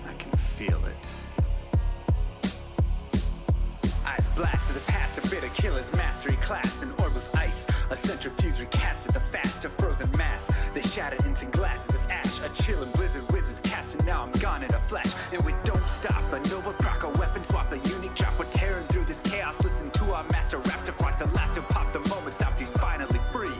I can feel it. Ice blast to the past, a bitter killer's mastery class, an orb of ice, a centrifuge recasted the fast, a frozen mass. They shattered into glasses of ash, a chilling blizzard wizards casting. Now I'm gone in a flash, and we don't stop. A Nova proc, a weapon swap, a unique drop. We're tearing through this chaos. Listen to our master rap to flock. The last who popped the moment stopped. He's finally free.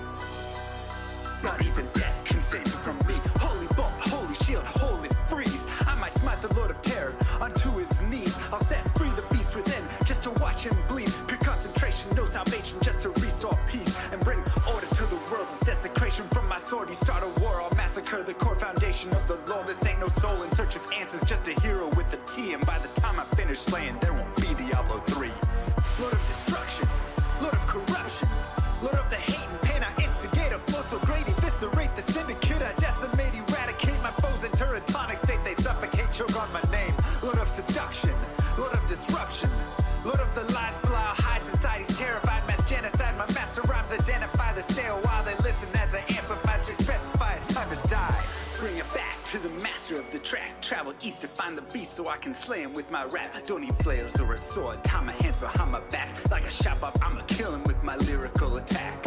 Not even death can save me from me. Holy bolt, holy shield, holy freeze. I might smite the Lord of Terror unto his knees. I'll set free the beast within just to watch him bleed. Pure concentration, no salvation, just to restore peace and bring order to the world. The desecration from my sword, he start a war. I'll massacre the core foundation of the law. This ain't no soul in search of answers, just a hero with a T. And by the time I finish slaying, there won't be Diablo 3. Lord of destruction, Lord of corruption, Lord of the hate and pain. I instigate a flow so great, eviscerate the syndicate. I decimate, eradicate my foes in teratonic state. They suffocate, choke on my name. Lord of seduction, Lord of disruption, Lord of the lies, Belial hides inside. He's terrified, mass genocide. My master rhymes identify the stale while they listen as I amplify, specify it's time to die. Bring it back to the master of the track. Travel east to find the beast so I can slay him with my rap. Don't need flails or a sword. Tie my hands behind my back. Like a shot up, I'ma kill him with my lyrical attack.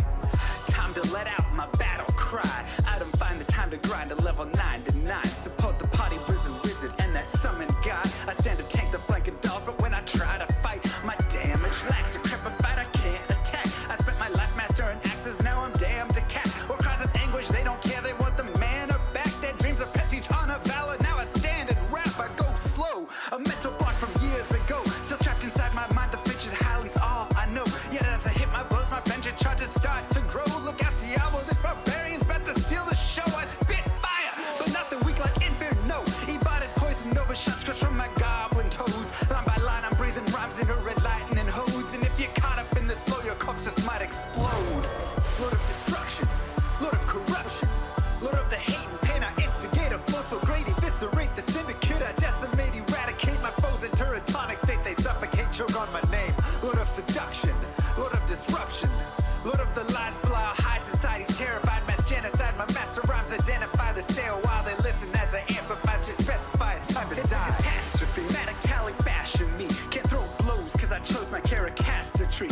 Time to let out my battle cry. I don't find the time to grind a level 9 to 9. Support the party blizzard wizard and that summon god. I stand to tank the flanking dolls, but when I try to fight, my damage lacks. Decrepified, I can't attack. I spent my life mastering axes, now I'm damned to cat. Or cries of anguish, they don't care, they want the mana back. Dead dreams of prestige, honor, valor. Now I stand and rap, I go slow. A mental block from years ago. Still trapped inside my mind, the fiction highly's all I know. Yet as I hit my blows, my vengeance charges start to grow. Look out, Diablo, this barbarian's about to steal the show. I spit fire, but not the weak like Inferno. Ebotted poison over shots crush from my goblin toes. Line by line, I'm breathing rhymes into red lightning hose. And if you're caught up in this flow, your corpse just might explode. Lord of destruction, Lord of corruption, Lord of the hate and pain. I instigate a flow so great, eviscerate the syndicate. I decimate, eradicate my foes in teratonic state. They suffocate, choke on my name. Lord of seduction, Lord of disruption, Lord of the lies, Belial hides inside. He's terrified, mass genocide. My master rhymes identify the stale while they listen as I amplify, specify it's time to die. It's a catastrophe, matic talic bashing me. Can't throw blows cause I chose my caricaster tree.